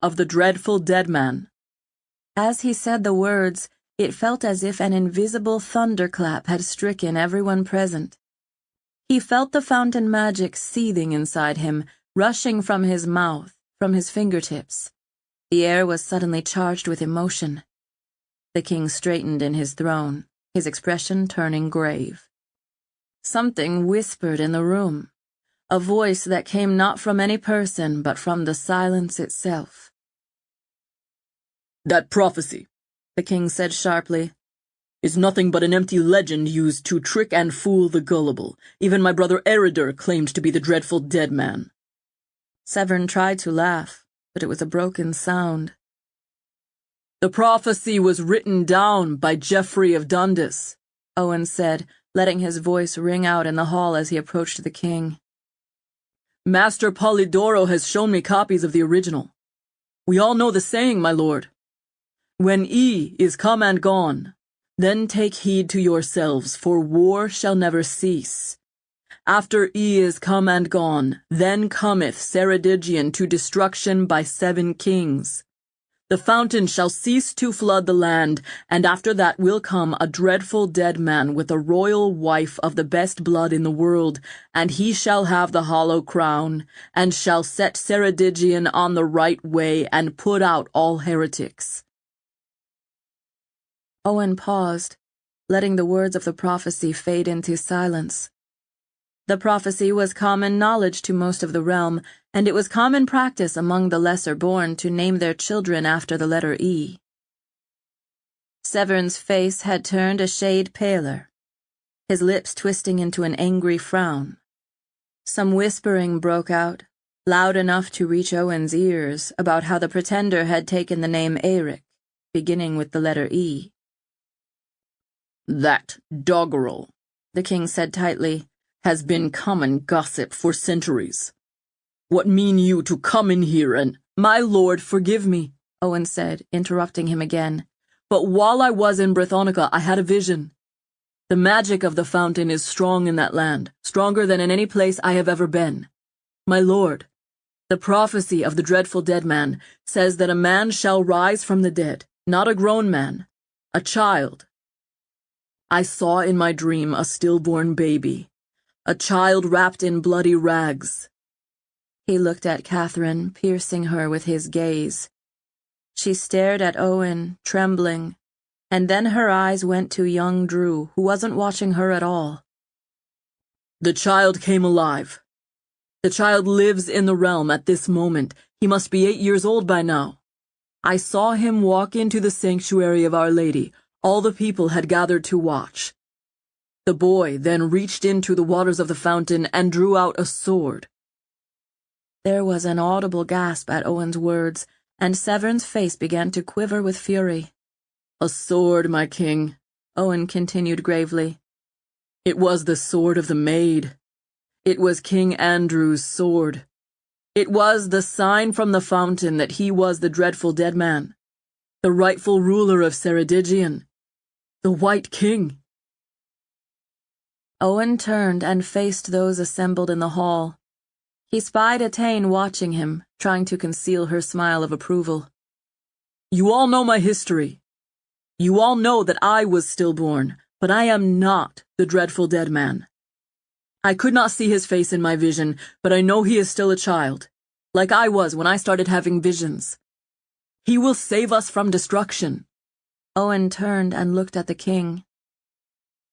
of the dreadful dead man." As he said the words, it felt as if an invisible thunderclap had stricken everyone present. He felt the fountain magic seething inside him, rushing from his mouth, from his fingertips. The air was suddenly charged with emotion. The king straightened in his throne, his expression turning grave. Something whispered in the room, a voice that came not from any person but from the silence itself. "That prophecy," the king said sharply, "is nothing but an empty legend used to trick and fool the gullible. Even my brother Eridur claimed to be the dreadful dead man." Severn tried to laugh, but it was a broken sound. "The prophecy was written down by Geoffrey of Dundas," Owen said, letting his voice ring out in the hall as he approached the king. "Master Polydoro has shown me copies of the original. We all know the saying, my lord. When E is come and gone, then take heed to yourselves, for war shall never cease. After E is come and gone, then cometh Ceredigion to destruction by 7 kings. The fountain shall cease to flood the land, and after that will come a dreadful dead man with a royal wife of the best blood in the world, and he shall have the hollow crown, and shall set Ceredigion on the right way, and put out all heretics." Owen paused, letting the words of the prophecy fade into silence. The prophecy was common knowledge to most of the realm, and it was common practice among the lesser-born to name their children after the letter E. Severn's face had turned a shade paler, his lips twisting into an angry frown. Some whispering broke out, loud enough to reach Owen's ears, about how the pretender had taken the name Eric, beginning with the letter E. "That doggerel," the king said tightly, "has been common gossip for centuries. What mean you to come in here and—" "My lord, forgive me," Owen said, interrupting him again. "But while I was in Brithonica, I had a vision. The magic of the fountain is strong in that land, stronger than in any place I have ever been. My lord, the prophecy of the dreadful dead man says that a man shall rise from the dead, not a grown man, a child. I saw in my dream a stillborn baby, a child wrapped in bloody rags." He looked at Catherine, piercing her with his gaze. She stared at Owen, trembling, and then her eyes went to young Drew, who wasn't watching her at all. "The child came alive. The child lives in the realm at this moment. He must be 8 years old by now. I saw him walk into the sanctuary of Our Lady. All the people had gathered to watch. The boy then reached into the waters of the fountain and drew out a sword." There was an audible gasp at Owen's words, and Severn's face began to quiver with fury. "A sword, my king," Owen continued gravely. "It was the sword of the maid. It was King Andrew's sword. It was the sign from the fountain that he was the dreadful dead man, the rightful ruler of Ceredigion, the White King." Owen turned and faced those assembled in the hall. He spied Atane watching him, trying to conceal her smile of approval. "You all know my history. You all know that I was stillborn, but I am not the dreadful dead man. I could not see his face in my vision, but I know he is still a child, like I was when I started having visions. He will save us from destruction." Owen turned and looked at the king.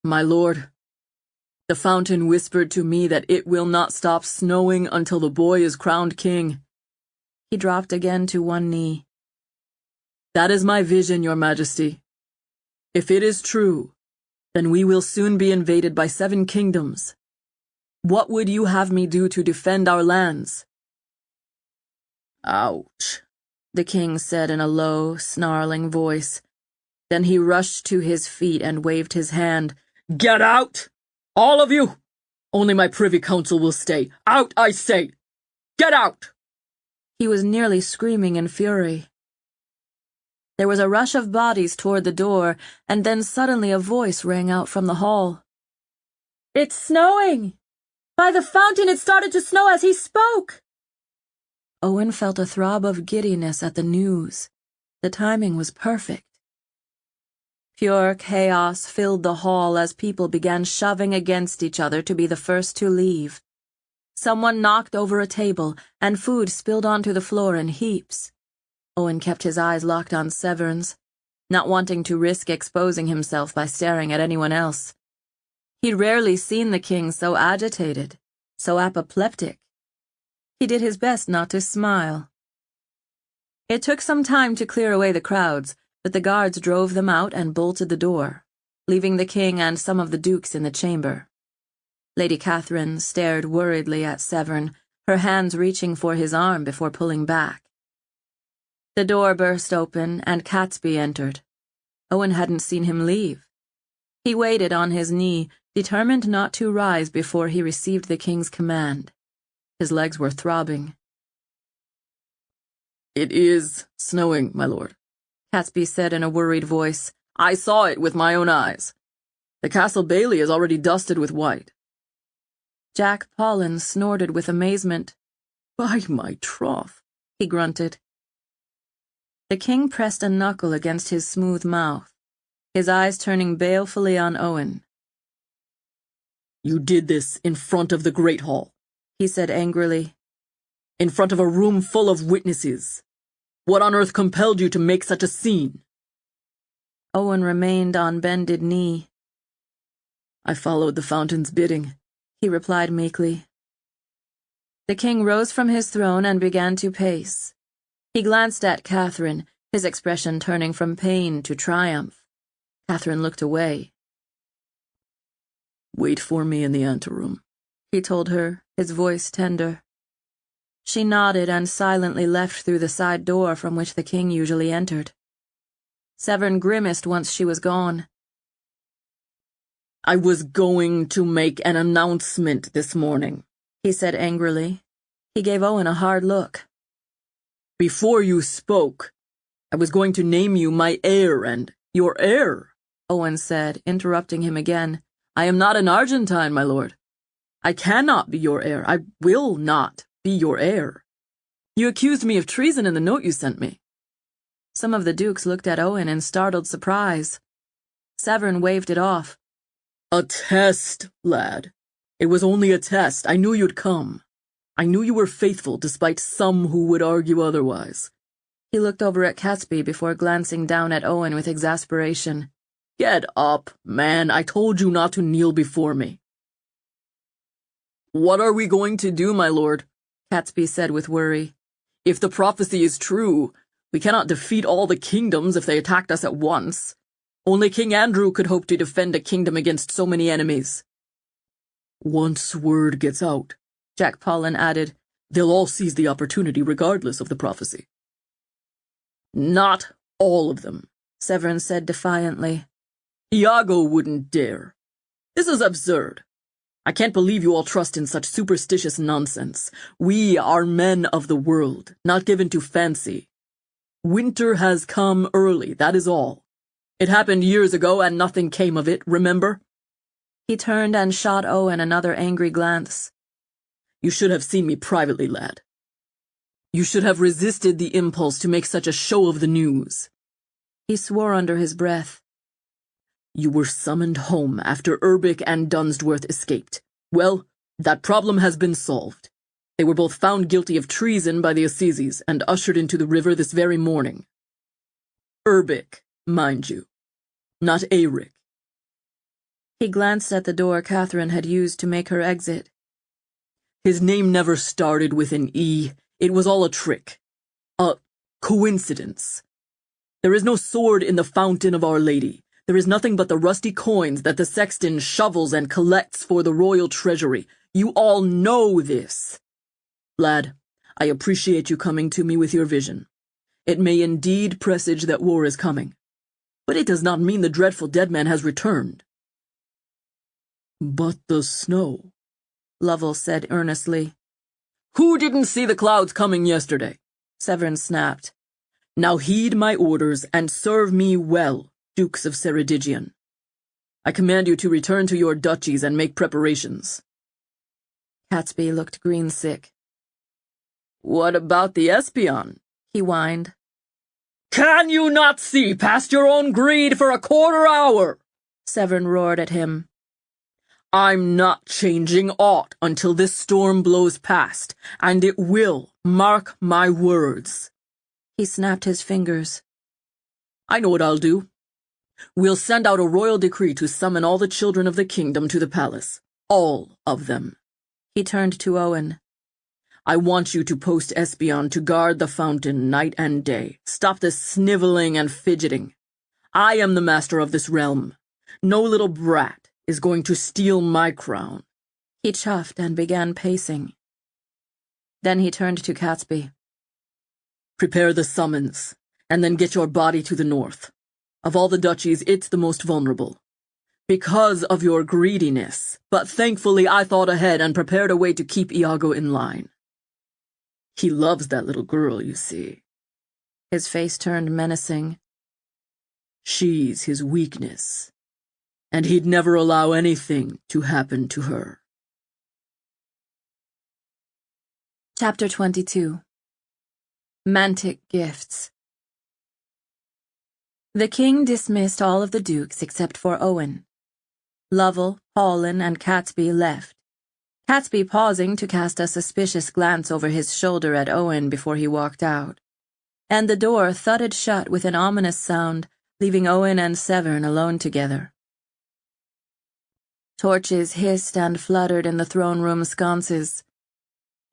"My lord, the fountain whispered to me that it will not stop snowing until the boy is crowned king." He dropped again to one knee. "That is my vision, your majesty. If it is true, then we will soon be invaded by 7 kingdoms. What would you have me do to defend our lands?" "Ouch," the king said in a low, snarling voice. Then he rushed to his feet and waved his hand. "Get out! All of you! Only my privy council will stay. Out, I say! Get out!" He was nearly screaming in fury. There was a rush of bodies toward the door, and then suddenly a voice rang out from the hall. "It's snowing! By the fountain it started to snow as he spoke!" Owen felt a throb of giddiness at the news. The timing was perfect. Pure chaos filled the hall as people began shoving against each other to be the first to leave. Someone knocked over a table, and food spilled onto the floor in heaps. Owen kept his eyes locked on Severn's, not wanting to risk exposing himself by staring at anyone else. He'd rarely seen the king so agitated, so apoplectic. He did his best not to smile. It took some time to clear away the crowds, but the guards drove them out and bolted the door, leaving the king and some of the dukes in the chamber. Lady Catherine stared worriedly at Severn, her hands reaching for his arm before pulling back. The door burst open, and Catesby entered. Owen hadn't seen him leave. He waited on his knee, determined not to rise before he received the king's command. His legs were throbbing. "It is snowing, my lord," Catesby said in a worried voice. "I saw it with my own eyes. The castle bailey is already dusted with white." Jack Paulin snorted with amazement. "By my troth," he grunted. The king pressed a knuckle against his smooth mouth, his eyes turning balefully on Owen. "You did this in front of the Great Hall," he said angrily. "In front of a room full of witnesses. What on earth compelled you to make such a scene?" Owen remained on bended knee. "I followed the fountain's bidding," he replied meekly. The king rose from his throne and began to pace. He glanced at Catherine, his expression turning from pain to triumph. Catherine looked away. "Wait for me in the anteroom," he told her, his voice tender. She nodded and silently left through the side door from which the king usually entered. Severn grimaced once she was gone. "I was going to make an announcement this morning," he said angrily. He gave Owen a hard look. "Before you spoke, I was going to name you my heir and—" "Your heir?" Owen said, interrupting him again. "I am not an Argentine, my lord. I cannot be your heir. I will not be your heir. You accused me of treason in the note you sent me." Some of the dukes looked at Owen in startled surprise. Severn waved it off. "A test, lad. It was only a test. I knew you'd come. I knew you were faithful despite some who would argue otherwise." He looked over at Catesby before glancing down at Owen with exasperation. "Get up, man. I told you not to kneel before me." "What are we going to do, my lord?" Catesby said with worry. "If the prophecy is true, we cannot defeat all the kingdoms if they attacked us at once. Only King Andrew could hope to defend a kingdom against so many enemies." "Once word gets out," Jack Paulin added, "they'll all seize the opportunity regardless of the prophecy." "Not all of them," Severn said defiantly. "Iago wouldn't dare. This is absurd. I can't believe you all trust in such superstitious nonsense. We are men of the world, not given to fancy. Winter has come early, that is all. It happened years ago and nothing came of it, remember?" He turned and shot Owen another angry glance. "You should have seen me privately, lad. You should have resisted the impulse to make such a show of the news." He swore under his breath. "You were summoned home after Urbic and Dunsworth escaped. Well, that problem has been solved. They were both found guilty of treason by the Assizes and ushered into the river this very morning. Urbic, mind you, not Eric." He glanced at the door Catherine had used to make her exit. "His name never started with an E. It was all a trick. A coincidence. There is no sword in the fountain of Our Lady. There is nothing but the rusty coins that the sexton shovels and collects for the royal treasury. You all know this. Lad, I appreciate you coming to me with your vision. It may indeed presage that war is coming, but it does not mean the dreadful dead man has returned." "But the snow," Lovell said earnestly. "Who didn't see the clouds coming yesterday?" Severn snapped. "Now heed my orders and serve me well, Dukes of Ceredigion. I command you to return to your duchies and make preparations." Catesby looked green-sick. What about the espion? He whined. Can you not see past your own greed for a quarter hour? Severn roared at him. I'm not changing aught until this storm blows past, and it will, mark my words. He snapped his fingers. I know what I'll do. We'll send out a royal decree to summon all the children of the kingdom to the palace. All of them. He turned to Owen. I want you to post Espion to guard the fountain night and day. Stop this sniveling and fidgeting. I am the master of this realm. No little brat is going to steal my crown. He chuffed and began pacing. Then he turned to Catesby. Prepare the summons, and then get your body to the north. Of all the duchies, it's the most vulnerable. Because of your greediness, but thankfully I thought ahead and prepared a way to keep Iago in line. He loves that little girl, you see. His face turned menacing. She's his weakness, and he'd never allow anything to happen to her. Chapter 22. Mantic Gifts. The king dismissed all of the dukes except for Owen. Lovell, Paulin, and Catesby left, Catesby pausing to cast a suspicious glance over his shoulder at Owen before he walked out. And the door thudded shut with an ominous sound, leaving Owen and Severn alone together. Torches hissed and fluttered in the throne room sconces.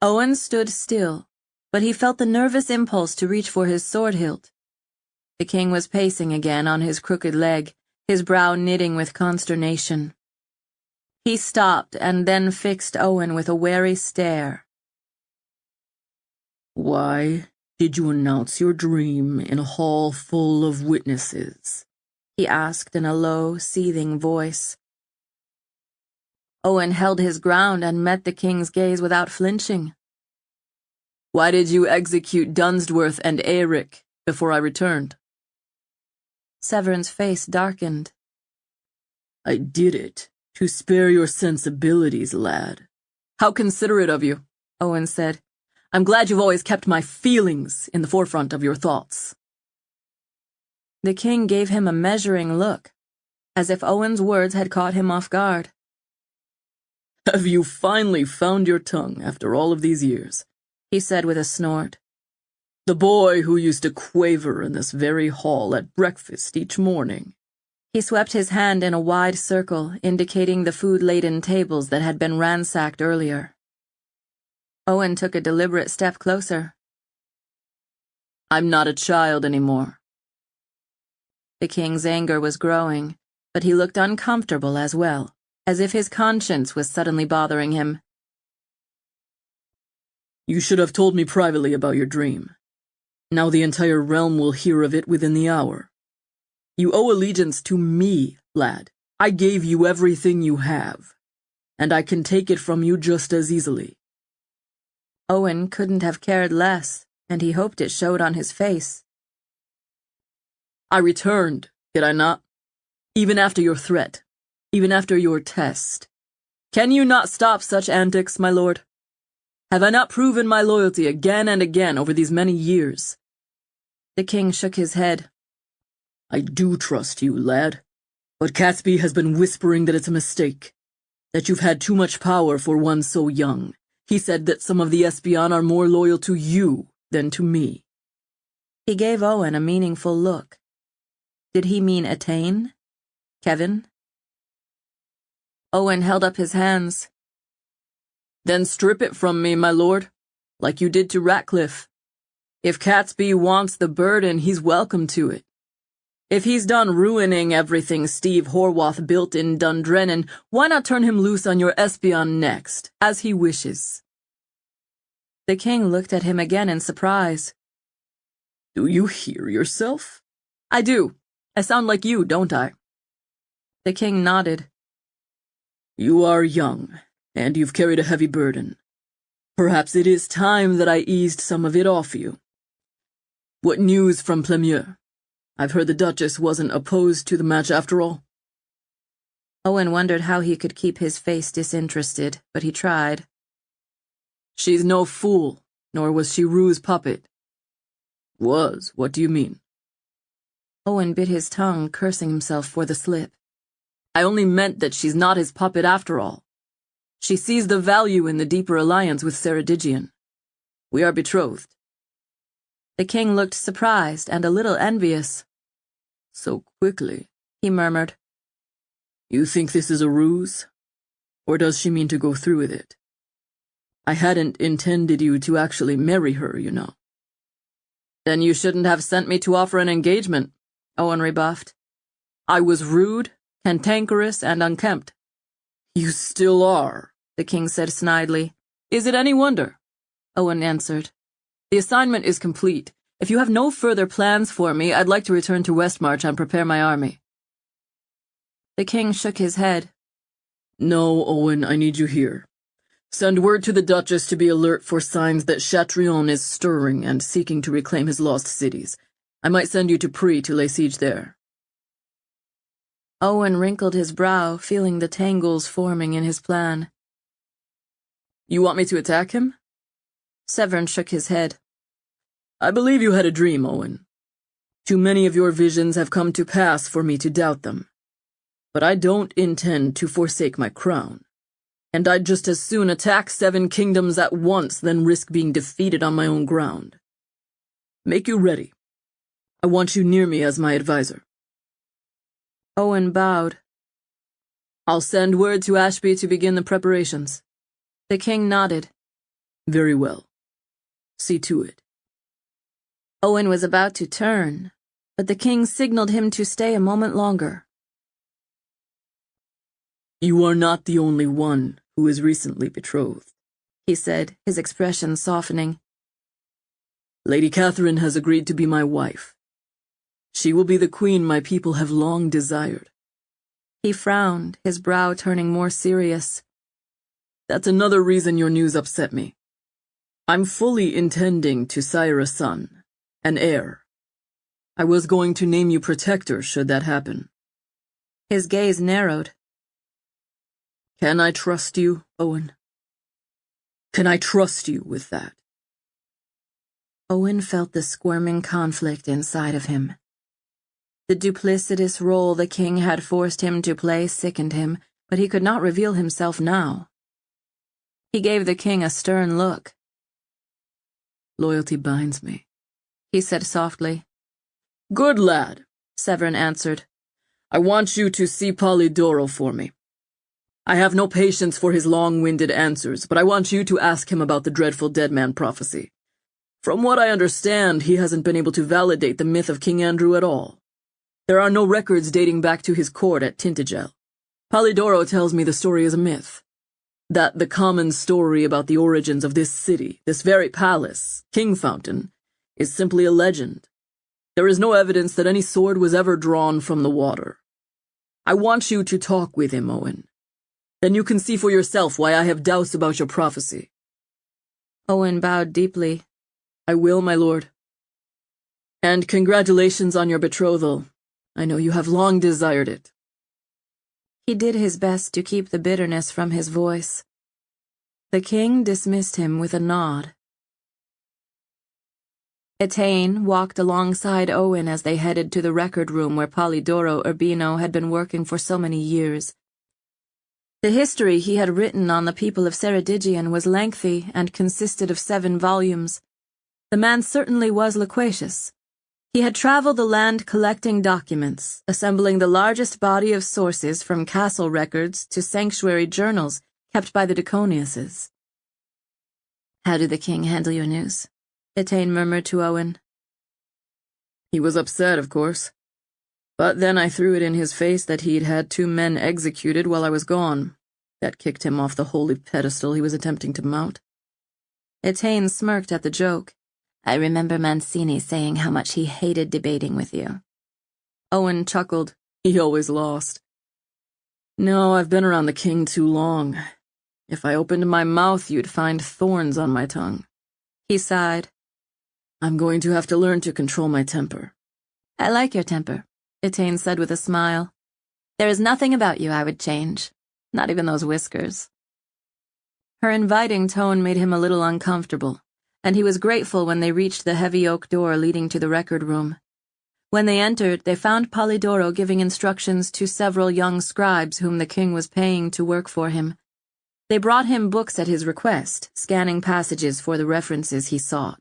Owen stood still, but he felt the nervous impulse to reach for his sword hilt. The king was pacing again on his crooked leg, his brow knitting with consternation. He stopped and then fixed Owen with a wary stare. Why did you announce your dream in a hall full of witnesses? He asked in a low, seething voice. Owen held his ground and met the king's gaze without flinching. Why did you execute Dunsworth and Eric before I returned? Severn's face darkened. I did it to spare your sensibilities, lad. How considerate of you, Owen said. I'm glad you've always kept my feelings in the forefront of your thoughts. The king gave him a measuring look, as if Owen's words had caught him off guard. Have you finally found your tongue after all of these years? He said with a snort. The boy who used to quaver in this very hall at breakfast each morning. He swept his hand in a wide circle, indicating the food-laden tables that had been ransacked earlier. Owen took a deliberate step closer. I'm not a child anymore. The king's anger was growing, but he looked uncomfortable as well, as if his conscience was suddenly bothering him. You should have told me privately about your dream. Now the entire realm will hear of it within the hour. You owe allegiance to me, lad. I gave you everything you have, and I can take it from you just as easily. Owen couldn't have cared less, and he hoped it showed on his face. I returned, did I not? Even after your threat, even after your test. Can you not stop such antics, my lord? Have I not proven my loyalty again and again over these many years? The king shook his head. I do trust you, lad, but Catesby has been whispering that it's a mistake, that you've had too much power for one so young. He said that some of the Espion are more loyal to you than to me. He gave Owen a meaningful look. Did he mean Attain? Kevin? Owen held up his hands. Then strip it from me, my lord, like you did to Ratcliffe. If Catesby wants the burden, he's welcome to it. If he's done ruining everything Steve Horwath built in Dundrennan, why not turn him loose on your Espion next, as he wishes? The king looked at him again in surprise. Do you hear yourself? I do. I sound like you, don't I? The king nodded. You are young, and you've carried a heavy burden. Perhaps it is time that I eased some of it off you. What news from Plemieux? I've heard the Duchess wasn't opposed to the match after all. Owen wondered how he could keep his face disinterested, but he tried. She's no fool, nor was she Rue's puppet. Was? What do you mean? Owen bit his tongue, cursing himself for the slip. I only meant that she's not his puppet after all. She sees the value in the deeper alliance with Ceredigion. We are betrothed. The king looked surprised and a little envious. So quickly, he murmured. You think this is a ruse? Or does she mean to go through with it? I hadn't intended you to actually marry her, you know. Then you shouldn't have sent me to offer an engagement, Owen rebuffed. I was rude, cantankerous, and unkempt. You still are, the king said snidely. Is it any wonder? Owen answered. The assignment is complete. If you have no further plans for me, I'd like to return to Westmarch and prepare my army. The king shook his head. No, Owen, I need you here. Send word to the Duchess to be alert for signs that Chatrion is stirring and seeking to reclaim his lost cities. I might send you to Prie to lay siege there. Owen wrinkled his brow, feeling the tangles forming in his plan. You want me to attack him? Severn shook his head. I believe you had a dream, Owen. Too many of your visions have come to pass for me to doubt them. But I don't intend to forsake my crown, and I'd just as soon attack 7 kingdoms at once than risk being defeated on my own ground. Make you ready. I want you near me as my advisor. Owen bowed. I'll send word to Ashby to begin the preparations. The king nodded. Very well. See to it. Owen was about to turn, but the king signaled him to stay a moment longer. You are not the only one who is recently betrothed, he said, his expression softening. Lady Catherine has agreed to be my wife. She will be the queen my people have long desired. He frowned, his brow turning more serious. That's another reason your news upset me. I'm fully intending to sire a son, an heir. I was going to name you Protector should that happen. His gaze narrowed. Can I trust you, Owen? Can I trust you with that? Owen felt the squirming conflict inside of him. The duplicitous role the king had forced him to play sickened him, but he could not reveal himself now. He gave the king a stern look. Loyalty binds me, he said softly. Good lad, Severn answered. I want you to see Polydoro for me. I have no patience for his long-winded answers, but I want you to ask him about the dreadful dead man prophecy. From what I understand, he hasn't been able to validate the myth of King Andrew at all. There are no records dating back to his court at Tintagel. Polydoro tells me the story is a myth. That the common story about the origins of this city, this very palace, Kingfountain, is simply a legend. There is no evidence that any sword was ever drawn from the water. I want you to talk with him, Owen. Then you can see for yourself why I have doubts about your prophecy. Owen bowed deeply. I will, my lord. And congratulations on your betrothal. I know you have long desired it. He did his best to keep the bitterness from his voice. The king dismissed him with a nod. Etain walked alongside Owen as they headed to the record room where Polydoro Urbino had been working for so many years. The history he had written on the people of Ceredigion was lengthy and consisted of 7 volumes. The man certainly was loquacious. He had traveled the land collecting documents, assembling the largest body of sources from castle records to sanctuary journals kept by the Daconiuses. How did the king handle your news? Etain murmured to Owen. He was upset, of course. But then I threw it in his face that he'd had 2 men executed while I was gone. That kicked him off the holy pedestal he was attempting to mount. Etain smirked at the joke. I remember Mancini saying how much he hated debating with you. Owen chuckled. He always lost. No, I've been around the king too long. If I opened my mouth, you'd find thorns on my tongue. He sighed. I'm going to have to learn to control my temper. I like your temper, Etain said with a smile. There is nothing about you I would change, not even those whiskers. Her inviting tone made him a little uncomfortable. and he was grateful when they reached the heavy oak door leading to the record room. When they entered, they found Polydoro giving instructions to several young scribes whom the king was paying to work for him. They brought him books at his request, scanning passages for the references he sought.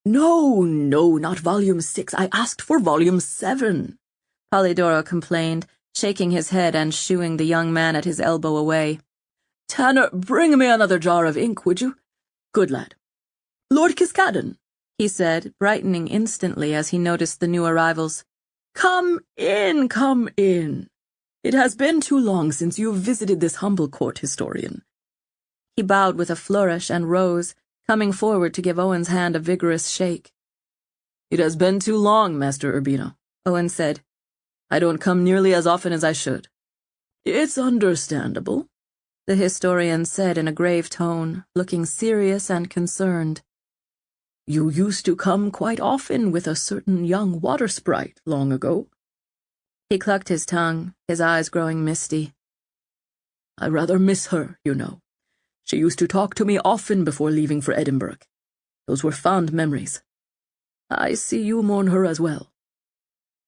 No, not volume 6. I asked for volume 7, Polydoro complained, shaking his head and shooing the young man at his elbow away. Tanner, bring me another jar of ink, would you? Good lad. Lord Kiskaddon, he said, brightening instantly as he noticed the new arrivals. Come in, come in. It has been too long since you visited this humble court historian. He bowed with a flourish and rose, coming forward to give Owen's hand a vigorous shake. It has been too long, Master Urbino, Owen said. I don't come nearly as often as I should. It's understandable, the historian said in a grave tone, looking serious and concerned. You used to come quite often with a certain young water sprite long ago. He clucked his tongue, his eyes growing misty. I rather miss her, you know. She used to talk to me often before leaving for Edinburgh. Those were fond memories. I see you mourn her as well.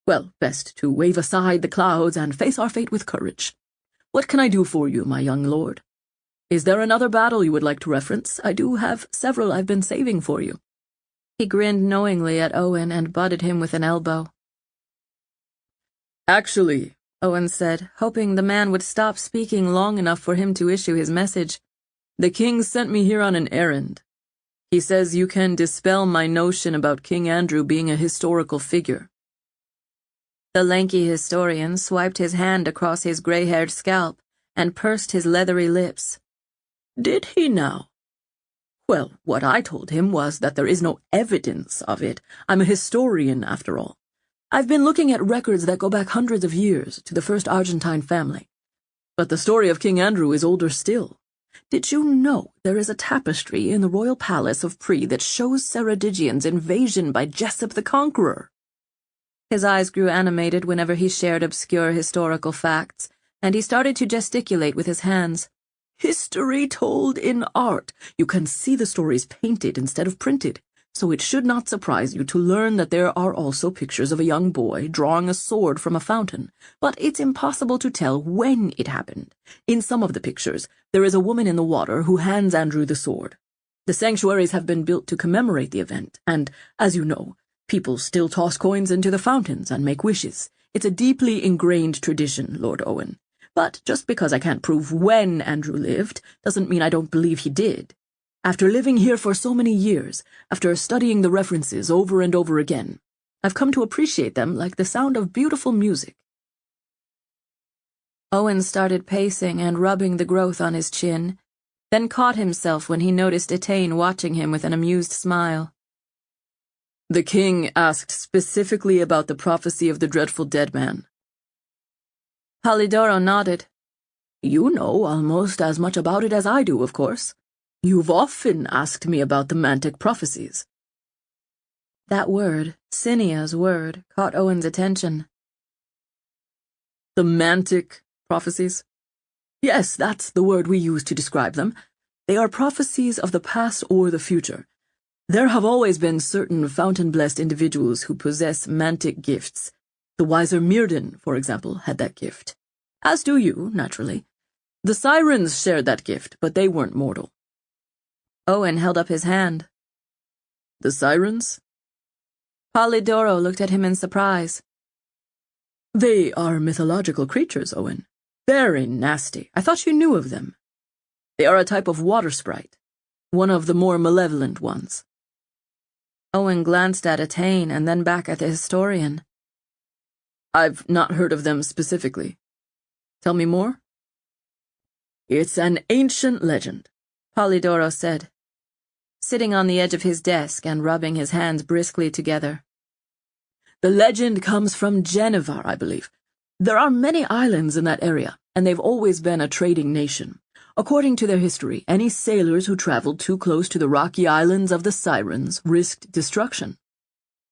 Well, best to wave aside the clouds and face our fate with courage. What can I do for you, my young lord? Is there another battle you would like to reference? I do have several I've been saving for you. He grinned knowingly at Owen and butted him with an elbow. Actually, Owen said, hoping the man would stop speaking long enough for him to issue his message, the king sent me here on an errand. He says you can dispel my notion about King Andrew being a historical figure. The lanky historian swiped his hand across his gray-haired scalp and pursed his leathery lips. Did he now? Well, what I told him was that there is no evidence of it. I'm a historian, after all. I've been looking at records that go back hundreds of years to the first Argentine family. But the story of King Andrew is older still. Did you know there is a tapestry in the royal palace of Prie that shows Ceredigian's invasion by Jessup the Conqueror? His eyes grew animated whenever he shared obscure historical facts, and he started to gesticulate with his hands. History told in art. You can see the stories painted instead of printed, so it should not surprise you to learn that there are also pictures of a young boy drawing a sword from a fountain, but it's impossible to tell when it happened. In some of the pictures, there is a woman in the water who hands Andrew the sword. The sanctuaries have been built to commemorate the event, and, as you know, people still toss coins into the fountains and make wishes. It's a deeply ingrained tradition, Lord Owen. But just because I can't prove when Andrew lived doesn't mean I don't believe he did. After living here for so many years, after studying the references over and over again, I've come to appreciate them like the sound of beautiful music. Owen started pacing and rubbing the growth on his chin, then caught himself when he noticed Etain watching him with an amused smile. The king asked specifically about the prophecy of the dreadful dead man. Polydoro nodded. You know almost as much about it as I do, of course. You've often asked me about the mantic prophecies. That word, Cynia's word, caught Owen's attention. The mantic prophecies? Yes, that's the word we use to describe them. They are prophecies of the past or the future. There have always been certain fountain-blessed individuals who possess mantic gifts. The wiser Myrddin, for example, had that gift. As do you, naturally. The sirens shared that gift, but they weren't mortal. Owen held up his hand. The sirens? Polydoro looked at him in surprise. They are mythological creatures, Owen. Very nasty. I thought you knew of them. They are a type of water sprite, one of the more malevolent ones. Owen glanced at Etain and then back at the historian. I've not heard of them specifically. Tell me more? It's an ancient legend, Polydoro said, sitting on the edge of his desk and rubbing his hands briskly together. The legend comes from Geneva, I believe. There are many islands in that area, and they've always been a trading nation. According to their history, any sailors who traveled too close to the rocky islands of the Sirens risked destruction.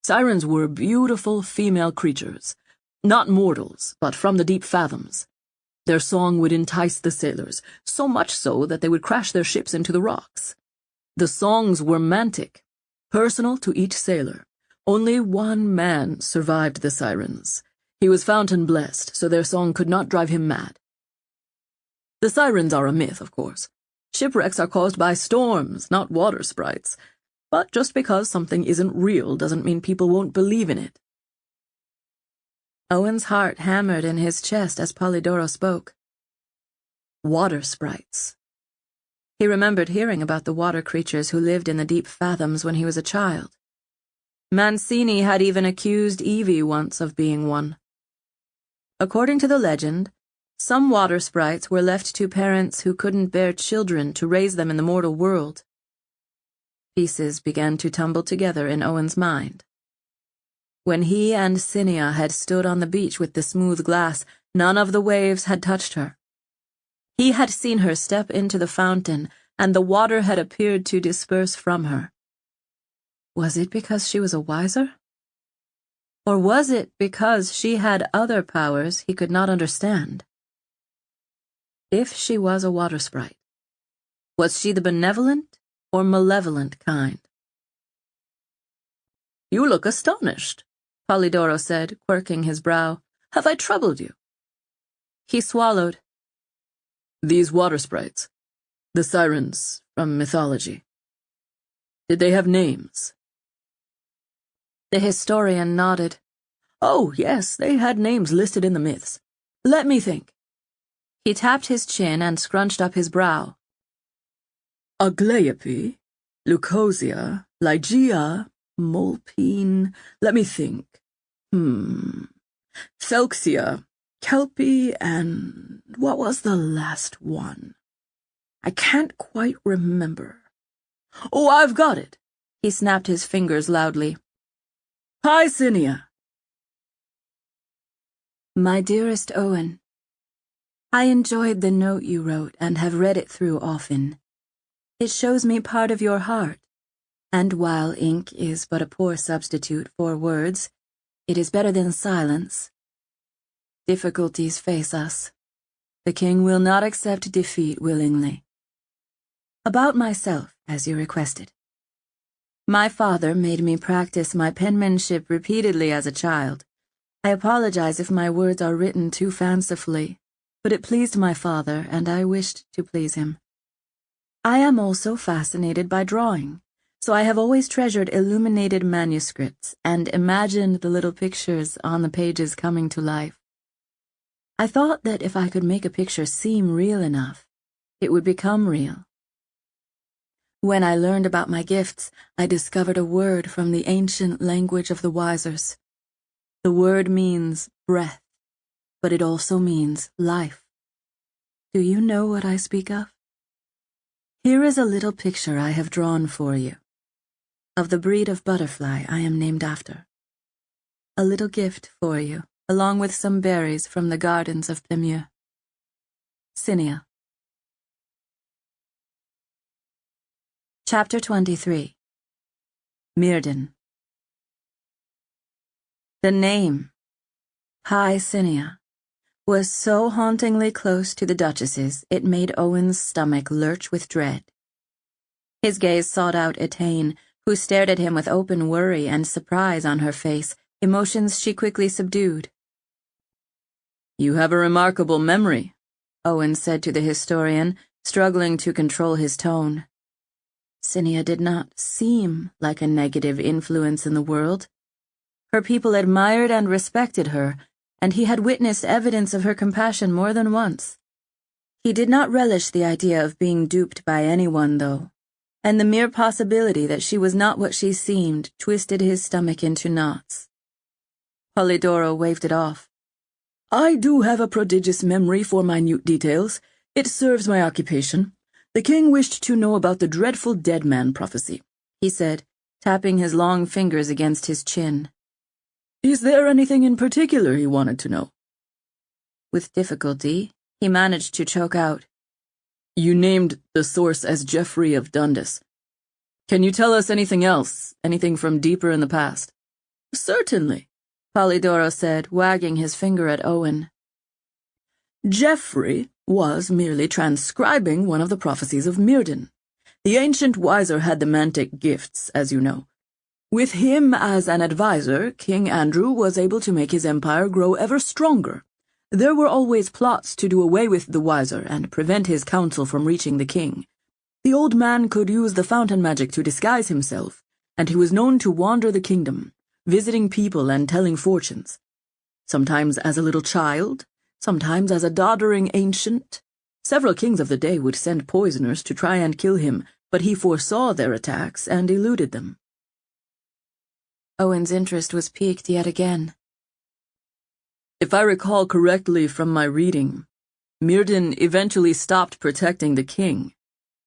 Sirens were beautiful female creatures, not mortals, but from the deep fathoms. Their song would entice the sailors, so much so that they would crash their ships into the rocks. The songs were mantic, personal to each sailor. Only one man survived the sirens. He was fountain blessed, so their song could not drive him mad. The sirens are a myth, of course. Shipwrecks are caused by storms, not water sprites. But just because something isn't real doesn't mean people won't believe in it. Owen's heart hammered in his chest as Polydoro spoke. Water sprites. He remembered hearing about the water creatures who lived in the deep fathoms when he was a child. Mancini had even accused Evie once of being one. According to the legend, some water sprites were left to parents who couldn't bear children to raise them in the mortal world. Pieces began to tumble together in Owen's mind. When he and Cinia had stood on the beach with the smooth glass, none of the waves had touched her. He had seen her step into the fountain, and the water had appeared to disperse from her. Was it because she was a wiser? Or was it because she had other powers he could not understand? If she was a water sprite, was she the benevolent or malevolent kind? You look astonished, Polydoro said, quirking his brow. Have I troubled you? He swallowed. These water sprites, the sirens from mythology, did they have names? The historian nodded. Oh, yes, they had names listed in the myths. Let me think. He tapped his chin and scrunched up his brow. Aglaiope, Leucosia, Ligeia, Molpine, let me think. Phelxia, Kelpie, and what was the last one? I can't quite remember. Oh, I've got it. He snapped his fingers loudly. Hi, Cinia. My dearest Owen, I enjoyed the note you wrote and have read it through often. It shows me part of your heart, and while ink is but a poor substitute for words, it is better than silence. Difficulties face us. The king will not accept defeat willingly. About myself, as you requested. My father made me practice my penmanship repeatedly as a child. I apologize if my words are written too fancifully, but it pleased my father, and I wished to please him. I am also fascinated by drawing, so I have always treasured illuminated manuscripts and imagined the little pictures on the pages coming to life. I thought that if I could make a picture seem real enough, it would become real. When I learned about my gifts, I discovered a word from the ancient language of the Wisers. The word means breath, but it also means life. Do you know what I speak of? Here is a little picture I have drawn for you, of the breed of butterfly I am named after. A little gift for you, along with some berries from the gardens of Plemieux. Cinia. Chapter 23. Myrddin. The name, High Cinia, was so hauntingly close to the Duchess's it made Owen's stomach lurch with dread. His gaze sought out Etain, who stared at him with open worry and surprise on her face, emotions she quickly subdued. You have a remarkable memory, Owen said to the historian, struggling to control his tone. Cinia did not seem like a negative influence in the world. Her people admired and respected her, and he had witnessed evidence of her compassion more than once. He did not relish the idea of being duped by anyone, though, and the mere possibility that she was not what she seemed twisted his stomach into knots. Polydoro waved it off. I do have a prodigious memory for minute details. It serves my occupation. The king wished to know about the dreadful dead man prophecy, he said, tapping his long fingers against his chin. Is there anything in particular he wanted to know? With difficulty, he managed to choke out. You named the source as Geoffrey of Dundas. Can you tell us anything else, anything from deeper in the past? Certainly, Polydoro said, wagging his finger at Owen. Geoffrey was merely transcribing one of the prophecies of Myrddin. The ancient Wiser had the mantic gifts, as you know. With him as an advisor, King Andrew was able to make his empire grow ever stronger. There were always plots to do away with the Wiser and prevent his counsel from reaching the king. The old man could use the fountain magic to disguise himself, and he was known to wander the kingdom, visiting people and telling fortunes. Sometimes as a little child, sometimes as a doddering ancient. Several kings of the day would send poisoners to try and kill him, but he foresaw their attacks and eluded them. Owen's interest was piqued yet again. If I recall correctly from my reading, Myrddin eventually stopped protecting the king,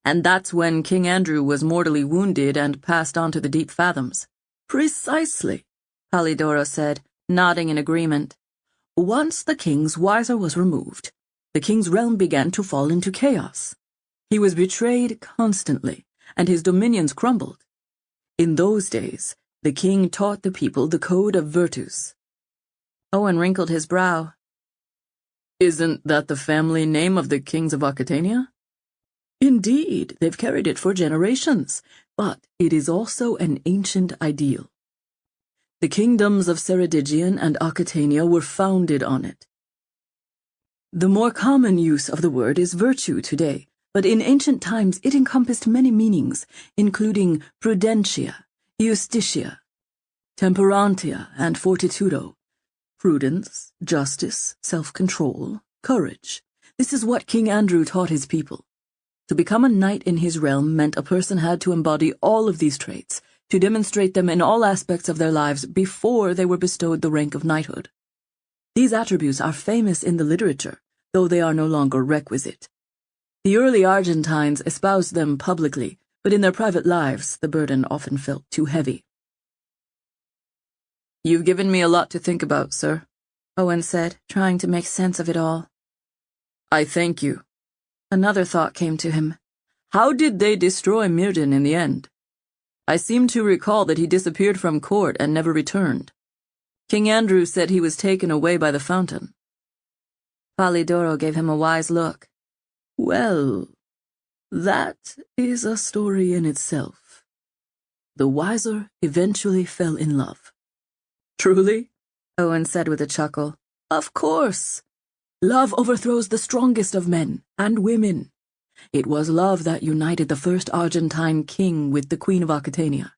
and that's when King Andrew was mortally wounded and passed on to the deep fathoms. Precisely, Polydoro said, nodding in agreement. Once the king's Wiser was removed, the king's realm began to fall into chaos. He was betrayed constantly, and his dominions crumbled. In those days, the king taught the people the code of virtus. Owen wrinkled his brow. Isn't that the family name of the kings of Aquitania? Indeed, they've carried it for generations, but it is also an ancient ideal. The kingdoms of Ceredigion and Aquitania were founded on it. The more common use of the word is virtue today, but in ancient times it encompassed many meanings, including prudentia, justitia, temperantia, and fortitudo. Prudence, justice, self-control, courage. This is what King Andrew taught his people. To become a knight in his realm meant a person had to embody all of these traits, to demonstrate them in all aspects of their lives before they were bestowed the rank of knighthood. These attributes are famous in the literature, though they are no longer requisite. The early Argentines espoused them publicly, but in their private lives the burden often felt too heavy. You've given me a lot to think about, sir, Owen said, trying to make sense of it all. I thank you. Another thought came to him. How did they destroy Myrddin in the end? I seem to recall that he disappeared from court and never returned. King Andrew said he was taken away by the fountain. Polydoro gave him a wise look. Well, that is a story in itself. The Wiser eventually fell in love. Truly? Owen said with a chuckle. Of course. Love overthrows the strongest of men and women. It was love that united the first Argentine king with the Queen of Aquitania.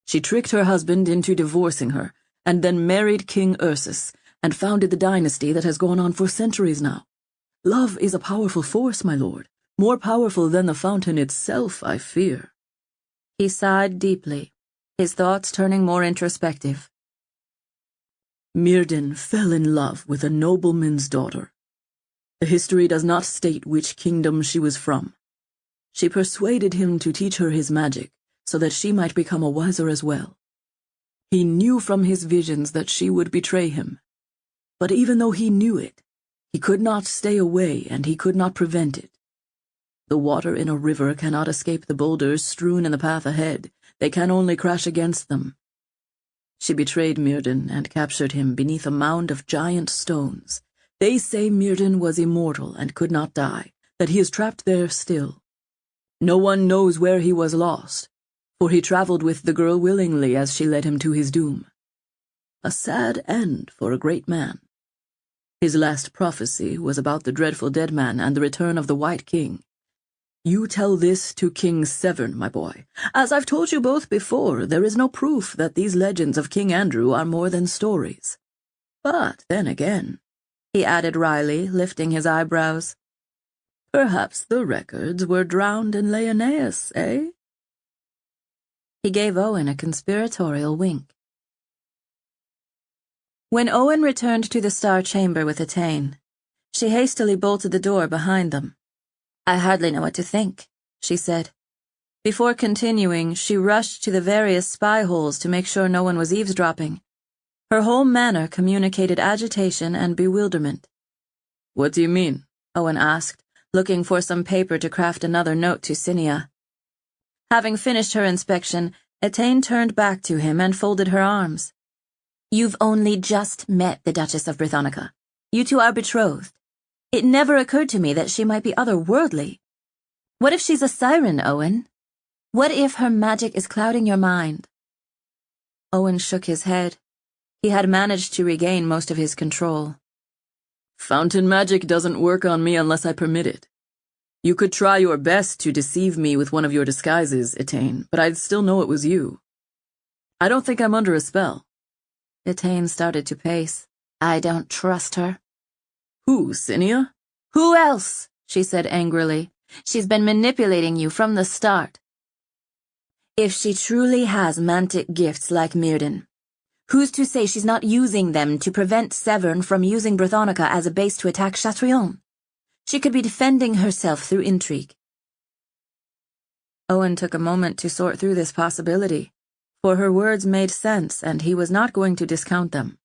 She tricked her husband into divorcing her, and then married King Ursus, and founded the dynasty that has gone on for centuries now. Love is a powerful force, my lord, more powerful than the fountain itself, I fear. He sighed deeply, his thoughts turning more introspective. Myrddin fell in love with a nobleman's daughter. The history does not state which kingdom she was from. She persuaded him to teach her his magic, so that she might become a Wiser as well. He knew from his visions that she would betray him. But even though he knew it, he could not stay away and he could not prevent it. The water in a river cannot escape the boulders strewn in the path ahead. They can only crash against them. She betrayed Myrddin and captured him beneath a mound of giant stones. They say Myrddin was immortal and could not die, that he is trapped there still. No one knows where he was lost, for he traveled with the girl willingly as she led him to his doom. A sad end for a great man. His last prophecy was about the dreadful dead man and the return of the White King. You tell this to King Severn, my boy. As I've told you both before, there is no proof that these legends of King Andrew are more than stories. But then again, he added wryly, lifting his eyebrows, perhaps the records were drowned in Leonaeus, eh? He gave Owen a conspiratorial wink. When Owen returned to the Star Chamber with Atane, she hastily bolted the door behind them. I hardly know what to think, she said. Before continuing, she rushed to the various spy holes to make sure no one was eavesdropping. Her whole manner communicated agitation and bewilderment. What do you mean? Owen asked, looking for some paper to craft another note to Cinia. Having finished her inspection, Atane turned back to him and folded her arms. You've only just met the Duchess of Brithonica. You two are betrothed. It never occurred to me that she might be otherworldly. What if she's a siren, Owen? What if her magic is clouding your mind? Owen shook his head. He had managed to regain most of his control. Fountain magic doesn't work on me unless I permit it. You could try your best to deceive me with one of your disguises, Etain, but I'd still know it was you. I don't think I'm under a spell. Etain started to pace. I don't trust her. Who, Cinia? Who else? She said angrily. She's been manipulating you from the start. If she truly has mantic gifts like Myrddin, who's to say she's not using them to prevent Severn from using Brithonica as a base to attack Chatrion? She could be defending herself through intrigue. Owen took a moment to sort through this possibility, for her words made sense and he was not going to discount them.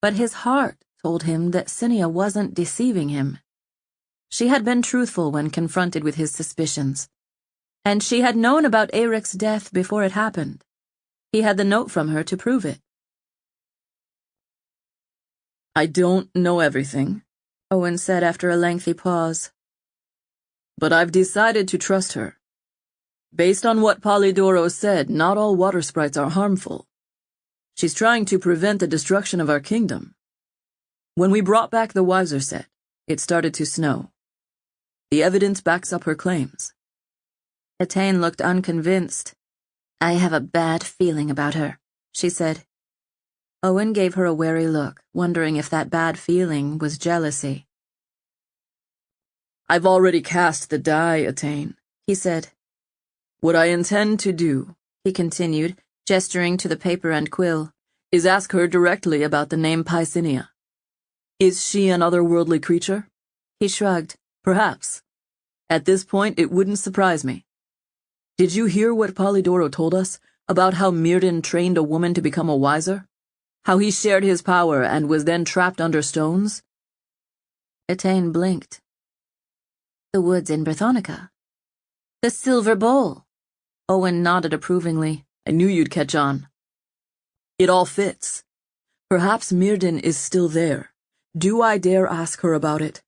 But his heart told him that Cinia wasn't deceiving him. She had been truthful when confronted with his suspicions, and she had known about Eric's death before it happened. He had the note from her to prove it. I don't know everything, Owen said after a lengthy pause. But I've decided to trust her. Based on what Polydoro said, not all water sprites are harmful. She's trying to prevent the destruction of our kingdom. When we brought back the Wiser set, it started to snow. The evidence backs up her claims. Etain looked unconvinced. I have a bad feeling about her, she said. Owen gave her a wary look, wondering if that bad feeling was jealousy. I've already cast the die, Etain, he said. What I intend to do, he continued, gesturing to the paper and quill, is ask her directly about the name Pycinia. Is she an otherworldly creature? He shrugged. Perhaps. At this point, it wouldn't surprise me. Did you hear what Polydoro told us about how Myrddin trained a woman to become a Wiser? How he shared his power and was then trapped under stones? Etain blinked. The woods in Brithonica. The silver bowl. Owen nodded approvingly. I knew you'd catch on. It all fits. Perhaps Myrddin is still there. Do I dare ask her about it?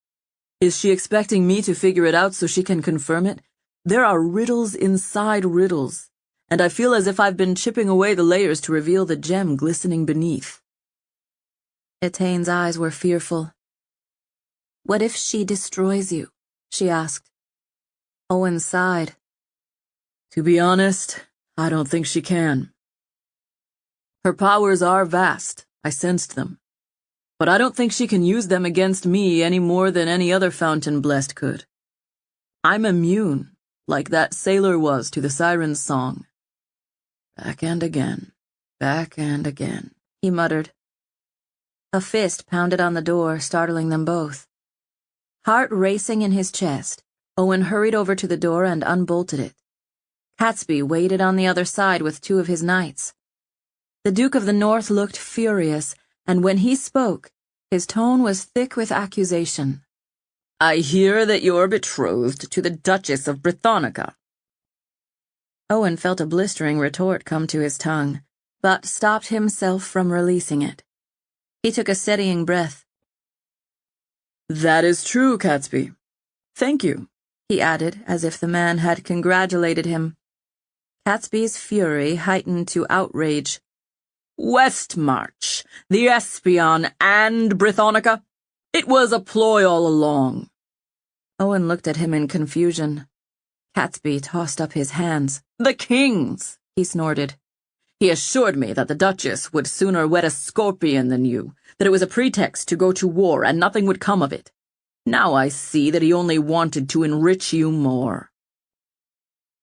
Is she expecting me to figure it out so she can confirm it? There are riddles inside riddles, and I feel as if I've been chipping away the layers to reveal the gem glistening beneath. Etain's eyes were fearful. What if she destroys you? She asked. Owen sighed. To be honest, I don't think she can. Her powers are vast, I sensed them. But I don't think she can use them against me any more than any other Fountain Blessed could. I'm immune, like that sailor was to the siren's song. Back and again, he muttered. A fist pounded on the door, startling them both. Heart racing in his chest, Owen hurried over to the door and unbolted it. Catesby waited on the other side with two of his knights. The Duke of the North looked furious, and when he spoke, his tone was thick with accusation. I hear that you're betrothed to the Duchess of Brithonica. Owen felt a blistering retort come to his tongue, but stopped himself from releasing it. He took a steadying breath. That is true, Catesby. Thank you, he added, as if the man had congratulated him. Catesby's fury heightened to outrage. Westmarch, the Espion, and Brithonica? It was a ploy all along. Owen looked at him in confusion. Catesby tossed up his hands. The King's, he snorted. He assured me that the Duchess would sooner wed a scorpion than you, that it was a pretext to go to war and nothing would come of it. Now I see that he only wanted to enrich you more.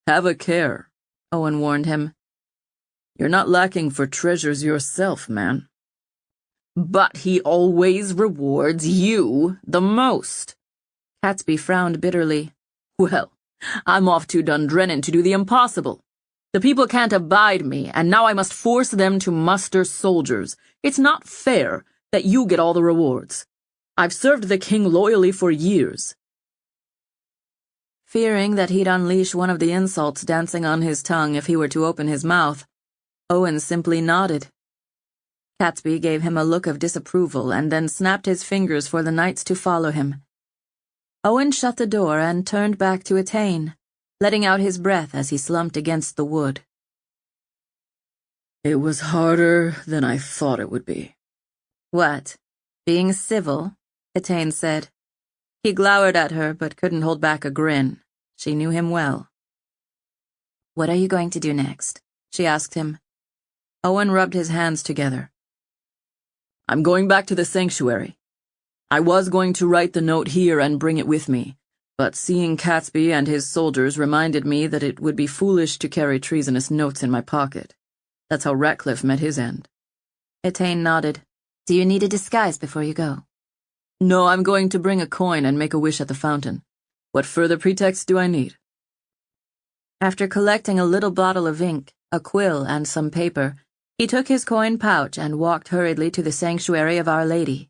Have a care, Owen warned him. You're not lacking for treasures yourself, man. But he always rewards you the most. Catesby frowned bitterly. Well, I'm off to Dundrennan to do the impossible. The people can't abide me, and now I must force them to muster soldiers. It's not fair that you get all the rewards. I've served the king loyally for years. Fearing that he'd unleash one of the insults dancing on his tongue if he were to open his mouth, Owen simply nodded. Catesby gave him a look of disapproval and then snapped his fingers for the knights to follow him. Owen shut the door and turned back to Etain. letting out his breath as he slumped against the wood. It was harder than I thought it would be. What? Being civil? Etain said. He glowered at her, but couldn't hold back a grin. She knew him well. What are you going to do next? She asked him. Owen rubbed his hands together. I'm going back to the sanctuary. I was going to write the note here and bring it with me, but seeing Catesby and his soldiers reminded me that it would be foolish to carry treasonous notes in my pocket. That's how Ratcliffe met his end. Etain nodded. Do you need a disguise before you go? No, I'm going to bring a coin and make a wish at the fountain. What further pretext do I need? After collecting a little bottle of ink, a quill, and some paper, he took his coin pouch and walked hurriedly to the sanctuary of Our Lady.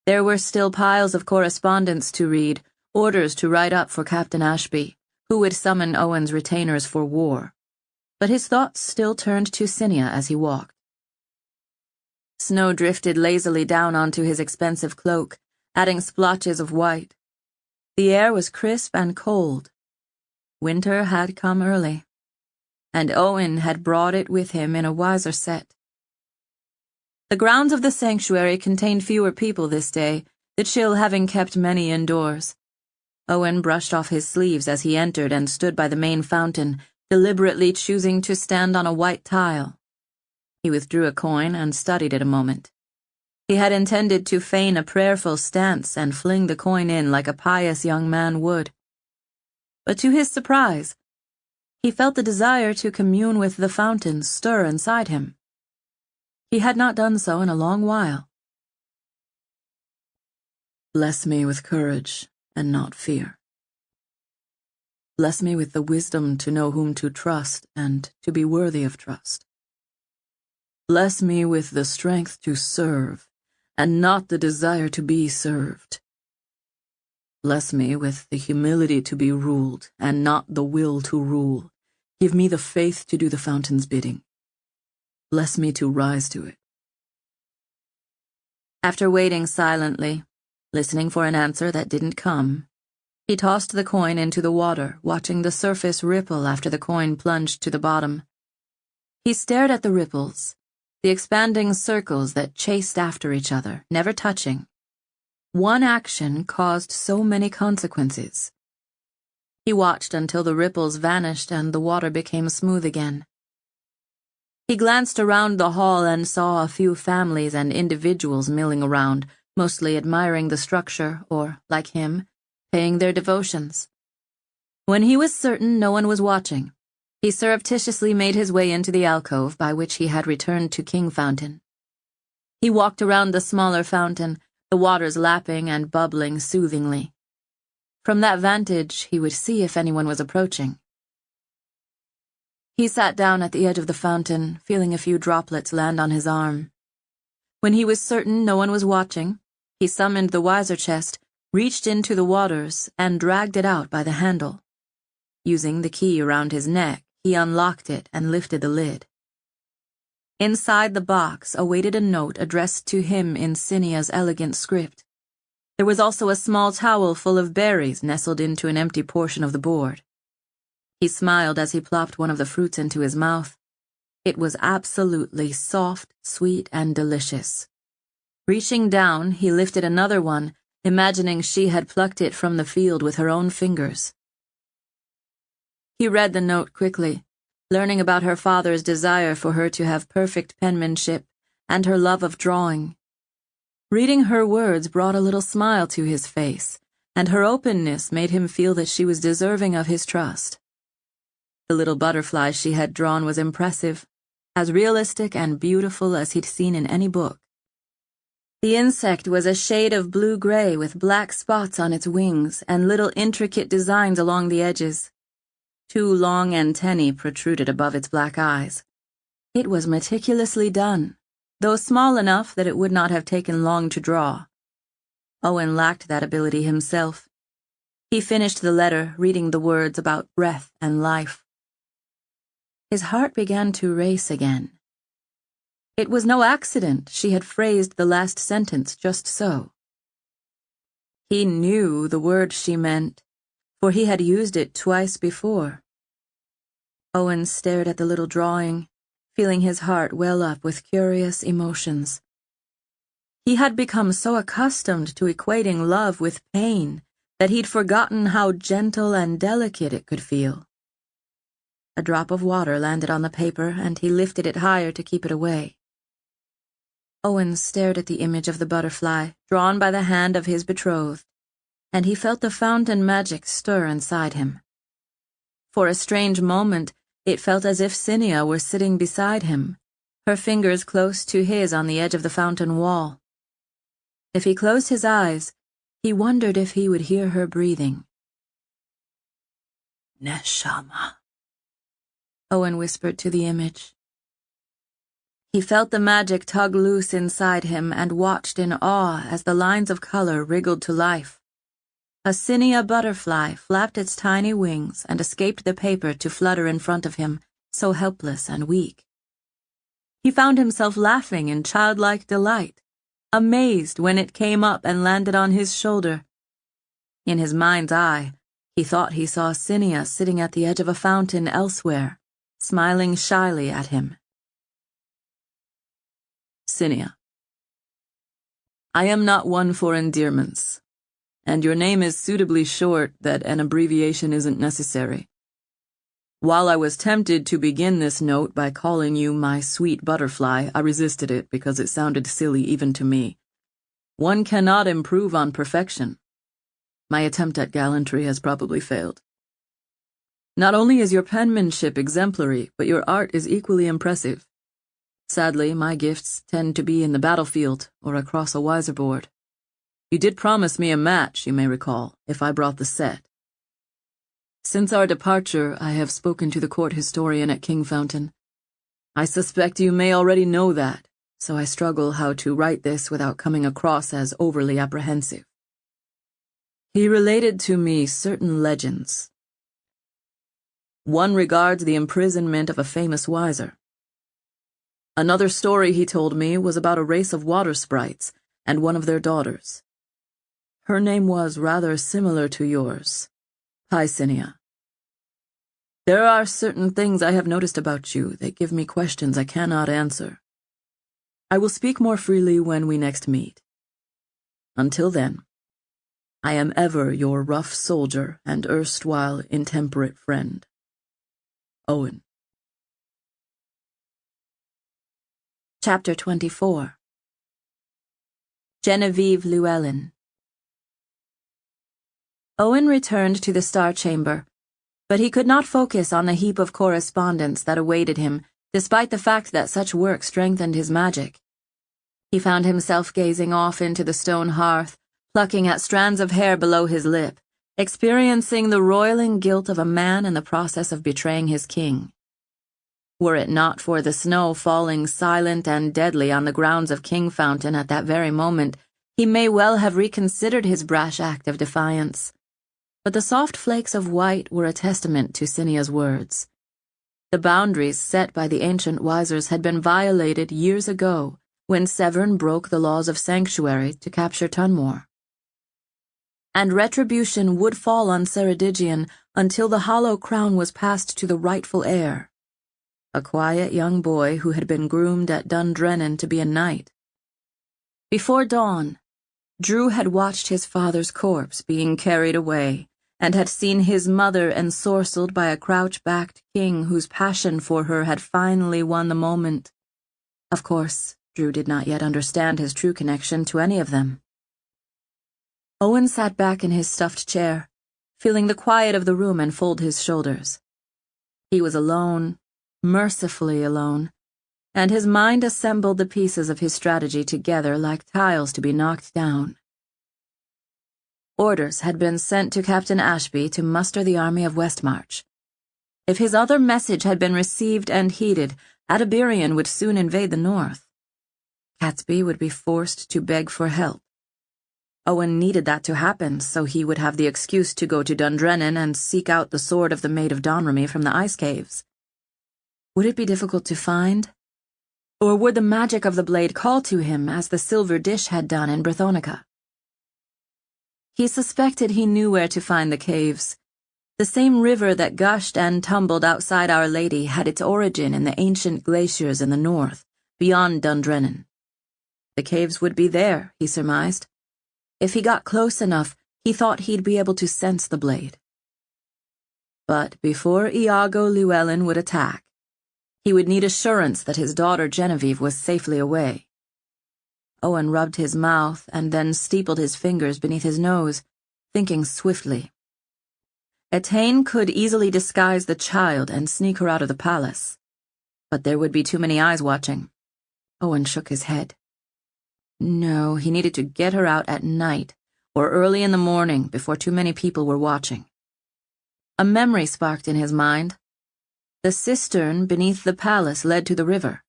There were still piles of correspondence to read, orders to write up for Captain Ashby, who would summon Owen's retainers for war. But his thoughts still turned to Cinia as he walked. Snow drifted lazily down onto his expensive cloak, adding splotches of white. The air was crisp and cold. Winter had come early, and Owen had brought it with him in a wiser set. The grounds of the sanctuary contained fewer people this day, the chill having kept many indoors. Owen brushed off his sleeves as he entered and stood by the main fountain, deliberately choosing to stand on a white tile. He withdrew a coin and studied it a moment. He had intended to feign a prayerful stance and fling the coin in like a pious young man would. But to his surprise, he felt the desire to commune with the fountain stir inside him. He had not done so in a long while. Bless me with courage and not fear. Bless me with the wisdom to know whom to trust and to be worthy of trust. Bless me with the strength to serve and not the desire to be served. Bless me with the humility to be ruled and not the will to rule. Give me the faith to do the fountain's bidding. Bless me to rise to it. After waiting silently, listening for an answer that didn't come, he tossed the coin into the water, watching the surface ripple after the coin plunged to the bottom. He stared at the ripples, the expanding circles that chased after each other, never touching. One action caused so many consequences. He watched until the ripples vanished and the water became smooth again. He glanced around the hall and saw a few families and individuals milling around, mostly admiring the structure or, like him, paying their devotions. When he was certain no one was watching, he surreptitiously made his way into the alcove by which he had returned to Kingfountain. He walked around the smaller fountain, the waters lapping and bubbling soothingly. From that vantage, he would see if anyone was approaching. He sat down at the edge of the fountain, feeling a few droplets land on his arm. When he was certain no one was watching, he summoned the wiser chest, reached into the waters, and dragged it out by the handle. Using the key around his neck, he unlocked it and lifted the lid. Inside the box awaited a note addressed to him in Cinia's elegant script. There was also a small towel full of berries nestled into an empty portion of the board. He smiled as he plopped one of the fruits into his mouth. It was absolutely soft, sweet, and delicious. Reaching down, he lifted another one, imagining she had plucked it from the field with her own fingers. He read the note quickly, learning about her father's desire for her to have perfect penmanship and her love of drawing. Reading her words brought a little smile to his face, and her openness made him feel that she was deserving of his trust. The little butterfly she had drawn was impressive, as realistic and beautiful as he'd seen in any book. The insect was a shade of blue-gray with black spots on its wings and little intricate designs along the edges. 2 long antennae protruded above its black eyes. It was meticulously done, though small enough that it would not have taken long to draw. Owen lacked that ability himself. He finished the letter, reading the words about breath and life. His heart began to race again. It was no accident she had phrased the last sentence just so. He knew the word she meant, for he had used it twice before. Owen stared at the little drawing, feeling his heart well up with curious emotions. He had become so accustomed to equating love with pain that he'd forgotten how gentle and delicate it could feel. A drop of water landed on the paper, and he lifted it higher to keep it away. Owen stared at the image of the butterfly, drawn by the hand of his betrothed, and he felt the fountain magic stir inside him. For a strange moment, it felt as if Cinia were sitting beside him, her fingers close to his on the edge of the fountain wall. If he closed his eyes, he wondered if he would hear her breathing. Neshama, Owen whispered to the image. He felt the magic tug loose inside him and watched in awe as the lines of color wriggled to life. A Cinia butterfly flapped its tiny wings and escaped the paper to flutter in front of him, so helpless and weak. He found himself laughing in childlike delight, amazed when it came up and landed on his shoulder. In his mind's eye, he thought he saw Cinia sitting at the edge of a fountain elsewhere, smiling shyly at him. Cinia, I am not one for endearments, and your name is suitably short that an abbreviation isn't necessary. While I was tempted to begin this note by calling you my sweet butterfly, I resisted it because it sounded silly even to me. One cannot improve on perfection. My attempt at gallantry has probably failed. Not only is your penmanship exemplary, but your art is equally impressive. Sadly, my gifts tend to be in the battlefield or across a wiser board. You did promise me a match, you may recall, if I brought the set. Since our departure, I have spoken to the court historian at Kingfountain. I suspect you may already know that, so I struggle how to write this without coming across as overly apprehensive. He related to me certain legends. One regards the imprisonment of a famous wiser. Another story he told me was about a race of water sprites and one of their daughters. Her name was rather similar to yours, Cinia. There are certain things I have noticed about you that give me questions I cannot answer. I will speak more freely when we next meet. Until then, I am ever your rough soldier and erstwhile intemperate friend. Owen. Chapter 24. Genevieve Llewellyn. Owen returned to the Star Chamber, but he could not focus on the heap of correspondence that awaited him, despite the fact that such work strengthened his magic. He found himself gazing off into the stone hearth, plucking at strands of hair below his lip, experiencing the roiling guilt of a man in the process of betraying his king. Were it not for the snow falling silent and deadly on the grounds of Kingfountain at that very moment, he may well have reconsidered his brash act of defiance. But the soft flakes of white were a testament to Cinia's words. The boundaries set by the ancient wisers had been violated years ago when Severn broke the laws of sanctuary to capture Tunmore. And retribution would fall on Ceredigion until the hollow crown was passed to the rightful heir, a quiet young boy who had been groomed at Dundrennan to be a knight. Before dawn, Drew had watched his father's corpse being carried away, and had seen his mother ensorcelled by a crouch-backed king whose passion for her had finally won the moment. Of course, Drew did not yet understand his true connection to any of them. Owen sat back in his stuffed chair, feeling the quiet of the room enfold his shoulders. He was alone, mercifully alone, and his mind assembled the pieces of his strategy together like tiles to be knocked down. Orders had been sent to Captain Ashby to muster the army of Westmarch. If his other message had been received and heeded, Adabirian would soon invade the north. Catesby would be forced to beg for help. Owen needed that to happen, so he would have the excuse to go to Dundrennan and seek out the sword of the Maid of Domremy from the ice caves. Would it be difficult to find? Or would the magic of the blade call to him as the silver dish had done in Brithonica? He suspected he knew where to find the caves, The same river that gushed and tumbled outside Our Lady had its origin in the ancient glaciers in the north, beyond Dundrennan. The caves would be there, he surmised. If he got close enough, he thought he'd be able to sense the blade. But before Iago Llewellyn would attack, he would need assurance that his daughter Genevieve was safely away. Owen rubbed his mouth and then steepled his fingers beneath his nose, thinking swiftly. Etain could easily disguise the child and sneak her out of the palace, but there would be too many eyes watching. Owen shook his head. No, he needed to get her out at night, or early in the morning before too many people were watching. A memory sparked in his mind. The cistern beneath the palace led to the river.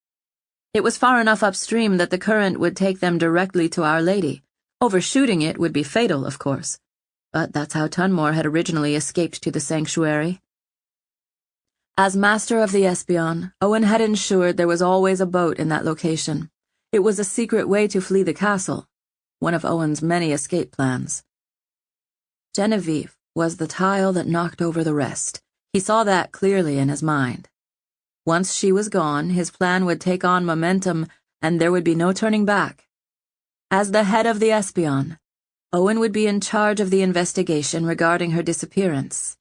It was far enough upstream that the current would take them directly to Our Lady. Overshooting it would be fatal, of course, but that's how Tunmore had originally escaped to the sanctuary. As master of the Espion, Owen had ensured there was always a boat in that location. It was a secret way to flee the castle, one of Owen's many escape plans. Genevieve was the tile that knocked over the rest. He saw that clearly in his mind. Once she was gone, his plan would take on momentum, and there would be no turning back. As the head of the Espion, Owen would be in charge of the investigation regarding her disappearance.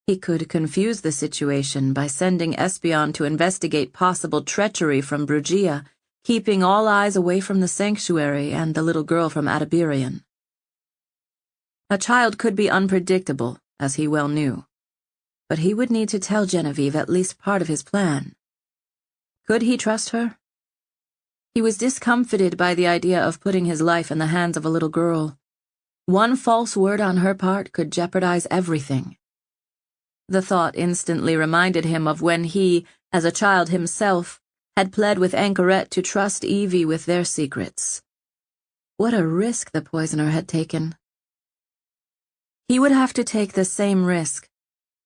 He could confuse the situation by sending Espion to investigate possible treachery from Brugia, keeping all eyes away from the sanctuary and the little girl from Adabirian. A child could be unpredictable, as he well knew, but he would need to tell Genevieve at least part of his plan. Could he trust her? He was discomfited by the idea of putting his life in the hands of a little girl. One false word on her part could jeopardize everything. The thought instantly reminded him of when he, as a child himself, had pled with Anchoret to trust Evie with their secrets. What a risk the poisoner had taken. He would have to take the same risk,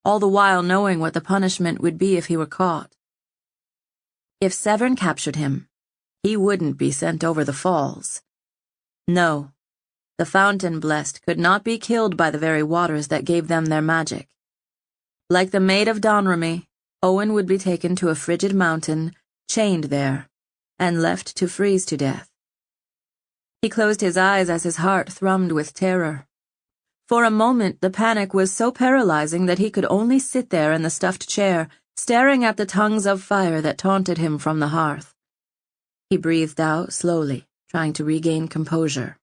all the while knowing what the punishment would be if he were caught. If Severn captured him, he wouldn't be sent over the falls. No, the Fountain-blessed could not be killed by the very waters that gave them their magic. Like the Maid of Domremy, Owen would be taken to a frigid mountain, chained there, and left to freeze to death. He closed his eyes as his heart thrummed with terror. For a moment, the panic was so paralyzing that he could only sit there in the stuffed chair, staring at the tongues of fire that taunted him from the hearth. He breathed out slowly, trying to regain composure.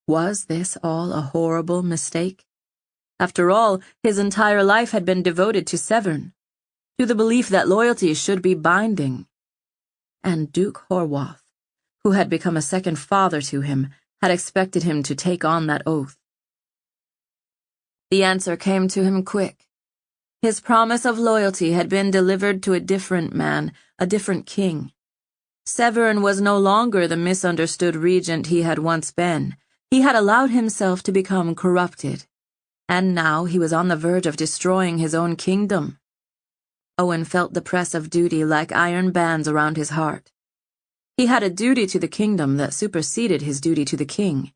Was this all a horrible mistake? After all, his entire life had been devoted to Severn, to the belief that loyalty should be binding. And Duke Horwath, who had become a second father to him, had expected him to take on that oath. The answer came to him quick. His promise of loyalty had been delivered to a different man, a different king. Severn was no longer the misunderstood regent he had once been. He had allowed himself to become corrupted, and now he was on the verge of destroying his own kingdom. Owen felt the press of duty like iron bands around his heart. He had a duty to the kingdom that superseded his duty to the king.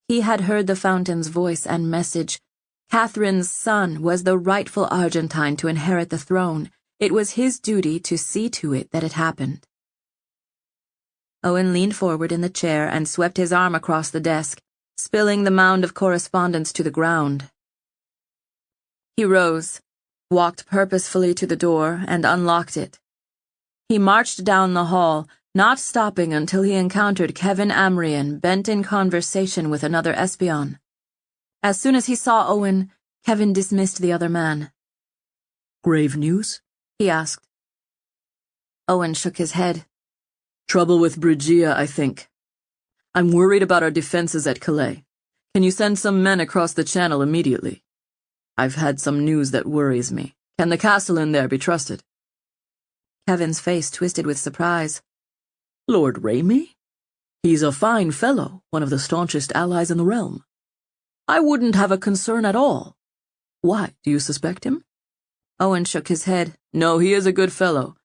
He had heard the Fountain's voice and message. Catherine's son was the rightful Argentine to inherit the throne. It was his duty to see to it that it happened. Owen leaned forward in the chair and swept his arm across the desk, spilling the mound of correspondence to the ground. He rose, walked purposefully to the door, and unlocked it. He marched down the hall, not stopping until he encountered Kevin Amrian bent in conversation with another Espion. As soon as he saw Owen, Kevin dismissed the other man. "Grave news?" he asked. Owen shook his head. "Trouble with Brugia, I think. I'm worried about our defenses at Calais. Can you send some men across the channel immediately? I've had some news that worries me. Can the castellan there be trusted?" Kevin's face twisted with surprise. "Lord Raymie? He's a fine fellow, one of the staunchest allies in the realm. I wouldn't have a concern at all. Why, do you suspect him?" Owen shook his head. "No, he is a good fellow.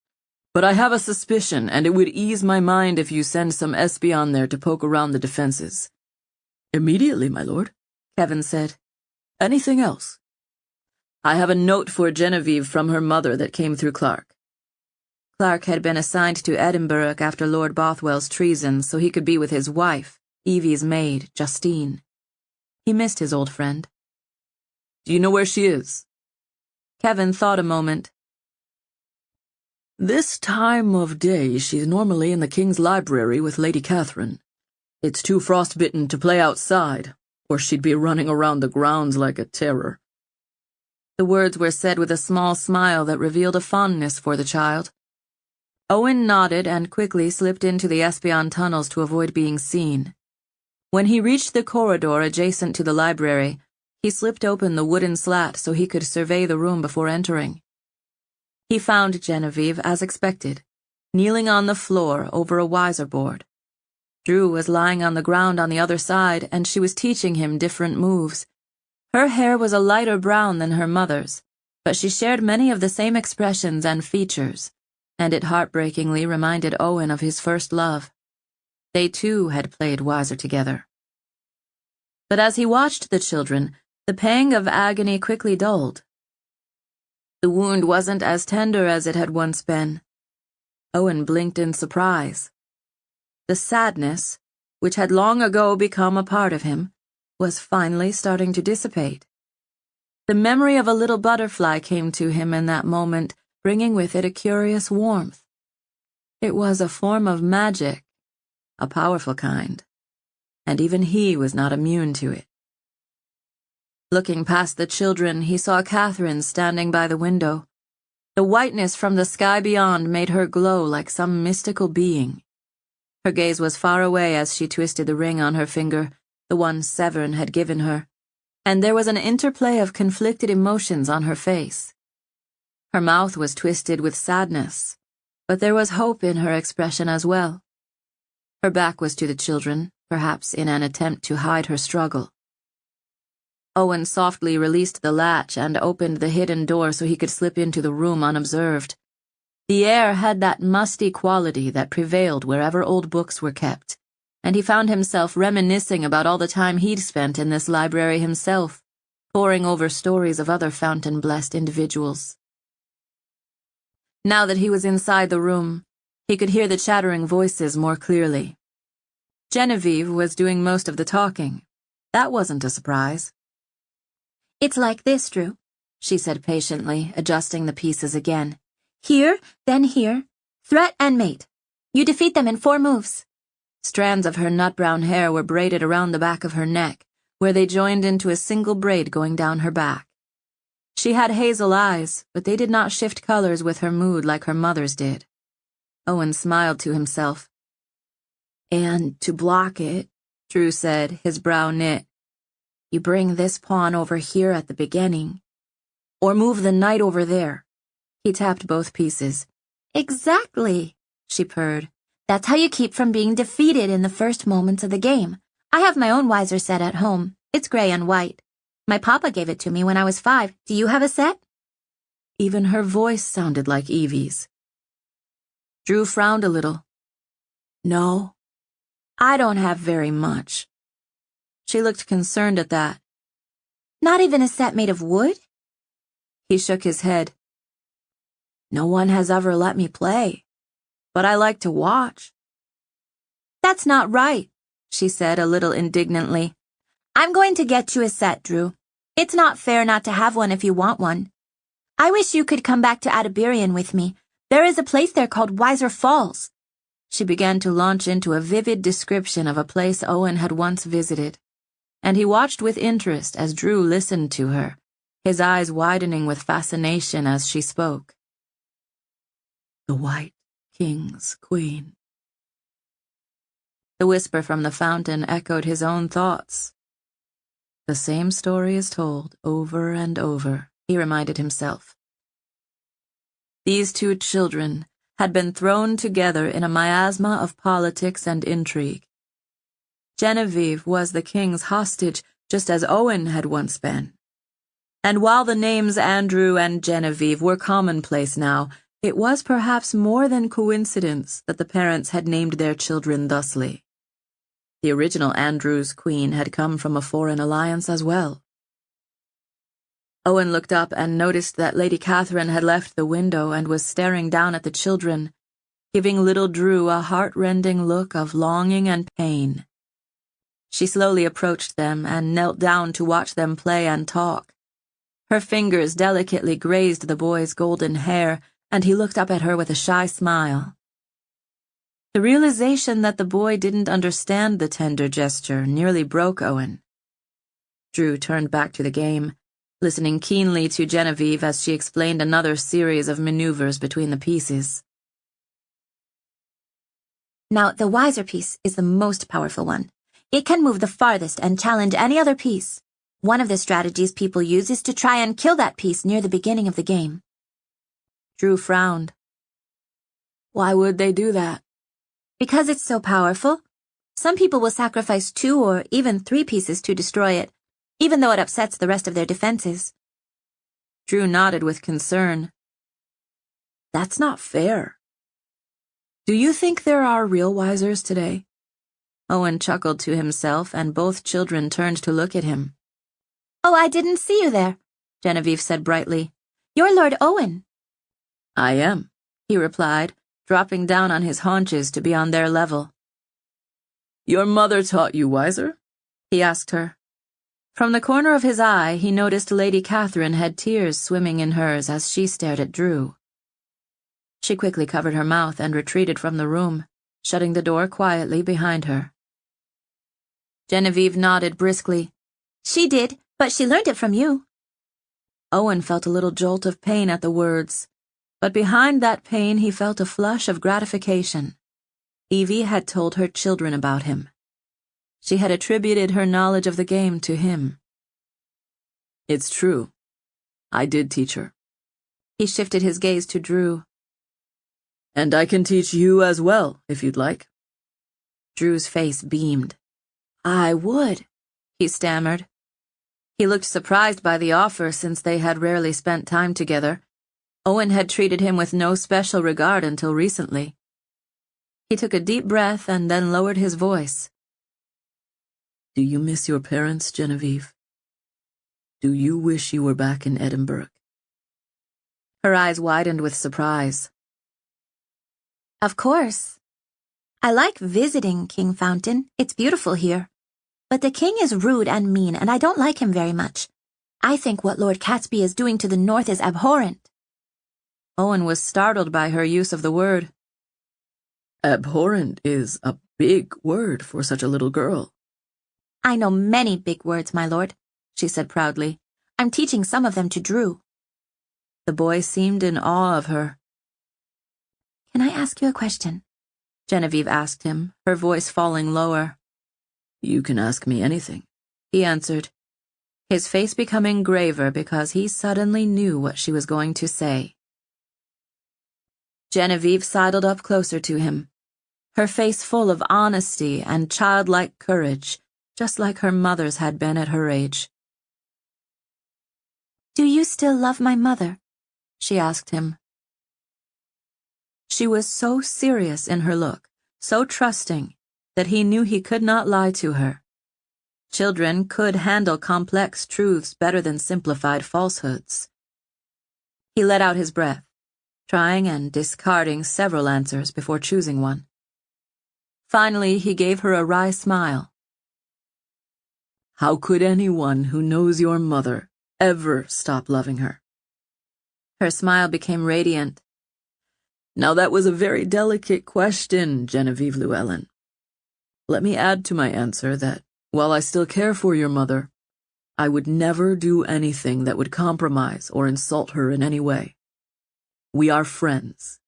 But I have a suspicion, and it would ease my mind if you send some Espion there to poke around the defenses." "Immediately, my lord," Kevin said. "Anything else?" I have a note for Genevieve from her mother that came through Clark. Clark had been assigned to Edinburgh after Lord Bothwell's treason so he could be with his wife, Evie's maid, Justine. He missed his old friend. Do you know where she is? Kevin thought a moment. This time of day she's normally in the King's library with Lady Catherine. It's too frostbitten to play outside, or she'd be running around the grounds like a terror. The words were said with a small smile that revealed a fondness for the child. Owen nodded and quickly slipped into the Espion tunnels to avoid being seen. When he reached the corridor adjacent to the library, he slipped open the wooden slat so he could survey the room before entering. He found Genevieve, as expected, kneeling on the floor over a wiser board. Drew was lying on the ground on the other side, and she was teaching him different moves. Her hair was a lighter brown than her mother's, but she shared many of the same expressions and features, and it heartbreakingly reminded Owen of his first love. They too had played wiser together. But as he watched the children, the pang of agony quickly dulled. The wound wasn't as tender as it had once been. Owen blinked in surprise. The sadness, which had long ago become a part of him, was finally starting to dissipate. The memory of a little butterfly came to him in that moment, bringing with it a curious warmth. It was a form of magic, a powerful kind, and even he was not immune to it. Looking past the children, he saw Catherine standing by the window. The whiteness from the sky beyond made her glow like some mystical being. Her gaze was far away as she twisted the ring on her finger, the one Severn had given her, and there was an interplay of conflicted emotions on her face. Her mouth was twisted with sadness, but there was hope in her expression as well. Her back was to the children, perhaps in an attempt to hide her struggle. Owen softly released the latch and opened the hidden door so he could slip into the room unobserved. The air had that musty quality that prevailed wherever old books were kept, and he found himself reminiscing about all the time he'd spent in this library himself, poring over stories of other fountain-blessed individuals. Now that he was inside the room, he could hear the chattering voices more clearly. Genevieve was doing most of the talking. That wasn't a surprise. "It's like this, Drew," she said patiently, adjusting the pieces again. "Here, then here. Threat and mate. You defeat them in 4 moves. Strands of her nut-brown hair were braided around the back of her neck, where they joined into a single braid going down her back. She had hazel eyes, but they did not shift colors with her mood like her mother's did. Owen smiled to himself. "And to block it," Drew said, his brow knit, "you bring this pawn over here at the beginning. Or move the knight over there." He tapped both pieces. "Exactly," she purred. "That's how you keep from being defeated in the first moments of the game. I have my own wiser set at home. It's gray and white. My papa gave it to me when I was 5. Do you have a set?" Even her voice sounded like Evie's. Drew frowned a little. "No, I don't have very much." She looked concerned at that. "Not even a set made of wood?" He shook his head. "No one has ever let me play, but I like to watch." "That's not right," she said a little indignantly. "I'm going to get you a set, Drew. It's not fair not to have one if you want one. I wish you could come back to Adabirian with me. There is a place there called Wiser Falls." She began to launch into a vivid description of a place Owen had once visited, and he watched with interest as Drew listened to her, his eyes widening with fascination as she spoke. "The White King's Queen." The whisper from the fountain echoed his own thoughts. The same story is told over and over, he reminded himself. These 2 children had been thrown together in a miasma of politics and intrigue. Genevieve was the king's hostage, just as Owen had once been. And while the names Andrew and Genevieve were commonplace now, it was perhaps more than coincidence that the parents had named their children thusly. The original Andrew's queen had come from a foreign alliance as well. Owen looked up and noticed that Lady Catherine had left the window and was staring down at the children, giving little Drew a heart-rending look of longing and pain. She slowly approached them and knelt down to watch them play and talk. Her fingers delicately grazed the boy's golden hair, and he looked up at her with a shy smile. The realization that the boy didn't understand the tender gesture nearly broke Owen. Drew turned back to the game, listening keenly to Genevieve as she explained another series of maneuvers between the pieces. Now, the wiser piece is the most powerful one. It can move the farthest and challenge any other piece. One of the strategies people use is to try and kill that piece near the beginning of the game. Drew frowned. Why would they do that? Because it's so powerful. Some people will sacrifice 2 or even 3 pieces to destroy it, even though it upsets the rest of their defenses. Drew nodded with concern. That's not fair. Do you think there are real wisers today? Owen chuckled to himself, and both children turned to look at him. Oh, I didn't see you there, Genevieve said brightly. You're Lord Owen. I am, he replied, dropping down on his haunches to be on their level. Your mother taught you wiser? He asked her. From the corner of his eye, he noticed Lady Catherine had tears swimming in hers as she stared at Drew. She quickly covered her mouth and retreated from the room, shutting the door quietly behind her. Genevieve nodded briskly. She did, but she learned it from you. Owen felt a little jolt of pain at the words, but behind that pain he felt a flush of gratification. Evie had told her children about him. She had attributed her knowledge of the game to him. It's true. I did teach her. He shifted his gaze to Drew. And I can teach you as well, if you'd like. Drew's face beamed. I would, he stammered. He looked surprised by the offer since they had rarely spent time together. Owen had treated him with no special regard until recently. He took a deep breath and then lowered his voice. Do you miss your parents, Genevieve? Do you wish you were back in Edinburgh? Her eyes widened with surprise. Of course. I like visiting Kingfountain. It's beautiful here. But the king is rude and mean, and I don't like him very much. I think what Lord Catesby is doing to the north is abhorrent. Owen was startled by her use of the word. Abhorrent is a big word for such a little girl. I know many big words, my lord, she said proudly. I'm teaching some of them to Drew. The boy seemed in awe of her. Can I ask you a question? Genevieve asked him, her voice falling lower. You can ask me anything, he answered, his face becoming graver because he suddenly knew what she was going to say. Genevieve sidled up closer to him, her face full of honesty and childlike courage, just like her mother's had been at her age. Do you still love my mother? She asked him. She was so serious in her look, so trusting, that he knew he could not lie to her. Children could handle complex truths better than simplified falsehoods. He let out his breath, trying and discarding several answers before choosing one. Finally, he gave her a wry smile. How could anyone who knows your mother ever stop loving her? Her smile became radiant. Now that was a very delicate question, Genevieve Llewellyn. Let me add to my answer that, while I still care for your mother, I would never do anything that would compromise or insult her in any way. We are friends.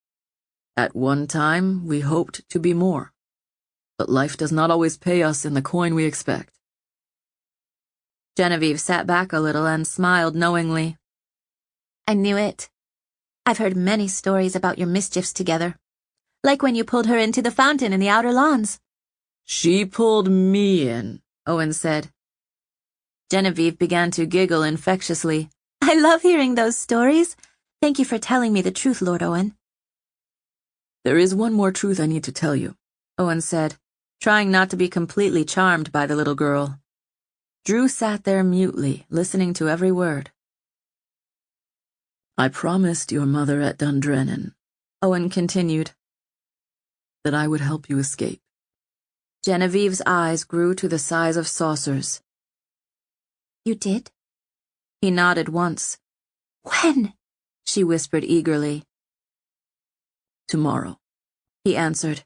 At one time, we hoped to be more, but life does not always pay us in the coin we expect. Genevieve sat back a little and smiled knowingly. I knew it. I've heard many stories about your mischiefs together, like when you pulled her into the fountain in the outer lawns. She pulled me in, Owen said. Genevieve began to giggle infectiously. I love hearing those stories. Thank you for telling me the truth, Lord Owen. There is one more truth I need to tell you, Owen said, trying not to be completely charmed by the little girl. Drew sat there mutely, listening to every word. I promised your mother at Dundrennan, Owen continued, that I would help you escape. Genevieve's eyes grew to the size of saucers. You did? He nodded once. When? She whispered eagerly. Tomorrow, he answered.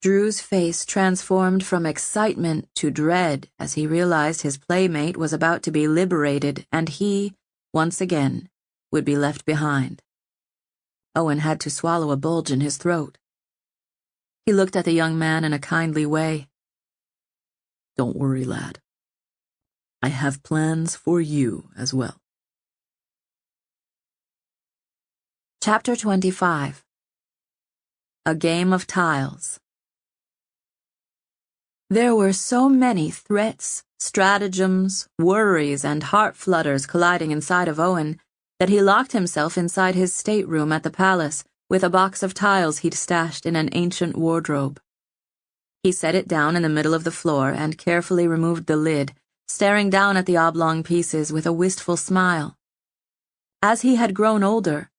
Drew's face transformed from excitement to dread as he realized his playmate was about to be liberated and he, once again, would be left behind. Owen had to swallow a bulge in his throat. He looked at the young man in a kindly way. Don't worry, lad. I have plans for you as well. Chapter 25. A Game of Tiles. There were so many threats, stratagems, worries, and heart flutters colliding inside of Owen that he locked himself inside his stateroom at the palace with a box of tiles he'd stashed in an ancient wardrobe. He set it down in the middle of the floor and carefully removed the lid, staring down at the oblong pieces with a wistful smile. As he had grown older,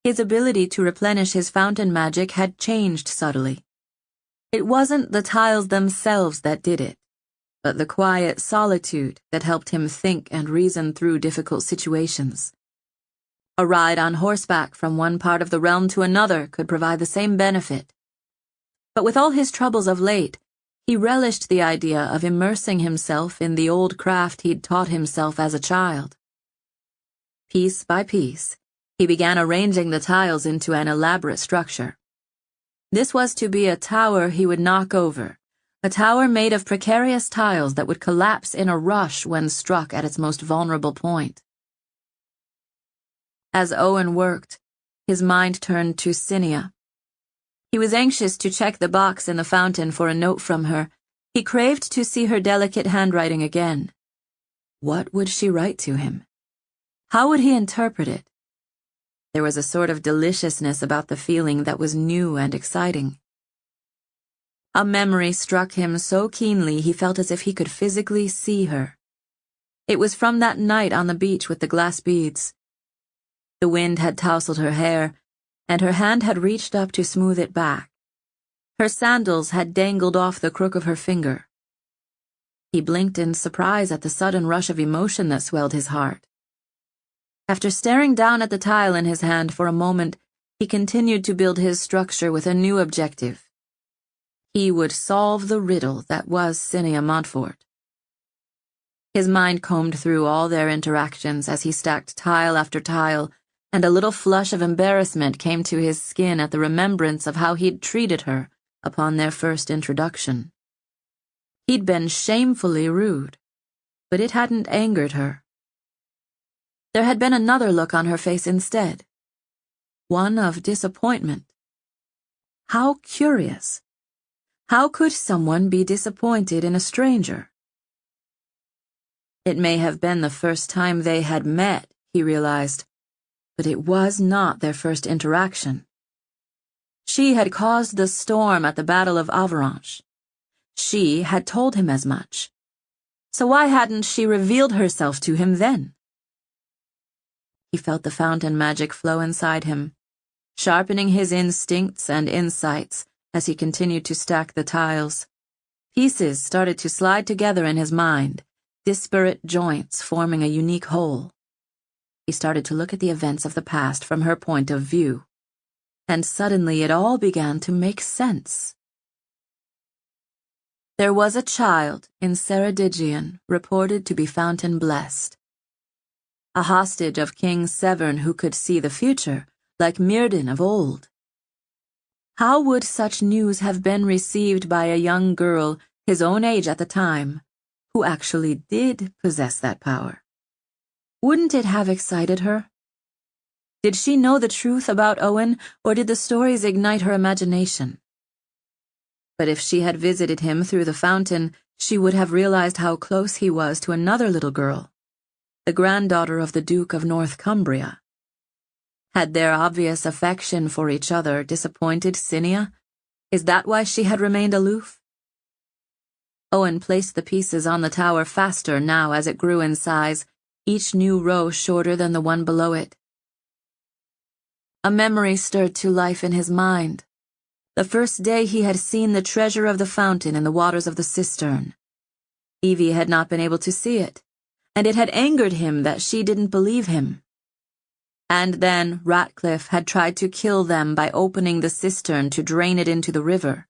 his ability to replenish his fountain magic had changed subtly. It wasn't the tiles themselves that did it, but the quiet solitude that helped him think and reason through difficult situations. A ride on horseback from one part of the realm to another could provide the same benefit. But with all his troubles of late, he relished the idea of immersing himself in the old craft he'd taught himself as a child. Piece by piece, he began arranging the tiles into an elaborate structure. This was to be a tower he would knock over, a tower made of precarious tiles that would collapse in a rush when struck at its most vulnerable point. As Owen worked, his mind turned to Cinia. He was anxious to check the box in the fountain for a note from her. He craved to see her delicate handwriting again. What would she write to him? How would he interpret it? There was a sort of deliciousness about the feeling that was new and exciting. A memory struck him so keenly he felt as if he could physically see her. It was from that night on the beach with the glass beads. The wind had tousled her hair, and her hand had reached up to smooth it back. Her sandals had dangled off the crook of her finger. He blinked in surprise at the sudden rush of emotion that swelled his heart. After staring down at the tile in his hand for a moment, he continued to build his structure with a new objective. He would solve the riddle that was Cinia Montfort. His mind combed through all their interactions as he stacked tile after tile, and a little flush of embarrassment came to his skin at the remembrance of how he'd treated her upon their first introduction. He'd been shamefully rude, but it hadn't angered her. There had been another look on her face instead, one of disappointment. How curious. How could someone be disappointed in a stranger? It may have been the first time they had met, he realized, but it was not their first interaction. She had caused the storm at the Battle of Avranches. She had told him as much. So why hadn't she revealed herself to him then? He felt the fountain magic flow inside him, sharpening his instincts and insights as he continued to stack the tiles. Pieces started to slide together in his mind, disparate joints forming a unique whole. He started to look at the events of the past from her point of view, and suddenly it all began to make sense. There was a child in Ceredigion reported to be fountain blessed. A hostage of King Severn who could see the future, like Myrddin of old. How would such news have been received by a young girl his own age at the time, who actually did possess that power? Wouldn't it have excited her? Did she know the truth about Owen, or did the stories ignite her imagination? But if she had visited him through the fountain, she would have realized how close he was to another little girl, the granddaughter of the Duke of North Cumbria. Had their obvious affection for each other disappointed Cinia? Is that why she had remained aloof? Owen placed the pieces on the tower faster now as it grew in size, each new row shorter than the one below it. A memory stirred to life in his mind. The first day he had seen the treasure of the fountain in the waters of the cistern. Evie had not been able to see it, and it had angered him that she didn't believe him. And then Ratcliffe had tried to kill them by opening the cistern to drain it into the river.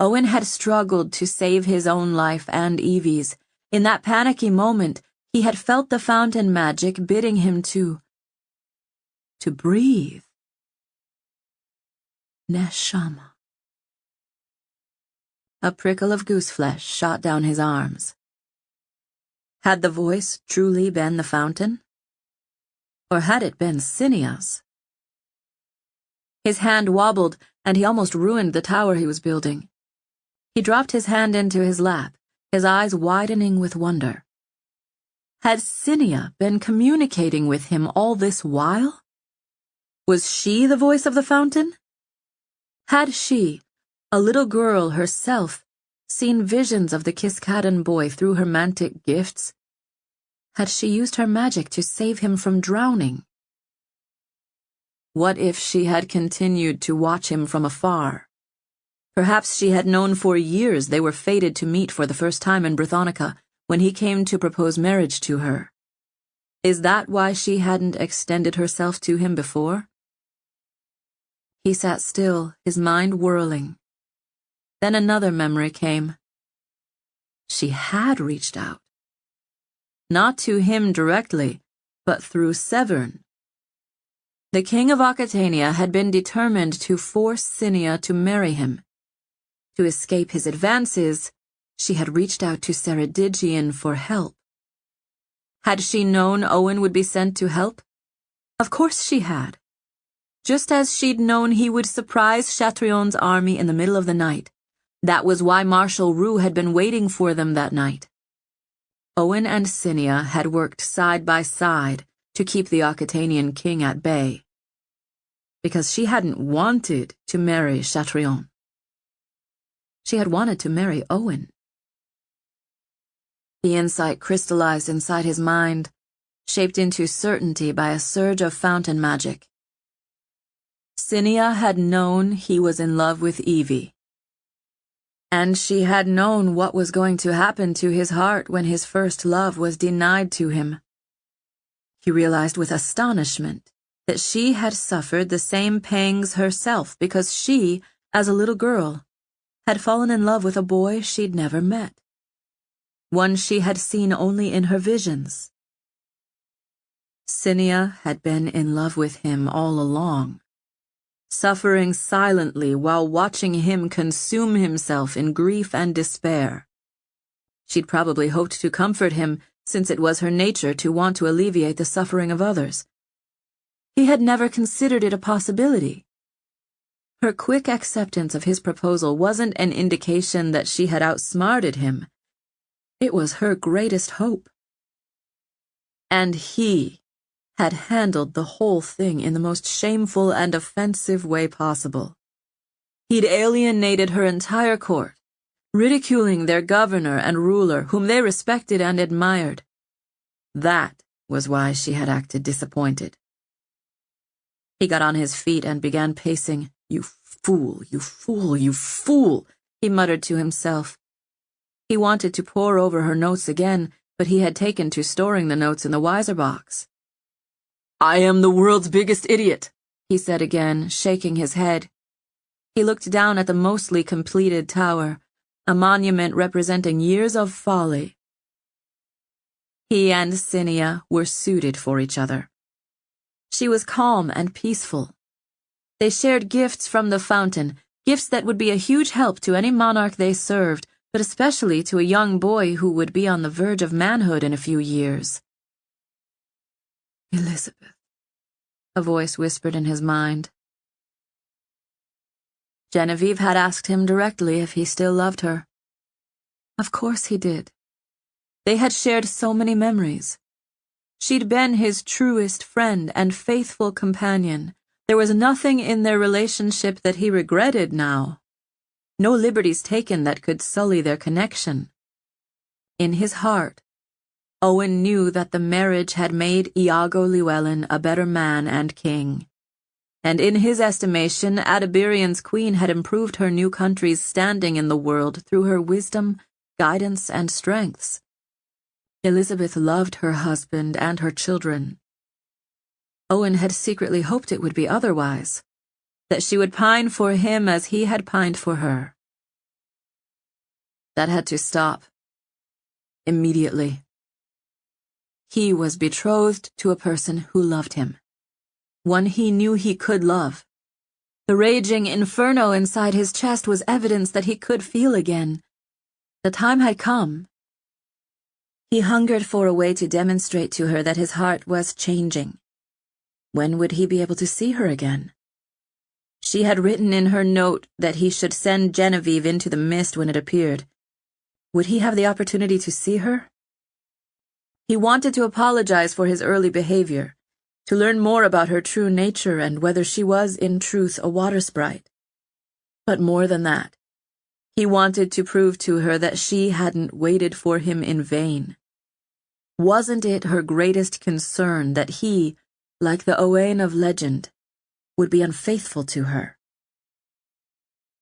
Owen had struggled to save his own life and Evie's. In that panicky moment, he had felt the fountain magic bidding him to breathe. Neshama. A prickle of gooseflesh shot down his arms. Had the voice truly been the fountain? Or had it been Cinea's? His hand wobbled, and he almost ruined the tower he was building. He dropped his hand into his lap, his eyes widening with wonder. Had Cinea been communicating with him all this while? Was she the voice of the fountain? Had she, a little girl herself, seen visions of the Kiskaddon boy through her mantic gifts? Had she used her magic to save him from drowning? What if she had continued to watch him from afar? Perhaps she had known for years they were fated to meet for the first time in Brithonica when he came to propose marriage to her. Is that why she hadn't extended herself to him before? He sat still, his mind whirling. Then another memory came. She had reached out. Not to him directly, but through Severn. The king of Aquitania had been determined to force Cinea to marry him. To escape his advances, she had reached out to Ceredigion for help. Had she known Owen would be sent to help? Of course she had. Just as she'd known he would surprise Chatrion's army in the middle of the night. That was why Marshal Roux had been waiting for them that night. Owen and Cinea had worked side by side to keep the Aquitanian king at bay. Because she hadn't wanted to marry Chatrion. She had wanted to marry Owen. The insight crystallized inside his mind, shaped into certainty by a surge of fountain magic. Cinea had known he was in love with Evie. And she had known what was going to happen to his heart when his first love was denied to him. He realized with astonishment that she had suffered the same pangs herself because she, as a little girl, had fallen in love with a boy she'd never met. One she had seen only in her visions. Cinea had been in love with him all along, suffering silently while watching him consume himself in grief and despair. She'd probably hoped to comfort him, since it was her nature to want to alleviate the suffering of others. He had never considered it a possibility. Her quick acceptance of his proposal wasn't an indication that she had outsmarted him. It was her greatest hope. And he had handled the whole thing in the most shameful and offensive way possible. He'd alienated her entire court, ridiculing their governor and ruler, whom they respected and admired. That was why she had acted disappointed. He got on his feet and began pacing. "You fool, you fool, you fool," he muttered to himself. He wanted to pore over her notes again, but he had taken to storing the notes in the wiser box. "I am the world's biggest idiot," he said again, shaking his head. He looked down at the mostly completed tower, a monument representing years of folly. He and Cinea were suited for each other. She was calm and peaceful. They shared gifts from the fountain, gifts that would be a huge help to any monarch they served, but especially to a young boy who would be on the verge of manhood in a few years. "Elizabeth," a voice whispered in his mind. Genevieve had asked him directly if he still loved her. Of course he did. They had shared so many memories. She'd been his truest friend and faithful companion. There was nothing in their relationship that he regretted now. No liberties taken that could sully their connection. In his heart, Owen knew that the marriage had made Iago Llewellyn a better man and king. and in his estimation, Adabirian's queen had improved her new country's standing in the world through her wisdom, guidance, and strengths. Elizabeth loved her husband and her children. Owen had secretly hoped it would be otherwise, that she would pine for him as he had pined for her. That had to stop. Immediately. He was betrothed to a person who loved him, one he knew he could love. The raging inferno inside his chest was evidence that he could feel again. The time had come. He hungered for a way to demonstrate to her that his heart was changing. When would he be able to see her again? She had written in her note that he should send Genevieve into the mist when it appeared. Would he have the opportunity to see her? He wanted to apologize for his early behavior, to learn more about her true nature and whether she was in truth a water sprite. But more than that, he wanted to prove to her that she hadn't waited for him in vain. Wasn't it her greatest concern that he, like the Owain of legend, would be unfaithful to her?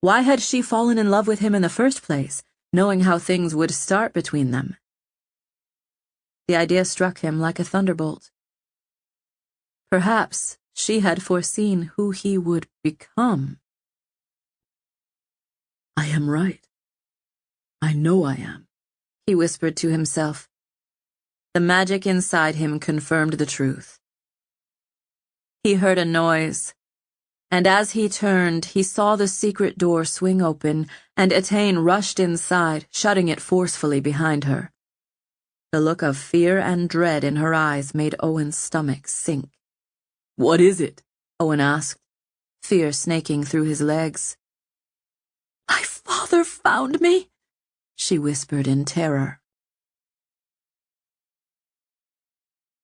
Why had she fallen in love with him in the first place, knowing how things would start between them? The idea struck him like a thunderbolt. Perhaps she had foreseen who he would become. I am right. I know I am, he whispered to himself. The magic inside him confirmed the truth. He heard a noise, and as he turned, he saw the secret door swing open, and Etain rushed inside, shutting it forcefully behind her. The look of fear and dread in her eyes made Owen's stomach sink. "What is it?" Owen asked, fear snaking through his legs. "My father found me," she whispered in terror.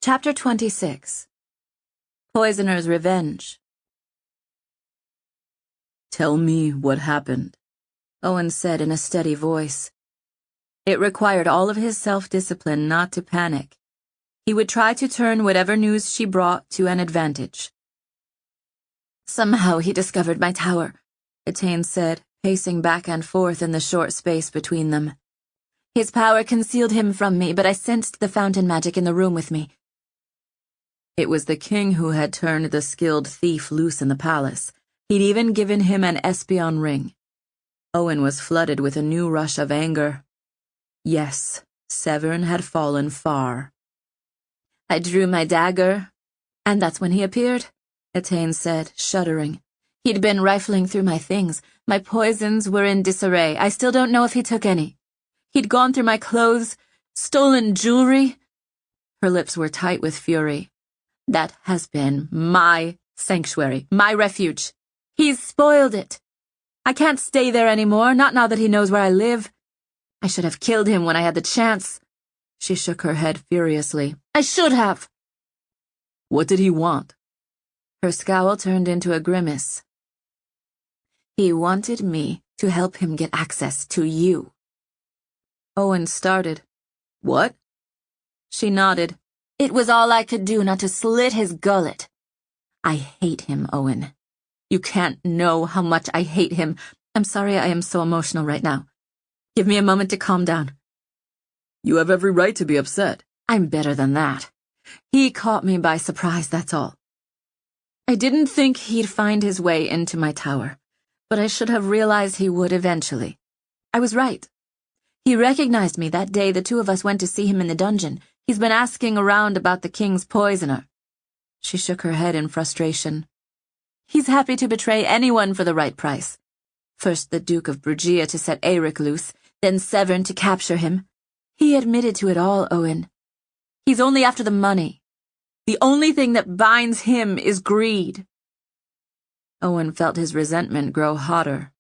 Chapter 26. Poisoner's Revenge. "Tell me what happened," Owen said in a steady voice. It required all of his self-discipline not to panic. He would try to turn whatever news she brought to an advantage. "Somehow he discovered my tower," Etain said, pacing back and forth in the short space between them. "His power concealed him from me, but I sensed the fountain magic in the room with me." It was the king who had turned the skilled thief loose in the palace. He'd even given him an espion ring. Owen was flooded with a new rush of anger. Yes, Severn had fallen far. "I drew my dagger, and that's when he appeared," Etain said, shuddering. "He'd been rifling through my things. My poisons were in disarray. I still don't know if he took any. He'd gone through my clothes, stolen jewelry." Her lips were tight with fury. "That has been my sanctuary, my refuge. He's spoiled it. I can't stay there anymore, not now that he knows where I live. I should have killed him when I had the chance." She shook her head furiously. "I should have." "What did he want?" Her scowl turned into a grimace. "He wanted me to help him get access to you." Owen started. "What?" She nodded. "It was all I could do not to slit his gullet. I hate him, Owen. You can't know how much I hate him. I'm sorry I am so emotional right now. Give me a moment to calm down." "You have every right to be upset." "I'm better than that. He caught me by surprise, that's all. I didn't think he'd find his way into my tower, but I should have realized he would eventually. I was right. He recognized me that day the two of us went to see him in the dungeon. He's been asking around about the king's poisoner." She shook her head in frustration. "He's happy to betray anyone for the right price. First the Duke of Brugia to set Eric loose, then Severn to capture him. He admitted to it all, Owen. He's only after the money. The only thing that binds him is greed." Owen felt his resentment grow hotter.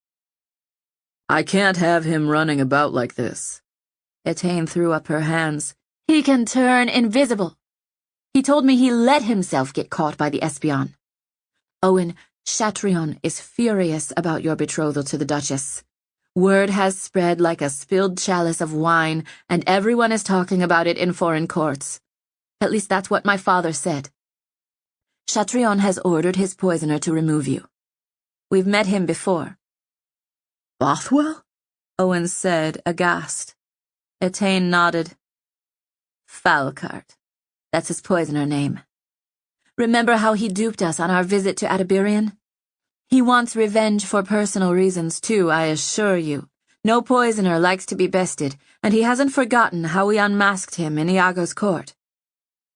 "I can't have him running about like this." Etain threw up her hands. "He can turn invisible. He told me he let himself get caught by the espion. Owen, Chatrion is furious about your betrothal to the Duchess. Word has spread like a spilled chalice of wine, and everyone is talking about it in foreign courts. At least that's what my father said. Chatrion has ordered his poisoner to remove you. We've met him before. Bothwell? Owen said, aghast. Etain nodded. Falkart. That's his poisoner name. Remember how he duped us on our visit to Adabirion? He wants revenge for personal reasons, too, I assure you. No poisoner likes to be bested, and he hasn't forgotten how we unmasked him in Iago's court.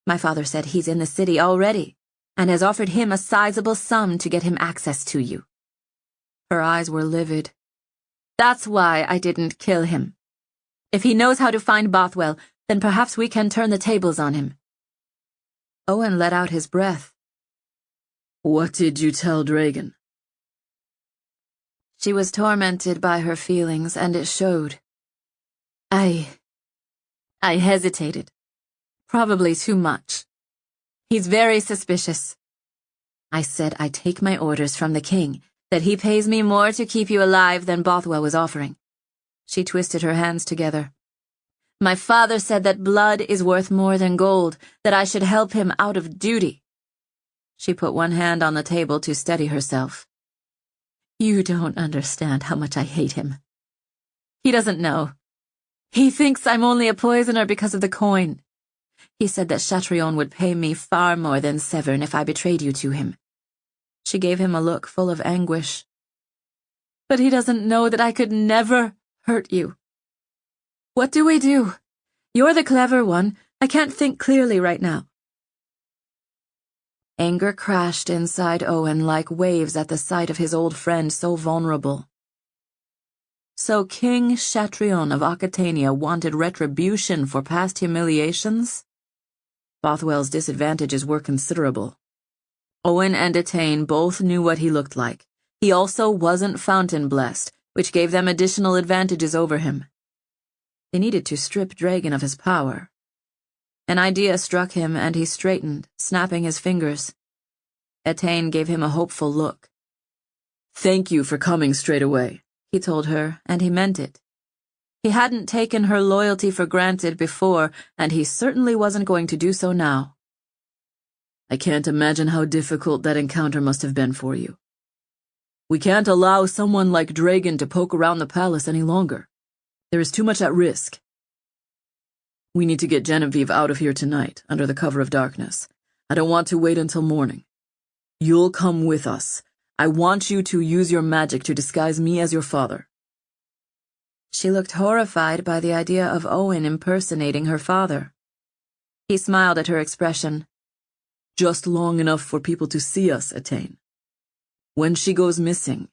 My father said he's in the city already, and has offered him a sizable sum to get him access to you. Her eyes were livid. That's why I didn't kill him. If he knows how to find Bothwell, then perhaps we can turn the tables on him. Owen let out his breath. What did you tell Dragon? She was tormented by her feelings, and it showed. I hesitated. Probably too much. He's very suspicious. I said I take my orders from the king, that he pays me more to keep you alive than Bothwell was offering. She twisted her hands together. My father said that blood is worth more than gold, that I should help him out of duty. She put one hand on the table to steady herself. You don't understand how much I hate him. He doesn't know. He thinks I'm only a poisoner because of the coin. He said that Chatrion would pay me far more than Severn if I betrayed you to him. She gave him a look full of anguish. But he doesn't know that I could never hurt you. What do we do? You're the clever one. I can't think clearly right now. Anger crashed inside Owen like waves at the sight of his old friend so vulnerable. So King Chatrion of Aquitania wanted retribution for past humiliations? Bothwell's disadvantages were considerable. Owen and Etain both knew what he looked like. He also wasn't fountain blessed, which gave them additional advantages over him. They needed to strip Dragon of his power. An idea struck him, and he straightened, snapping his fingers. Etain gave him a hopeful look. Thank you for coming straight away, he told her, and he meant it. He hadn't taken her loyalty for granted before, and he certainly wasn't going to do so now. I can't imagine how difficult that encounter must have been for you. We can't allow someone like Dragon to poke around the palace any longer. There is too much at risk. We need to get Genevieve out of here tonight, under the cover of darkness. I don't want to wait until morning. You'll come with us. I want you to use your magic to disguise me as your father. She looked horrified by the idea of Owen impersonating her father. He smiled at her expression. Just long enough for people to see us, Etain. When she goes missing,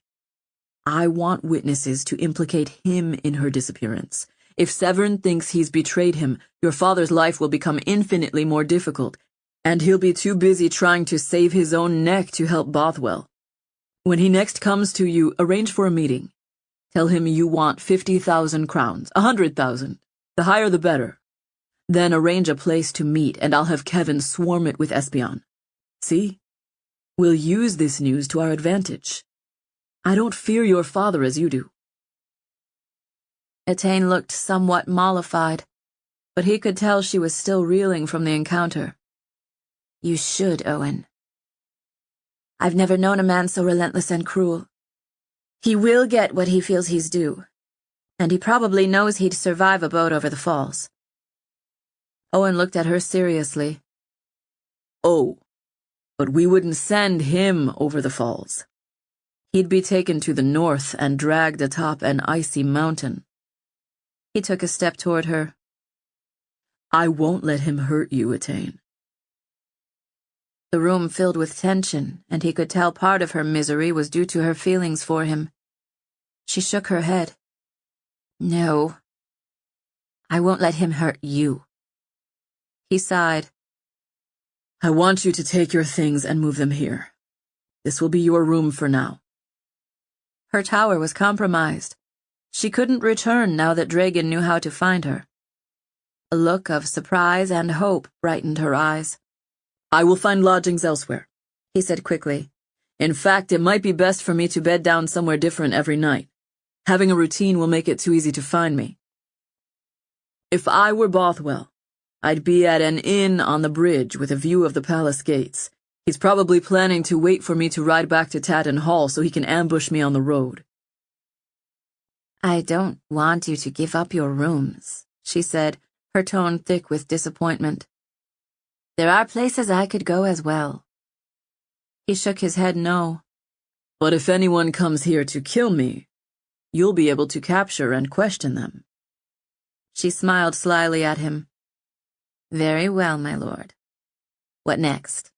I want witnesses to implicate him in her disappearance. If Severn thinks he's betrayed him, your father's life will become infinitely more difficult, and he'll be too busy trying to save his own neck to help Bothwell. When he next comes to you, arrange for a meeting. Tell him you want 50,000 crowns, 100,000. The higher the better. Then arrange a place to meet, and I'll have Kevin swarm it with espion. See? We'll use this news to our advantage. I don't fear your father as you do. Etain looked somewhat mollified, but he could tell she was still reeling from the encounter. You should, Owen. I've never known a man so relentless and cruel. He will get what he feels he's due, and he probably knows he'd survive a boat over the falls. Owen looked at her seriously. Oh, but we wouldn't send him over the falls. He'd be taken to the north and dragged atop an icy mountain. He took a step toward her. I won't let him hurt you, Etain. The room filled with tension, and he could tell part of her misery was due to her feelings for him. She shook her head. No. I won't let him hurt you. He sighed. I want you to take your things and move them here. This will be your room for now. Her tower was compromised. She couldn't return now that Dragon knew how to find her. A look of surprise and hope brightened her eyes. I will find lodgings elsewhere, he said quickly. In fact, it might be best for me to bed down somewhere different every night. Having a routine will make it too easy to find me. If I were Bothwell, I'd be at an inn on the bridge with a view of the palace gates, He's probably planning to wait for me to ride back to Tatton Hall so he can ambush me on the road. I don't want you to give up your rooms, she said, her tone thick with disappointment. There are places I could go as well. He shook his head no. But if anyone comes here to kill me, you'll be able to capture and question them. She smiled slyly at him. Very well, my lord. What next?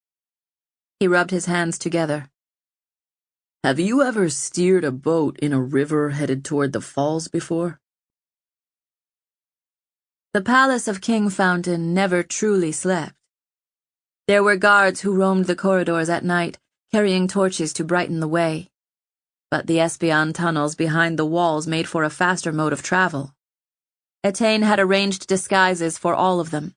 He rubbed his hands together. Have you ever steered a boat in a river headed toward the falls before? The palace of Kingfountain never truly slept. There were guards who roamed the corridors at night, carrying torches to brighten the way. But the espion tunnels behind the walls made for a faster mode of travel. Etain had arranged disguises for all of them.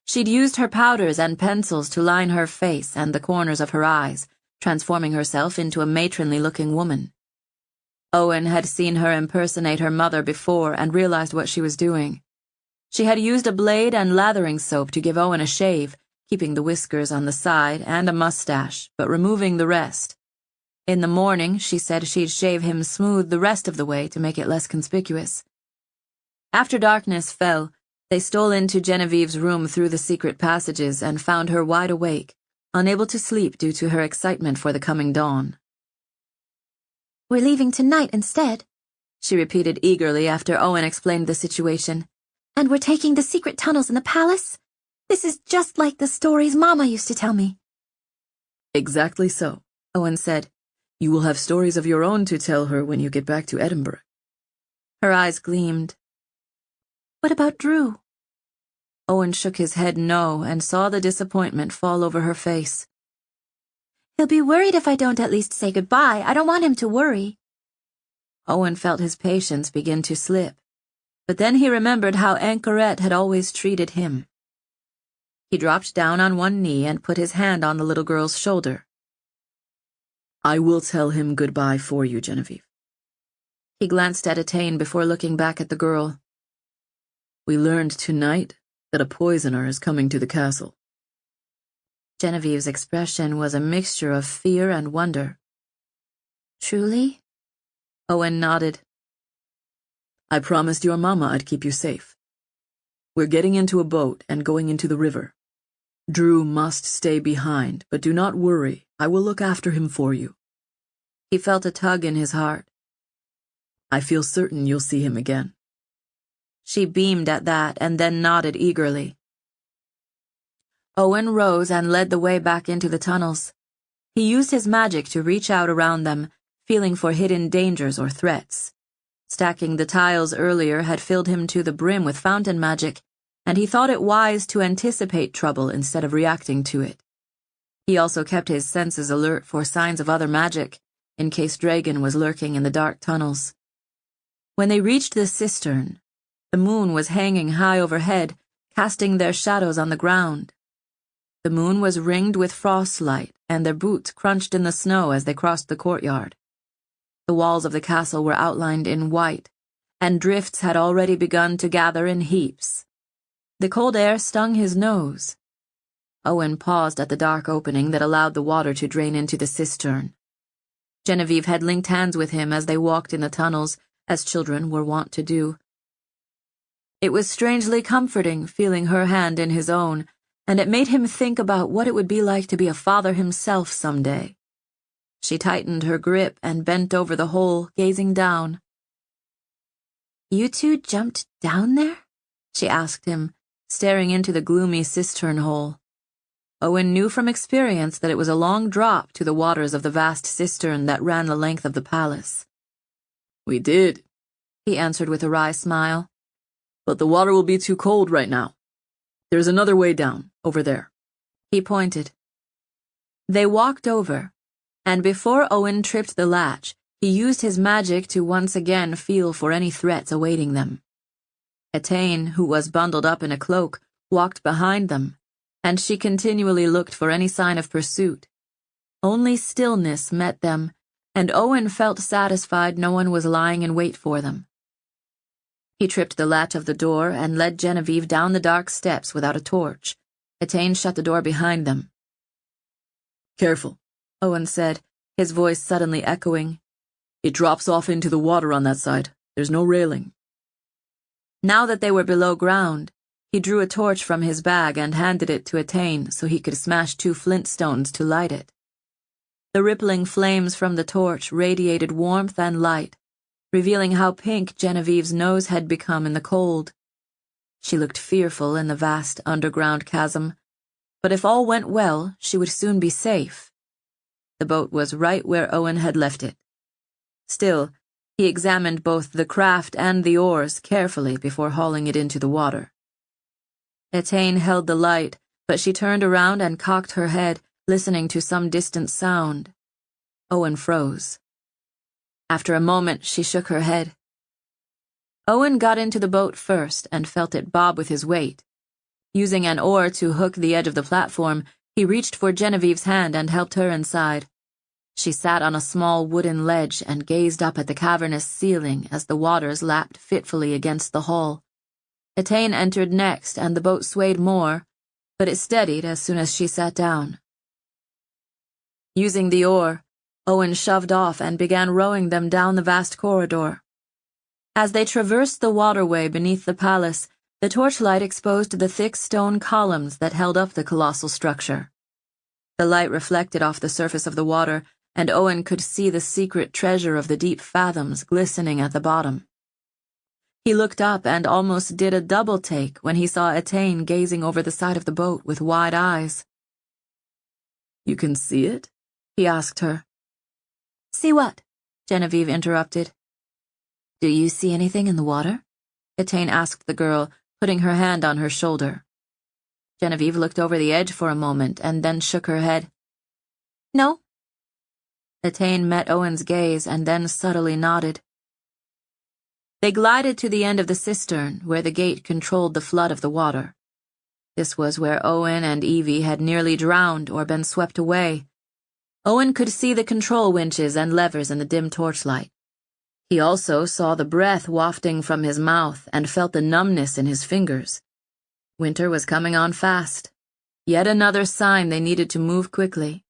She'd used her powders and pencils to line her face and the corners of her eyes, transforming herself into a matronly-looking woman. Owen had seen her impersonate her mother before and realized what she was doing. She had used a blade and lathering soap to give Owen a shave, keeping the whiskers on the side and a mustache, but removing the rest. In the morning, she said she'd shave him smooth the rest of the way to make it less conspicuous. After darkness fell, they stole into Genevieve's room through the secret passages and found her wide awake, unable to sleep due to her excitement for the coming dawn. We're leaving tonight instead, she repeated eagerly after Owen explained the situation. And we're taking the secret tunnels in the palace? This is just like the stories Mama used to tell me. Exactly so, Owen said. You will have stories of your own to tell her when you get back to Edinburgh. Her eyes gleamed. What about Drew? Owen shook his head no and saw the disappointment fall over her face. He'll be worried if I don't at least say goodbye. I don't want him to worry. Owen felt his patience begin to slip, but then he remembered how Anchoret had always treated him. He dropped down on one knee and put his hand on the little girl's shoulder. I will tell him goodbye for you, Genevieve. He glanced at Etain before looking back at the girl. We learned tonight that a poisoner is coming to the castle. Genevieve's expression was a mixture of fear and wonder. Truly? Owen nodded. I promised your mama I'd keep you safe. We're getting into a boat and going into the river. Drew must stay behind, but do not worry. I will look after him for you. He felt a tug in his heart. I feel certain you'll see him again. She beamed at that and then nodded eagerly. Owen rose and led the way back into the tunnels. He used his magic to reach out around them, feeling for hidden dangers or threats. Stacking the tiles earlier had filled him to the brim with fountain magic, and he thought it wise to anticipate trouble instead of reacting to it. He also kept his senses alert for signs of other magic, in case Dragon was lurking in the dark tunnels. When they reached the cistern, the moon was hanging high overhead, casting their shadows on the ground. The moon was ringed with frostlight, and their boots crunched in the snow as they crossed the courtyard. The walls of the castle were outlined in white, and drifts had already begun to gather in heaps. The cold air stung his nose. Owen paused at the dark opening that allowed the water to drain into the cistern. Genevieve had linked hands with him as they walked in the tunnels, as children were wont to do. It was strangely comforting feeling her hand in his own, and it made him think about what it would be like to be a father himself someday. She tightened her grip and bent over the hole, gazing down. You two jumped down there? She asked him, staring into the gloomy cistern hole. Owen knew from experience that it was a long drop to the waters of the vast cistern that ran the length of the palace. We did, he answered with a wry smile. But the water will be too cold right now. There's another way down, over there. He pointed. They walked over, and before Owen tripped the latch, he used his magic to once again feel for any threats awaiting them. Etain, who was bundled up in a cloak, walked behind them, and she continually looked for any sign of pursuit. Only stillness met them, and Owen felt satisfied no one was lying in wait for them. He tripped the latch of the door and led Genevieve down the dark steps without a torch. Etain shut the door behind them. Careful, Owen said, his voice suddenly echoing. It drops off into the water on that side. There's no railing. Now that they were below ground, he drew a torch from his bag and handed it to Etain so he could smash 2 flint stones to light it. The rippling flames from the torch radiated warmth and light, revealing how pink Genevieve's nose had become in the cold. She looked fearful in the vast underground chasm, but if all went well, she would soon be safe. The boat was right where Owen had left it. Still, he examined both the craft and the oars carefully before hauling it into the water. Etain held the light, but she turned around and cocked her head, listening to some distant sound. Owen froze. After a moment, she shook her head. Owen got into the boat first and felt it bob with his weight. Using an oar to hook the edge of the platform, he reached for Genevieve's hand and helped her inside. She sat on a small wooden ledge and gazed up at the cavernous ceiling as the waters lapped fitfully against the hull. Etain entered next, and the boat swayed more, but it steadied as soon as she sat down. Using the oar, Owen shoved off and began rowing them down the vast corridor. As they traversed the waterway beneath the palace, the torchlight exposed the thick stone columns that held up the colossal structure. The light reflected off the surface of the water, and Owen could see the secret treasure of the deep fathoms glistening at the bottom. He looked up and almost did a double take when he saw Etain gazing over the side of the boat with wide eyes. You can see it? He asked her. See what? Genevieve interrupted. Do you see anything in the water? Etain asked the girl, putting her hand on her shoulder. Genevieve looked over the edge for a moment and then shook her head. No. Etain met Owen's gaze and then subtly nodded. They glided to the end of the cistern, where the gate controlled the flood of the water. This was where Owen and Evie had nearly drowned or been swept away. Owen could see the control winches and levers in the dim torchlight. He also saw the breath wafting from his mouth and felt the numbness in his fingers. Winter was coming on fast. Yet another sign they needed to move quickly.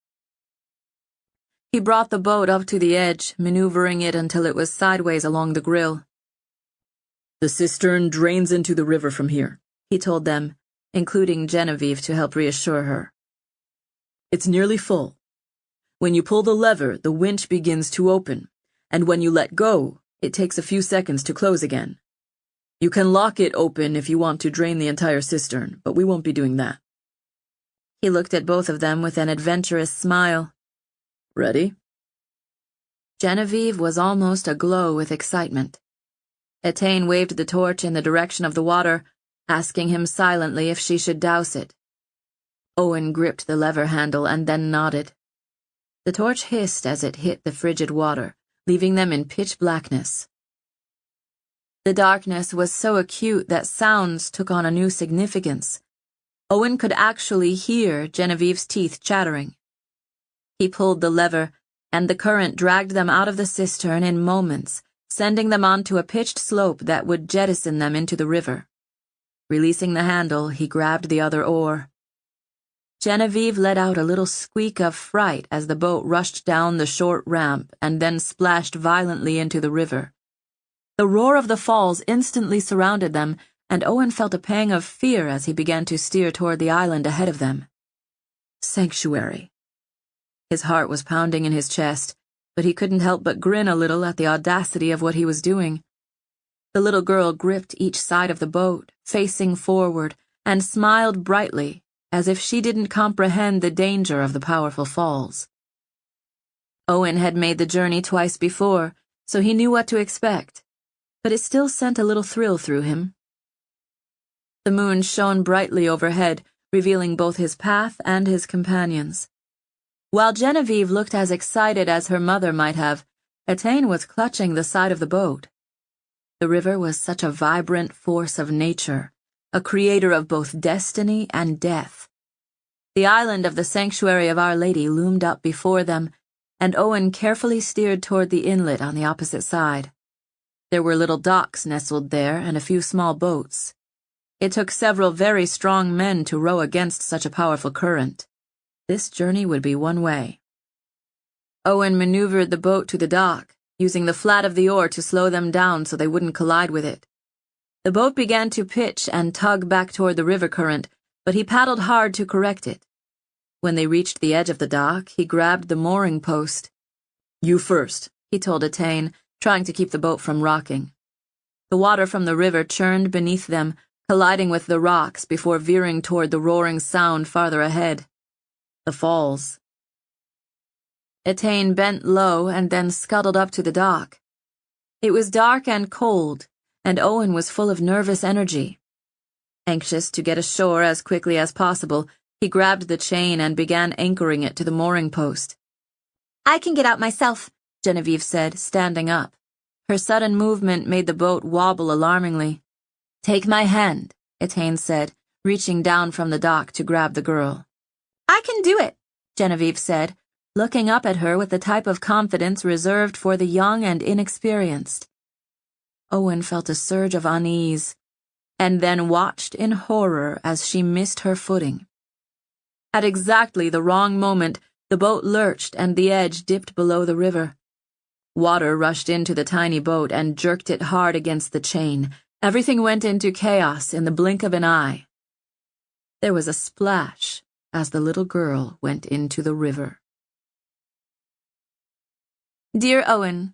He brought the boat up to the edge, maneuvering it until it was sideways along the grill. The cistern drains into the river from here, he told them, including Genevieve to help reassure her. It's nearly full. When you pull the lever, the winch begins to open, and when you let go, it takes a few seconds to close again. You can lock it open if you want to drain the entire cistern, but we won't be doing that. He looked at both of them with an adventurous smile. Ready? Genevieve was almost aglow with excitement. Etain waved the torch in the direction of the water, asking him silently if she should douse it. Owen gripped the lever handle and then nodded. The torch hissed as it hit the frigid water, leaving them in pitch blackness. The darkness was so acute that sounds took on a new significance. Owen could actually hear Genevieve's teeth chattering. He pulled the lever, and the current dragged them out of the cistern in moments, sending them onto a pitched slope that would jettison them into the river. Releasing the handle, he grabbed the other oar. Genevieve let out a little squeak of fright as the boat rushed down the short ramp and then splashed violently into the river. The roar of the falls instantly surrounded them, and Owen felt a pang of fear as he began to steer toward the island ahead of them. Sanctuary. His heart was pounding in his chest, but he couldn't help but grin a little at the audacity of what he was doing. The little girl gripped each side of the boat, facing forward, and smiled brightly, as if she didn't comprehend the danger of the powerful falls. Owen had made the journey twice before, so he knew what to expect, but it still sent a little thrill through him. The moon shone brightly overhead, revealing both his path and his companions. While Genevieve looked as excited as her mother might have, Etain was clutching the side of the boat. The river was such a vibrant force of nature, a creator of both destiny and death. The island of the Sanctuary of Our Lady loomed up before them, and Owen carefully steered toward the inlet on the opposite side. There were little docks nestled there and a few small boats. It took several very strong men to row against such a powerful current. This journey would be one way. Owen maneuvered the boat to the dock, using the flat of the oar to slow them down so they wouldn't collide with it. The boat began to pitch and tug back toward the river current, but he paddled hard to correct it. When they reached the edge of the dock, he grabbed the mooring post. "You first," he told Attain, trying to keep the boat from rocking. The water from the river churned beneath them, colliding with the rocks before veering toward the roaring sound farther ahead. The falls. Attain bent low and then scuttled up to the dock. It was dark and cold, and Owen was full of nervous energy. Anxious to get ashore as quickly as possible, he grabbed the chain and began anchoring it to the mooring post. "I can get out myself," Genevieve said, standing up. Her sudden movement made the boat wobble alarmingly. "Take my hand," Attain said, reaching down from the dock to grab the girl. "I can do it," Genevieve said, looking up at her with the type of confidence reserved for the young and inexperienced. Owen felt a surge of unease, and then watched in horror as she missed her footing. At exactly the wrong moment, the boat lurched and the edge dipped below the river. Water rushed into the tiny boat and jerked it hard against the chain. Everything went into chaos in the blink of an eye. There was a splash as the little girl went into the river. Dear Owen,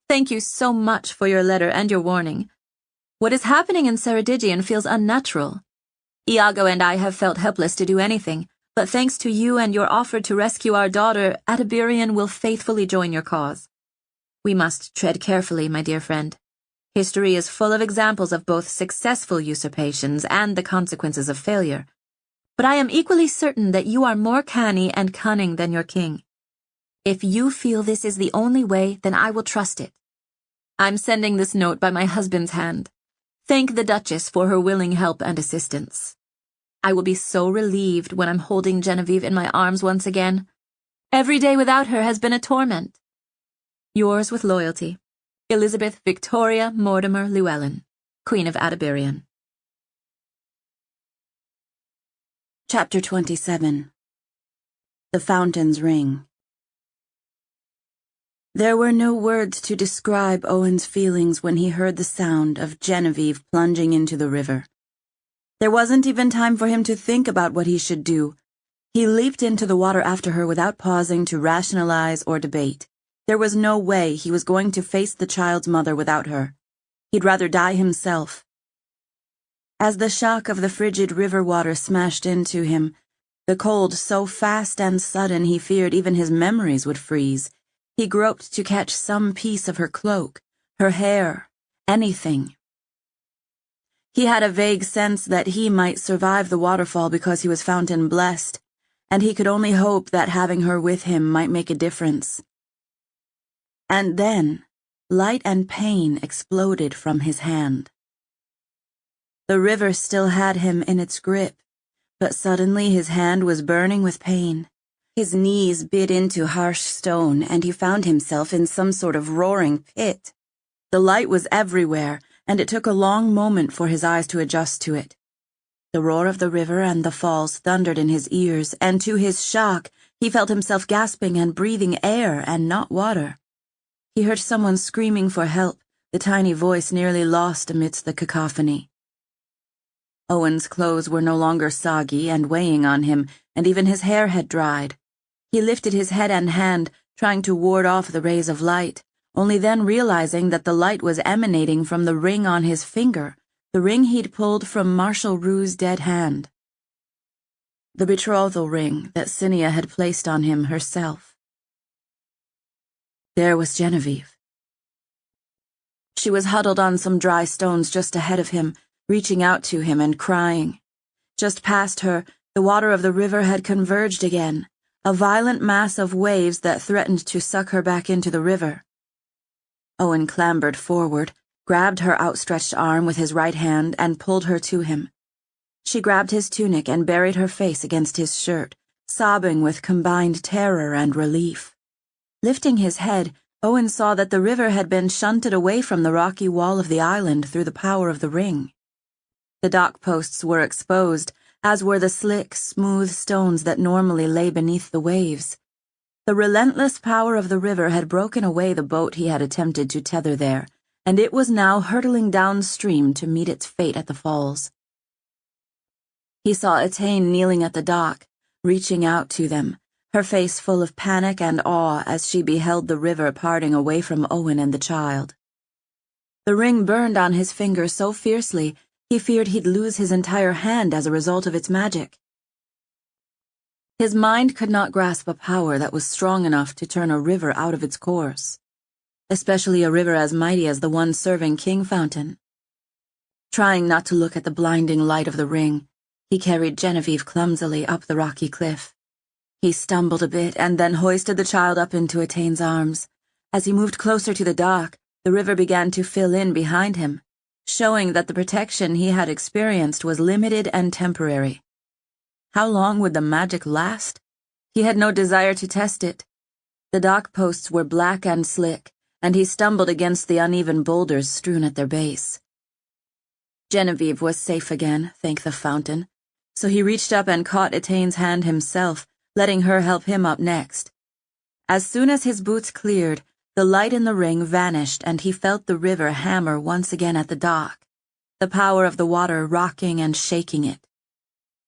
thank you so much for your letter and your warning. What is happening in Ceredigion feels unnatural. Iago and I have felt helpless to do anything, but thanks to you and your offer to rescue our daughter, Atiberian will faithfully join your cause. We must tread carefully, my dear friend. History is full of examples of both successful usurpations and the consequences of failure. But I am equally certain that you are more canny and cunning than your king. If you feel this is the only way, then I will trust it. I'm sending this note by my husband's hand. Thank the Duchess for her willing help and assistance. I will be so relieved when I'm holding Genevieve in my arms once again. Every day without her has been a torment. Yours with loyalty, Elizabeth Victoria Mortimer Llewellyn, Queen of Atiberian. Chapter 27. The Fountain's Ring. There were no words to describe Owen's feelings when he heard the sound of Genevieve plunging into the river. There wasn't even time for him to think about what he should do. He leaped into the water after her without pausing to rationalize or debate. There was no way he was going to face the child's mother without her. He'd rather die himself. As the shock of the frigid river water smashed into him, the cold so fast and sudden he feared even his memories would freeze, he groped to catch some piece of her cloak, her hair, anything. He had a vague sense that he might survive the waterfall because he was fountain blessed, and he could only hope that having her with him might make a difference. And then, light and pain exploded from his hand. The river still had him in its grip, but suddenly his hand was burning with pain. His knees bit into harsh stone, and he found himself in some sort of roaring pit. The light was everywhere, and it took a long moment for his eyes to adjust to it. The roar of the river and the falls thundered in his ears, and to his shock, he felt himself gasping and breathing air and not water. He heard someone screaming for help, the tiny voice nearly lost amidst the cacophony. Owen's clothes were no longer soggy and weighing on him, and even his hair had dried. He lifted his head and hand, trying to ward off the rays of light, only then realizing that the light was emanating from the ring on his finger, the ring he'd pulled from Marshal Rue's dead hand. The betrothal ring that Cinia had placed on him herself. There was Genevieve. She was huddled on some dry stones just ahead of him, reaching out to him and crying. Just past her, the water of the river had converged again, a violent mass of waves that threatened to suck her back into the river. Owen clambered forward, grabbed her outstretched arm with his right hand, and pulled her to him. She grabbed his tunic and buried her face against his shirt, sobbing with combined terror and relief. Lifting his head, Owen saw that the river had been shunted away from the rocky wall of the island through the power of the ring. The dock posts were exposed, as were the slick, smooth stones that normally lay beneath the waves. The relentless power of the river had broken away the boat he had attempted to tether there, and it was now hurtling downstream to meet its fate at the falls. He saw Etain kneeling at the dock, reaching out to them, her face full of panic and awe as she beheld the river parting away from Owen and the child. The ring burned on his finger so fiercely he feared he'd lose his entire hand as a result of its magic. His mind could not grasp a power that was strong enough to turn a river out of its course, especially a river as mighty as the one serving Kingfountain. Trying not to look at the blinding light of the ring, he carried Genevieve clumsily up the rocky cliff. He stumbled a bit and then hoisted the child up into Etain's arms. As he moved closer to the dock, the river began to fill in behind him, showing that the protection he had experienced was limited and temporary. How long would the magic last? He had no desire to test it. The dock posts were black and slick, and he stumbled against the uneven boulders strewn at their base. Genevieve was safe again, thank the fountain, so he reached up and caught Etain's hand himself, letting her help him up next. As soon as his boots cleared, the light in the ring vanished and he felt the river hammer once again at the dock, the power of the water rocking and shaking it.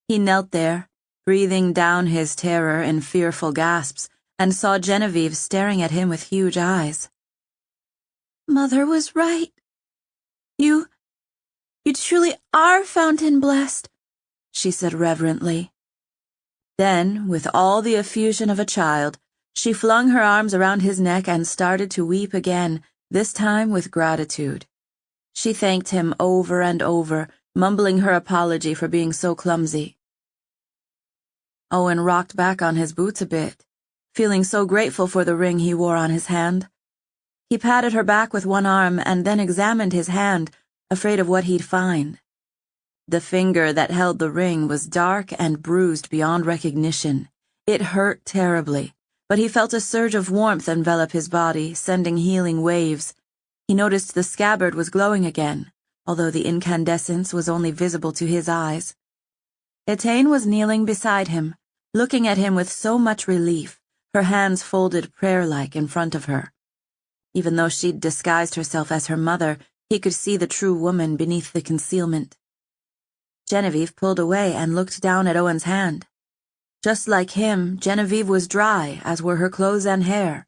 He knelt there, breathing down his terror in fearful gasps, and saw Genevieve staring at him with huge eyes. Mother was right. You truly are fountain blessed, she said reverently. Then, with all the effusion of a child, she flung her arms around his neck and started to weep again, this time with gratitude. She thanked him over and over, mumbling her apology for being so clumsy. Owen rocked back on his boots a bit, feeling so grateful for the ring he wore on his hand. He patted her back with one arm and then examined his hand, afraid of what he'd find. The finger that held the ring was dark and bruised beyond recognition. It hurt terribly, but he felt a surge of warmth envelop his body, sending healing waves. He noticed the scabbard was glowing again, although the incandescence was only visible to his eyes. Etain was kneeling beside him, looking at him with so much relief, her hands folded prayer-like in front of her. Even though she'd disguised herself as her mother, he could see the true woman beneath the concealment. Genevieve pulled away and looked down at Owen's hand. Just like him, Genevieve was dry, as were her clothes and hair.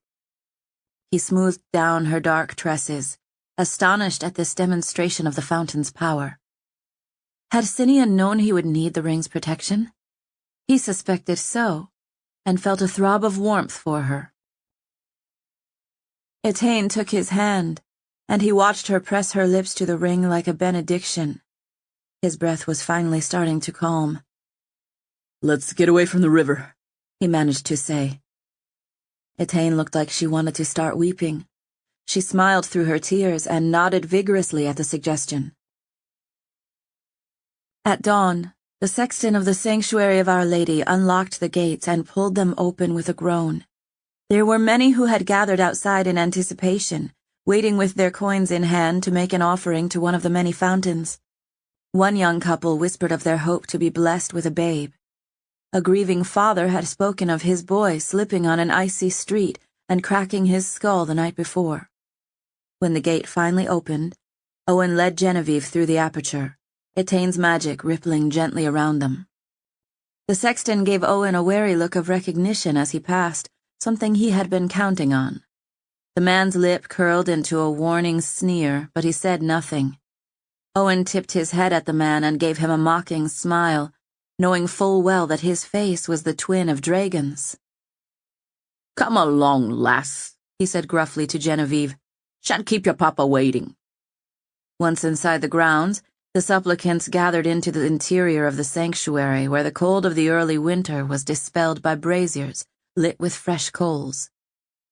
He smoothed down her dark tresses, astonished at this demonstration of the fountain's power. Had Simeon known he would need the ring's protection? He suspected so, and felt a throb of warmth for her. Etain took his hand, and he watched her press her lips to the ring like a benediction. His breath was finally starting to calm. "Let's get away from the river," he managed to say. Etain looked like she wanted to start weeping. She smiled through her tears and nodded vigorously at the suggestion. At dawn, the sexton of the sanctuary of Our Lady unlocked the gates and pulled them open with a groan. There were many who had gathered outside in anticipation, waiting with their coins in hand to make an offering to one of the many fountains. One young couple whispered of their hope to be blessed with a babe. A grieving father had spoken of his boy slipping on an icy street and cracking his skull the night before. When the gate finally opened, Owen led Genevieve through the aperture, Etain's magic rippling gently around them. The sexton gave Owen a wary look of recognition as he passed, something he had been counting on. The man's lip curled into a warning sneer, but he said nothing. Owen tipped his head at the man and gave him a mocking smile, knowing full well that his face was the twin of Dragon's. "Come along, lass," he said gruffly to Genevieve. "Shan't keep your papa waiting." Once inside the grounds, the supplicants gathered into the interior of the sanctuary where the cold of the early winter was dispelled by braziers lit with fresh coals.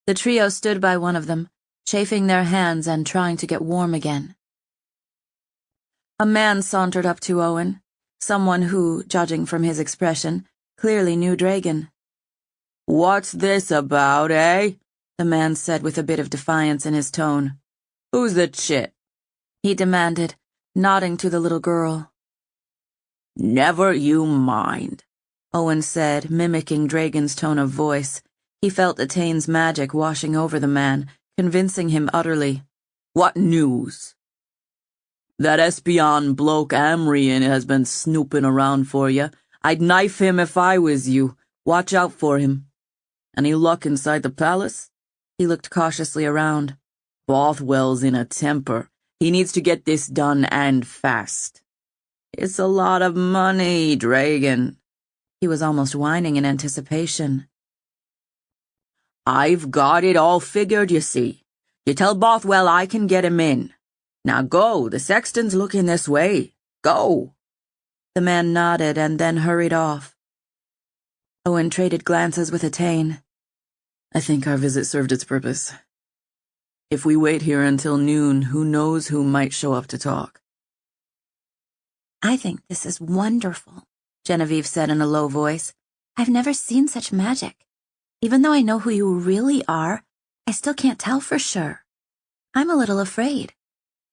The trio stood by one of them, chafing their hands and trying to get warm again. A man sauntered up to Owen, someone who, judging from his expression, clearly knew Dragon. "What's this about, eh?" the man said with a bit of defiance in his tone. "Who's the chit?" he demanded, nodding to the little girl. Never you mind, Owen said, mimicking Dragon's tone of voice. He felt Atane's magic washing over the man, convincing him utterly. What news? That espion bloke Amrian has been snooping around for you. I'd knife him if I was you. Watch out for him. Any luck inside the palace? He looked cautiously around. Bothwell's in a temper. He needs to get this done and fast. It's a lot of money, Dragon. He was almost whining in anticipation. I've got it all figured, you see. You tell Bothwell I can get him in. Now go, the sexton's looking this way. Go. The man nodded and then hurried off. Owen traded glances with Atane. I think our visit served its purpose. If we wait here until noon, who knows who might show up to talk. I think this is wonderful, Genevieve said in a low voice. I've never seen such magic. Even though I know who you really are, I still can't tell for sure. I'm a little afraid.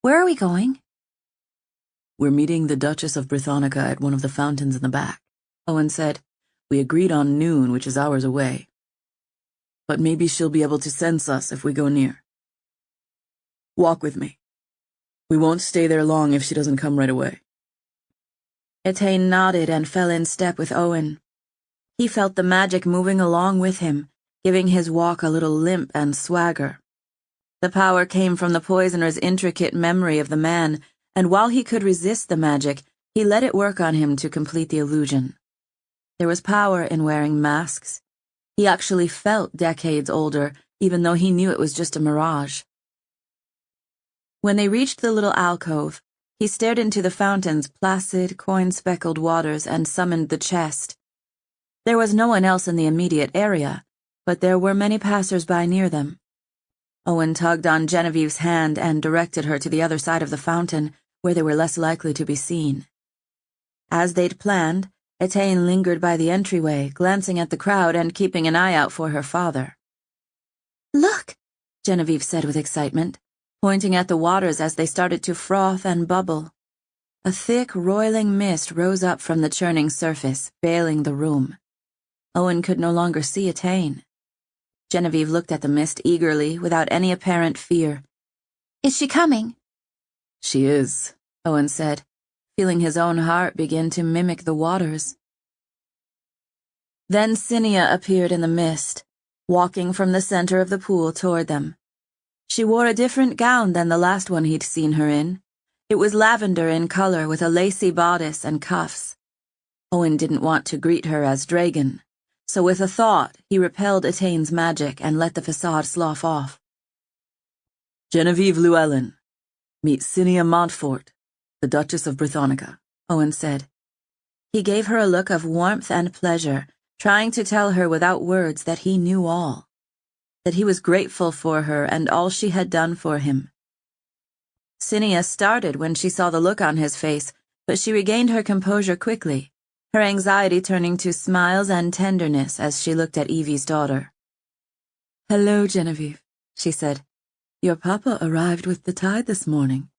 Where are we going? We're meeting the Duchess of Brithonica at one of the fountains in the back, Owen said. We agreed on noon, which is hours away. But maybe she'll be able to sense us if we go near. Walk with me. We won't stay there long if she doesn't come right away. Atane nodded and fell in step with Owen. He felt the magic moving along with him, giving his walk a little limp and swagger. The power came from the poisoner's intricate memory of the man, and while he could resist the magic, he let it work on him to complete the illusion. There was power in wearing masks. He actually felt decades older, even though he knew it was just a mirage. When they reached the little alcove, he stared into the fountain's placid, coin-speckled waters and summoned the chest. There was no one else in the immediate area, but there were many passers-by near them. Owen tugged on Genevieve's hand and directed her to the other side of the fountain, where they were less likely to be seen. As they'd planned, Atane lingered by the entryway, glancing at the crowd and keeping an eye out for her father. Look, Genevieve said with excitement, pointing at the waters as they started to froth and bubble. A thick, roiling mist rose up from the churning surface, veiling the room. Owen could no longer see Atane. Genevieve looked at the mist eagerly, without any apparent fear. Is she coming? She is, Owen said, feeling his own heart begin to mimic the waters. Then Cinia appeared in the mist, walking from the center of the pool toward them. She wore a different gown than the last one he'd seen her in. It was lavender in color with a lacy bodice and cuffs. Owen didn't want to greet her as Dragon, so with a thought he repelled Atane's magic and let the facade slough off. Genevieve Llewellyn, meet Cinia Montfort, the Duchess of Brithonica, Owen said. He gave her a look of warmth and pleasure, trying to tell her without words that he knew all, that he was grateful for her and all she had done for him. Cinia started when she saw the look on his face, but she regained her composure quickly, her anxiety turning to smiles and tenderness as she looked at Evie's daughter. Hello, Genevieve, she said. Your papa arrived with the tide this morning.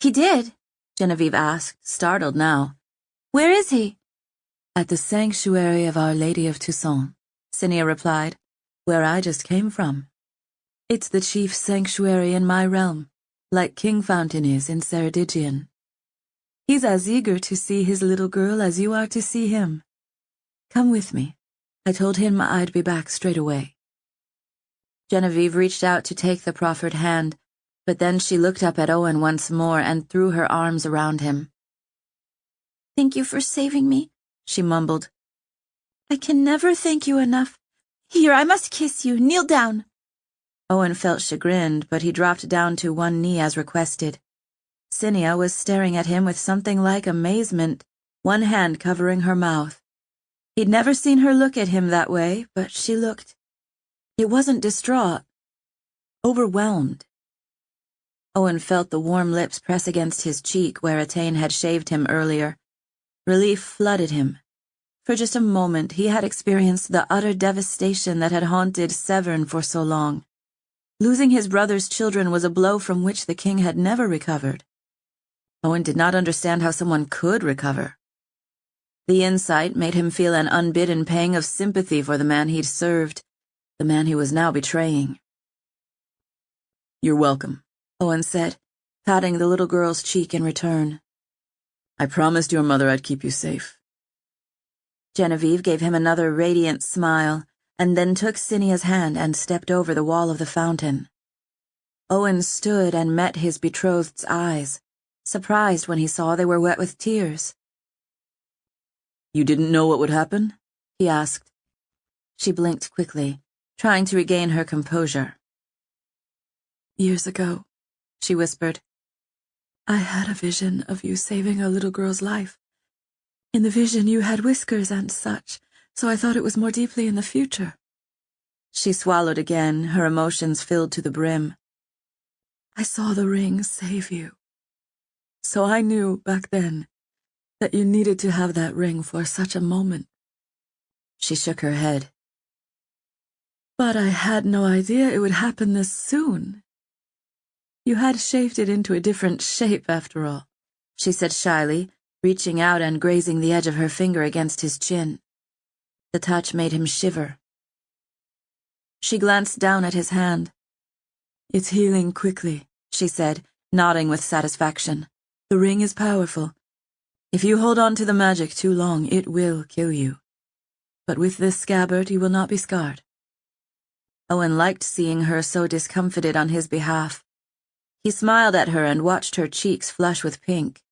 He did? Genevieve asked, startled now. Where is he? At the sanctuary of Our Lady of Toussaint, Cinia replied, where I just came from. It's the chief sanctuary in my realm, like Kingfountain is in Ceredigion. He's as eager to see his little girl as you are to see him. Come with me. I told him I'd be back straight away. Genevieve reached out to take the proffered hand, but then she looked up at Owen once more and threw her arms around him. Thank you for saving me, she mumbled. I can never thank you enough. Here, I must kiss you. Kneel down. Owen felt chagrined, but he dropped down to one knee as requested. Cinia was staring at him with something like amazement, one hand covering her mouth. He'd never seen her look at him that way, but she looked. It wasn't distraught. Overwhelmed. Owen felt the warm lips press against his cheek where Atane had shaved him earlier. Relief flooded him. For just a moment he had experienced the utter devastation that had haunted Severn for so long. Losing his brother's children was a blow from which the king had never recovered. Owen did not understand how someone could recover. The insight made him feel an unbidden pang of sympathy for the man he'd served, the man he was now betraying. "You're welcome," Owen said, patting the little girl's cheek in return. "I promised your mother I'd keep you safe." Genevieve gave him another radiant smile, and then took Cinnia's hand and stepped over the wall of the fountain. Owen stood and met his betrothed's eyes, surprised when he saw they were wet with tears. "You didn't know what would happen?" he asked. She blinked quickly, trying to regain her composure. "Years ago," she whispered, "I had a vision of you saving a little girl's life. In the vision you had whiskers and such, so I thought it was more deeply in the future." She swallowed again, her emotions filled to the brim. "I saw the ring save you. So I knew back then that you needed to have that ring for such a moment." She shook her head. "But I had no idea it would happen this soon. You had shaped it into a different shape after all," she said shyly, reaching out and grazing the edge of her finger against his chin. The touch made him shiver. She glanced down at his hand. "It's healing quickly," she said, nodding with satisfaction. "The ring is powerful. If you hold on to the magic too long, it will kill you. But with this scabbard, you will not be scarred." Owen liked seeing her so discomfited on his behalf. He smiled at her and watched her cheeks flush with pink.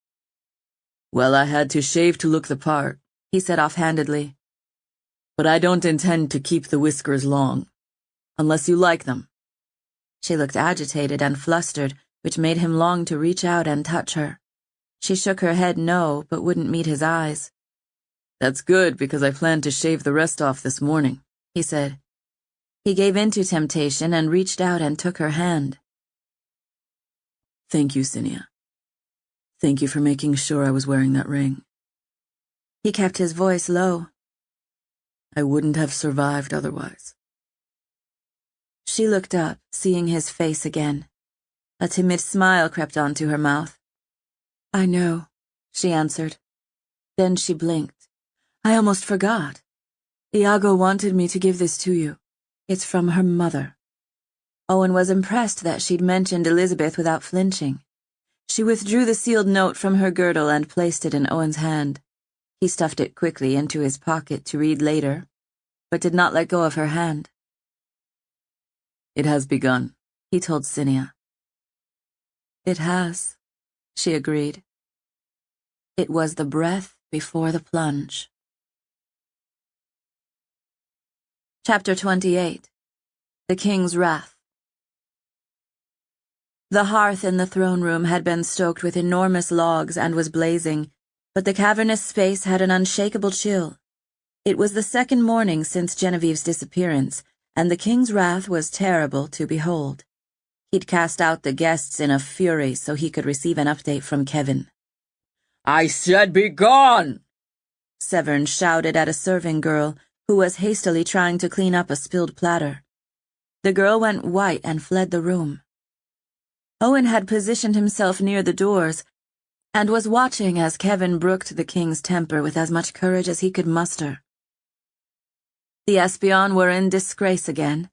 "Well, I had to shave to look the part," he said offhandedly. "But I don't intend to keep the whiskers long. Unless you like them." She looked agitated and flustered, which made him long to reach out and touch her. She shook her head no, but wouldn't meet his eyes. "That's good, because I planned to shave the rest off this morning," he said. He gave in to temptation and reached out and took her hand. "Thank you, Cinnia. Thank you for making sure I was wearing that ring." He kept his voice low. "I wouldn't have survived otherwise." She looked up, seeing his face again. A timid smile crept onto her mouth. "I know," she answered. Then she blinked. "I almost forgot. Iago wanted me to give this to you. It's from her mother." Owen was impressed that she'd mentioned Elizabeth without flinching. She withdrew the sealed note from her girdle and placed it in Owen's hand. He stuffed it quickly into his pocket to read later, but did not let go of her hand. "It has begun," he told Cinnia. "It has," she agreed. It was the breath before the plunge. Chapter 28. The King's Wrath. The hearth in the throne room had been stoked with enormous logs and was blazing, but the cavernous space had an unshakable chill. It was the second morning since Genevieve's disappearance, and the King's wrath was terrible to behold. He'd cast out the guests in a fury so he could receive an update from Kevin. "I said be gone!" Severn shouted at a serving girl who was hastily trying to clean up a spilled platter. The girl went white and fled the room. Owen had positioned himself near the doors and was watching as Kevin brooked the king's temper with as much courage as he could muster. The Espion were in disgrace again.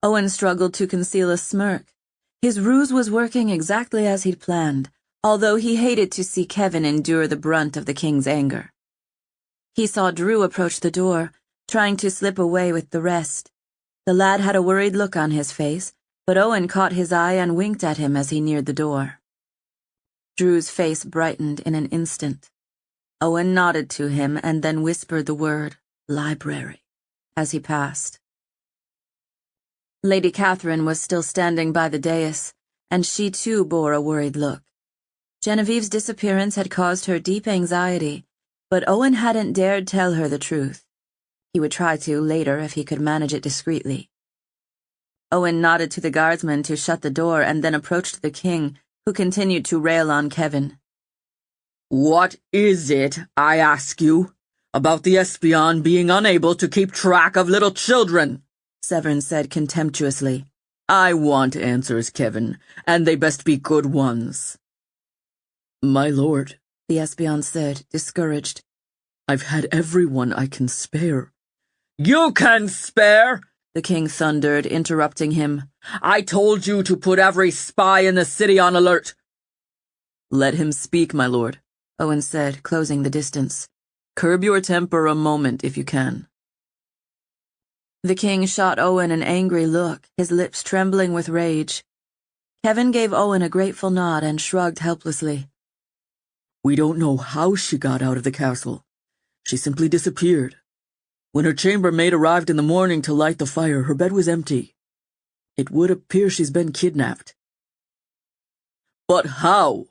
Owen struggled to conceal a smirk. His ruse was working exactly as he'd planned, although he hated to see Kevin endure the brunt of the king's anger. He saw Drew approach the door, trying to slip away with the rest. The lad had a worried look on his face, but Owen caught his eye and winked at him as he neared the door. Drew's face brightened in an instant. Owen nodded to him and then whispered the word, "library," as he passed. Lady Catherine was still standing by the dais, and she too bore a worried look. Genevieve's disappearance had caused her deep anxiety, but Owen hadn't dared tell her the truth. He would try to later if he could manage it discreetly. Owen nodded to the guardsman to shut the door and then approached the king, who continued to rail on Kevin. "What is it, I ask you, about the Espion being unable to keep track of little children?" Severn said contemptuously. "I want answers, Kevin, and they best be good ones." My lord, the espion said, discouraged. I've had everyone I can spare. You can spare! The king thundered, interrupting him. I told you to put every spy in the city on alert. Let him speak, my lord, Owen said, closing the distance. Curb your temper a moment if you can. The king shot Owen an angry look, his lips trembling with rage. Kevin gave Owen a grateful nod and shrugged helplessly. We don't know how she got out of the castle. She simply disappeared. When her chambermaid arrived in the morning to light the fire, her bed was empty. It would appear she's been kidnapped. But how?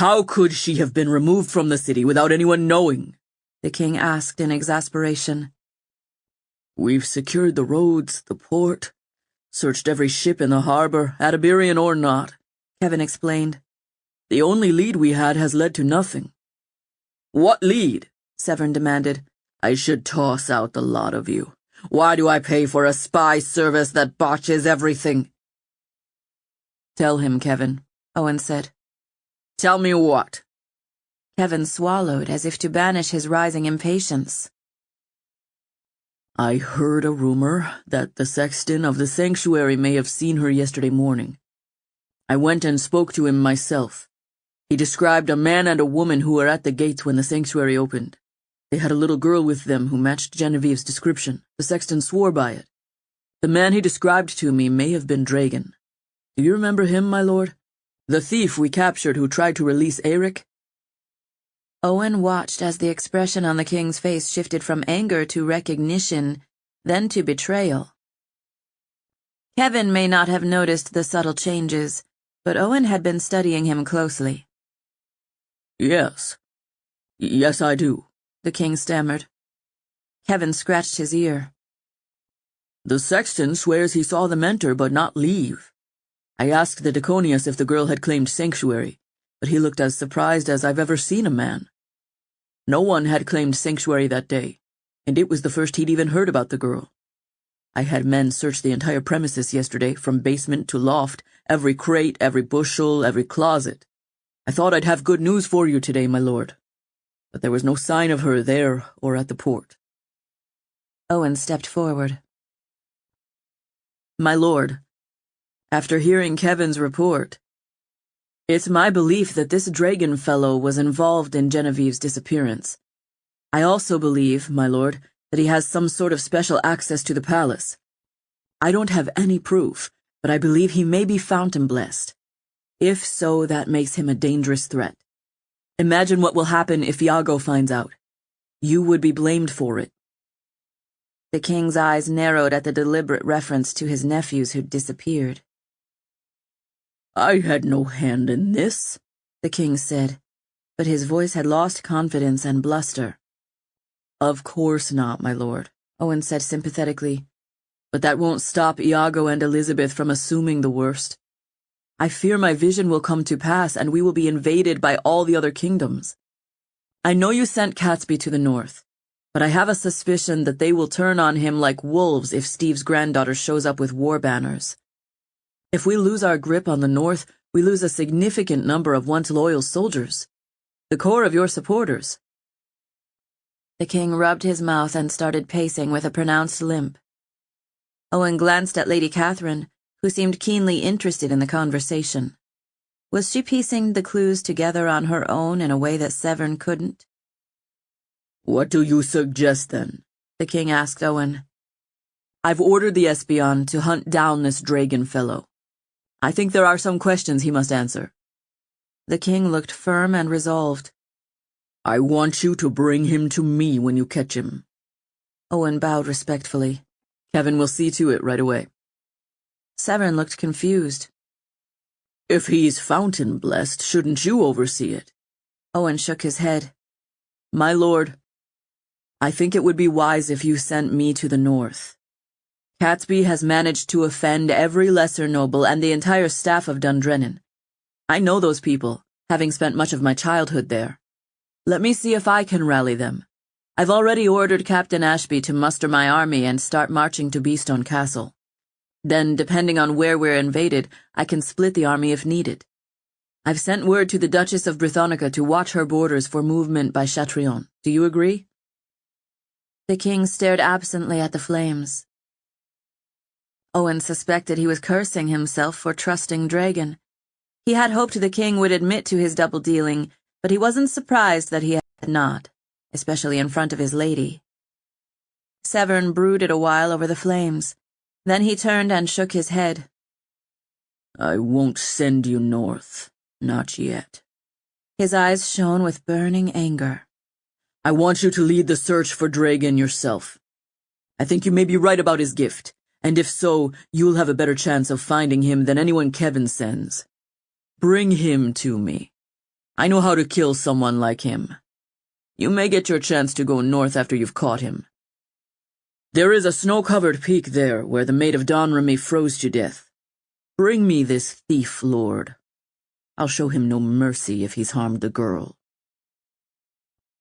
How could she have been removed from the city without anyone knowing? The king asked in exasperation. We've secured the roads, the port, searched every ship in the harbor, Adiberian or not, Kevin explained. The only lead we had has led to nothing. What lead? Severn demanded. I should toss out the lot of you. Why do I pay for a spy service that botches everything? Tell him, Kevin, Owen said. Tell me what? Kevin swallowed as if to banish his rising impatience. I heard a rumor that the sexton of the sanctuary may have seen her yesterday morning. I went and spoke to him myself. He described a man and a woman who were at the gates when the sanctuary opened. They had a little girl with them who matched Genevieve's description. The sexton swore by it. The man he described to me may have been Dragon. Do you remember him, my lord? The thief we captured who tried to release Eric? Owen watched as the expression on the king's face shifted from anger to recognition, then to betrayal. Kevin may not have noticed the subtle changes, but Owen had been studying him closely. Yes, I do, the king stammered. Kevin scratched his ear. The sexton swears he saw them enter but not leave. I asked the Diconius if the girl had claimed sanctuary, but he looked as surprised as I've ever seen a man. No one had claimed sanctuary that day, and it was the first he'd even heard about the girl. I had men search the entire premises yesterday, from basement to loft, every crate, every bushel, every closet. I thought I'd have good news for you today, my lord, but there was no sign of her there or at the port. Owen stepped forward. My lord, after hearing Kevin's report, it's my belief that this Dragon fellow was involved in Genevieve's disappearance. I also believe, my lord, that he has some sort of special access to the palace. I don't have any proof, but I believe he may be fountain-blessed. If so, that makes him a dangerous threat. Imagine what will happen if Iago finds out. You would be blamed for it. The king's eyes narrowed at the deliberate reference to his nephews who'd disappeared. I had no hand in this, the king said, but his voice had lost confidence and bluster. Of course not, my lord, Owen said sympathetically. But that won't stop Iago and Elizabeth from assuming the worst. I fear my vision will come to pass and we will be invaded by all the other kingdoms. I know you sent Catesby to the north, but I have a suspicion that they will turn on him like wolves if Steve's granddaughter shows up with war banners. If we lose our grip on the north, we lose a significant number of once loyal soldiers, the core of your supporters. The king rubbed his mouth and started pacing with a pronounced limp. Owen glanced at Lady Catherine, who seemed keenly interested in the conversation. Was she piecing the clues together on her own in a way that Severn couldn't? What do you suggest, then? The king asked Owen. I've ordered the espion to hunt down this Dragon fellow. I think there are some questions he must answer. The king looked firm and resolved. I want you to bring him to me when you catch him. Owen bowed respectfully. Kevin will see to it right away. Severn looked confused. If he's fountain-blessed, shouldn't you oversee it? Owen shook his head. My lord, I think it would be wise if you sent me to the north. Catesby has managed to offend every lesser noble and the entire staff of Dundrennan. I know those people, having spent much of my childhood there. Let me see if I can rally them. I've already ordered Captain Ashby to muster my army and start marching to Beestone Castle. Then, depending on where we're invaded, I can split the army if needed. I've sent word to the Duchess of Brithonica to watch her borders for movement by Chatrion. Do you agree? The king stared absently at the flames. Owen suspected he was cursing himself for trusting Dragon. He had hoped the king would admit to his double-dealing, but he wasn't surprised that he had not, especially in front of his lady. Severn brooded a while over the flames. Then he turned and shook his head. I won't send you north. Not yet. His eyes shone with burning anger. I want you to lead the search for Dragon yourself. I think you may be right about his gift, and if so, you'll have a better chance of finding him than anyone Kevin sends. Bring him to me. I know how to kill someone like him. You may get your chance to go north after you've caught him. There is a snow-covered peak there where the Maid of Donremy froze to death. Bring me this thief lord. I'll show him no mercy if he's harmed the girl.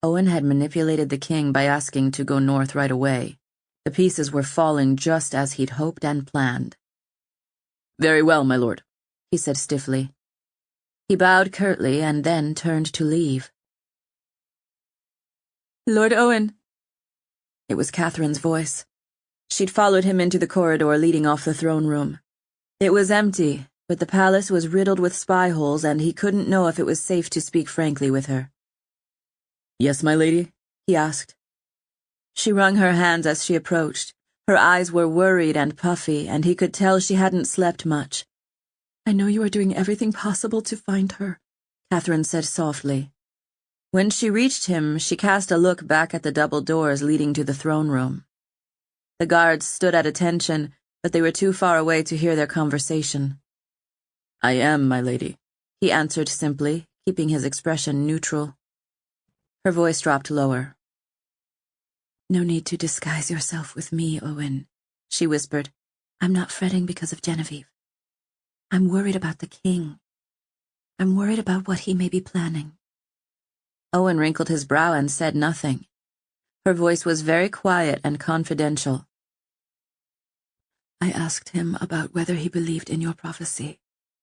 Owen had manipulated the king by asking to go north right away. The pieces were falling just as he'd hoped and planned. Very well, my lord, he said stiffly. He bowed curtly and then turned to leave. Lord Owen. It was Catherine's voice. She'd followed him into the corridor leading off the throne room. It was empty, but the palace was riddled with spy holes, and he couldn't know if it was safe to speak frankly with her. Yes, my lady? He asked. She wrung her hands as she approached. Her eyes were worried and puffy, and he could tell she hadn't slept much. I know you are doing everything possible to find her, Catherine said softly. When she reached him, she cast a look back at the double doors leading to the throne room. The guards stood at attention, but they were too far away to hear their conversation. I am, my lady, he answered simply, keeping his expression neutral. Her voice dropped lower. No need to disguise yourself with me, Owen, she whispered. I'm not fretting because of Genevieve. I'm worried about the king. I'm worried about what he may be planning. Owen wrinkled his brow and said nothing. Her voice was very quiet and confidential. I asked him about whether he believed in your prophecy,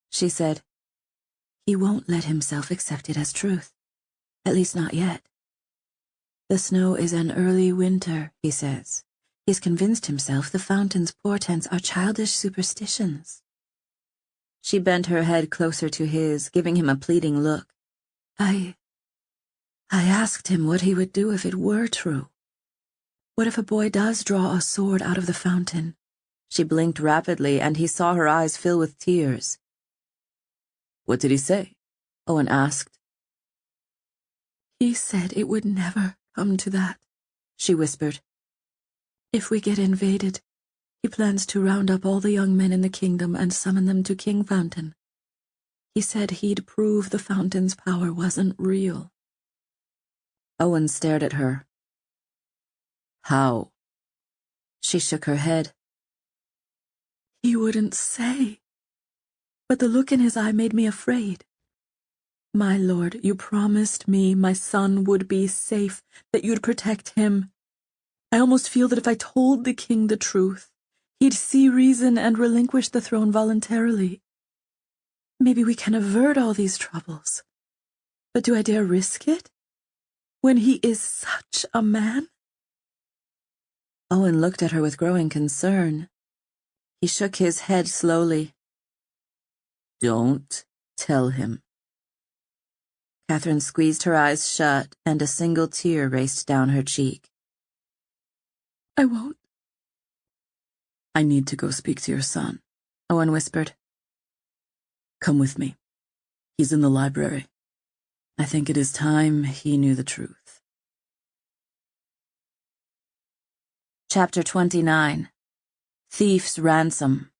she said. He won't let himself accept it as truth. At least not yet. The snow is an early winter, he says. He's convinced himself the fountain's portents are childish superstitions. She bent her head closer to his, giving him a pleading look. I asked him what he would do if it were true. What if a boy does draw a sword out of the fountain? She blinked rapidly, and he saw her eyes fill with tears. What did he say? Owen asked. He said it would never come to that, she whispered. If we get invaded, he plans to round up all the young men in the kingdom and summon them to Kingfountain. He said he'd prove the fountain's power wasn't real. Owen stared at her. How? She shook her head. He wouldn't say. But the look in his eye made me afraid. My lord, you promised me my son would be safe, that you'd protect him. I almost feel that if I told the king the truth, he'd see reason and relinquish the throne voluntarily. Maybe we can avert all these troubles. But do I dare risk it? When he is such a man? Owen looked at her with growing concern. He shook his head slowly. Don't tell him. Catherine squeezed her eyes shut, and a single tear raced down her cheek. I won't. I need to go speak to your son, Owen whispered. Come with me. He's in the library. I think it is time he knew the truth. Chapter 29. Thief's Ransom.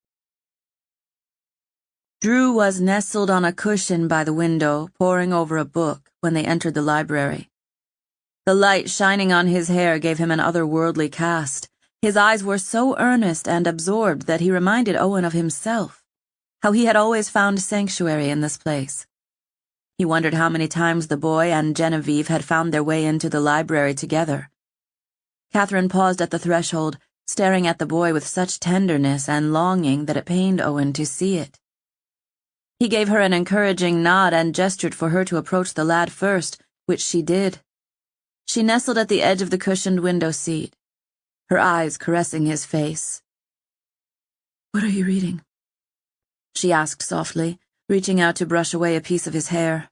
Drew was nestled on a cushion by the window, poring over a book, when they entered the library. The light shining on his hair gave him an otherworldly cast. His eyes were so earnest and absorbed that he reminded Owen of himself, how he had always found sanctuary in this place. He wondered how many times the boy and Genevieve had found their way into the library together. Catherine paused at the threshold, staring at the boy with such tenderness and longing that it pained Owen to see it. He gave her an encouraging nod and gestured for her to approach the lad first, which she did. She nestled at the edge of the cushioned window seat, her eyes caressing his face. "What are you reading?" she asked softly, reaching out to brush away a piece of his hair.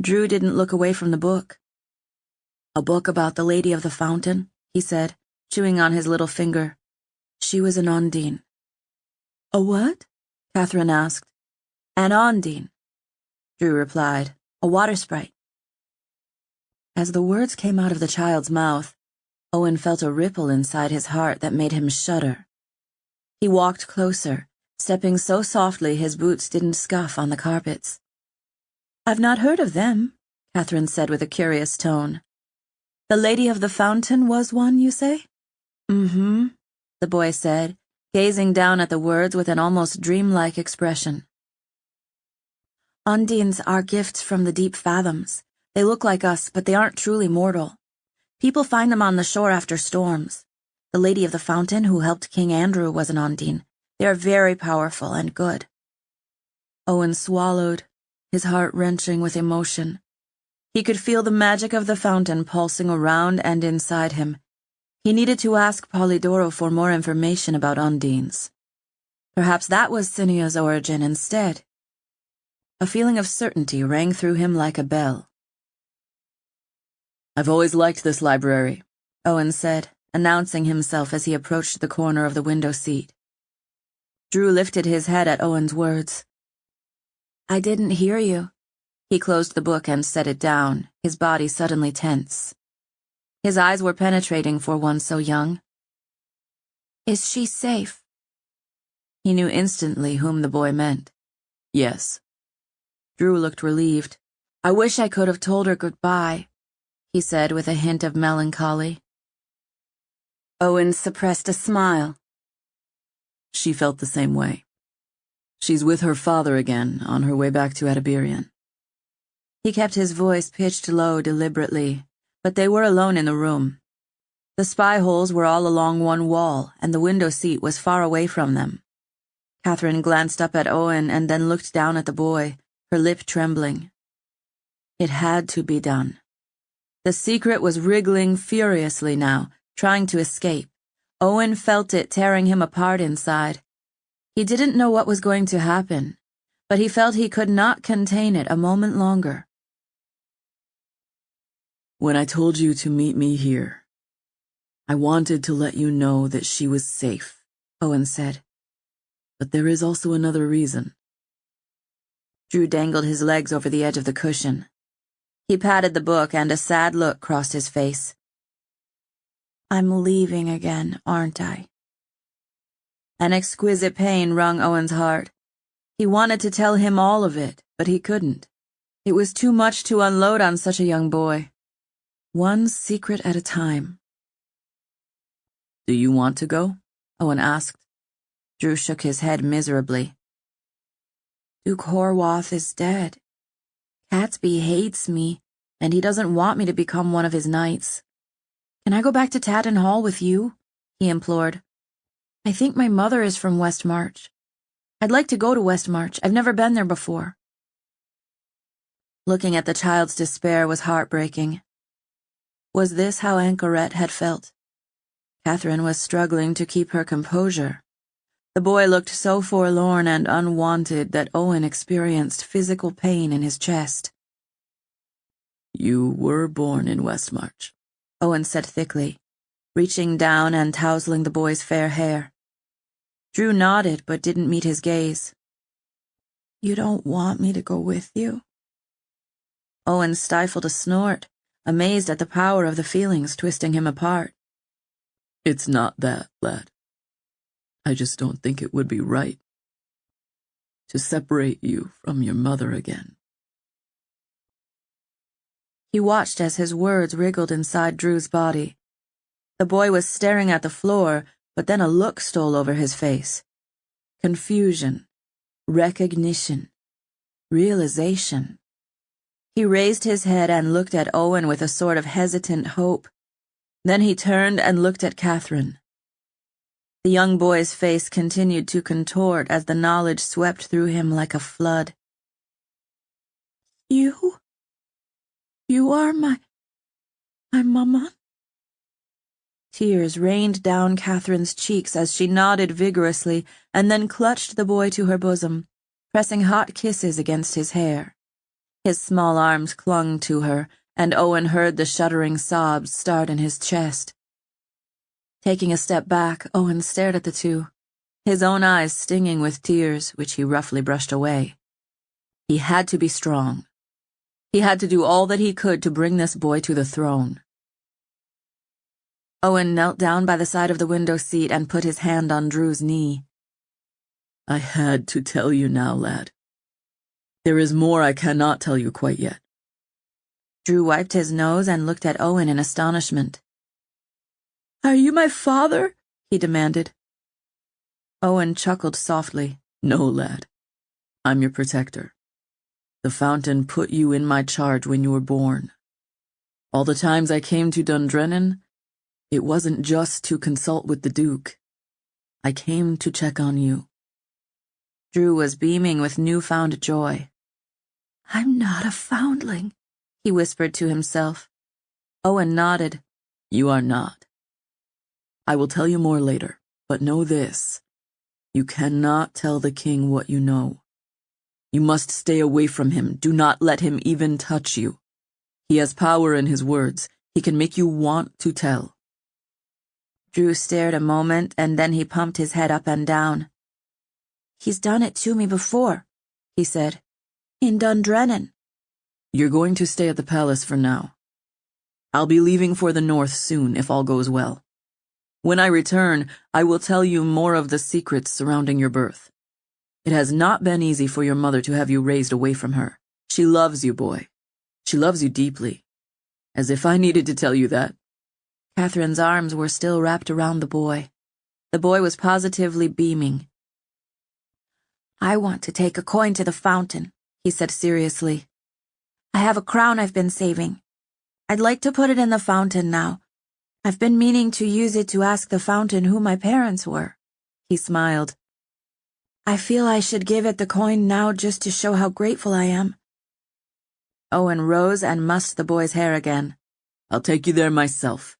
Drew didn't look away from the book. "A book about the Lady of the Fountain," he said, chewing on his little finger. "She was an Ondine." "A what?" Catherine asked. "An Ondine," Drew replied. "A water sprite." As the words came out of the child's mouth, Owen felt a ripple inside his heart that made him shudder. He walked closer, stepping so softly his boots didn't scuff on the carpets. "I've not heard of them," Catherine said with a curious tone. "The Lady of the Fountain was one, you say?" "Mm-hmm," the boy said, gazing down at the words with an almost dreamlike expression. "Ondines are gifts from the deep fathoms. They look like us, but they aren't truly mortal. People find them on the shore after storms. The Lady of the Fountain, who helped King Andrew, was an Ondine. They are very powerful and good." Owen swallowed, his heart wrenching with emotion. He could feel the magic of the fountain pulsing around and inside him. He needed to ask Polydoro for more information about Ondines. Perhaps that was Cynia's origin instead. A feeling of certainty rang through him like a bell. "I've always liked this library," Owen said, announcing himself as he approached the corner of the window seat. Drew lifted his head at Owen's words. "I didn't hear you." He closed the book and set it down, his body suddenly tense. His eyes were penetrating for one so young. "Is she safe?" He knew instantly whom the boy meant. "Yes." Drew looked relieved. "I wish I could have told her goodbye," he said with a hint of melancholy. Owen suppressed a smile. She felt the same way. She's with her father again, on her way back to Adiberian. He kept his voice pitched low deliberately, but they were alone in the room. The spy holes were all along one wall, and the window seat was far away from them. Catherine glanced up at Owen and then looked down at the boy, her lip trembling. It had to be done. The secret was wriggling furiously now, trying to escape. Owen felt it tearing him apart inside. He didn't know what was going to happen, but he felt he could not contain it a moment longer. "When I told you to meet me here, I wanted to let you know that she was safe," Owen said. "But there is also another reason." Drew dangled his legs over the edge of the cushion. He patted the book and a sad look crossed his face. "I'm leaving again, aren't I?" An exquisite pain wrung Owen's heart. He wanted to tell him all of it, but he couldn't. It was too much to unload on such a young boy. One secret at a time. "Do you want to go?" Owen asked. Drew shook his head miserably. "Duke Horwath is dead. Catsby hates me, and he doesn't want me to become one of his knights. Can I go back to Tatton Hall with you?" he implored. "I think my mother is from Westmarch. I'd like to go to Westmarch. I've never been there before." Looking at the child's despair was heartbreaking. Was this how Anchoret had felt? Catherine was struggling to keep her composure. The boy looked so forlorn and unwanted that Owen experienced physical pain in his chest. "You were born in Westmarch," Owen said thickly, reaching down and tousling the boy's fair hair. Drew nodded but didn't meet his gaze. "You don't want me to go with you?" Owen stifled a snort, amazed at the power of the feelings twisting him apart. "It's not that, lad. I just don't think it would be right to separate you from your mother again." He watched as his words wriggled inside Drew's body. The boy was staring at the floor, but then a look stole over his face. Confusion, recognition, realization. He raised his head and looked at Owen with a sort of hesitant hope. Then he turned and looked at Catherine. The young boy's face continued to contort as the knowledge swept through him like a flood. You are my mama? Tears rained down Catherine's cheeks as she nodded vigorously and then clutched the boy to her bosom, pressing hot kisses against his hair. His small arms clung to her, and Owen heard the shuddering sobs start in his chest. Taking a step back, Owen stared at the two, his own eyes stinging with tears, which he roughly brushed away. He had to be strong. He had to do all that he could to bring this boy to the throne. Owen knelt down by the side of the window seat and put his hand on Drew's knee. I had to tell you now, lad. There is more I cannot tell you quite yet. Drew wiped his nose and looked at Owen in astonishment. Are you my father? He demanded. Owen chuckled softly. No, lad. I'm your protector. The fountain put you in my charge when you were born. All the times I came to Dundrennan, it wasn't just to consult with the Duke. I came to check on you. Drew was beaming with newfound joy. I'm not a foundling, he whispered to himself. Owen nodded. You are not. I will tell you more later, but know this. You cannot tell the king what you know. You must stay away from him. Do not let him even touch you. He has power in his words. He can make you want to tell. Drew stared a moment, and then he pumped his head up and down. He's done it to me before, he said. In Dundrennan. You're going to stay at the palace for now. I'll be leaving for the north soon, if all goes well. When I return, I will tell you more of the secrets surrounding your birth. It has not been easy for your mother to have you raised away from her. She loves you, boy. She loves you deeply. As if I needed to tell you that. Catherine's arms were still wrapped around the boy. The boy was positively beaming. I want to take a coin to the fountain, he said seriously. I have a crown I've been saving. I'd like to put it in the fountain now. I've been meaning to use it to ask the fountain who my parents were. He smiled. I feel I should give it the coin now just to show how grateful I am. Owen rose and mussed the boy's hair again. I'll take you there myself.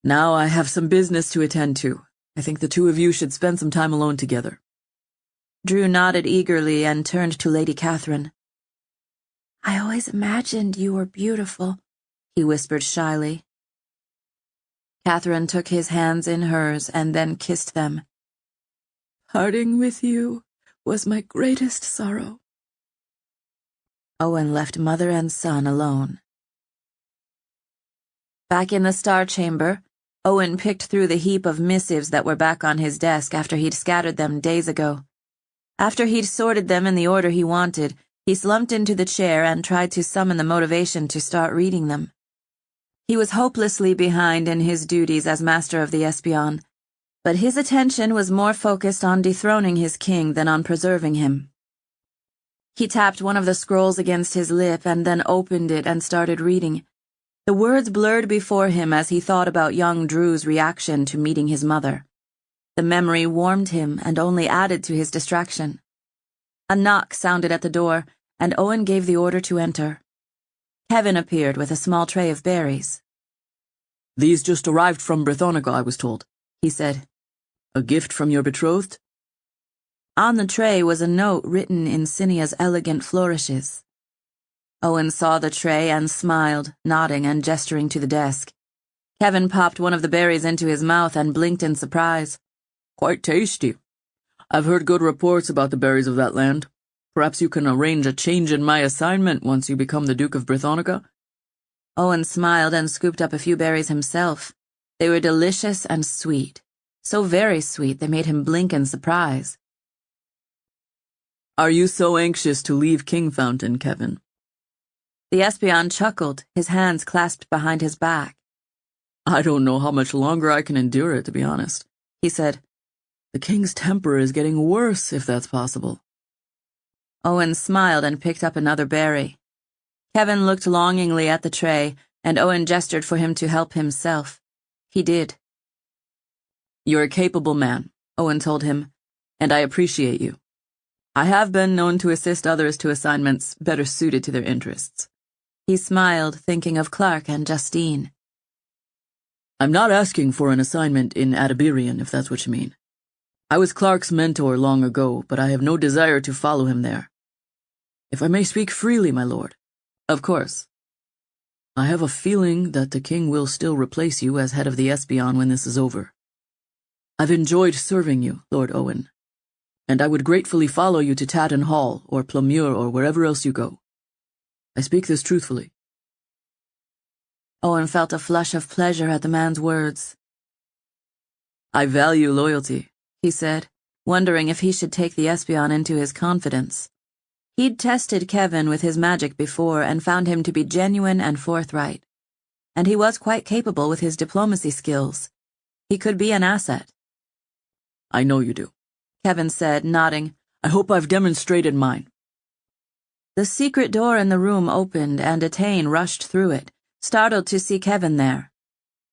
Now I have some business to attend to. I think the two of you should spend some time alone together. Drew nodded eagerly and turned to Lady Catherine. I always imagined you were beautiful, he whispered shyly. Catherine took his hands in hers and then kissed them. Parting with you was my greatest sorrow. Owen left mother and son alone. Back in the Star Chamber, Owen picked through the heap of missives that were back on his desk after he'd scattered them days ago. After he'd sorted them in the order he wanted, he slumped into the chair and tried to summon the motivation to start reading them. He was hopelessly behind in his duties as master of the Espion, but his attention was more focused on dethroning his king than on preserving him. He tapped one of the scrolls against his lip and then opened it and started reading. The words blurred before him as he thought about young Drew's reaction to meeting his mother. The memory warmed him and only added to his distraction. A knock sounded at the door, and Owen gave the order to enter. Kevin appeared with a small tray of berries. These just arrived from Brithonica, I was told, he said. A gift from your betrothed? On the tray was a note written in Cinnia's elegant flourishes. Owen saw the tray and smiled, nodding and gesturing to the desk. Kevin popped one of the berries into his mouth and blinked in surprise. Quite tasty. I've heard good reports about the berries of that land. Perhaps you can arrange a change in my assignment once you become the Duke of Brithonica? Owen smiled and scooped up a few berries himself. They were delicious and sweet. So very sweet they made him blink in surprise. Are you so anxious to leave Kingfountain, Kevin? The Espion chuckled, his hands clasped behind his back. I don't know how much longer I can endure it, to be honest, he said. The king's temper is getting worse, if that's possible. Owen smiled and picked up another berry. Kevin looked longingly at the tray, and Owen gestured for him to help himself. He did. You're a capable man, Owen told him, and I appreciate you. I have been known to assist others to assignments better suited to their interests. He smiled, thinking of Clark and Justine. I'm not asking for an assignment in Adabirian, if that's what you mean. I was Clark's mentor long ago, but I have no desire to follow him there. If I may speak freely, my lord. Of course. I have a feeling that the king will still replace you as head of the Espion when this is over. I've enjoyed serving you, Lord Owen, and I would gratefully follow you to Tatton Hall or Plumure or wherever else you go. I speak this truthfully. Owen felt a flush of pleasure at the man's words. I value loyalty, he said, wondering if he should take the Espion into his confidence. He'd tested Kevin with his magic before and found him to be genuine and forthright. And he was quite capable with his diplomacy skills. He could be an asset. I know you do, Kevin said, nodding. I hope I've demonstrated mine. The secret door in the room opened and Atane rushed through it, startled to see Kevin there.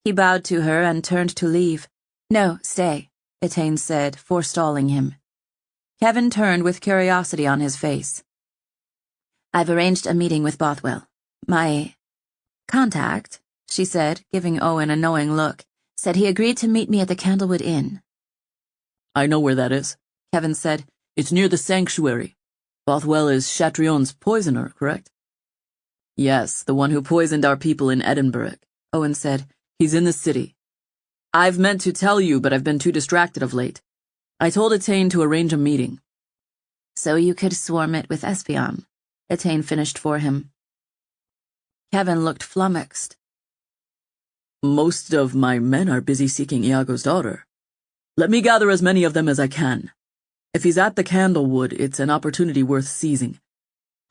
He bowed to her and turned to leave. No, stay, Atane said, forestalling him. Kevin turned with curiosity on his face. I've arranged a meeting with Bothwell. My contact, she said, giving Owen a knowing look, said he agreed to meet me at the Candlewood Inn. I know where that is, Kevin said. It's near the sanctuary. Bothwell is Chatrion's poisoner, correct? Yes, the one who poisoned our people in Edinburgh, Owen said. He's in the city. I've meant to tell you, but I've been too distracted of late. I told Atane to arrange a meeting. So you could swarm it with Espion, Atane finished for him. Kevin looked flummoxed. Most of my men are busy seeking Iago's daughter. Let me gather as many of them as I can. If he's at the Candlewood, it's an opportunity worth seizing.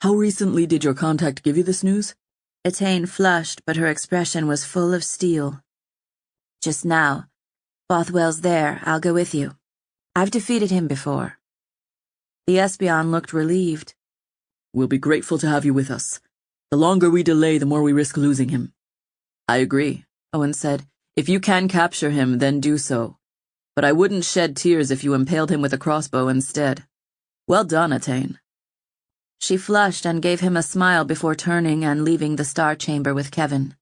How recently did your contact give you this news? Atane flushed, but her expression was full of steel. Just now. Bothwell's there. I'll go with you. I've defeated him before. The Espion looked relieved. We'll be grateful to have you with us. The longer we delay, the more we risk losing him. I agree, Owen said. If you can capture him, then do so. But I wouldn't shed tears if you impaled him with a crossbow instead. Well done, Atane. She flushed and gave him a smile before turning and leaving the Star Chamber with Kevin.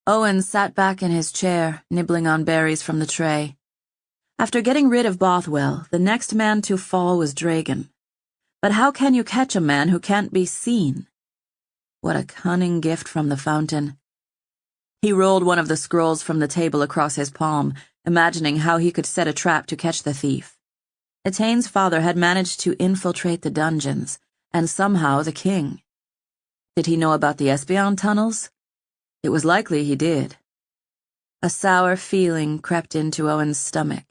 Owen sat back in his chair, nibbling on berries from the tray. After getting rid of Bothwell, the next man to fall was Dragon. But how can you catch a man who can't be seen? What a cunning gift from the fountain. He rolled one of the scrolls from the table across his palm, imagining how he could set a trap to catch the thief. Atane's father had managed to infiltrate the dungeons, and somehow the king. Did he know about the Espion tunnels? It was likely he did. A sour feeling crept into Owen's stomach.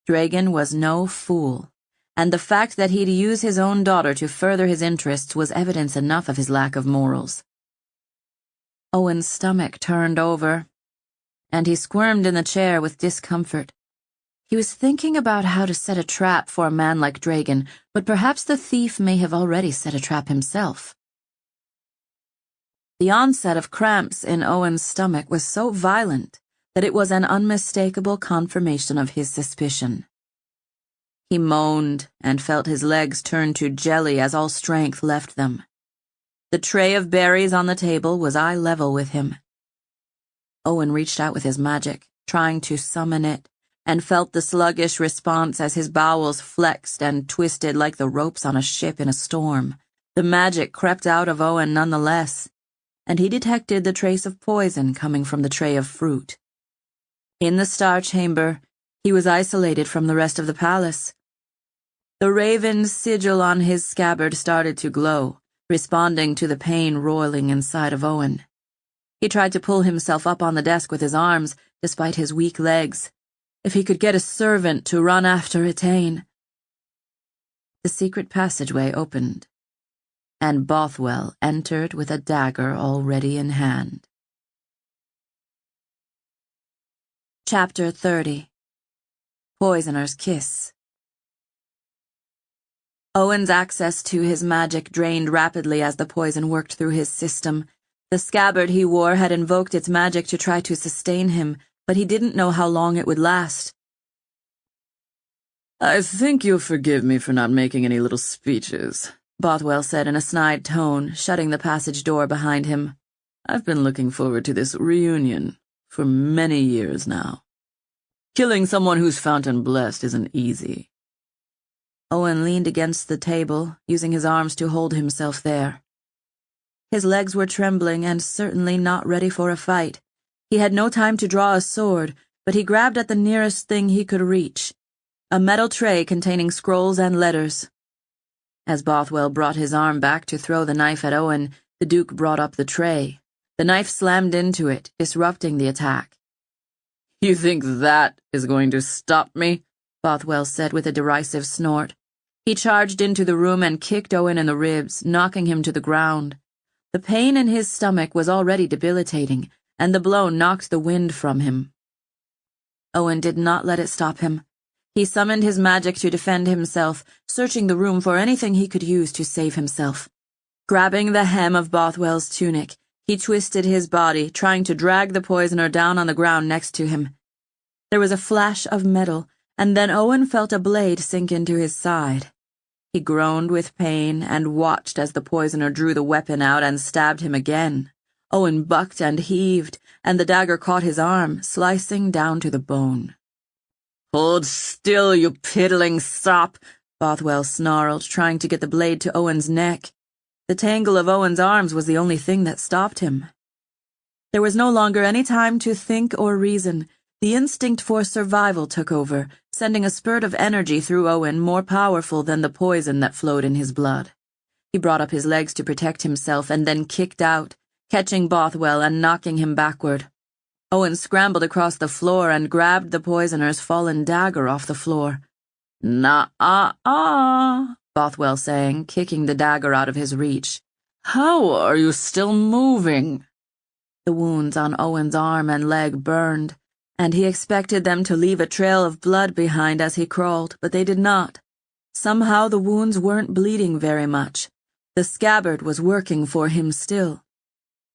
Dragon was no fool, and the fact that he'd use his own daughter to further his interests was evidence enough of his lack of morals. Owen's stomach turned over, and he squirmed in the chair with discomfort. He was thinking about how to set a trap for a man like Dragon, but perhaps the thief may have already set a trap himself. The onset of cramps in Owen's stomach was so violent that it was an unmistakable confirmation of his suspicion. He moaned and felt his legs turn to jelly as all strength left them. The tray of berries on the table was eye level with him. Owen reached out with his magic, trying to summon it, and felt the sluggish response as his bowels flexed and twisted like the ropes on a ship in a storm. The magic crept out of Owen nonetheless, and he detected the trace of poison coming from the tray of fruit. In the Star Chamber, he was isolated from the rest of the palace. The raven's sigil on his scabbard started to glow, responding to the pain roiling inside of Owen. He tried to pull himself up on the desk with his arms, despite his weak legs. If he could get a servant to run after Atane. The secret passageway opened, and Bothwell entered with a dagger already in hand. Chapter 30. Poisoner's Kiss. Owen's access to his magic drained rapidly as the poison worked through his system. The scabbard he wore had invoked its magic to try to sustain him, but he didn't know how long it would last. "I think you'll forgive me for not making any little speeches," Bothwell said in a snide tone, shutting the passage door behind him. "I've been looking forward to this reunion for many years now. Killing someone whose fountain blessed isn't easy." Owen leaned against the table, using his arms to hold himself there. His legs were trembling and certainly not ready for a fight. He had no time to draw a sword, but he grabbed at the nearest thing he could reach, a metal tray containing scrolls and letters. As Bothwell brought his arm back to throw the knife at Owen, the Duke brought up the tray. The knife slammed into it, disrupting the attack. "You think that is going to stop me?" Bothwell said with a derisive snort. He charged into the room and kicked Owen in the ribs, knocking him to the ground. The pain in his stomach was already debilitating, and the blow knocked the wind from him. Owen did not let it stop him. He summoned his magic to defend himself, searching the room for anything he could use to save himself. Grabbing the hem of Bothwell's tunic, he twisted his body, trying to drag the poisoner down on the ground next to him. There was a flash of metal, and then Owen felt a blade sink into his side. He groaned with pain and watched as the poisoner drew the weapon out and stabbed him again. Owen bucked and heaved, and the dagger caught his arm, slicing down to the bone. "Hold still, you piddling sop," Bothwell snarled, trying to get the blade to Owen's neck. The tangle of Owen's arms was the only thing that stopped him. There was no longer any time to think or reason. The instinct for survival took over, sending a spurt of energy through Owen more powerful than the poison that flowed in his blood. He brought up his legs to protect himself and then kicked out, catching Bothwell and knocking him backward. Owen scrambled across the floor and grabbed the poisoner's fallen dagger off the floor. "Nah-ah-ah," Bothwell sang, kicking the dagger out of his reach. "How are you still moving?" The wounds on Owen's arm and leg burned, and he expected them to leave a trail of blood behind as he crawled, but they did not. Somehow the wounds weren't bleeding very much. The scabbard was working for him still.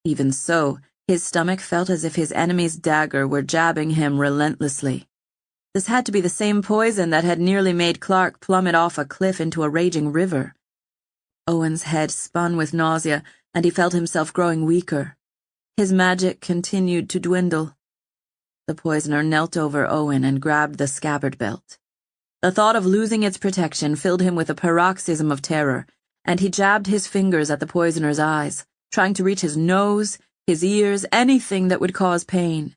Even so, his stomach felt as if his enemy's dagger were jabbing him relentlessly. This had to be the same poison that had nearly made Clark plummet off a cliff into a raging river. Owen's head spun with nausea, and he felt himself growing weaker. His magic continued to dwindle. The poisoner knelt over Owen and grabbed the scabbard belt. The thought of losing its protection filled him with a paroxysm of terror, and he jabbed his fingers at the poisoner's eyes, trying to reach his nose, his ears, anything that would cause pain.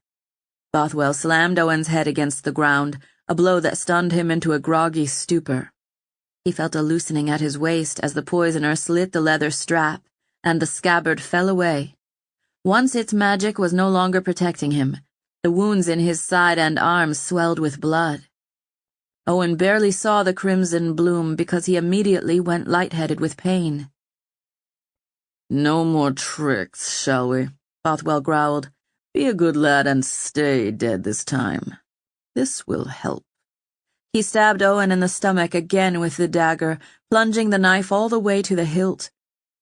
Bothwell slammed Owen's head against the ground, a blow that stunned him into a groggy stupor. He felt a loosening at his waist as the poisoner slit the leather strap, and the scabbard fell away. Once its magic was no longer protecting him, the wounds in his side and arms swelled with blood. Owen barely saw the crimson bloom because he immediately went lightheaded with pain. "No more tricks, shall we?" Bothwell growled. "Be a good lad and stay dead this time. This will help." He stabbed Owen in the stomach again with the dagger, plunging the knife all the way to the hilt.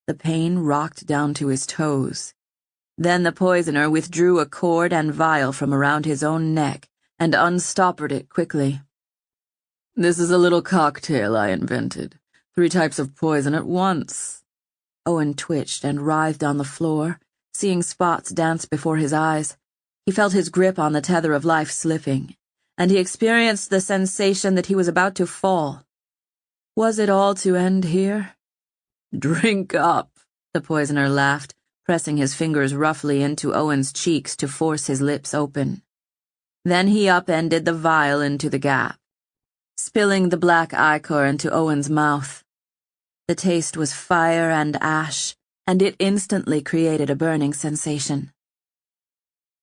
The pain rocked down to his toes. Then the poisoner withdrew a cord and vial from around his own neck and unstoppered it quickly. "This is a little cocktail I invented. 3 types of poison at once." Owen twitched and writhed on the floor, seeing spots dance before his eyes. He felt his grip on the tether of life slipping, and he experienced the sensation that he was about to fall. Was it all to end here? "Drink up," the poisoner laughed, pressing his fingers roughly into Owen's cheeks to force his lips open. Then he upended the vial into the gap, spilling the black ichor into Owen's mouth. The taste was fire and ash, and it instantly created a burning sensation.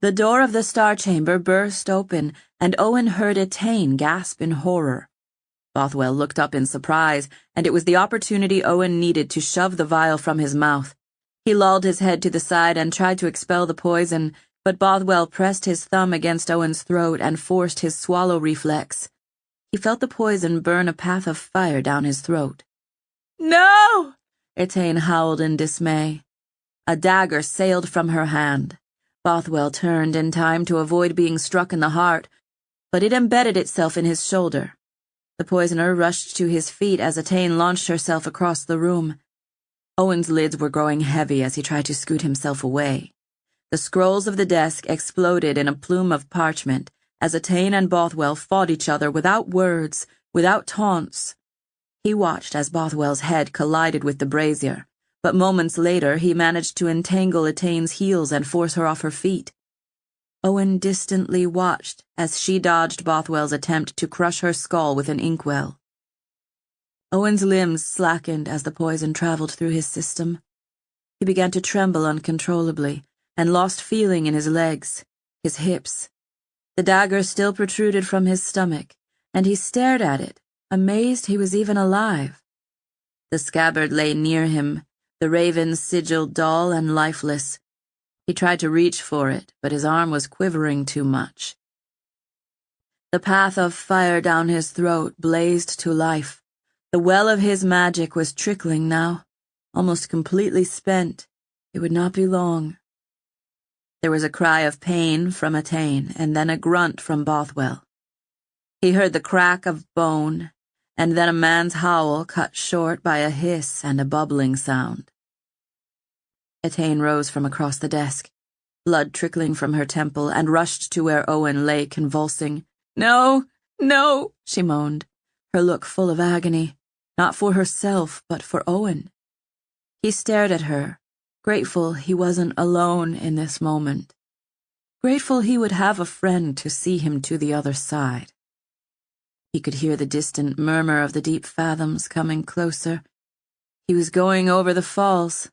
The door of the star chamber burst open, and Owen heard Etain gasp in horror. Bothwell looked up in surprise, and it was the opportunity Owen needed to shove the vial from his mouth. He lolled his head to the side and tried to expel the poison, but Bothwell pressed his thumb against Owen's throat and forced his swallow reflex. He felt the poison burn a path of fire down his throat. "No!" Etain howled in dismay. A dagger sailed from her hand. Bothwell turned in time to avoid being struck in the heart, but it embedded itself in his shoulder. The poisoner rushed to his feet as Atane launched herself across the room. Owen's lids were growing heavy as he tried to scoot himself away. The scrolls of the desk exploded in a plume of parchment as Atane and Bothwell fought each other without words, without taunts. He watched as Bothwell's head collided with the brazier, but moments later he managed to entangle Atane's heels and force her off her feet. Owen distantly watched as she dodged Bothwell's attempt to crush her skull with an inkwell. Owen's limbs slackened as the poison traveled through his system. He began to tremble uncontrollably and lost feeling in his legs, his hips. The dagger still protruded from his stomach, and he stared at it, amazed he was even alive. The scabbard lay near him, the raven's sigil dull and lifeless. He tried to reach for it, but his arm was quivering too much. The path of fire down his throat blazed to life. The well of his magic was trickling now, almost completely spent. It would not be long. There was a cry of pain from Atane, and then a grunt from Bothwell. He heard the crack of bone, and then a man's howl cut short by a hiss and a bubbling sound. Atane rose from across the desk, blood trickling from her temple, and rushed to where Owen lay convulsing. "No, no," she moaned, her look full of agony, not for herself, but for Owen. He stared at her, grateful he wasn't alone in this moment. Grateful he would have a friend to see him to the other side. He could hear the distant murmur of the deep fathoms coming closer. He was going over the falls.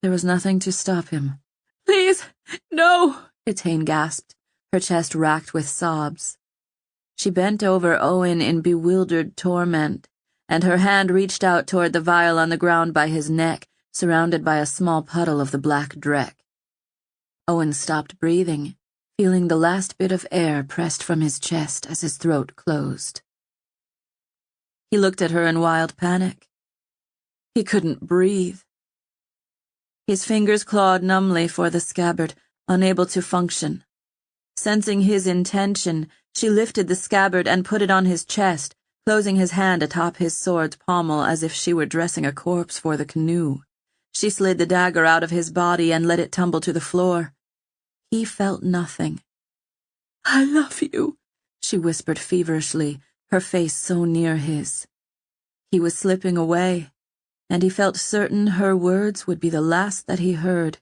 There was nothing to stop him. "Please, no," Atane gasped, her chest racked with sobs. She bent over Owen in bewildered torment, and her hand reached out toward the vial on the ground by his neck, surrounded by a small puddle of the black dreck. Owen stopped breathing, feeling the last bit of air pressed from his chest as his throat closed. He looked at her in wild panic. He couldn't breathe. His fingers clawed numbly for the scabbard, unable to function. Sensing his intention, she lifted the scabbard and put it on his chest, closing his hand atop his sword's pommel as if she were dressing a corpse for the canoe. She slid the dagger out of his body and let it tumble to the floor. He felt nothing. "I love you," she whispered feverishly, her face so near his. He was slipping away, and he felt certain her words would be the last that he heard.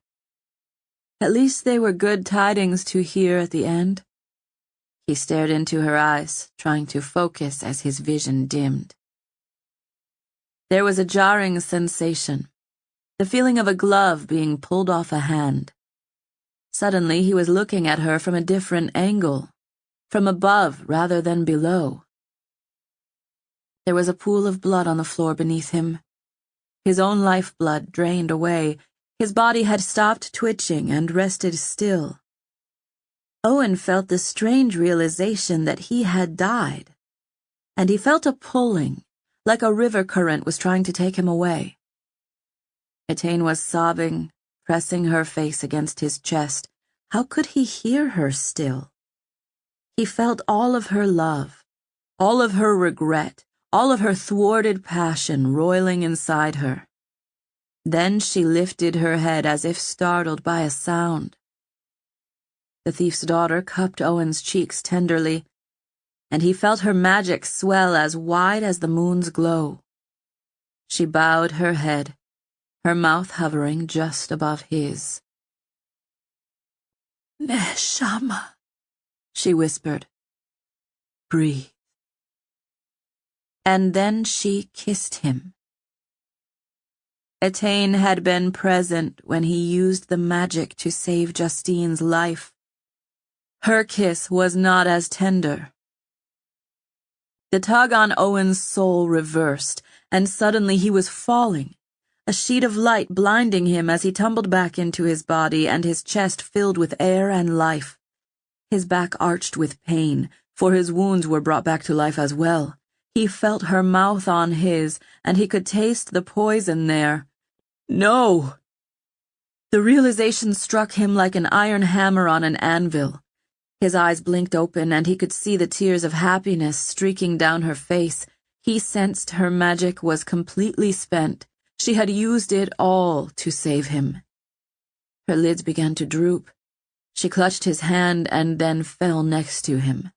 At least they were good tidings to hear at the end. He stared into her eyes, trying to focus as his vision dimmed. There was a jarring sensation, the feeling of a glove being pulled off a hand. Suddenly he was looking at her from a different angle, from above rather than below. There was a pool of blood on the floor beneath him. His own lifeblood drained away. His body had stopped twitching and rested still. Owen felt the strange realization that he had died, and he felt a pulling, like a river current was trying to take him away. Atane was sobbing, pressing her face against his chest. How could he hear her still? He felt all of her love, all of her regret, all of her thwarted passion roiling inside her. Then she lifted her head as if startled by a sound. The thief's daughter cupped Owen's cheeks tenderly, and he felt her magic swell as wide as the moon's glow. She bowed her head, her mouth hovering just above his. "Neshama," she whispered. "Breathe." And then she kissed him. Atane had been present when he used the magic to save Justine's life. Her kiss was not as tender. The tug on Owen's soul reversed, and suddenly he was falling, a sheet of light blinding him as he tumbled back into his body and his chest filled with air and life. His back arched with pain, for his wounds were brought back to life as well. He felt her mouth on his, and he could taste the poison there. "No!" The realization struck him like an iron hammer on an anvil. His eyes blinked open, and he could see the tears of happiness streaking down her face. He sensed her magic was completely spent. She had used it all to save him. Her lids began to droop. She clutched his hand and then fell next to him.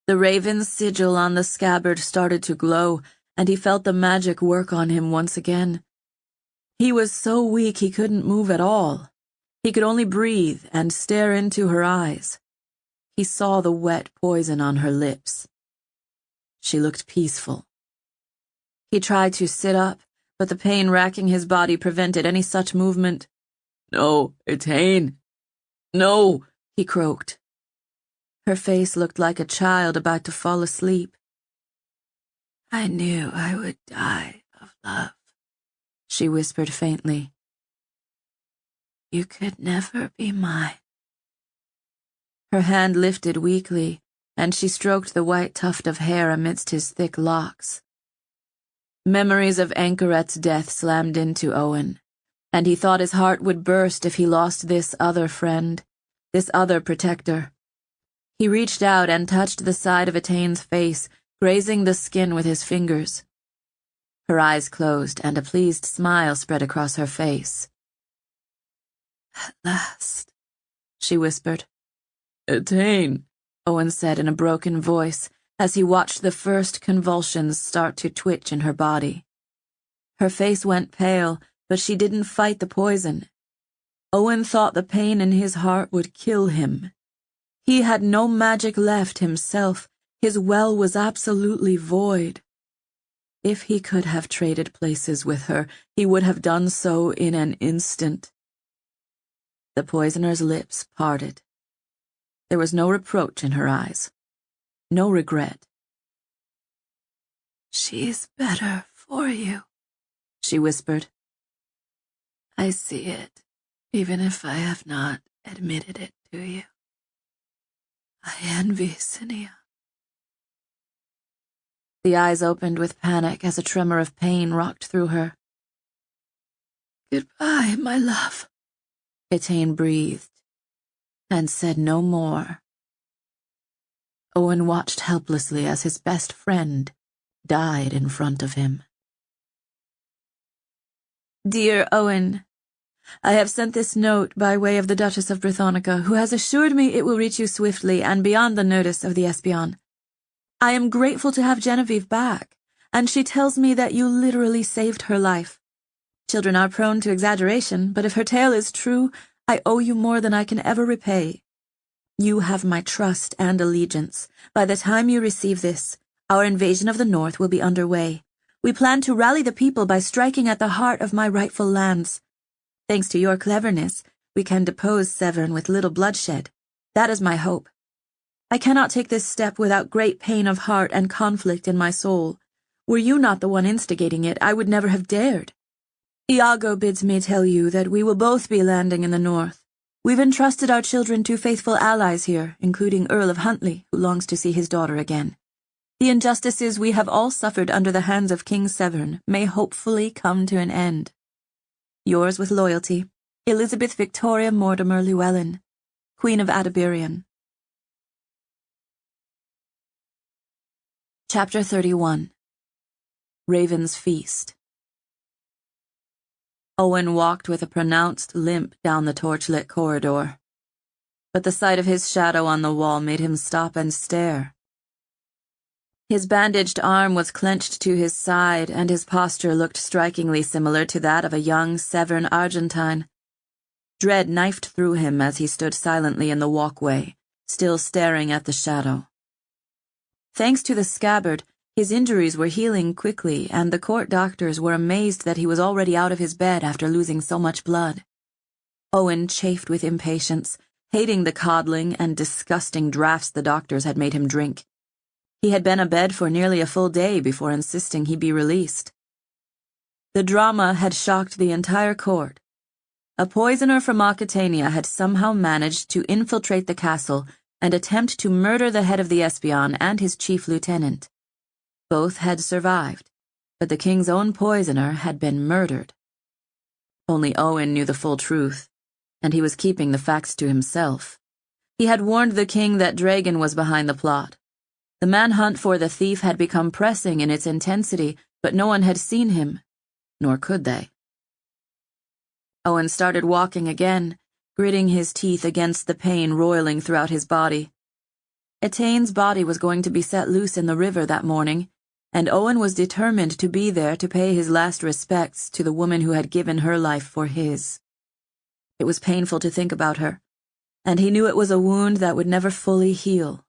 The raven's sigil on the scabbard started to glow, and he felt the magic work on him once again. He was so weak he couldn't move at all. He could only breathe and stare into her eyes. He saw the wet poison on her lips. She looked peaceful. He tried to sit up, but the pain racking his body prevented any such movement. "No, Etain. No," he croaked. Her face looked like a child about to fall asleep. "I knew I would die of love," she whispered faintly. "You could never be mine." Her hand lifted weakly, and she stroked the white tuft of hair amidst his thick locks. Memories of Anchoret's death slammed into Owen, and he thought his heart would burst if he lost this other friend, this other protector. He reached out and touched the side of Etain's face, grazing the skin with his fingers. Her eyes closed, and a pleased smile spread across her face. "At last," she whispered. "Etain," Owen said in a broken voice, as he watched the first convulsions start to twitch in her body. Her face went pale, but she didn't fight the poison. Owen thought the pain in his heart would kill him. He had no magic left himself. His well was absolutely void. If he could have traded places with her, he would have done so in an instant. The poisoner's lips parted. There was no reproach in her eyes, no regret. "She's better for you," she whispered. "I see it, even if I have not admitted it to you. I envy Cinia." The eyes opened with panic as a tremor of pain rocked through her. "Goodbye, my love," Etain breathed, and said no more. Owen watched helplessly as his best friend died in front of him. Dear Owen, I have sent this note by way of the Duchess of Brithonica, who has assured me it will reach you swiftly and beyond the notice of the Espion. I am grateful to have Genevieve back, and she tells me that you literally saved her life. Children are prone to exaggeration, but if her tale is true, I owe you more than I can ever repay. You have my trust and allegiance. By the time you receive this, our invasion of the North will be underway. We plan to rally the people by striking at the heart of my rightful lands. Thanks to your cleverness, we can depose Severn with little bloodshed. That is my hope. I cannot take this step without great pain of heart and conflict in my soul. Were you not the one instigating it, I would never have dared. Iago bids me tell you that we will both be landing in the North. We've entrusted our children to faithful allies here, including Earl of Huntly, who longs to see his daughter again. The injustices we have all suffered under the hands of King Severn may hopefully come to an end. Yours with loyalty, Elizabeth Victoria Mortimer Llewellyn, Queen of Adabirion. Chapter 31. Raven's Feast. Owen walked with a pronounced limp down the torchlit corridor, but the sight of his shadow on the wall made him stop and stare. His bandaged arm was clenched to his side, and his posture looked strikingly similar to that of a young Severn Argentine. Dread knifed through him as he stood silently in the walkway, still staring at the shadow. Thanks to the scabbard, his injuries were healing quickly, and the court doctors were amazed that he was already out of his bed after losing so much blood. Owen chafed with impatience, hating the coddling and disgusting draughts the doctors had made him drink. He had been abed for nearly a full day before insisting he be released. The drama had shocked the entire court. A poisoner from Aquitania had somehow managed to infiltrate the castle and attempt to murder the head of the Espion and his chief lieutenant. Both had survived, but the king's own poisoner had been murdered. Only Owen knew the full truth, and he was keeping the facts to himself. He had warned the king that Dragon was behind the plot. The manhunt for the thief had become pressing in its intensity, but no one had seen him, nor could they. Owen started walking again, gritting his teeth against the pain roiling throughout his body. Etaine's body was going to be set loose in the river that morning, and Owen was determined to be there to pay his last respects to the woman who had given her life for his. It was painful to think about her, and he knew it was a wound that would never fully heal.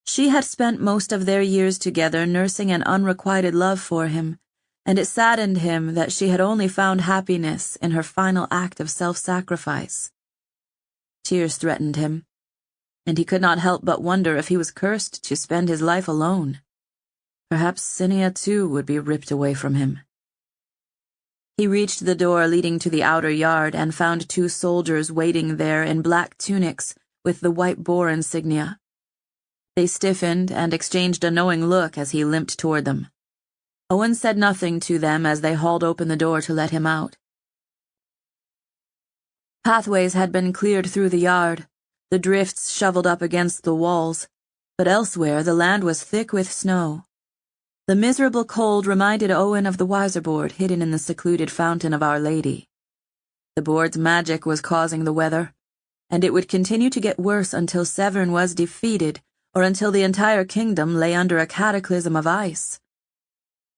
She had spent most of their years together nursing an unrequited love for him, and it saddened him that she had only found happiness in her final act of self-sacrifice. Tears threatened him, and he could not help but wonder if he was cursed to spend his life alone. Perhaps Cinia too would be ripped away from him. He reached the door leading to the outer yard and found 2 soldiers waiting there in black tunics with the white boar insignia. They stiffened and exchanged a knowing look as he limped toward them. Owen said nothing to them as they hauled open the door to let him out. Pathways had been cleared through the yard, the drifts shoveled up against the walls, but elsewhere the land was thick with snow. The miserable cold reminded Owen of the wiser board hidden in the secluded fountain of Our Lady. The board's magic was causing the weather, and it would continue to get worse until Severn was defeated or until the entire kingdom lay under a cataclysm of ice.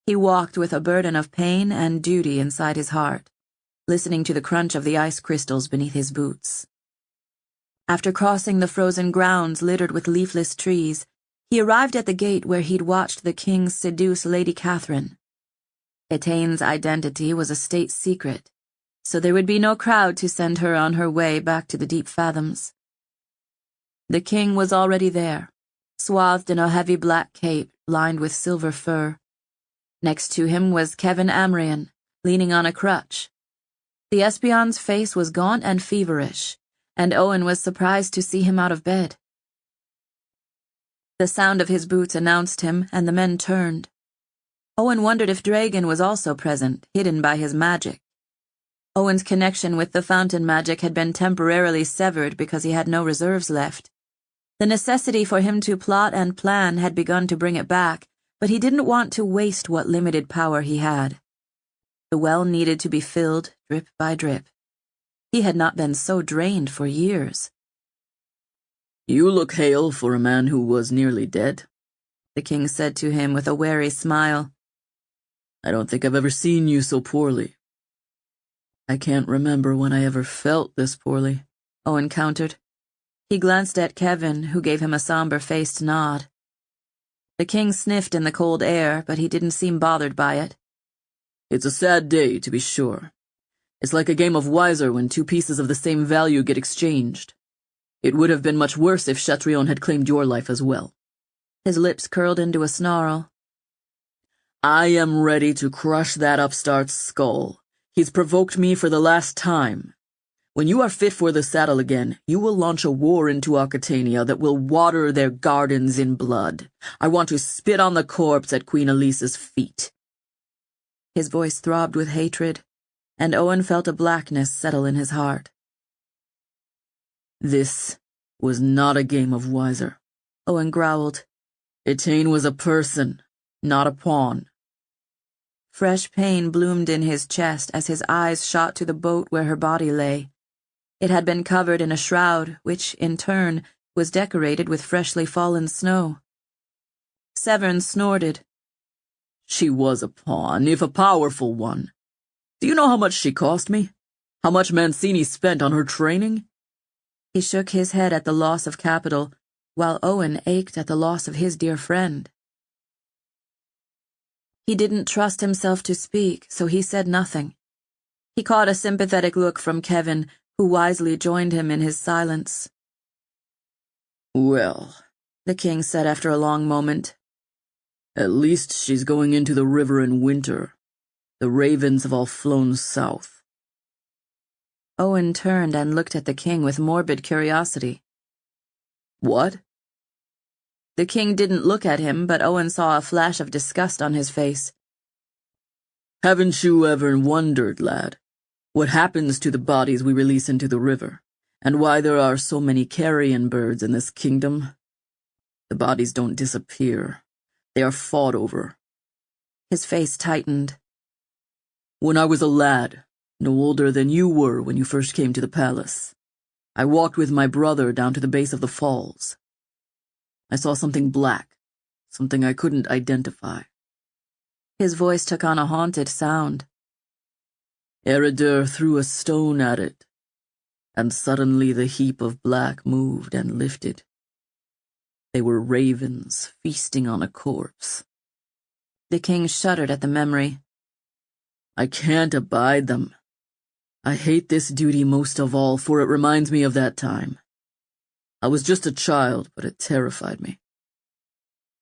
He walked with a burden of pain and duty inside his heart, listening to the crunch of the ice crystals beneath his boots. After crossing the frozen grounds littered with leafless trees, he arrived at the gate where he'd watched the king seduce Lady Catherine. Etaine's identity was a state secret, so there would be no crowd to send her on her way back to the deep fathoms. The king was already there, swathed in a heavy black cape lined with silver fur. Next to him was Kevin Amrian, leaning on a crutch. The espion's face was gaunt and feverish, and Owen was surprised to see him out of bed. The sound of his boots announced him, and the men turned. Owen wondered if Dragon was also present, hidden by his magic. Owen's connection with the fountain magic had been temporarily severed because he had no reserves left. The necessity for him to plot and plan had begun to bring it back, but he didn't want to waste what limited power he had. The well needed to be filled, drip by drip. He had not been so drained for years. "You look hale for a man who was nearly dead," the king said to him with a wary smile. "I don't think I've ever seen you so poorly." "I can't remember when I ever felt this poorly," Owen countered. He glanced at Kevin, who gave him a somber-faced nod. The king sniffed in the cold air, but he didn't seem bothered by it. "It's a sad day, to be sure. It's like a game of Wiser when 2 pieces of the same value get exchanged. It would have been much worse if Chatrion had claimed your life as well." His lips curled into a snarl. "I am ready to crush that upstart's skull. He's provoked me for the last time. When you are fit for the saddle again, you will launch a war into Aquitania that will water their gardens in blood. I want to spit on the corpse at Queen Elisa's feet." His voice throbbed with hatred, and Owen felt a blackness settle in his heart. "This was not a game of Wiser," Owen growled. "Etaine was a person, not a pawn." Fresh pain bloomed in his chest as his eyes shot to the boat where her body lay. It had been covered in a shroud, which, in turn, was decorated with freshly fallen snow. Severn snorted. "She was a pawn, if a powerful one. Do you know how much she cost me? How much Mancini spent on her training?" He shook his head at the loss of capital, while Owen ached at the loss of his dear friend. He didn't trust himself to speak, so he said nothing. He caught a sympathetic look from Kevin, who wisely joined him in his silence. "Well," the king said after a long moment, "at least she's going into the river in winter. The ravens have all flown south." Owen turned and looked at the king with morbid curiosity. "What?" The king didn't look at him, but Owen saw a flash of disgust on his face. "Haven't you ever wondered, lad? What happens to the bodies we release into the river, and why there are so many carrion birds in this kingdom? The bodies don't disappear. They are fought over. His face tightened. When I was a lad, no older than you were when you first came to the palace, I walked with my brother down to the base of the falls. I saw something black, something I couldn't identify. His voice took on a haunted sound. Eridur threw a stone at it, and suddenly the heap of black moved and lifted. They were ravens feasting on a corpse. The king shuddered at the memory. I can't abide them. I hate this duty most of all, for it reminds me of that time. I was just a child, but it terrified me.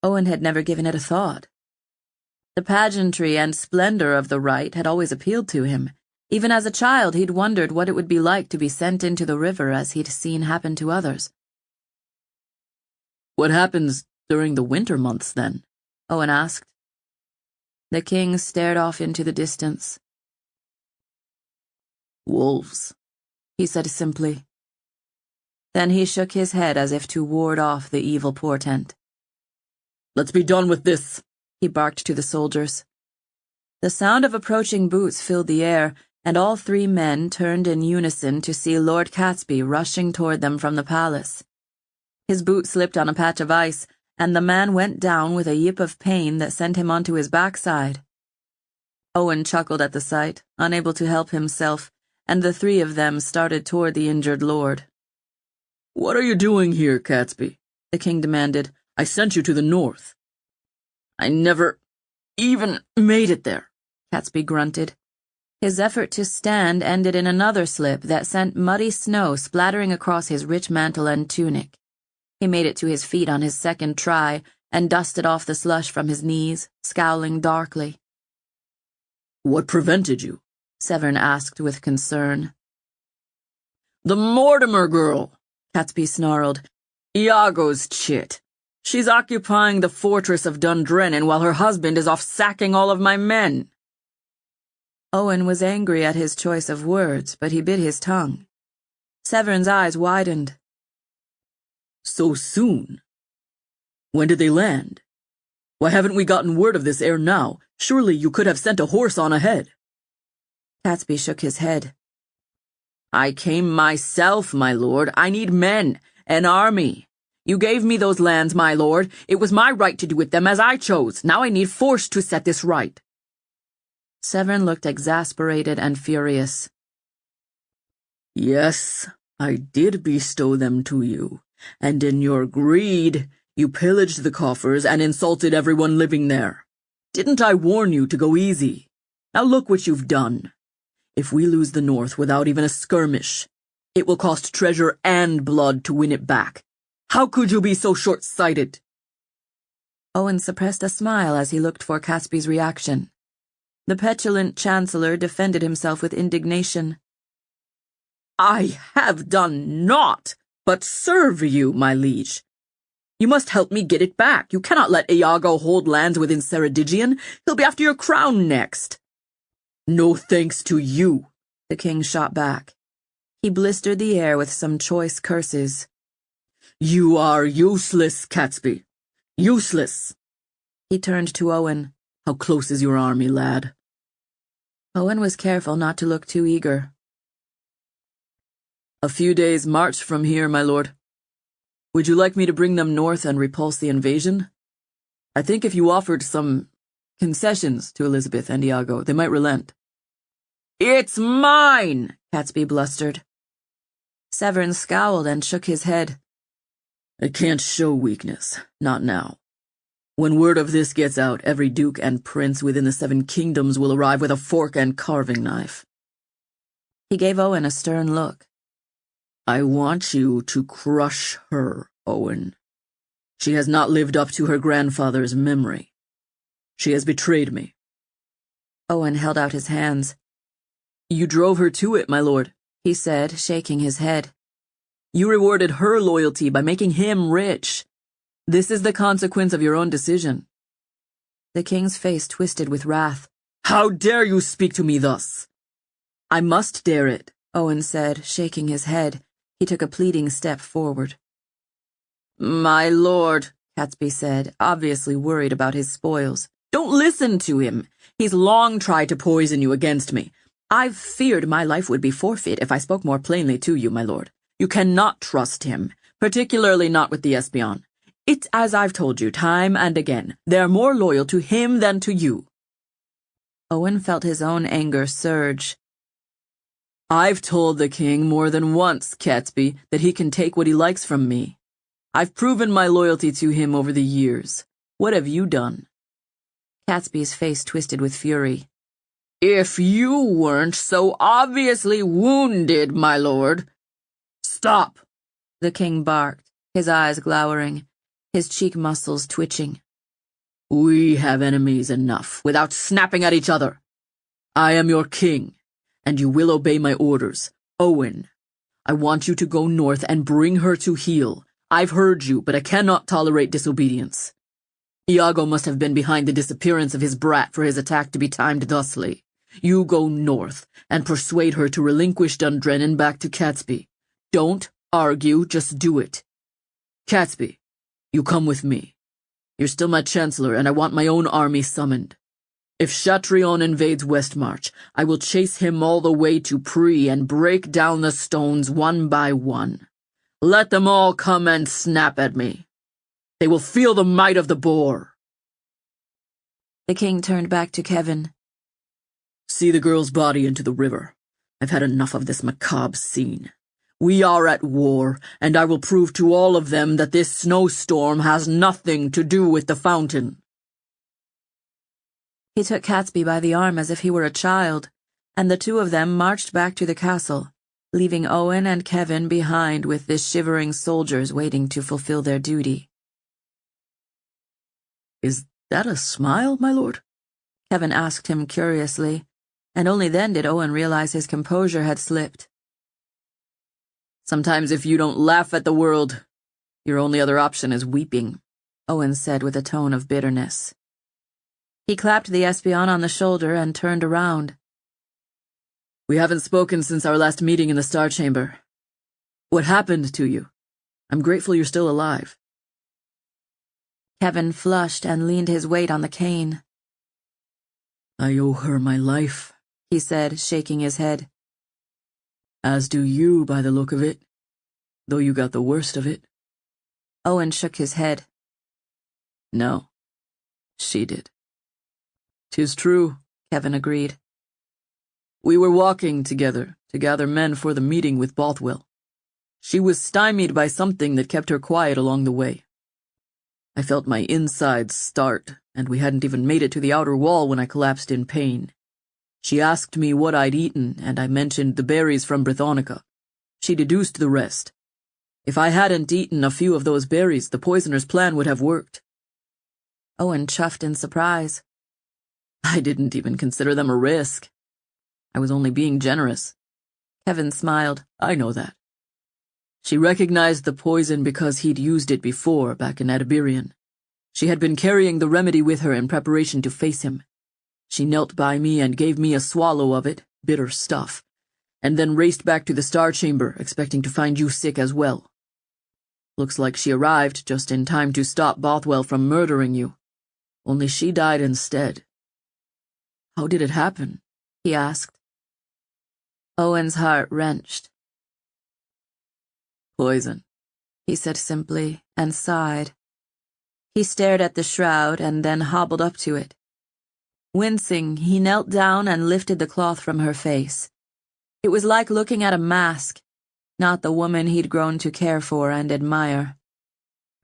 Owen had never given it a thought. The pageantry and splendor of the rite had always appealed to him. Even as a child, he'd wondered what it would be like to be sent into the river as he'd seen happen to others. What happens during the winter months, then? Owen asked. The king stared off into the distance. Wolves, he said simply. Then he shook his head as if to ward off the evil portent. Let's be done with this, he barked to the soldiers. The sound of approaching boots filled the air, and all three men turned in unison to see Lord Catesby rushing toward them from the palace. His boot slipped on a patch of ice, and the man went down with a yip of pain that sent him onto his backside. Owen chuckled at the sight, unable to help himself, and the three of them started toward the injured lord. What are you doing here, Catesby? The king demanded. I sent you to the north. I never even made it there, Catesby grunted. His effort to stand ended in another slip that sent muddy snow splattering across his rich mantle and tunic. He made it to his feet on his second try and dusted off the slush from his knees, scowling darkly. What prevented you? Severn asked with concern. The Mortimer girl, Catesby snarled. Iago's chit. She's occupying the fortress of Dundrennan while her husband is off sacking all of my men. Owen was angry at his choice of words, but he bit his tongue. Severn's eyes widened. So soon? When did they land? Why haven't we gotten word of this ere now? Surely you could have sent a horse on ahead. Catesby shook his head. I came myself, my lord. I need men, an army. You gave me those lands, my lord. It was my right to do with them as I chose. Now I need force to set this right. Severn looked exasperated and furious. Yes, I did bestow them to you, and in your greed, you pillaged the coffers and insulted everyone living there. Didn't I warn you to go easy? Now look what you've done. If we lose the north without even a skirmish, it will cost treasure and blood to win it back. How could you be so short-sighted? Owen suppressed a smile as he looked for Catesby's reaction. The petulant chancellor defended himself with indignation. I have done naught but serve you, my liege. You must help me get it back. You cannot let Iago hold lands within Ceredigion. He'll be after your crown next. No thanks to you, the king shot back. He blistered the air with some choice curses. You are useless, Catesby. Useless. He turned to Owen. How close is your army, lad? Owen was careful not to look too eager. A few days' march from here, my lord. Would you like me to bring them north and repulse the invasion? I think if you offered some concessions to Elizabeth and Iago, they might relent. It's mine, Catesby blustered. Severn scowled and shook his head. I can't show weakness, not now. When word of this gets out, every duke and prince within the 7 kingdoms will arrive with a fork and carving knife. He gave Owen a stern look. I want you to crush her, Owen. She has not lived up to her grandfather's memory. She has betrayed me. Owen held out his hands. You drove her to it, my lord, he said, shaking his head. You rewarded her loyalty by making him rich. This is the consequence of your own decision. The king's face twisted with wrath. How dare you speak to me thus? I must dare it, Owen said, shaking his head. He took a pleading step forward. My lord, Catesby said, obviously worried about his spoils. Don't listen to him. He's long tried to poison you against me. I've feared my life would be forfeit if I spoke more plainly to you, my lord. You cannot trust him, particularly not with the espion. It's as I've told you time and again. They're more loyal to him than to you. Owen felt his own anger surge. I've told the king more than once, Catesby, that he can take what he likes from me. I've proven my loyalty to him over the years. What have you done? Catesby's face twisted with fury. If you weren't so obviously wounded, my lord. Stop! The king barked, his eyes glowering, his cheek muscles twitching. We have enemies enough, without snapping at each other. I am your king, and you will obey my orders. Owen, I want you to go north and bring her to heel. I've heard you, but I cannot tolerate disobedience. Iago must have been behind the disappearance of his brat for his attack to be timed thusly. You go north, and persuade her to relinquish Dundrennan back to Catesby. Don't argue, just do it. Catesby, you come with me. You're still my chancellor, and I want my own army summoned. If Chatrion invades Westmarch, I will chase him all the way to Pree and break down the stones one by one. Let them all come and snap at me. They will feel the might of the boar. The king turned back to Kevin. See the girl's body into the river. I've had enough of this macabre scene. We are at war, and I will prove to all of them that this snowstorm has nothing to do with the fountain. He took Catesby by the arm as if he were a child, and the two of them marched back to the castle, leaving Owen and Kevin behind with the shivering soldiers waiting to fulfill their duty. Is that a smile, my lord? Kevin asked him curiously, and only then did Owen realize his composure had slipped. Sometimes if you don't laugh at the world, your only other option is weeping, Owen said with a tone of bitterness. He clapped the espion on the shoulder and turned around. We haven't spoken since our last meeting in the Star Chamber. What happened to you? I'm grateful you're still alive. Kevin flushed and leaned his weight on the cane. I owe her my life, he said, shaking his head. As do you, by the look of it, though you got the worst of it. Owen shook his head. No, she did. 'Tis true, Kevin agreed. We were walking together to gather men for the meeting with Bothwell. She was stymied by something that kept her quiet along the way. I felt my insides start, and we hadn't even made it to the outer wall when I collapsed in pain. She asked me what I'd eaten, and I mentioned the berries from Brithonica. She deduced the rest. If I hadn't eaten a few of those berries, the poisoner's plan would have worked. Owen chuffed in surprise. I didn't even consider them a risk. I was only being generous. Kevin smiled. I know that. She recognized the poison because he'd used it before back in Adabirion. She had been carrying the remedy with her in preparation to face him. She knelt by me and gave me a swallow of it, bitter stuff, and then raced back to the Star Chamber, expecting to find you sick as well. Looks like she arrived just in time to stop Bothwell from murdering you. Only she died instead. How did it happen? He asked. Owen's heart wrenched. Poison, he said simply, and sighed. He stared at the shroud and then hobbled up to it. Wincing, he knelt down and lifted the cloth from her face. It was like looking at a mask, not the woman he'd grown to care for and admire.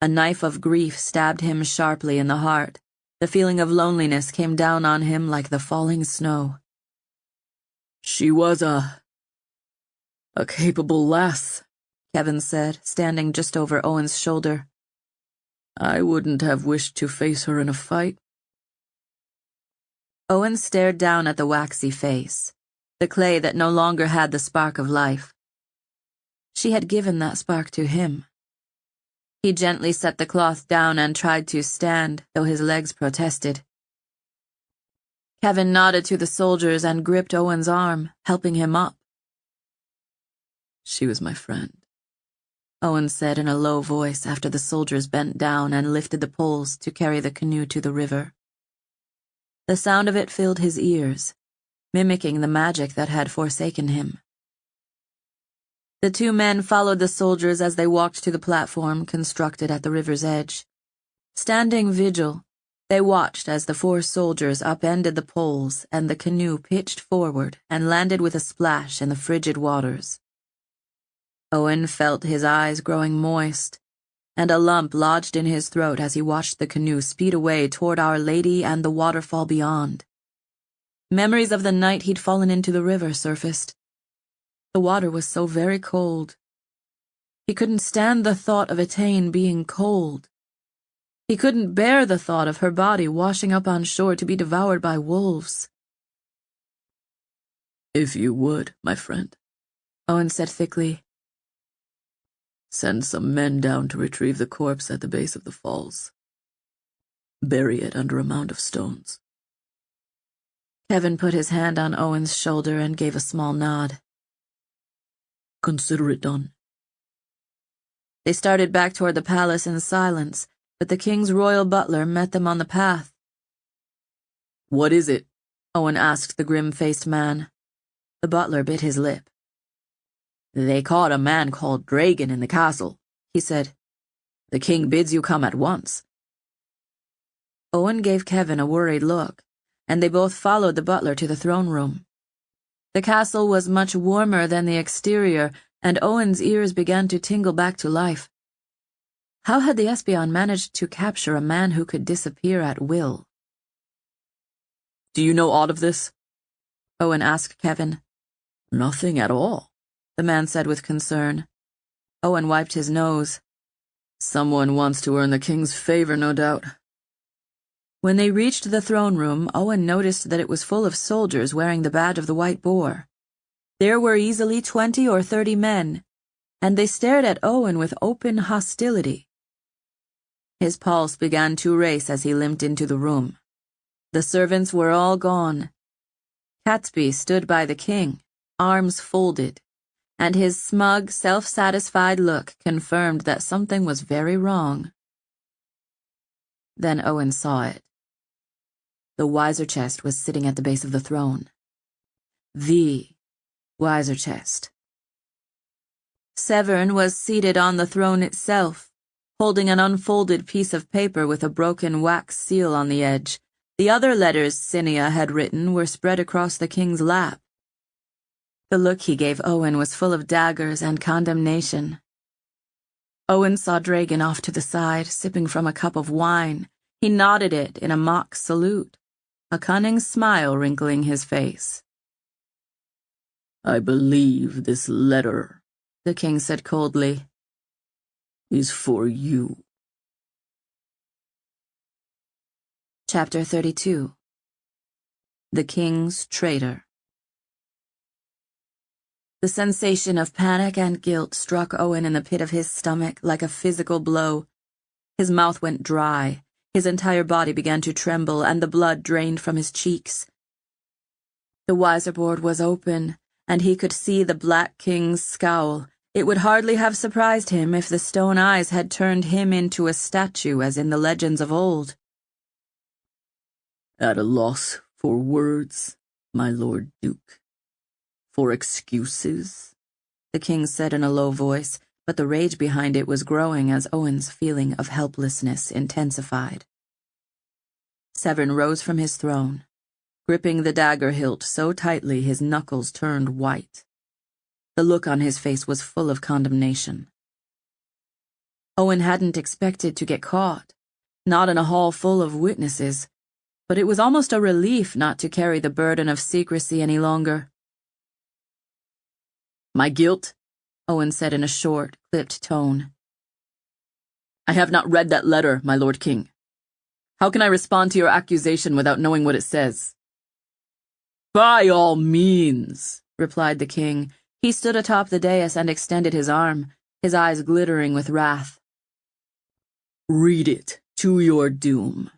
A knife of grief stabbed him sharply in the heart. The feeling of loneliness came down on him like the falling snow. She was a capable lass, Kevin said, standing just over Owen's shoulder. I wouldn't have wished to face her in a fight. Owen stared down at the waxy face, the clay that no longer had the spark of life. She had given that spark to him. He gently set the cloth down and tried to stand, though his legs protested. Kevin nodded to the soldiers and gripped Owen's arm, helping him up. She was my friend, Owen said in a low voice after the soldiers bent down and lifted the poles to carry the canoe to the river. The sound of it filled his ears, mimicking the magic that had forsaken him. The two men followed the soldiers as they walked to the platform constructed at the river's edge. Standing vigil, they watched as the 4 soldiers upended the poles and the canoe pitched forward and landed with a splash in the frigid waters. Owen felt his eyes growing moist, and a lump lodged in his throat as he watched the canoe speed away toward Our Lady and the waterfall beyond. Memories of the night he'd fallen into the river surfaced. The water was so very cold. He couldn't stand the thought of Etain being cold. He couldn't bear the thought of her body washing up on shore to be devoured by wolves. If you would, my friend, Owen said thickly. Send some men down to retrieve the corpse at the base of the falls. Bury it under a mound of stones. Kevin put his hand on Owen's shoulder and gave a small nod. Consider it done. They started back toward the palace in silence, but the king's royal butler met them on the path. What is it? Owen asked the grim-faced man. The butler bit his lip. They caught a man called Dragon in the castle, he said. The king bids you come at once. Owen gave Kevin a worried look, and they both followed the butler to the throne room. The castle was much warmer than the exterior, and Owen's ears began to tingle back to life. How had the Espion managed to capture a man who could disappear at will? Do you know aught of this? Owen asked Kevin. Nothing at all, the man said with concern. Owen wiped his nose. Someone wants to earn the king's favor, no doubt. When they reached the throne room, Owen noticed that it was full of soldiers wearing the badge of the White Boar. There were easily 20 or 30 men, and they stared at Owen with open hostility. His pulse began to race as he limped into the room. The servants were all gone. Catesby stood by the king, arms folded, and his smug, self-satisfied look confirmed that something was very wrong. Then Owen saw it. The Wiser Chest was sitting at the base of the throne. The Wiser Chest. Severn was seated on the throne itself, holding an unfolded piece of paper with a broken wax seal on the edge. The other letters Cinia had written were spread across the king's lap. The look he gave Owen was full of daggers and condemnation. Owen saw Dragon off to the side, sipping from a cup of wine. He nodded it in a mock salute, a cunning smile wrinkling his face. I believe this letter, the king said coldly, is for you. Chapter 32. The King's Traitor. The sensation of panic and guilt struck Owen in the pit of his stomach like a physical blow. His mouth went dry, his entire body began to tremble, and the blood drained from his cheeks. The Wiserboard was open, and he could see the Black King's scowl. It would hardly have surprised him if the stone eyes had turned him into a statue as in the legends of old. At a loss for words, my Lord Duke. For excuses, the king said in a low voice, but the rage behind it was growing as Owen's feeling of helplessness intensified. Severn rose from his throne, gripping the dagger hilt so tightly his knuckles turned white. The look on his face was full of condemnation. Owen hadn't expected to get caught, not in a hall full of witnesses, but it was almost a relief not to carry the burden of secrecy any longer. My guilt, Owen said in a short, clipped tone. I have not read that letter, my Lord King. How can I respond to your accusation without knowing what it says? By all means, replied the king. He stood atop the dais and extended his arm, his eyes glittering with wrath. Read it to your doom.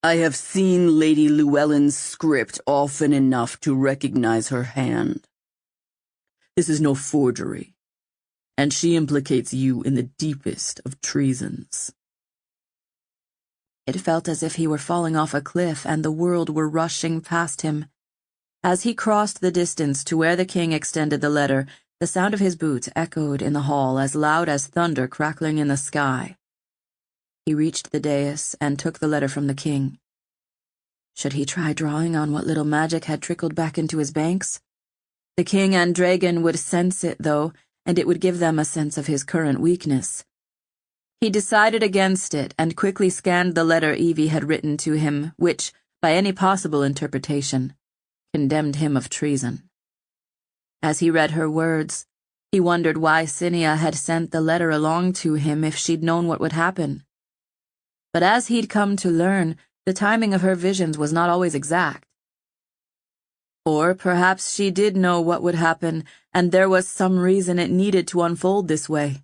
I have seen Lady Llewellyn's script often enough to recognize her hand. This is no forgery, and she implicates you in the deepest of treasons. It felt as if he were falling off a cliff and the world were rushing past him. As he crossed the distance to where the king extended the letter, the sound of his boots echoed in the hall as loud as thunder crackling in the sky. He reached the dais and took the letter from the king. Should he try drawing on what little magic had trickled back into his banks? The king and dragon would sense it, though, and it would give them a sense of his current weakness. He decided against it and quickly scanned the letter Evie had written to him, which, by any possible interpretation, condemned him of treason. As he read her words, he wondered why Cinia had sent the letter along to him if she'd known what would happen. But as he'd come to learn, the timing of her visions was not always exact. Or perhaps she did know what would happen, and there was some reason it needed to unfold this way.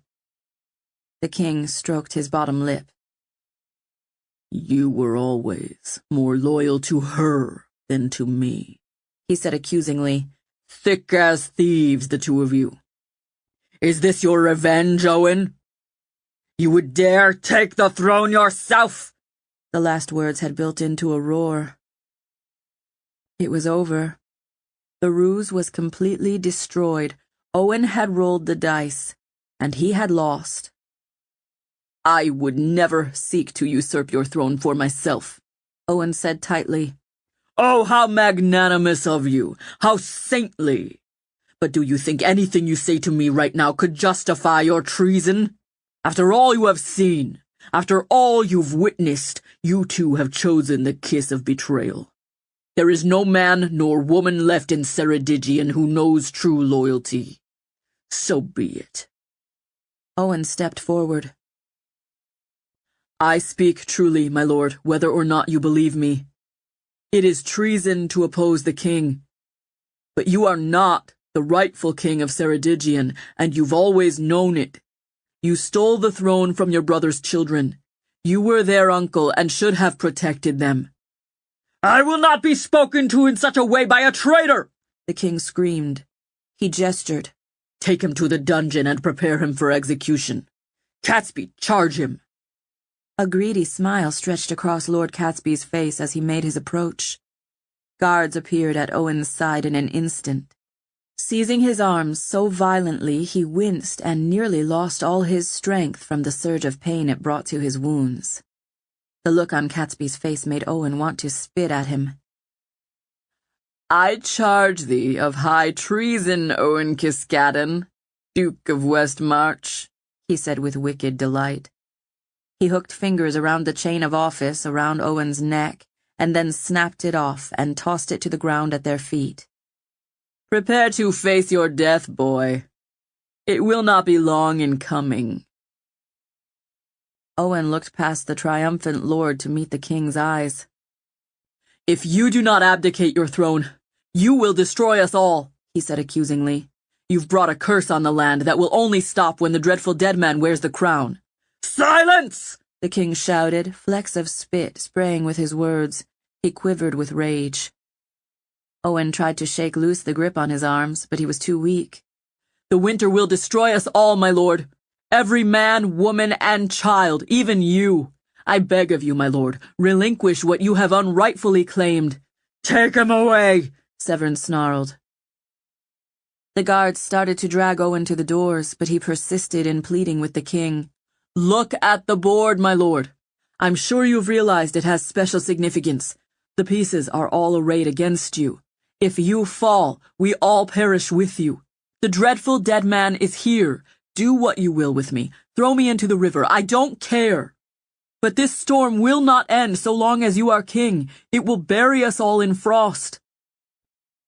The king stroked his bottom lip. You were always more loyal to her than to me, he said accusingly. Thick as thieves, the two of you. Is this your revenge, Owen? You would dare take the throne yourself? The last words had built into a roar. It was over. The ruse was completely destroyed. Owen had rolled the dice, and he had lost. I would never seek to usurp your throne for myself, Owen said tightly. Oh, how magnanimous of you, how saintly. But do you think anything you say to me right now could justify your treason? After all you have seen, after all you've witnessed, you two have chosen the kiss of betrayal. There is no man nor woman left in Ceredigion who knows true loyalty. So be it. Owen stepped forward. I speak truly, my lord, whether or not you believe me. It is treason to oppose the king. But you are not the rightful king of Ceredigion, and you've always known it. You stole the throne from your brother's children. You were their uncle and should have protected them. I will not be spoken to in such a way by a traitor! The king screamed. He gestured. Take him to the dungeon and prepare him for execution. Catesby, charge him. A greedy smile stretched across Lord Catesby's face as he made his approach. Guards appeared at Owen's side in an instant. Seizing his arms so violently he winced and nearly lost all his strength from the surge of pain it brought to his wounds. The look on Catesby's face made Owen want to spit at him. I charge thee of high treason, Owen Kiskaddon, Duke of Westmarch, he said with wicked delight. He hooked fingers around the chain of office around Owen's neck, and then snapped it off and tossed it to the ground at their feet. Prepare to face your death, boy. It will not be long in coming. Owen looked past the triumphant lord to meet the king's eyes. If you do not abdicate your throne, you will destroy us all, he said accusingly. You've brought a curse on the land that will only stop when the dreadful dead man wears the crown. Silence! The king shouted, flecks of spit spraying with his words. He quivered with rage. Owen tried to shake loose the grip on his arms, but he was too weak. The winter will destroy us all, my lord. Every man, woman, and child, even you. I beg of you, my lord, relinquish what you have unrightfully claimed. Take him away, Severn snarled. The guards started to drag Owen to the doors, but he persisted in pleading with the king. Look at the board, my lord. I'm sure you've realized it has special significance. The pieces are all arrayed against you. If you fall, we all perish with you. The dreadful dead man is here. Do what you will with me. Throw me into the river. I don't care. But this storm will not end so long as you are king. It will bury us all in frost.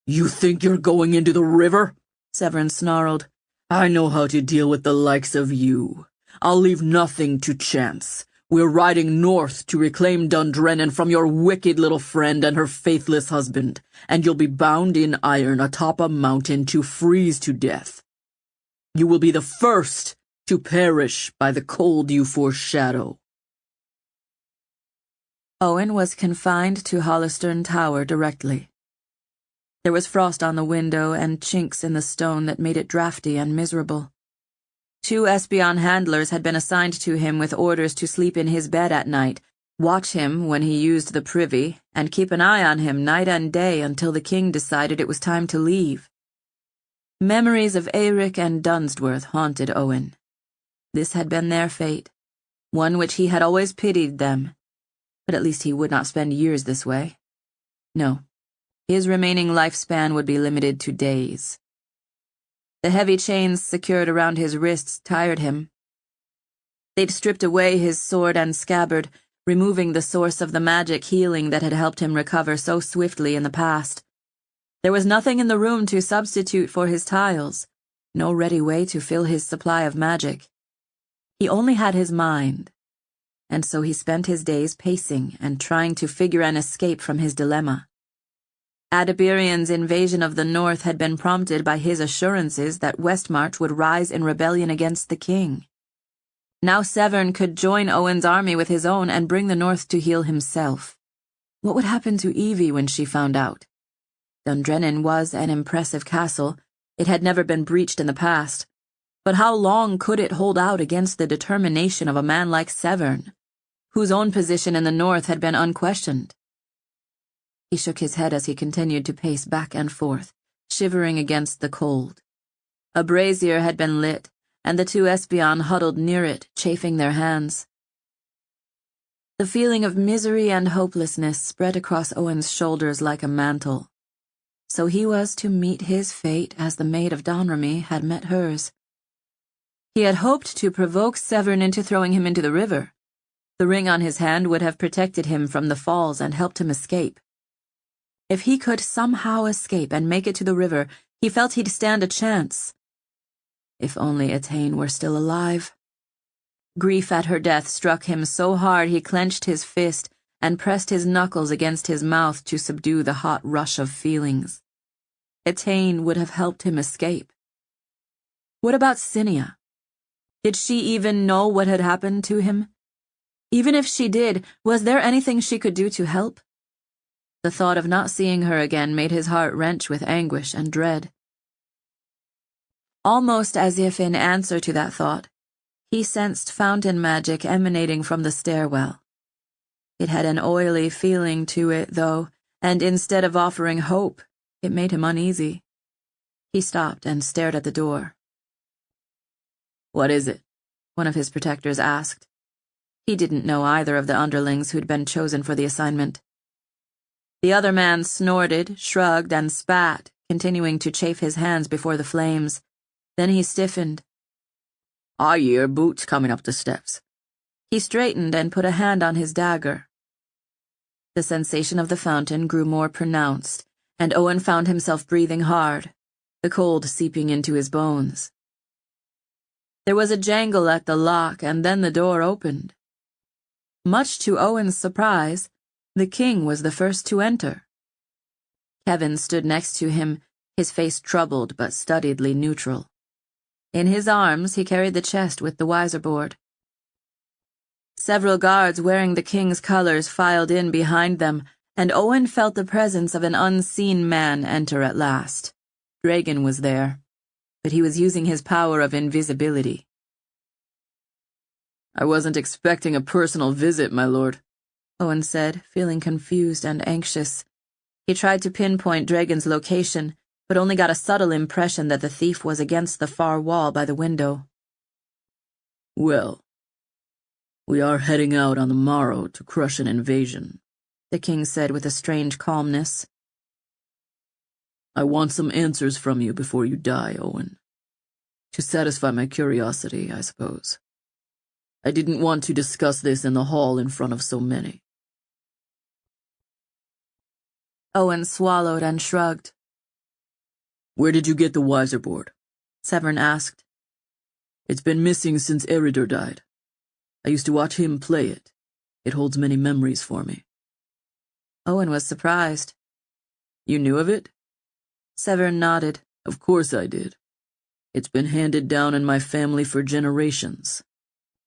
You think you're going into the river? Severn snarled. I know how to deal with the likes of you. I'll leave nothing to chance. We're riding north to reclaim Dundrennan from your wicked little friend and her faithless husband, and you'll be bound in iron atop a mountain to freeze to death. You will be the first to perish by the cold you foreshadow. Owen was confined to Hollister Tower directly. There was frost on the window and chinks in the stone that made it drafty and miserable. 2 Espion handlers had been assigned to him with orders to sleep in his bed at night, watch him when he used the privy, and keep an eye on him night and day until the king decided it was time to leave. Memories of Eric and Dunsworth haunted Owen. This had been their fate, one which he had always pitied them, but at least he would not spend years this way. No, his remaining lifespan would be limited to days. The heavy chains secured around his wrists tired him. They'd stripped away his sword and scabbard, removing the source of the magic healing that had helped him recover so swiftly in the past. There was nothing in the room to substitute for his tiles, no ready way to fill his supply of magic. He only had his mind, and so he spent his days pacing and trying to figure an escape from his dilemma. Adabirian's invasion of the north had been prompted by his assurances that Westmarch would rise in rebellion against the king. Now Severn could join Owen's army with his own and bring the north to heal himself. What would happen to Evie when she found out? Dundrennan was an impressive castle. It had never been breached in the past. But how long could it hold out against the determination of a man like Severn, whose own position in the north had been unquestioned? He shook his head as he continued to pace back and forth, shivering against the cold. A brazier had been lit, and the 2 Espion huddled near it, chafing their hands. The feeling of misery and hopelessness spread across Owen's shoulders like a mantle. So he was to meet his fate as the maid of Donremy had met hers. He had hoped to provoke Severn into throwing him into the river. The ring on his hand would have protected him from the falls and helped him escape. If he could somehow escape and make it to the river, he felt he'd stand a chance. If only Etain were still alive. Grief at her death struck him so hard he clenched his fist and pressed his knuckles against his mouth to subdue the hot rush of feelings. Etain would have helped him escape. What about Cinia? Did she even know what had happened to him? Even if she did, was there anything she could do to help? The thought of not seeing her again made his heart wrench with anguish and dread. Almost as if in answer to that thought, he sensed fountain magic emanating from the stairwell. It had an oily feeling to it, though, and instead of offering hope, it made him uneasy. He stopped and stared at the door. "What is it?" one of his protectors asked. He didn't know either of the underlings who'd been chosen for the assignment. The other man snorted, shrugged, and spat, continuing to chafe his hands before the flames. Then he stiffened. "I hear boots coming up the steps." He straightened and put a hand on his dagger. The sensation of the fountain grew more pronounced, and Owen found himself breathing hard, the cold seeping into his bones. There was a jangle at the lock, and then the door opened. Much to Owen's surprise, the king was the first to enter. Kevin stood next to him, his face troubled but studiedly neutral. In his arms he carried the chest with the wiseboard. Several guards wearing the king's colors filed in behind them, and Owen felt the presence of an unseen man enter at last. Dragon was there, but he was using his power of invisibility. "I wasn't expecting a personal visit, my lord," Owen said, feeling confused and anxious. He tried to pinpoint Dragon's location, but only got a subtle impression that the thief was against the far wall by the window. "Well, we are heading out on the morrow to crush an invasion," the king said with a strange calmness. "I want some answers from you before you die, Owen. To satisfy my curiosity, I suppose. I didn't want to discuss this in the hall in front of so many." Owen swallowed and shrugged. "Where did you get the wiseboard?" Severn asked. "It's been missing since Eridor died. I used to watch him play it. It holds many memories for me." Owen was surprised. "You knew of it?" Severn nodded. "Of course I did. It's been handed down in my family for generations.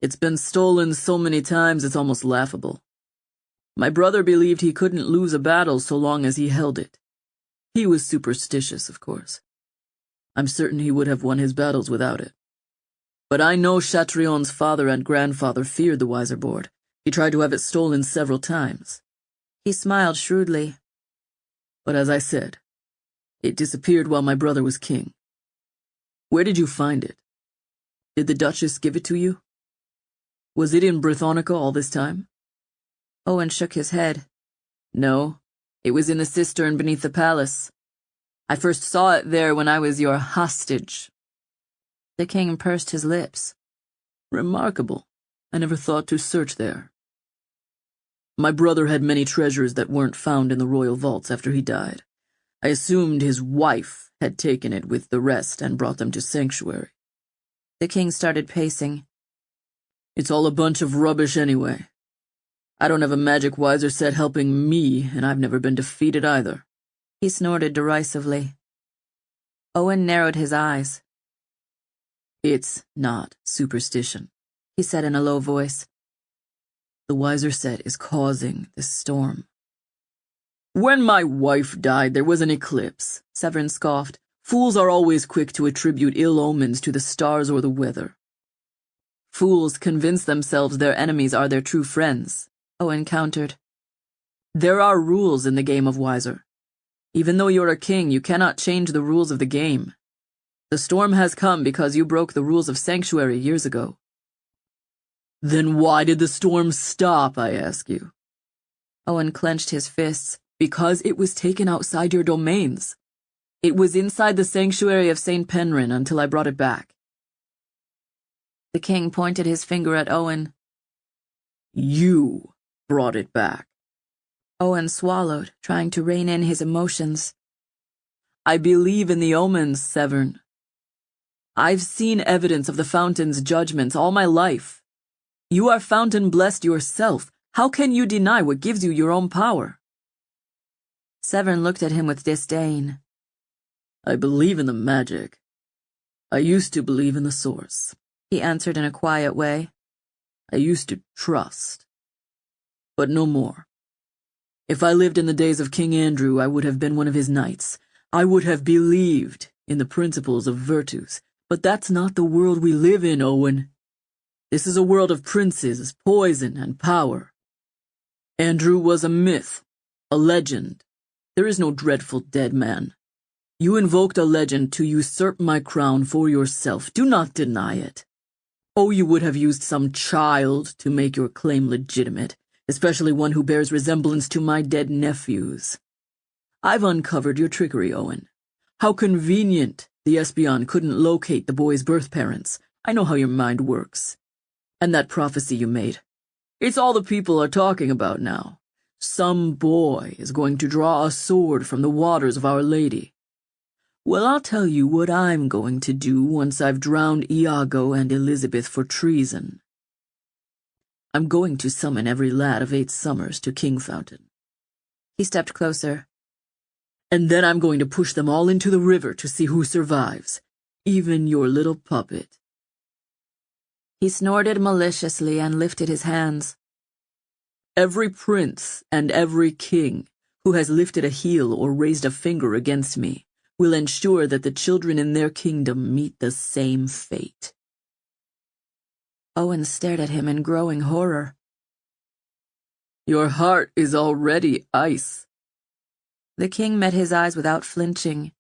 It's been stolen so many times it's almost laughable. My brother believed he couldn't lose a battle so long as he held it. He was superstitious, of course. I'm certain he would have won his battles without it. But I know Chatrion's father and grandfather feared the Wiser Board. He tried to have it stolen several times. He smiled shrewdly. But as I said, it disappeared while my brother was king. Where did you find it? Did the Duchess give it to you? Was it in Brithonica all this time? Owen shook his head. No, it was in the cistern beneath the palace. I first saw it there when I was your hostage. The king pursed his lips. Remarkable. I never thought to search there. My brother had many treasures that weren't found in the royal vaults after he died. I assumed his wife had taken it with the rest and brought them to Sanctuary. The king started pacing. It's all a bunch of rubbish anyway. I don't have a magic Wiser set helping me, and I've never been defeated either. He snorted derisively. Owen narrowed his eyes. It's not superstition, he said in a low voice. The Wiser set is causing this storm. When my wife died, there was an eclipse, Severin scoffed. Fools are always quick to attribute ill omens to the stars or the weather. Fools convince themselves their enemies are their true friends, Owen countered. There are rules in the game of Wiser. Even though you're a king, you cannot change the rules of the game. The storm has come because you broke the rules of Sanctuary years ago. Then why did the storm stop, I ask you? Owen clenched his fists. Because it was taken outside your domains. It was inside the Sanctuary of St. Penryn until I brought it back. The king pointed his finger at Owen. You brought it back. Owen swallowed, trying to rein in his emotions. I believe in the omens, Severn. I've seen evidence of the Fountain's judgments all my life. You are Fountain-blessed yourself. How can you deny what gives you your own power? Severn looked at him with disdain. I believe in the magic. I used to believe in the source, he answered in a quiet way. I used to trust. But no more. If I lived in the days of King Andrew, I would have been one of his knights. I would have believed in the principles of virtues. But that's not the world we live in, Owen. This is a world of princes, poison, and power. Andrew was a myth, a legend. There is no dreadful dead man. You invoked a legend to usurp my crown for yourself. Do not deny it. Oh, you would have used some child to make your claim legitimate, especially one who bears resemblance to my dead nephews. I've uncovered your trickery, Owen. How convenient the Espion couldn't locate the boy's birth parents. I know how your mind works. And that prophecy you made. It's all the people are talking about now. Some boy is going to draw a sword from the waters of Our Lady. Well, I'll tell you what I'm going to do once I've drowned Iago and Elizabeth for treason. I'm going to summon every lad of 8 summers to Kingfountain. He stepped closer. And then I'm going to push them all into the river to see who survives, even your little puppet. He snorted maliciously and lifted his hands. Every prince and every king who has lifted a heel or raised a finger against me will ensure that the children in their kingdom meet the same fate. Owen stared at him in growing horror. Your heart is already ice. The king met his eyes without flinching.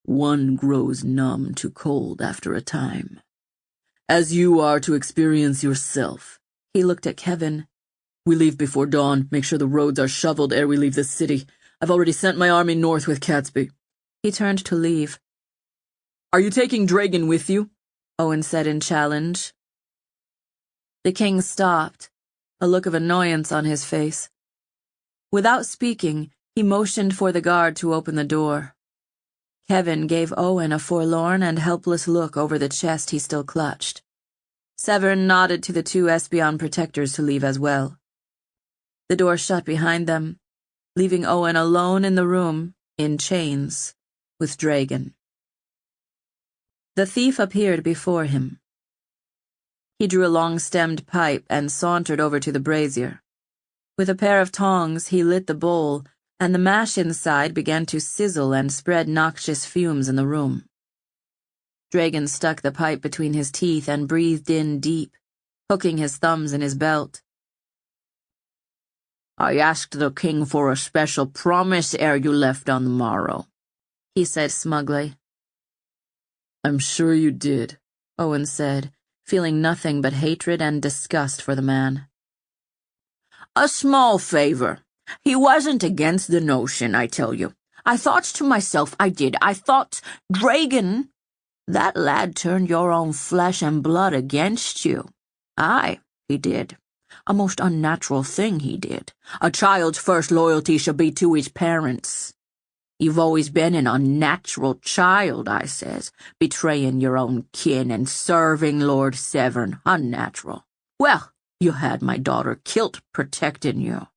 One grows numb to cold after a time. As you are to experience yourself. He looked at Kevin. We leave before dawn. Make sure the roads are shoveled ere we leave the city. I've already sent my army north with Catesby. He turned to leave. Are you taking Dragon with you? Owen said in challenge. The king stopped, a look of annoyance on his face. Without speaking, he motioned for the guard to open the door. Kevin gave Owen a forlorn and helpless look over the chest he still clutched. Severn nodded to the 2 Espion protectors to leave as well. The door shut behind them, leaving Owen alone in the room, in chains, with Dragon. The thief appeared before him. He drew a long-stemmed pipe and sauntered over to the brazier. With a pair of tongs, he lit the bowl, and the mash inside began to sizzle and spread noxious fumes in the room. Dragon stuck the pipe between his teeth and breathed in deep, hooking his thumbs in his belt. "I asked the king for a special promise ere you left on the morrow," he said smugly. "I'm sure you did," Owen said, feeling nothing but hatred and disgust for the man. "A small favor. He wasn't against the notion, I tell you. I thought to myself, I thought, Dragon, that lad turned your own flesh and blood against you. Aye, he did. A most unnatural thing he did. A child's first loyalty should be to his parents. You've always been an unnatural child, I says, betraying your own kin and serving Lord Severn. Unnatural. Well, you had my daughter killed protecting you."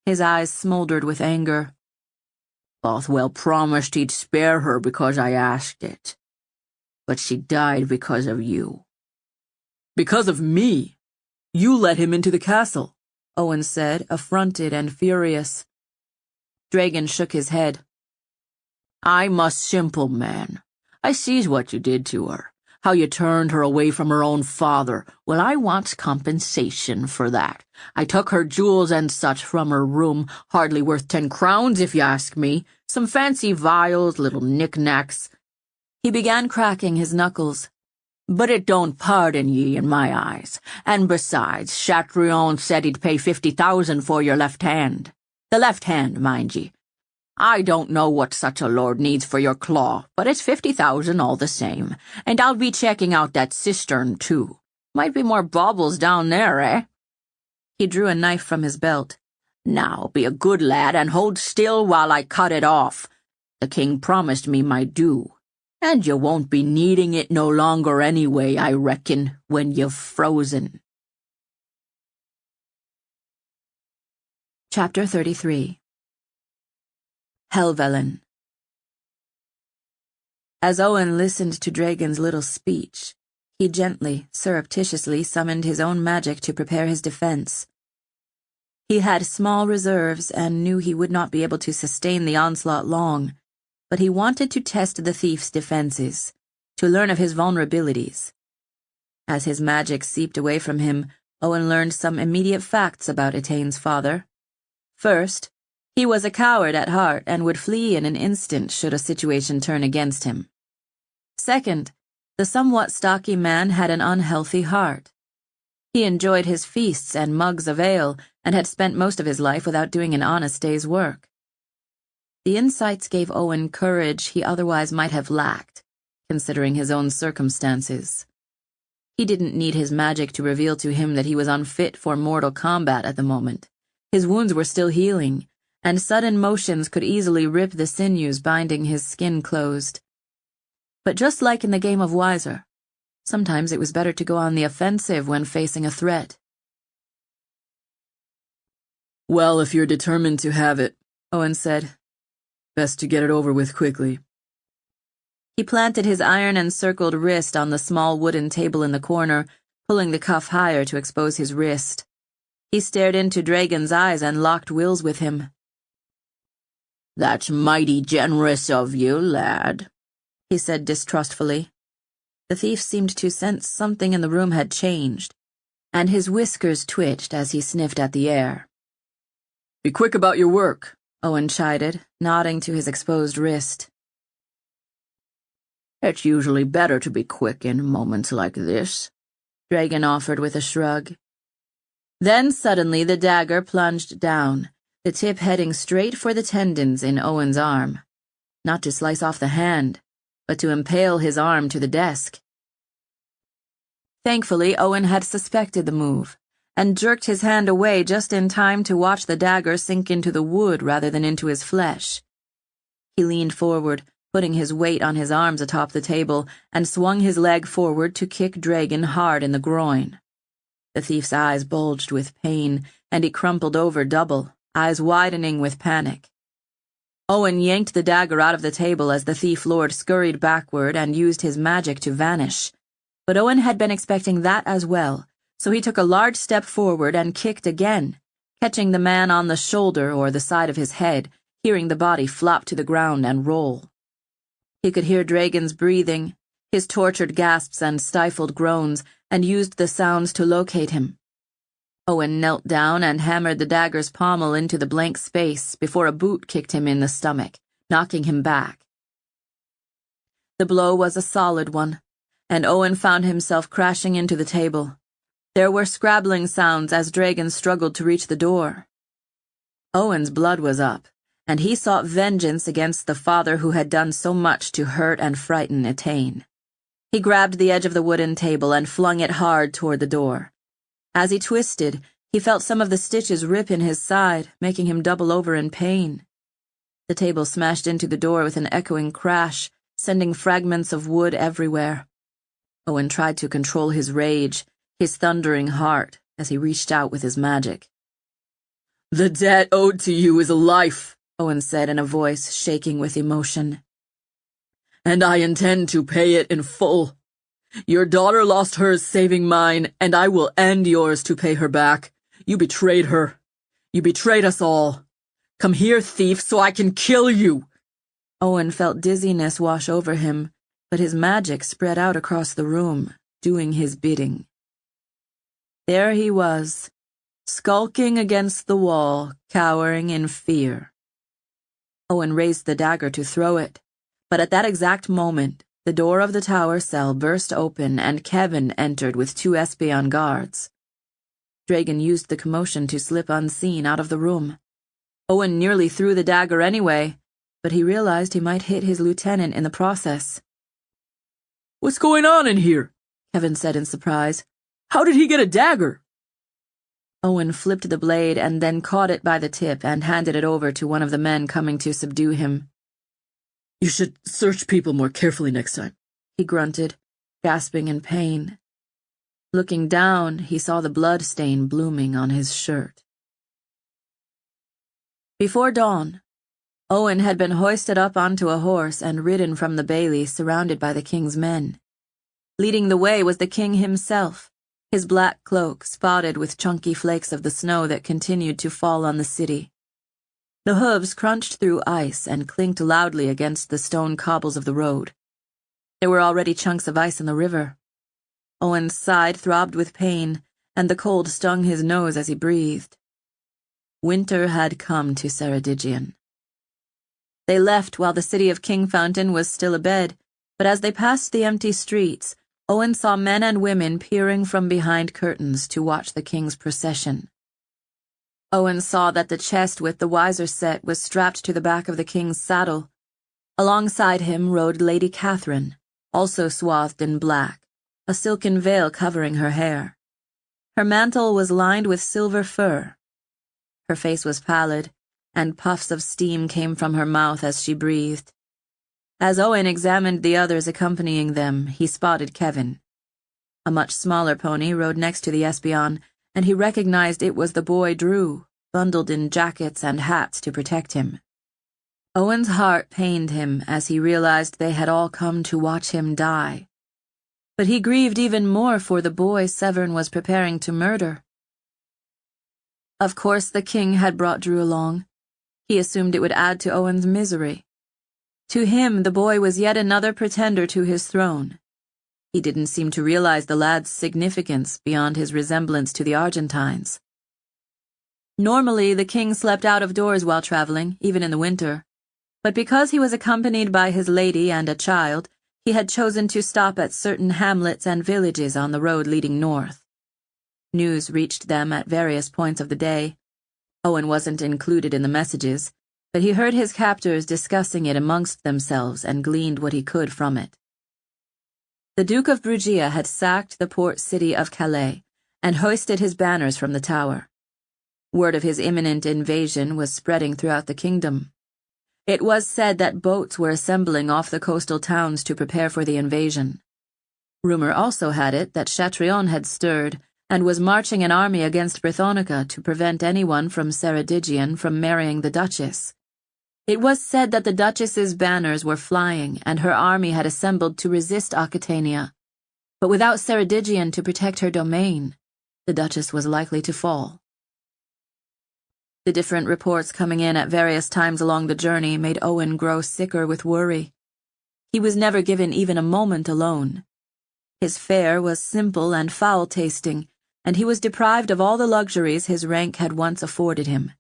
His eyes smoldered with anger. "Bothwell promised he'd spare her because I asked it. But she died because of you." "Because of me? You let him into the castle," Owen said, affronted and furious. Dragon shook his head. "I'm a simple man. I sees what you did to her, how you turned her away from her own father. Well, I wants compensation for that. I took her jewels and such from her room, hardly worth 10 crowns if you ask me. Some fancy vials, little knick-knacks." He began cracking his knuckles. "But it don't pardon ye in my eyes. And besides, Chatrion said he'd pay 50,000 for your left hand. The left hand, mind ye. I don't know what such a lord needs for your claw, but it's 50,000 all the same. And I'll be checking out that cistern, too. Might be more baubles down there, eh?" He drew a knife from his belt. "Now, be a good lad and hold still while I cut it off. The king promised me my due. And you won't be needing it no longer anyway, I reckon, when you've frozen." Chapter 33. Helvellyn. As Owen listened to Dragon's little speech, he gently, surreptitiously summoned his own magic to prepare his defense. He had small reserves and knew he would not be able to sustain the onslaught long, but he wanted to test the thief's defenses, to learn of his vulnerabilities. As his magic seeped away from him, Owen learned some immediate facts about Etaine's father. First, he was a coward at heart and would flee in an instant should a situation turn against him. Second, the somewhat stocky man had an unhealthy heart. He enjoyed his feasts and mugs of ale and had spent most of his life without doing an honest day's work. The insights gave Owen courage he otherwise might have lacked, considering his own circumstances. He didn't need his magic to reveal to him that he was unfit for mortal combat at the moment. His wounds were still healing, and sudden motions could easily rip the sinews binding his skin closed. But just like in the game of Wiser, sometimes it was better to go on the offensive when facing a threat. "Well, if you're determined to have it," Owen said. "best to get it over with quickly." He planted his iron-encircled wrist on the small wooden table in the corner, pulling the cuff higher to expose his wrist. He stared into Dragon's eyes and locked wills with him. "That's mighty generous of you, lad," he said distrustfully. The thief seemed to sense something in the room had changed, and his whiskers twitched as he sniffed at the air. "Be quick about your work," Owen chided, nodding to his exposed wrist. "It's usually better to be quick in moments like this," Dragon offered with a shrug. Then suddenly the dagger plunged down, the tip heading straight for the tendons in Owen's arm. Not to slice off the hand, but to impale his arm to the desk. Thankfully, Owen had suspected the move, and jerked his hand away just in time to watch the dagger sink into the wood rather than into his flesh. He leaned forward, putting his weight on his arms atop the table, and swung his leg forward to kick Dragon hard in the groin. The thief's eyes bulged with pain, and he crumpled over double, eyes widening with panic. Owen yanked the dagger out of the table as the thief lord scurried backward and used his magic to vanish. But Owen had been expecting that as well, so he took a large step forward and kicked again, catching the man on the shoulder or the side of his head, hearing the body flop to the ground and roll. He could hear Dragon's breathing, his tortured gasps and stifled groans, and used the sounds to locate him. Owen knelt down and hammered the dagger's pommel into the blank space before a boot kicked him in the stomach, knocking him back. The blow was a solid one, and Owen found himself crashing into the table. There were scrabbling sounds as Dragon struggled to reach the door. Owen's blood was up, and he sought vengeance against the father who had done so much to hurt and frighten Etain. He grabbed the edge of the wooden table and flung it hard toward the door. As he twisted, he felt some of the stitches rip in his side, making him double over in pain. The table smashed into the door with an echoing crash, sending fragments of wood everywhere. Owen tried to control his rage, his thundering heart, as he reached out with his magic. "The debt owed to you is a life," Owen said in a voice shaking with emotion. "And I intend to pay it in full. Your daughter lost hers saving mine, and I will end yours to pay her back. You betrayed her. You betrayed us all. Come here, thief, so I can kill you." Owen felt dizziness wash over him, but his magic spread out across the room, doing his bidding. There he was, skulking against the wall, cowering in fear. Owen raised the dagger to throw it, but at that exact moment, the door of the tower cell burst open and Kevin entered with 2 Espion guards. Dragon used the commotion to slip unseen out of the room. Owen nearly threw the dagger anyway, but he realized he might hit his lieutenant in the process. "What's going on in here?" Kevin said in surprise. "How did he get a dagger?" Owen flipped the blade and then caught it by the tip and handed it over to one of the men coming to subdue him. "You should search people more carefully next time," he grunted, gasping in pain. Looking down, he saw the blood stain blooming on his shirt. Before dawn, Owen had been hoisted up onto a horse and ridden from the bailey surrounded by the king's men. Leading the way was the king himself, his black cloak spotted with chunky flakes of the snow that continued to fall on the city. The hooves crunched through ice and clinked loudly against the stone cobbles of the road. There were already chunks of ice in the river. Owen's side throbbed with pain, and the cold stung his nose as he breathed. Winter had come to Ceredigion. They left while the city of Kingfountain was still abed, but as they passed the empty streets, Owen saw men and women peering from behind curtains to watch the king's procession. Owen saw that the chest with the wiser set was strapped to the back of the king's saddle. Alongside him rode Lady Catherine, also swathed in black, a silken veil covering her hair. Her mantle was lined with silver fur. Her face was pallid, and puffs of steam came from her mouth as she breathed. As Owen examined the others accompanying them, he spotted Kevin. A much smaller pony rode next to the Espion, and he recognized it was the boy Drew, bundled in jackets and hats to protect him. Owen's heart pained him as he realized they had all come to watch him die. But he grieved even more for the boy Severn was preparing to murder. Of course the king had brought Drew along. He assumed it would add to Owen's misery. To him, the boy was yet another pretender to his throne. He didn't seem to realize the lad's significance beyond his resemblance to the Argentines. Normally, the king slept out of doors while traveling, even in the winter. But because he was accompanied by his lady and a child, he had chosen to stop at certain hamlets and villages on the road leading north. News reached them at various points of the day. Owen wasn't included in the messages, but he heard his captors discussing it amongst themselves and gleaned what he could from it. The Duke of Brugia had sacked the port city of Calais and hoisted his banners from the tower. Word of his imminent invasion was spreading throughout the kingdom. It was said that boats were assembling off the coastal towns to prepare for the invasion. Rumor also had it that Chatrion had stirred and was marching an army against Brithonica to prevent anyone from Ceredigion from marrying the Duchess. It was said that the Duchess's banners were flying and her army had assembled to resist Aquitania. But without Ceredigion to protect her domain, the Duchess was likely to fall. The different reports coming in at various times along the journey made Owen grow sicker with worry. He was never given even a moment alone. His fare was simple and foul-tasting, and he was deprived of all the luxuries his rank had once afforded him.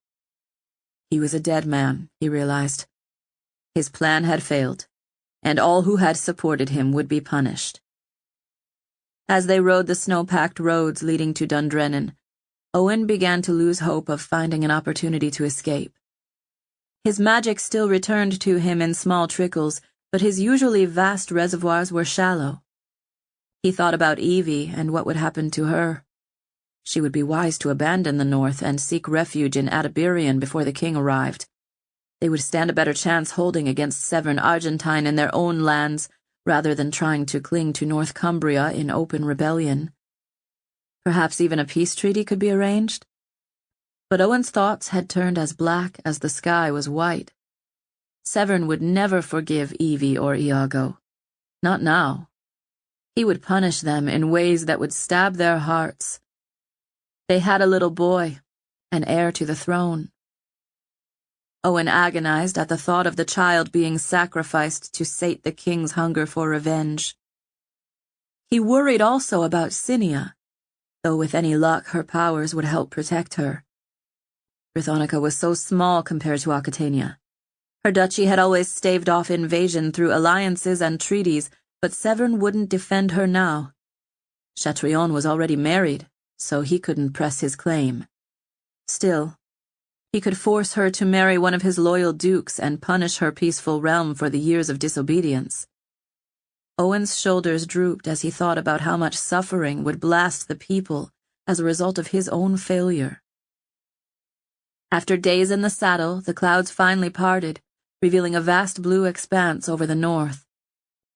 He was a dead man, he realized. His plan had failed, and all who had supported him would be punished. As they rode the snow-packed roads leading to Dundrennan, Owen began to lose hope of finding an opportunity to escape. His magic still returned to him in small trickles, but his usually vast reservoirs were shallow. He thought about Evie and what would happen to her. She would be wise to abandon the north and seek refuge in Adabirian before the king arrived. They would stand a better chance holding against Severn Argentine in their own lands, rather than trying to cling to North Cumbria in open rebellion. Perhaps even a peace treaty could be arranged? But Owen's thoughts had turned as black as the sky was white. Severn would never forgive Evie or Iago. Not now. He would punish them in ways that would stab their hearts. They had a little boy, an heir to the throne. Owen agonized at the thought of the child being sacrificed to sate the king's hunger for revenge. He worried also about Cinia, though with any luck her powers would help protect her. Brithonica was so small compared to Aquitania. Her duchy had always staved off invasion through alliances and treaties, but Severn wouldn't defend her now. Chatrion was already married, so he couldn't press his claim. Still, he could force her to marry one of his loyal dukes and punish her peaceful realm for the years of disobedience. Owen's shoulders drooped as he thought about how much suffering would blast the people as a result of his own failure. After days in the saddle, the clouds finally parted, revealing a vast blue expanse over the north.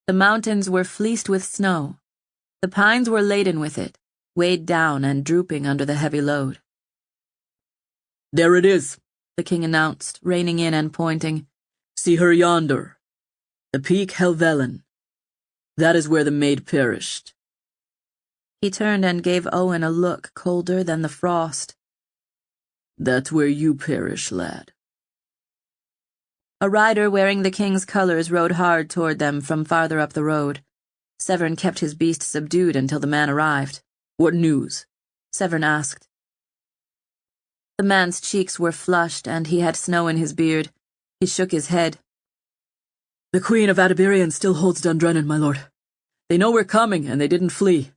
The mountains were fleeced with snow. The pines were laden with it, weighed down and drooping under the heavy load. "There it is," the king announced, reining in and pointing. "See her yonder. The peak Helvellyn. That is where the maid perished." He turned and gave Owen a look colder than the frost. "That's where you perish, lad." A rider wearing the king's colors rode hard toward them from farther up the road. Severn kept his beast subdued until the man arrived. "What news?" Severn asked. The man's cheeks were flushed, and he had snow in his beard. He shook his head. "The Queen of Adabirian still holds Dundrennan, my lord. They know we're coming, and they didn't flee.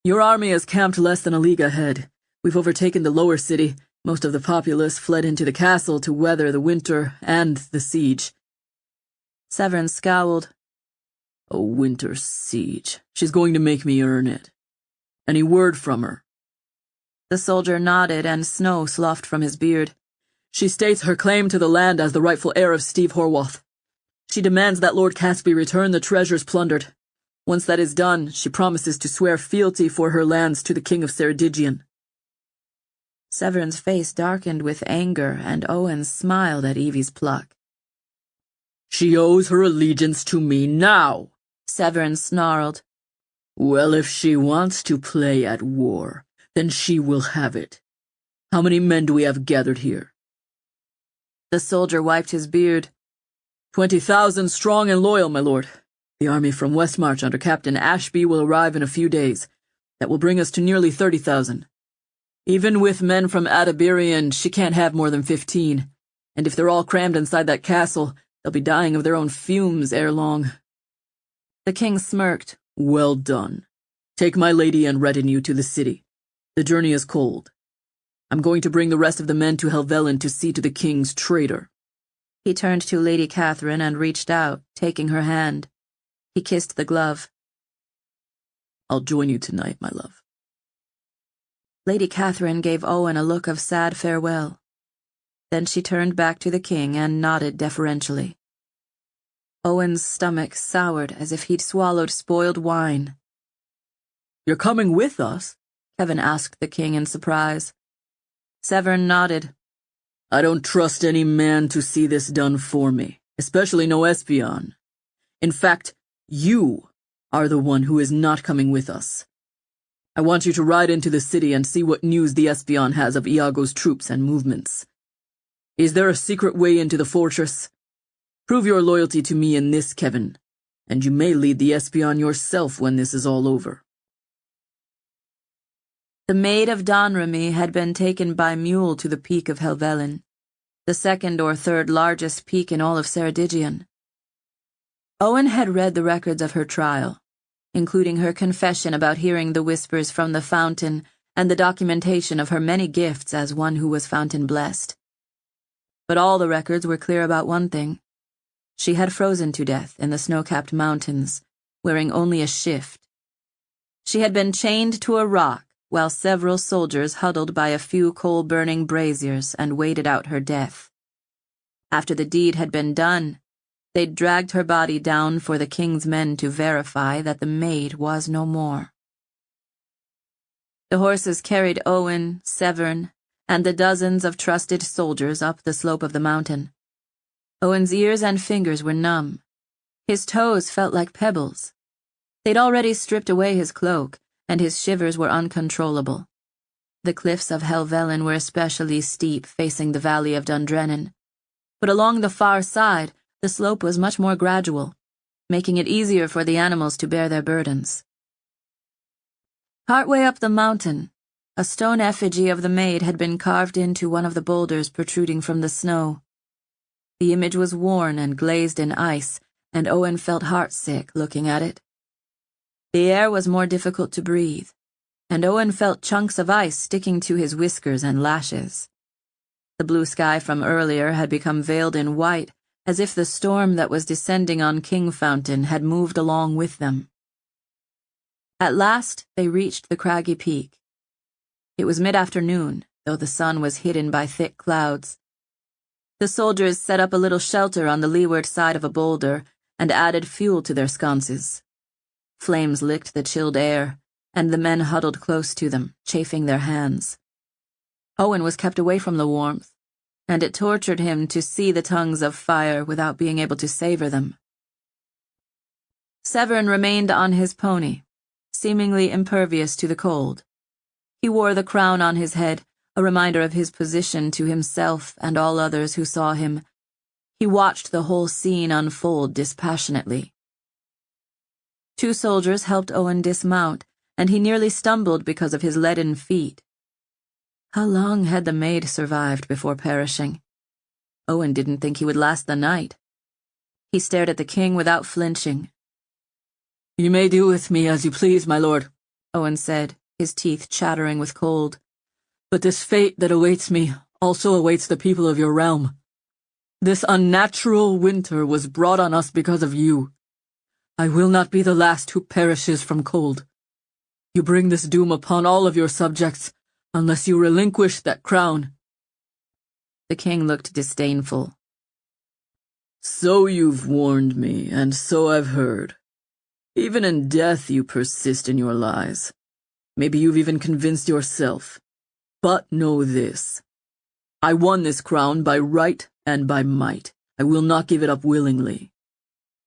Your army is camped less than a league ahead. We've overtaken the lower city. Most of the populace fled into the castle to weather the winter and the siege." Severn scowled. "A winter siege. She's going to make me earn it. Any word from her?" The soldier nodded, and snow sloughed from his beard. "She states her claim to the land as the rightful heir of Steve Horwath. She demands that Lord Casby return the treasures plundered. Once that is done, she promises to swear fealty for her lands to the King of Ceredigion." Severn's face darkened with anger, and Owen smiled at Evie's pluck. "She owes her allegiance to me now," Severn snarled. "Well, if she wants to play at war, then she will have it. How many men do we have gathered here?" The soldier wiped his beard. 20,000 strong and loyal, my lord. The army from Westmarch under Captain Ashby will arrive in a few days. That will bring us to nearly 30,000. Even with men from Adabirian, she can't have more than 15. And if they're all crammed inside that castle, they'll be dying of their own fumes ere long." The king smirked. "Well done. Take my lady and retinue to the city. The journey is cold. I'm going to bring the rest of the men to Helvellyn to see to the king's traitor." He turned to Lady Catherine and reached out, taking her hand. He kissed the glove. "I'll join you tonight, my love." Lady Catherine gave Owen a look of sad farewell. Then she turned back to the king and nodded deferentially. Owen's stomach soured as if he'd swallowed spoiled wine. "You're coming with us?" Kevin asked the king in surprise. Severn nodded. "I don't trust any man to see this done for me, especially no espion. In fact, you are the one who is not coming with us. I want you to ride into the city and see what news the espion has of Iago's troops and movements. Is there a secret way into the fortress? Prove your loyalty to me in this, Kevin, and you may lead the Espion yourself when this is all over. The Maid of Domremy had been taken by mule to the peak of Helvellyn, the second or third largest peak in all of Ceredigion. Owen had read the records of her trial, including her confession about hearing the whispers from the fountain and the documentation of her many gifts as one who was fountain-blessed. But all the records were clear about one thing. She had frozen to death in the snow-capped mountains, wearing only a shift. She had been chained to a rock while several soldiers huddled by a few coal-burning braziers and waited out her death. After the deed had been done, they'd dragged her body down for the king's men to verify that the maid was no more. The horses carried Owen, Severn, and the dozens of trusted soldiers up the slope of the mountain. Owen's ears and fingers were numb. His toes felt like pebbles. They'd already stripped away his cloak, and his shivers were uncontrollable. The cliffs of Helvellyn were especially steep, facing the valley of Dundrennan, but along the far side, the slope was much more gradual, making it easier for the animals to bear their burdens. Partway up the mountain, a stone effigy of the maid had been carved into one of the boulders protruding from the snow. The image was worn and glazed in ice, and Owen felt heartsick looking at it. The air was more difficult to breathe, and Owen felt chunks of ice sticking to his whiskers and lashes. The blue sky from earlier had become veiled in white, as if the storm that was descending on Kingfountain had moved along with them. At last they reached the craggy peak. It was mid-afternoon, though the sun was hidden by thick clouds. The soldiers set up a little shelter on the leeward side of a boulder and added fuel to their sconces. Flames licked the chilled air, and the men huddled close to them, chafing their hands. Owen was kept away from the warmth, and it tortured him to see the tongues of fire without being able to savor them. Severn remained on his pony, seemingly impervious to the cold. He wore the crown on his head, a reminder of his position to himself and all others who saw him. He watched the whole scene unfold dispassionately. 2 soldiers helped Owen dismount, and he nearly stumbled because of his leaden feet. How long had the maid survived before perishing? Owen didn't think he would last the night. He stared at the king without flinching. "You may do with me as you please, my lord," Owen said, his teeth chattering with cold. "But this fate that awaits me also awaits the people of your realm. This unnatural winter was brought on us because of you. I will not be the last who perishes from cold. You bring this doom upon all of your subjects, unless you relinquish that crown." The king looked disdainful. "So you've warned me, and so I've heard. Even in death you persist in your lies. Maybe you've even convinced yourself. But know this. I won this crown by right and by might. I will not give it up willingly,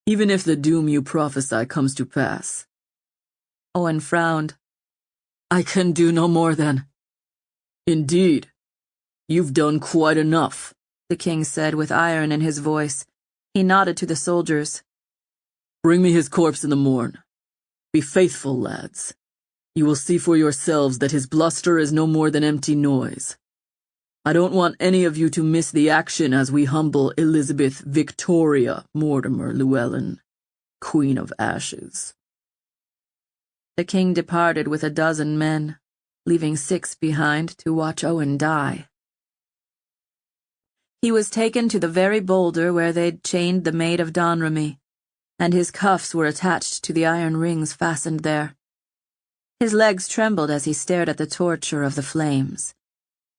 even if the doom you prophesy comes to pass." Owen frowned. "I can do no more then." "Indeed. You've done quite enough," the king said with iron in his voice. He nodded to the soldiers. "Bring me his corpse in the morn. Be faithful, lads. You will see for yourselves that his bluster is no more than empty noise. I don't want any of you to miss the action as we humble Elizabeth Victoria Mortimer Llewellyn, Queen of Ashes." The king departed with a dozen men, leaving 6 behind to watch Owen die. He was taken to the very boulder where they'd chained the Maid of Domremy, and his cuffs were attached to the iron rings fastened there. His legs trembled as he stared at the torture of the flames.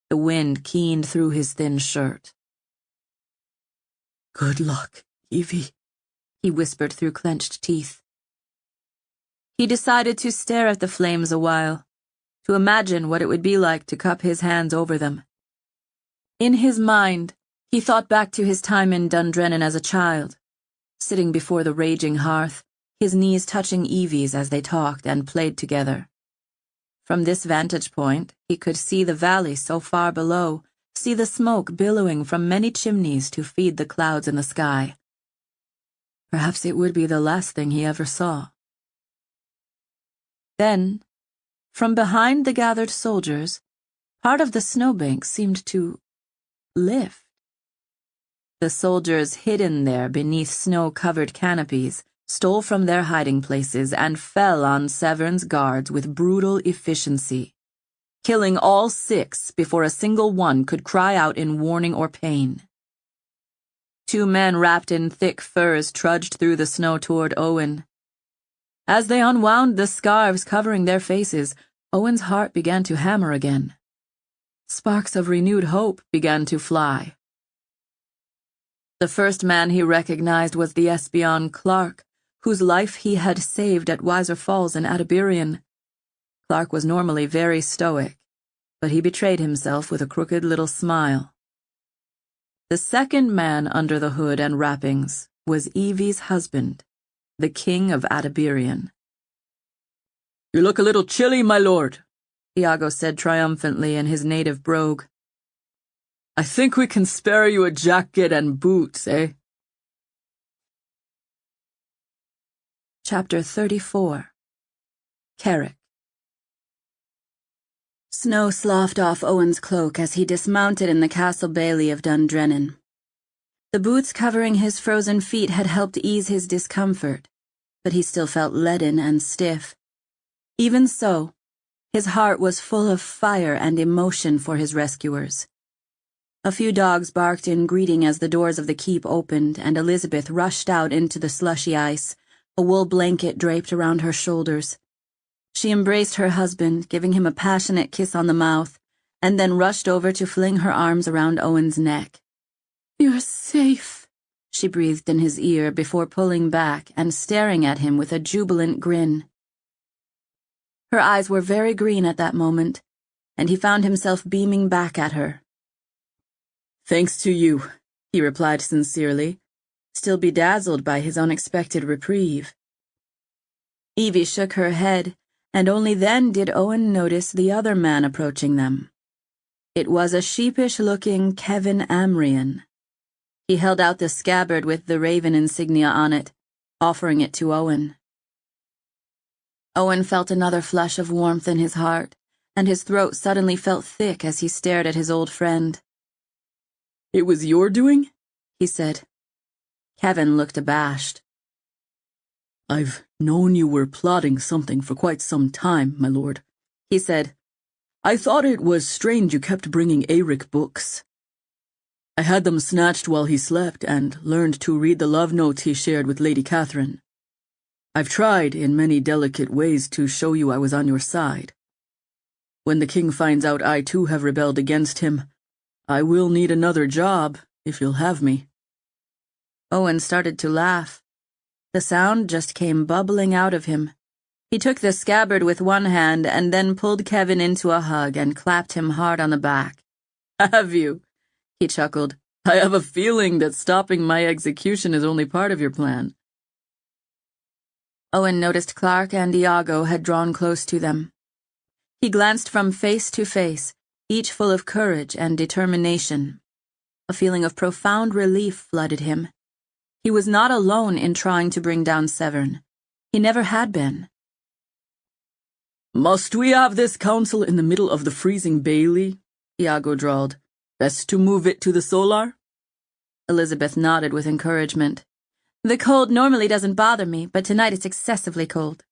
The wind keened through his thin shirt. "Good luck, Evie," he whispered through clenched teeth. He decided to stare at the flames a while, to imagine what it would be like to cup his hands over them. In his mind, he thought back to his time in Dundrennan as a child, sitting before the raging hearth, his knees touching Evie's as they talked and played together. From this vantage point, he could see the valley so far below, see the smoke billowing from many chimneys to feed the clouds in the sky. Perhaps it would be the last thing he ever saw. Then, from behind the gathered soldiers, part of the snowbank seemed to lift. The soldiers hidden there beneath snow-covered canopies stole from their hiding places and fell on Severn's guards with brutal efficiency, killing all 6 before a single one could cry out in warning or pain. 2 men wrapped in thick furs trudged through the snow toward Owen. As they unwound the scarves covering their faces, Owen's heart began to hammer again. Sparks of renewed hope began to fly. The first man he recognized was the espion Clark, whose life he had saved at Weiser Falls in Adabirian. Clark was normally very stoic, but he betrayed himself with a crooked little smile. The second man under the hood and wrappings was Evie's husband, the King of Adabirian. "You look a little chilly, my lord," Iago said triumphantly in his native brogue. "I think we can spare you a jacket and boots, eh?" Chapter 34. Carrick. Snow sloughed off Owen's cloak as he dismounted in the castle bailey of Dundrennan. The boots covering his frozen feet had helped ease his discomfort, but he still felt leaden and stiff. Even so, his heart was full of fire and emotion for his rescuers. A few dogs barked in greeting as the doors of the keep opened and Elizabeth rushed out into the slushy ice, a wool blanket draped around her shoulders. She embraced her husband, giving him a passionate kiss on the mouth, and then rushed over to fling her arms around Owen's neck. "You're safe," she breathed in his ear before pulling back and staring at him with a jubilant grin. Her eyes were very green at that moment, and he found himself beaming back at her. "Thanks to you," he replied sincerely, still bedazzled by his unexpected reprieve. Evie shook her head, and only then did Owen notice the other man approaching them. It was a sheepish-looking Kevin Amrian. He held out the scabbard with the raven insignia on it, offering it to Owen. Owen felt another flush of warmth in his heart, and his throat suddenly felt thick as he stared at his old friend. "It was your doing?" he said. Kevin looked abashed. "I've known you were plotting something for quite some time, my lord," he said. "I thought it was strange you kept bringing Eric books. I had them snatched while he slept and learned to read the love notes he shared with Lady Catherine. I've tried in many delicate ways to show you I was on your side. When the king finds out I too have rebelled against him, I will need another job, if you'll have me." Owen started to laugh. The sound just came bubbling out of him. He took the scabbard with one hand and then pulled Kevin into a hug and clapped him hard on the back. "Have you?" he chuckled. "I have a feeling that stopping my execution is only part of your plan." Owen noticed Clark and Iago had drawn close to them. He glanced from face to face, each full of courage and determination. A feeling of profound relief flooded him. He was not alone in trying to bring down Severn. He never had been. "Must we have this council in the middle of the freezing bailey?" Iago drawled. "Best to move it to the solar?" Elizabeth nodded with encouragement. "The cold normally doesn't bother me, but tonight it's excessively cold."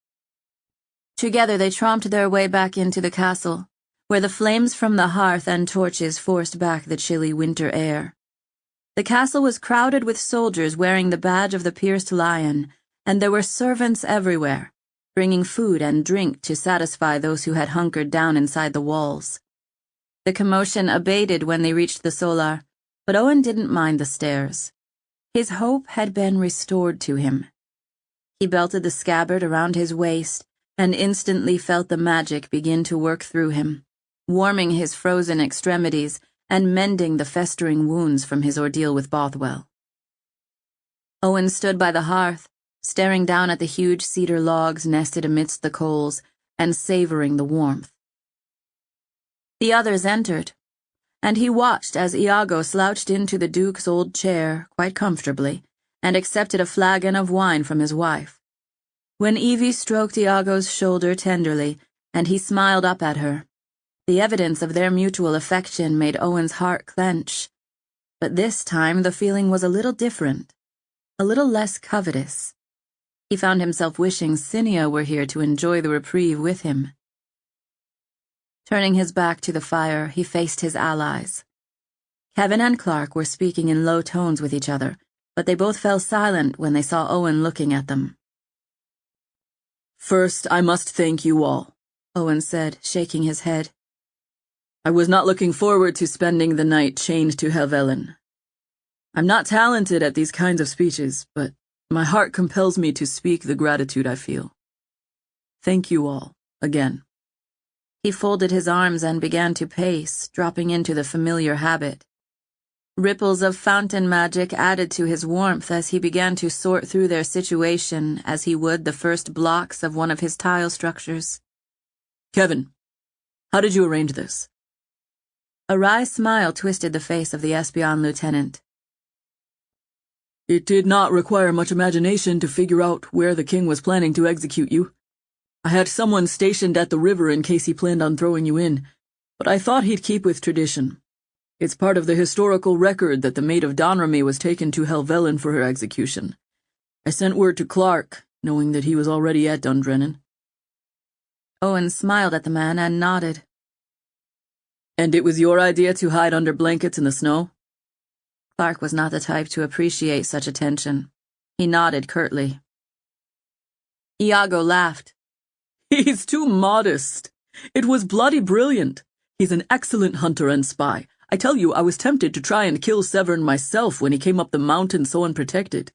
Together they tromped their way back into the castle, where the flames from the hearth and torches forced back the chilly winter air. The castle was crowded with soldiers wearing the badge of the pierced lion, and there were servants everywhere, bringing food and drink to satisfy those who had hunkered down inside the walls. The commotion abated when they reached the solar, but Owen didn't mind the stairs. His hope had been restored to him. He belted the scabbard around his waist and instantly felt the magic begin to work through him, warming his frozen extremities and mending the festering wounds from his ordeal with Bothwell. Owen stood by the hearth, staring down at the huge cedar logs nested amidst the coals and savoring the warmth. The others entered. and he watched as Iago slouched into the Duke's old chair quite comfortably and accepted a flagon of wine from his wife. When Evie stroked Iago's shoulder tenderly, and he smiled up at her, the evidence of their mutual affection made Owen's heart clench. But this time the feeling was a little different, a little less covetous. He found himself wishing Cinia were here to enjoy the reprieve with him. Turning his back to the fire, he faced his allies. Kevin and Clark were speaking in low tones with each other, but they both fell silent when they saw Owen looking at them. "First, I must thank you all," Owen said, shaking his head. "I was not looking forward to spending the night chained to Helvellyn. I'm not talented at these kinds of speeches, but my heart compels me to speak the gratitude I feel. Thank you all, again." He folded his arms and began to pace, dropping into the familiar habit. Ripples of fountain magic added to his warmth as he began to sort through their situation as he would the first blocks of one of his tile structures. "Kevin, how did you arrange this?" A wry smile twisted the face of the Espion lieutenant. "It did not require much imagination to figure out where the king was planning to execute you. I had someone stationed at the river in case he planned on throwing you in, but I thought he'd keep with tradition. It's part of the historical record that the Maid of Donremy was taken to Helvellyn for her execution. I sent word to Clark, knowing that he was already at Dundrennan." Owen smiled at the man and nodded. "And it was your idea to hide under blankets in the snow?" Clark was not the type to appreciate such attention. He nodded curtly. Iago laughed. "He's too modest. It was bloody brilliant. He's an excellent hunter and spy. I tell you, I was tempted to try and kill Severn myself when he came up the mountain so unprotected.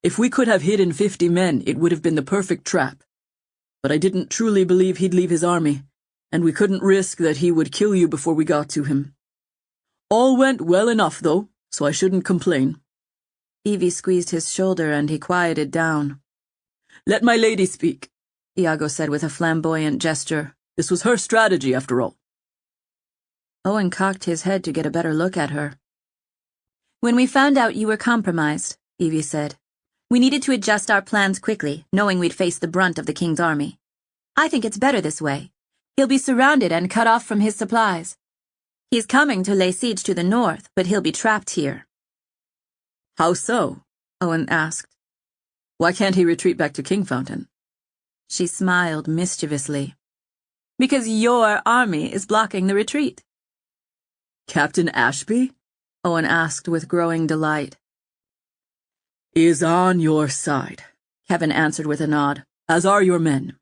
If we could have hidden 50 men, it would have been the perfect trap. But I didn't truly believe he'd leave his army, and we couldn't risk that he would kill you before we got to him. All went well enough, though, so I shouldn't complain." Evie squeezed his shoulder and he quieted down. "Let my lady speak," Iago said with a flamboyant gesture. "This was her strategy, after all." Owen cocked his head to get a better look at her. "When we found out you were compromised," Evie said, "we needed to adjust our plans quickly, knowing we'd face the brunt of the king's army. I think it's better this way. He'll be surrounded and cut off from his supplies. He's coming to lay siege to the north, but he'll be trapped here." "How so?" Owen asked. "Why can't he retreat back to Kingfountain?" She smiled mischievously. "Because your army is blocking the retreat." "Captain Ashby?" Owen asked with growing delight. "Is on your side," Kevin answered with a nod, "as are your men.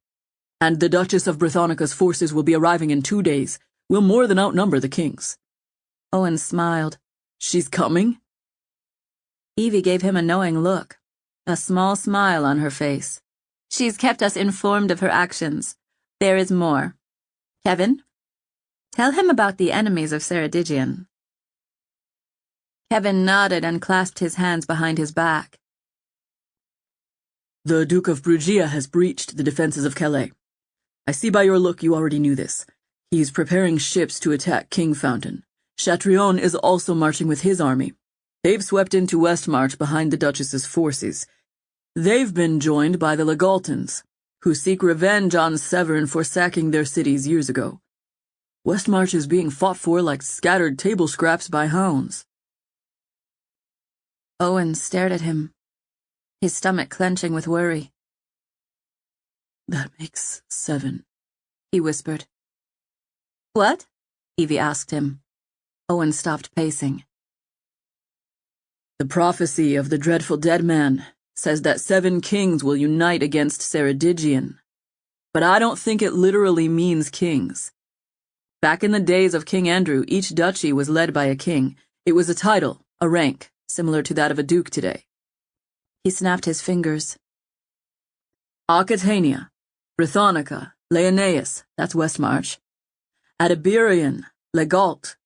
And the Duchess of Brythonica's forces will be arriving in 2 days. We'll more than outnumber the king's." Owen smiled. "She's coming?" Evie gave him a knowing look, a small smile on her face. "She's kept us informed of her actions. There is more. Kevin, tell him about the enemies of Ceredigion." Kevin nodded and clasped his hands behind his back. "The Duke of Brugia has breached the defenses of Calais. I see by your look you already knew this. He's preparing ships to attack Kingfountain. Chatrion is also marching with his army. They've swept into Westmarch behind the Duchess's forces. They've been joined by the Legaltons, who seek revenge on Severn for sacking their cities years ago. Westmarch is being fought for like scattered table scraps by hounds." Owen stared at him, his stomach clenching with worry. "That makes 7, he whispered. "What?" Evie asked him. Owen stopped pacing. "The prophecy of the dreadful dead man says that 7 kings will unite against Ceredigion. But I don't think it literally means kings. Back in the days of King Andrew, each duchy was led by a king. It was a title, a rank, similar to that of a duke today." He snapped his fingers. "Aquitania, Brythonica, Leonaeus, that's Westmarch. Adiberian, Legalt.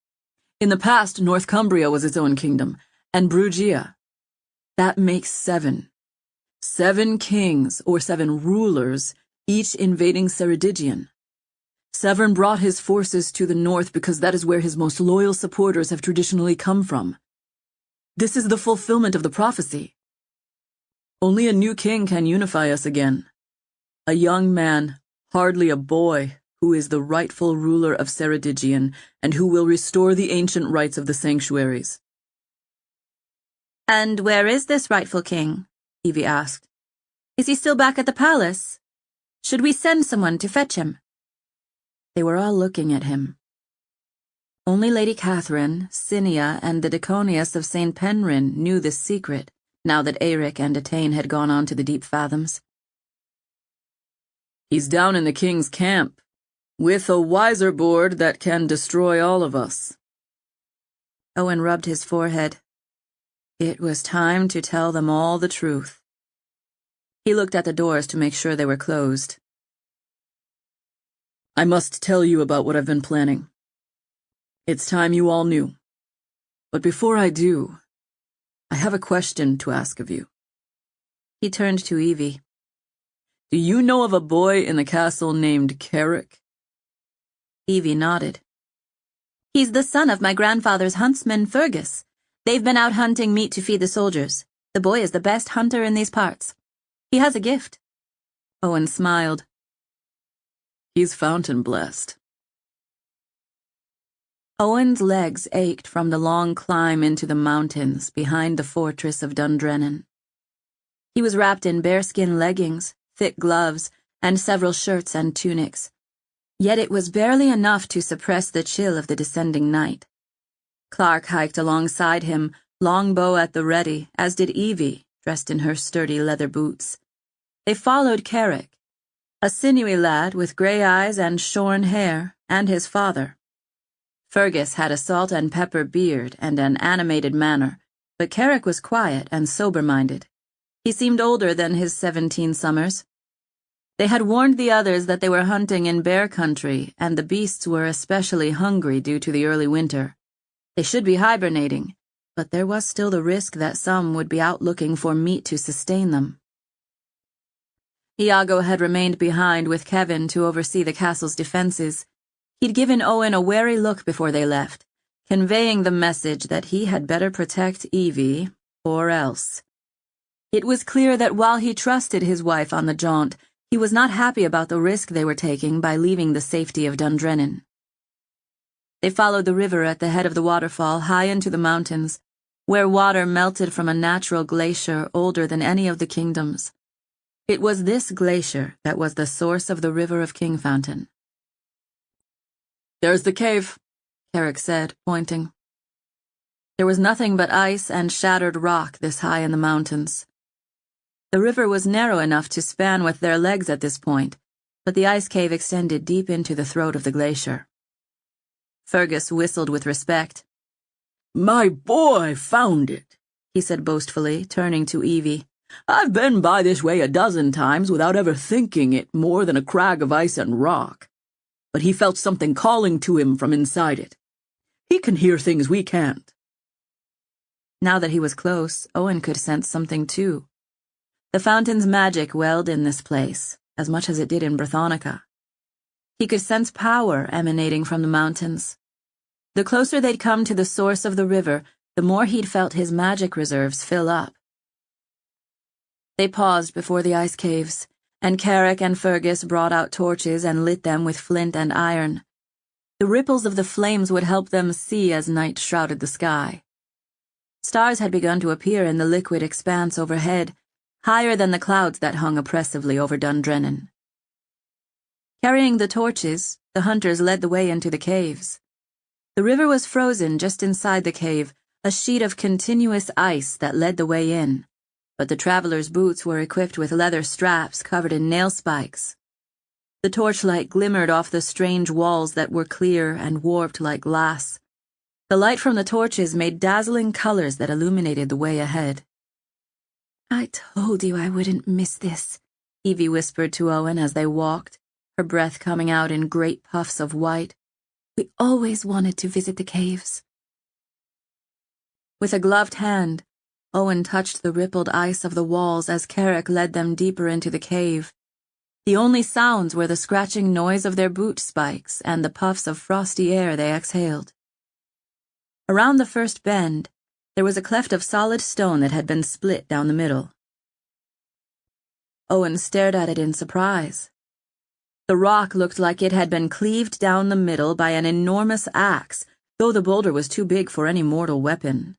In the past, North Cumbria was its own kingdom, and Brugia. That makes 7. 7 kings, or 7 rulers, each invading Ceredigion. Severn brought his forces to the north because that is where his most loyal supporters have traditionally come from. This is the fulfillment of the prophecy. Only a new king can unify us again. A young man, hardly a boy, who is the rightful ruler of Ceredigion and who will restore the ancient rights of the sanctuaries. And where is this rightful king? Evie asked. Is he still back at the palace? Should we send someone to fetch him? They were all looking at him. Only Lady Catherine, Cinia, and the Diconius of St. Penryn knew this secret, now that Eric and Atane had gone on to the deep fathoms. He's down in the king's camp, with a wiser board that can destroy all of us. Owen rubbed his forehead. It was time to tell them all the truth. He looked at the doors to make sure they were closed. I must tell you about what I've been planning. It's time you all knew. But before I do, I have a question to ask of you. He turned to Evie. Do you know of a boy in the castle named Carrick? Evie nodded. He's the son of my grandfather's huntsman, Fergus. They've been out hunting meat to feed the soldiers. The boy is the best hunter in these parts. He has a gift. Owen smiled. He's fountain blessed. Owen's legs ached from the long climb into the mountains behind the fortress of Dundrennan. He was wrapped in bearskin leggings, thick gloves, and several shirts and tunics. Yet it was barely enough to suppress the chill of the descending night. Clark hiked alongside him, longbow at the ready, as did Evie, dressed in her sturdy leather boots. They followed Carrick, a sinewy lad with grey eyes and shorn hair, and his father. Fergus had a salt and pepper beard and an animated manner, but Carrick was quiet and sober-minded. He seemed older than his 17 summers. They had warned the others that they were hunting in bear country, and the beasts were especially hungry due to the early winter. They should be hibernating, but there was still the risk that some would be out looking for meat to sustain them. Iago had remained behind with Kevin to oversee the castle's defenses. He'd given Owen a wary look before they left, conveying the message that he had better protect Evie, or else. It was clear that while he trusted his wife on the jaunt, he was not happy about the risk they were taking by leaving the safety of Dundrennan. They followed the river at the head of the waterfall high into the mountains, where water melted from a natural glacier older than any of the kingdoms. It was this glacier that was the source of the river of Kingfountain. There's the cave, Carrick said, pointing. There was nothing but ice and shattered rock this high in the mountains. The river was narrow enough to span with their legs at this point, but the ice cave extended deep into the throat of the glacier. Fergus whistled with respect. My boy found it, he said boastfully, turning to Evie. I've been by this way a dozen times without ever thinking it more than a crag of ice and rock. But he felt something calling to him from inside it. He can hear things we can't. Now that he was close, Owen could sense something too. The fountain's magic welled in this place, as much as it did in Brithonica. He could sense power emanating from the mountains. The closer they'd come to the source of the river, the more he'd felt his magic reserves fill up. They paused before the ice caves, and Carrick and Fergus brought out torches and lit them with flint and iron. The ripples of the flames would help them see as night shrouded the sky. Stars had begun to appear in the liquid expanse overhead, higher than the clouds that hung oppressively over Dundrennan. Carrying the torches, the hunters led the way into the caves. The river was frozen just inside the cave, a sheet of continuous ice that led the way in, but the travelers' boots were equipped with leather straps covered in nail spikes. The torchlight glimmered off the strange walls that were clear and warped like glass. The light from the torches made dazzling colors that illuminated the way ahead. I told you I wouldn't miss this, Evie whispered to Owen as they walked, her breath coming out in great puffs of white. We always wanted to visit the caves. With a gloved hand, Owen touched the rippled ice of the walls as Carrick led them deeper into the cave. The only sounds were the scratching noise of their boot spikes and the puffs of frosty air they exhaled. Around the first bend, there was a cleft of solid stone that had been split down the middle. Owen stared at it in surprise. The rock looked like it had been cleaved down the middle by an enormous axe, though the boulder was too big for any mortal weapon.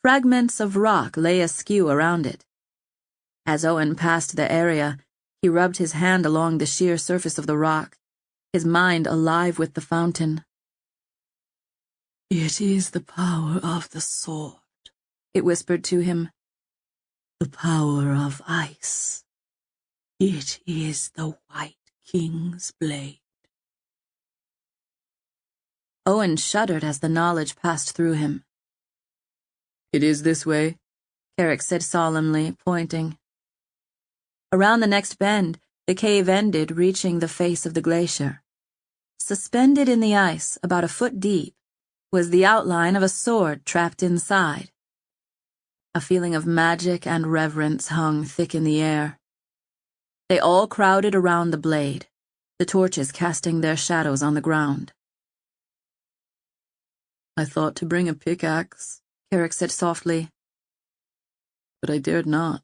Fragments of rock lay askew around it. As Owen passed the area, he rubbed his hand along the sheer surface of the rock, his mind alive with the fountain. "It is the power of the sword," it whispered to him. "The power of ice. It is the White King's blade." Owen shuddered as the knowledge passed through him. It is this way, Carrick said solemnly, pointing. Around the next bend, the cave ended, reaching the face of the glacier. Suspended in the ice, about a foot deep, was the outline of a sword trapped inside. A feeling of magic and reverence hung thick in the air. They all crowded around the blade, the torches casting their shadows on the ground. I thought to bring a pickaxe, Carrick said softly, but I dared not.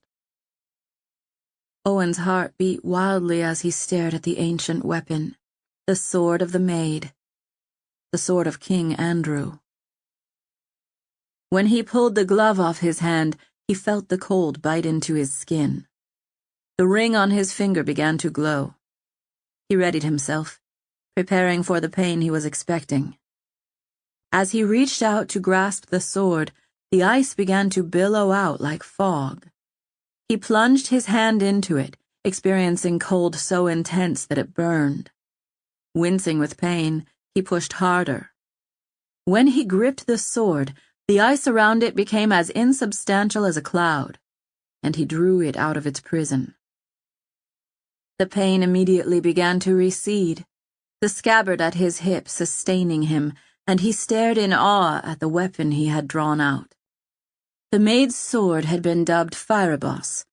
Owen's heart beat wildly as he stared at the ancient weapon, the sword of the maid, the sword of King Andrew. When he pulled the glove off his hand, he felt the cold bite into his skin. The ring on his finger began to glow. He readied himself, preparing for the pain he was expecting. As he reached out to grasp the sword, the ice began to billow out like fog. He plunged his hand into it, experiencing cold so intense that it burned. Wincing with pain, he pushed harder. When he gripped the sword, the ice around it became as insubstantial as a cloud, and he drew it out of its prison. The pain immediately began to recede, the scabbard at his hip sustaining him, and he stared in awe at the weapon he had drawn out. The maid's sword had been dubbed Fireboss,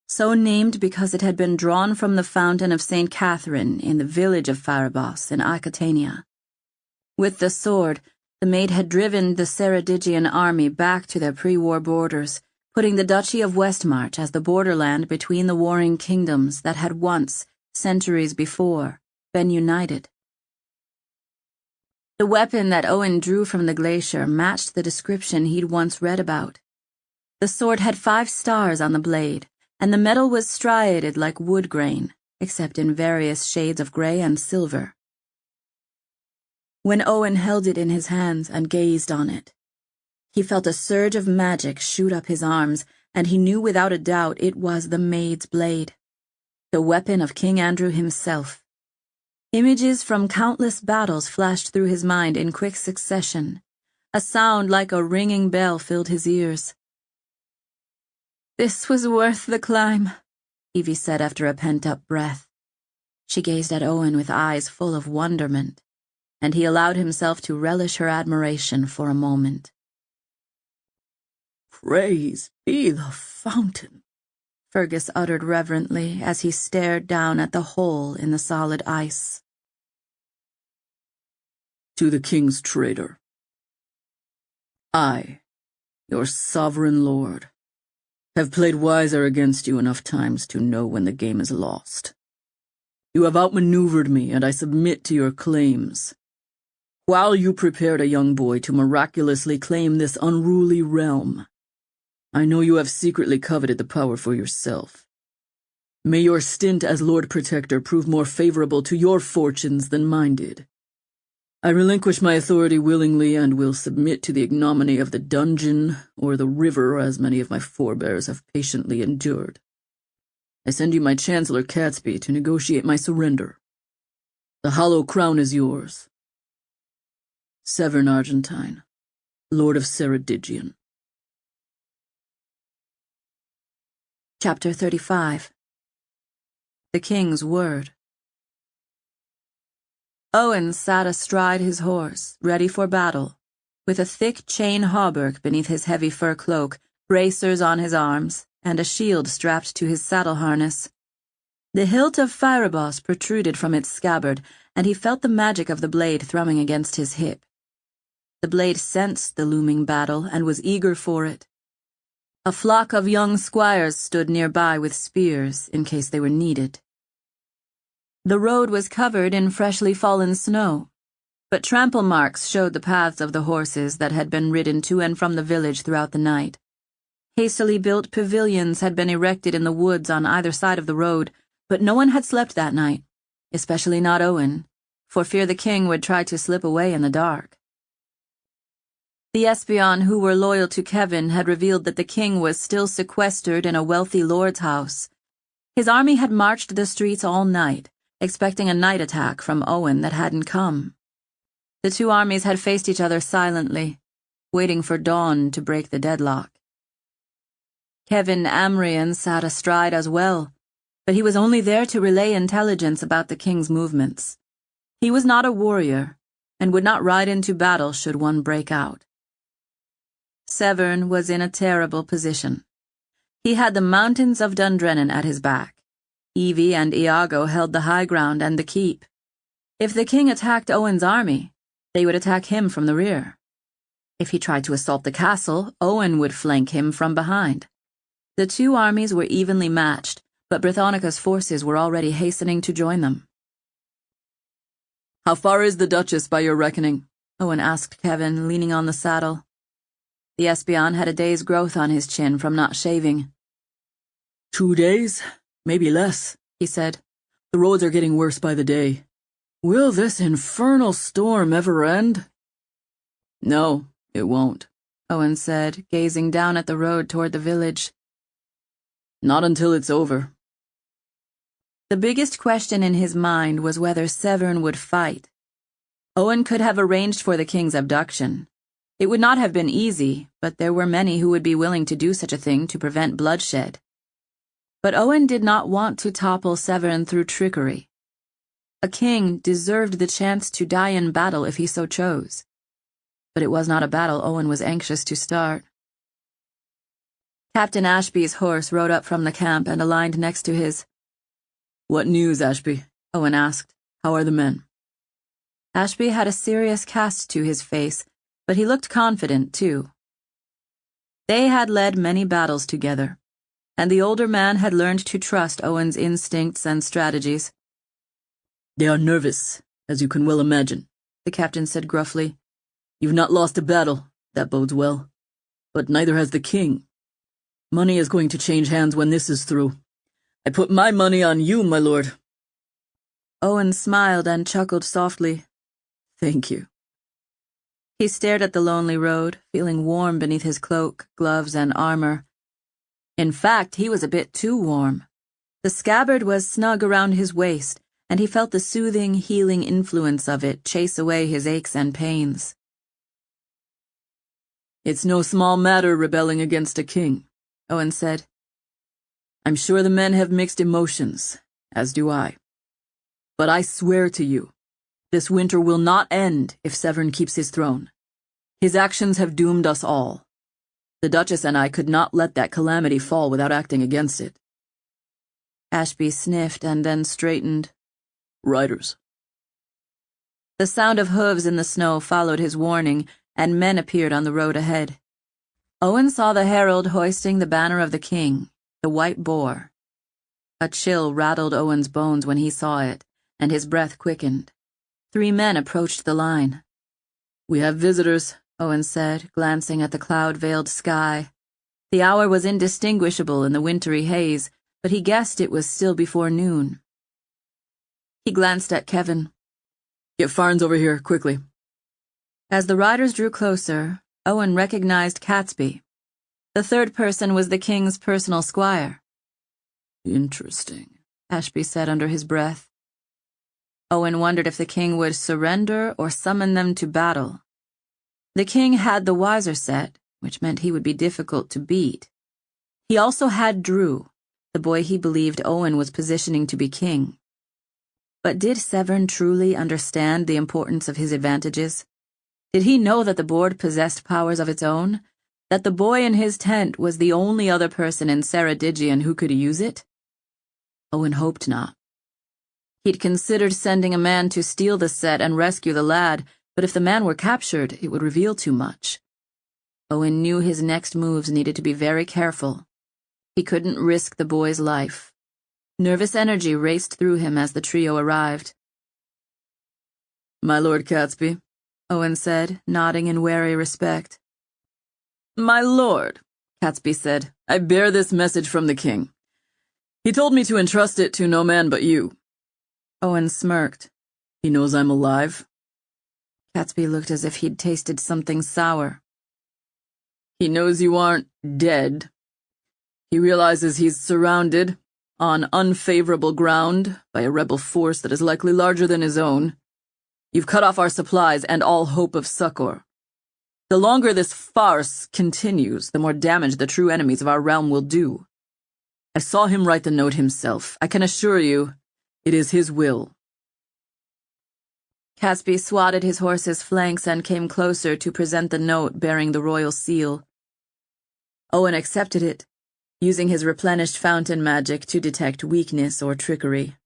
so named because it had been drawn from the fountain of St. Catherine in the village of Fireboss in Aquitania. With the sword, the maid had driven the Ceredigian army back to their pre-war borders, putting the Duchy of Westmarch as the borderland between the warring kingdoms that had once, centuries before, been united. The weapon that Owen drew from the glacier matched the description he'd once read about. The sword had 5 stars on the blade, and the metal was striated like wood grain, except in various shades of gray and silver. When Owen held it in his hands and gazed on it, he felt a surge of magic shoot up his arms, and he knew without a doubt it was the maid's blade, the weapon of King Andrew himself. Images from countless battles flashed through his mind in quick succession. A sound like a ringing bell filled his ears. "This was worth the climb," Evie said after a pent-up breath. She gazed at Owen with eyes full of wonderment, and he allowed himself to relish her admiration for a moment. Praise be the fountain, Fergus uttered reverently as he stared down at the hole in the solid ice. To the king's traitor. I, your sovereign lord, have played wiser against you enough times to know when the game is lost. You have outmaneuvered me, and I submit to your claims. While you prepared a young boy to miraculously claim this unruly realm, I know you have secretly coveted the power for yourself. May your stint as Lord Protector prove more favorable to your fortunes than mine did. I relinquish my authority willingly and will submit to the ignominy of the dungeon or the river, as many of my forebears have patiently endured. I send you my Chancellor Catesby to negotiate my surrender. The hollow crown is yours. Severn Argentine, Lord of Ceredigion. Chapter 35. The King's Word. Owen sat astride his horse, ready for battle, with a thick chain hauberk beneath his heavy fur cloak, bracers on his arms, and a shield strapped to his saddle harness. The hilt of Fireboss protruded from its scabbard, and he felt the magic of the blade thrumming against his hip. The blade sensed the looming battle and was eager for it. A flock of young squires stood nearby with spears in case they were needed. The road was covered in freshly fallen snow, but trample marks showed the paths of the horses that had been ridden to and from the village throughout the night. Hastily built pavilions had been erected in the woods on either side of the road, but no one had slept that night, especially not Owen, for fear the king would try to slip away in the dark. The espion who were loyal to Kevin had revealed that the king was still sequestered in a wealthy lord's house. His army had marched the streets all night, expecting a night attack from Owen that hadn't come. The two armies had faced each other silently, waiting for dawn to break the deadlock. Kevin Amrian sat astride as well, but he was only there to relay intelligence about the king's movements. He was not a warrior, and would not ride into battle should one break out. Severn was in a terrible position. He had the mountains of Dundrennan at his back. Evie and Iago held the high ground and the keep. If the king attacked Owen's army, they would attack him from the rear. If he tried to assault the castle, Owen would flank him from behind. The two armies were evenly matched, but Brythonica's forces were already hastening to join them. "How far is the Duchess by your reckoning?" Owen asked Kevin, leaning on the saddle. The espion had a day's growth on his chin from not shaving. 2 days, maybe less, he said. The roads are getting worse by the day. Will this infernal storm ever end? No, it won't, Owen said, gazing down at the road toward the village. Not until it's over. The biggest question in his mind was whether Severn would fight. Owen could have arranged for the king's abduction. It would not have been easy, but there were many who would be willing to do such a thing to prevent bloodshed. But Owen did not want to topple Severn through trickery. A king deserved the chance to die in battle if he so chose. But it was not a battle Owen was anxious to start. Captain Ashby's horse rode up from the camp and aligned next to his. "What news, Ashby?" Owen asked. "How are the men?" Ashby had a serious cast to his face, but he looked confident, too. They had led many battles together, and the older man had learned to trust Owen's instincts and strategies. "They are nervous, as you can well imagine," the captain said gruffly. "You've not lost a battle, that bodes well. But neither has the king. Money is going to change hands when this is through. I put my money on you, my lord." Owen smiled and chuckled softly. "Thank you." He stared at the lonely road, feeling warm beneath his cloak, gloves, and armor. In fact, he was a bit too warm. The scabbard was snug around his waist, and he felt the soothing, healing influence of it chase away his aches and pains. "It's no small matter rebelling against a king," Owen said. "I'm sure the men have mixed emotions, as do I. But I swear to you, this winter will not end if Severn keeps his throne. His actions have doomed us all. The Duchess and I could not let that calamity fall without acting against it." Ashby sniffed and then straightened. "Riders." The sound of hooves in the snow followed his warning, and men appeared on the road ahead. Owen saw the herald hoisting the banner of the king, the white boar. A chill rattled Owen's bones when he saw it, and his breath quickened. 3 men approached the line. "We have visitors," Owen said, glancing at the cloud-veiled sky. The hour was indistinguishable in the wintry haze, but he guessed it was still before noon. He glanced at Kevin. "Get Farns over here, quickly." As the riders drew closer, Owen recognized Catesby. The third person was the king's personal squire. "Interesting," Ashby said under his breath. Owen wondered if the king would surrender or summon them to battle. The king had the wiser set, which meant he would be difficult to beat. He also had Drew, the boy he believed Owen was positioning to be king. But did Severn truly understand the importance of his advantages? Did he know that the board possessed powers of its own? That the boy in his tent was the only other person in Ceredigion who could use it? Owen hoped not. He'd considered sending a man to steal the set and rescue the lad, but if the man were captured, it would reveal too much. Owen knew his next moves needed to be very careful. He couldn't risk the boy's life. Nervous energy raced through him as the trio arrived. "My Lord Catesby," Owen said, nodding in wary respect. "My lord," Catesby said, "I bear this message from the king. He told me to entrust it to no man but you." Owen smirked. "He knows I'm alive?" Catesby looked as if he'd tasted something sour. "He knows you aren't dead. He realizes he's surrounded, on unfavorable ground, by a rebel force that is likely larger than his own. You've cut off our supplies and all hope of succor. The longer this farce continues, the more damage the true enemies of our realm will do. I saw him write the note himself. I can assure you, it is his will." Catesby swatted his horse's flanks and came closer to present the note bearing the royal seal. Owen accepted it, using his replenished fountain magic to detect weakness or trickery.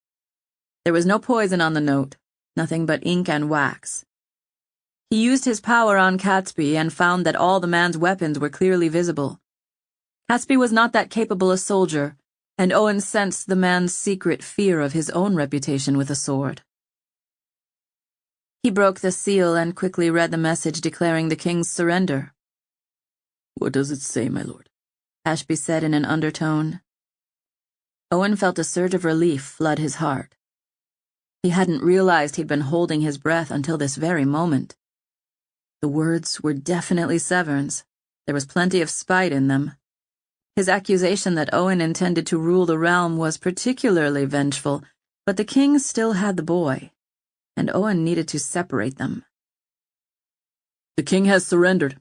There was no poison on the note, nothing but ink and wax. He used his power on Catesby and found that all the man's weapons were clearly visible. Catesby was not that capable a soldier, and Owen sensed the man's secret fear of his own reputation with a sword. He broke the seal and quickly read the message declaring the king's surrender. "What does it say, my lord?" Ashby said in an undertone. Owen felt a surge of relief flood his heart. He hadn't realized he'd been holding his breath until this very moment. The words were definitely Severn's. There was plenty of spite in them. His accusation that Owen intended to rule the realm was particularly vengeful, but the king still had the boy, and Owen needed to separate them. "The king has surrendered,"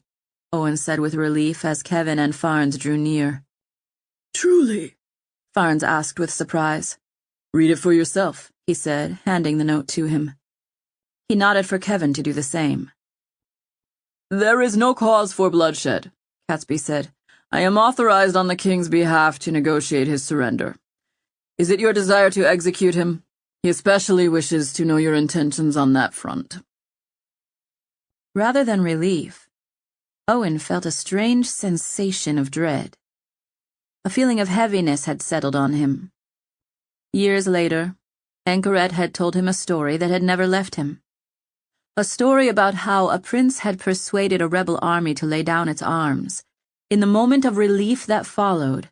Owen said with relief as Kevin and Farnes drew near. "Truly?" Farnes asked with surprise. "Read it for yourself," he said, handing the note to him. He nodded for Kevin to do the same. "There is no cause for bloodshed," Catesby said. "I am authorized on the king's behalf to negotiate his surrender. Is it your desire to execute him? He especially wishes to know your intentions on that front." Rather than relief, Owen felt a strange sensation of dread. A feeling of heaviness had settled on him. Years later, Anchoret had told him a story that had never left him. A story about how a prince had persuaded a rebel army to lay down its arms. In the moment of relief that followed,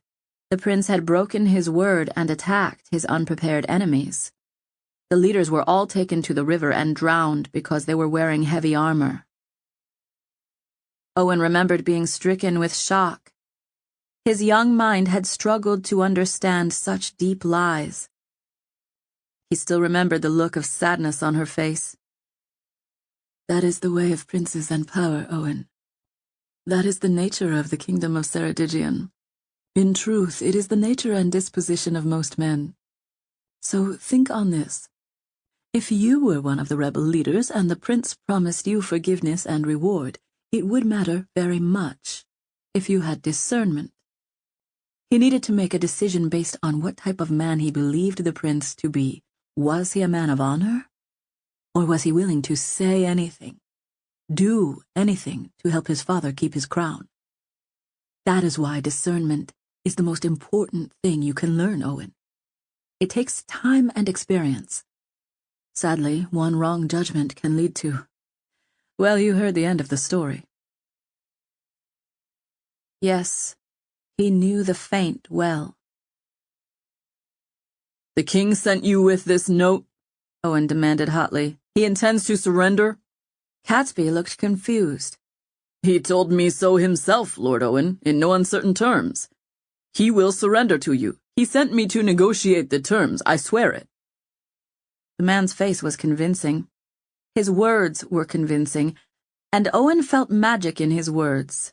the prince had broken his word and attacked his unprepared enemies. The leaders were all taken to the river and drowned because they were wearing heavy armor. Owen remembered being stricken with shock. His young mind had struggled to understand such deep lies. He still remembered the look of sadness on her face. "That is the way of princes and power, Owen. That is the nature of the kingdom of Ceredigion. In truth, it is the nature and disposition of most men. So think on this. If you were one of the rebel leaders and the prince promised you forgiveness and reward, it would matter very much if you had discernment. He needed to make a decision based on what type of man he believed the prince to be. Was he a man of honor? Or was he willing to say anything, do anything to help his father keep his crown? That is why discernment is the most important thing you can learn, Owen. It takes time and experience. Sadly, one wrong judgment can lead to... Well, you heard the end of the story." Yes, he knew the feint well. "The king sent you with this note?" Owen demanded hotly. "He intends to surrender?" Catesby looked confused. "He told me so himself, Lord Owen, in no uncertain terms. He will surrender to you. He sent me to negotiate the terms, I swear it." The man's face was convincing. His words were convincing, and Owen felt magic in his words.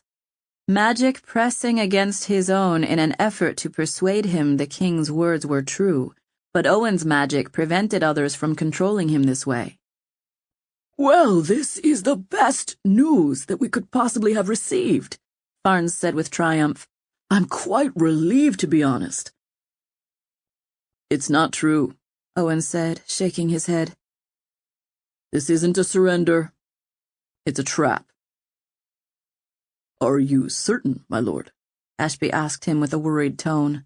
Magic pressing against his own in an effort to persuade him the king's words were true, but Owen's magic prevented others from controlling him this way. "Well, this is the best news that we could possibly have received," Farnes said with triumph. "I'm quite relieved, to be honest." It's not true, Owen said, shaking his head. This isn't a surrender. It's a trap. Are you certain, my lord? Ashby asked him with a worried tone.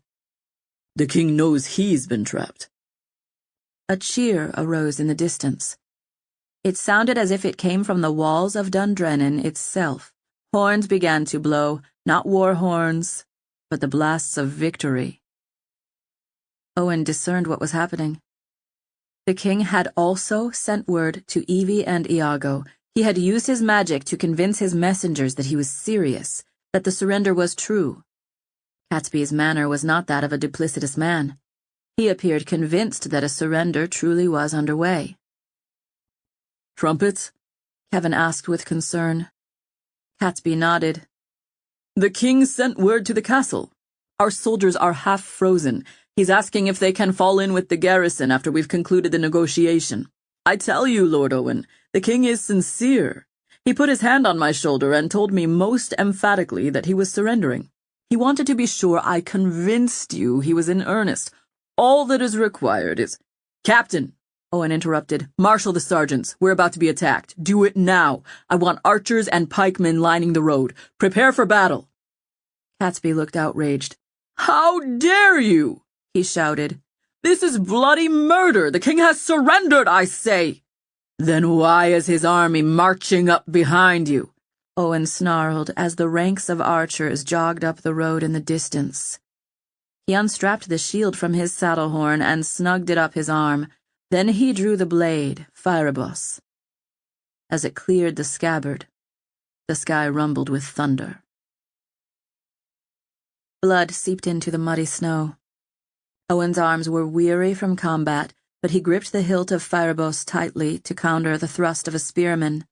The king knows he's been trapped. A cheer arose in the distance. It sounded as if it came from the walls of Dundrennan itself. Horns began to blow, not war horns, but the blasts of victory. Owen discerned what was happening. The king had also sent word to Evie and Iago. He had used his magic to convince his messengers that he was serious, that the surrender was true. Catesby's manner was not that of a duplicitous man. He appeared convinced that a surrender truly was underway. Trumpets? Kevin asked with concern. Catesby nodded. The king sent word to the castle. Our soldiers are half frozen. He's asking if they can fall in with the garrison after we've concluded the negotiation. I tell you, Lord Owen, the king is sincere. He put his hand on my shoulder and told me most emphatically that he was surrendering. He wanted to be sure I convinced you he was in earnest. All that is required is— Captain, Owen interrupted, marshal the sergeants. We're about to be attacked. Do it now. I want archers and pikemen lining the road. Prepare for battle. Catesby looked outraged. How dare you? He shouted. This is bloody murder. The king has surrendered, I say. Then why is his army marching up behind you? Owen snarled as the ranks of archers jogged up the road in the distance. He unstrapped the shield from his saddle horn and snugged it up his arm. Then he drew the blade, Firebus. As it cleared the scabbard, the sky rumbled with thunder. Blood seeped into the muddy snow. Owen's arms were weary from combat, but he gripped the hilt of Firebus tightly to counter the thrust of a spearman.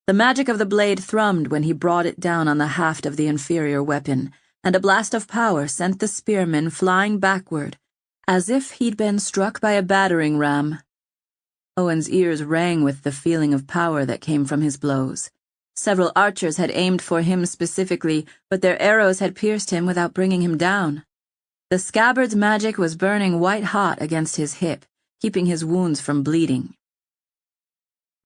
The magic of the blade thrummed when he brought it down on the haft of the inferior weapon, and a blast of power sent the spearman flying backward, as if he'd been struck by a battering ram. Owen's ears rang with the feeling of power that came from his blows. Several archers had aimed for him specifically, but their arrows had pierced him without bringing him down. The scabbard's magic was burning white-hot against his hip, keeping his wounds from bleeding.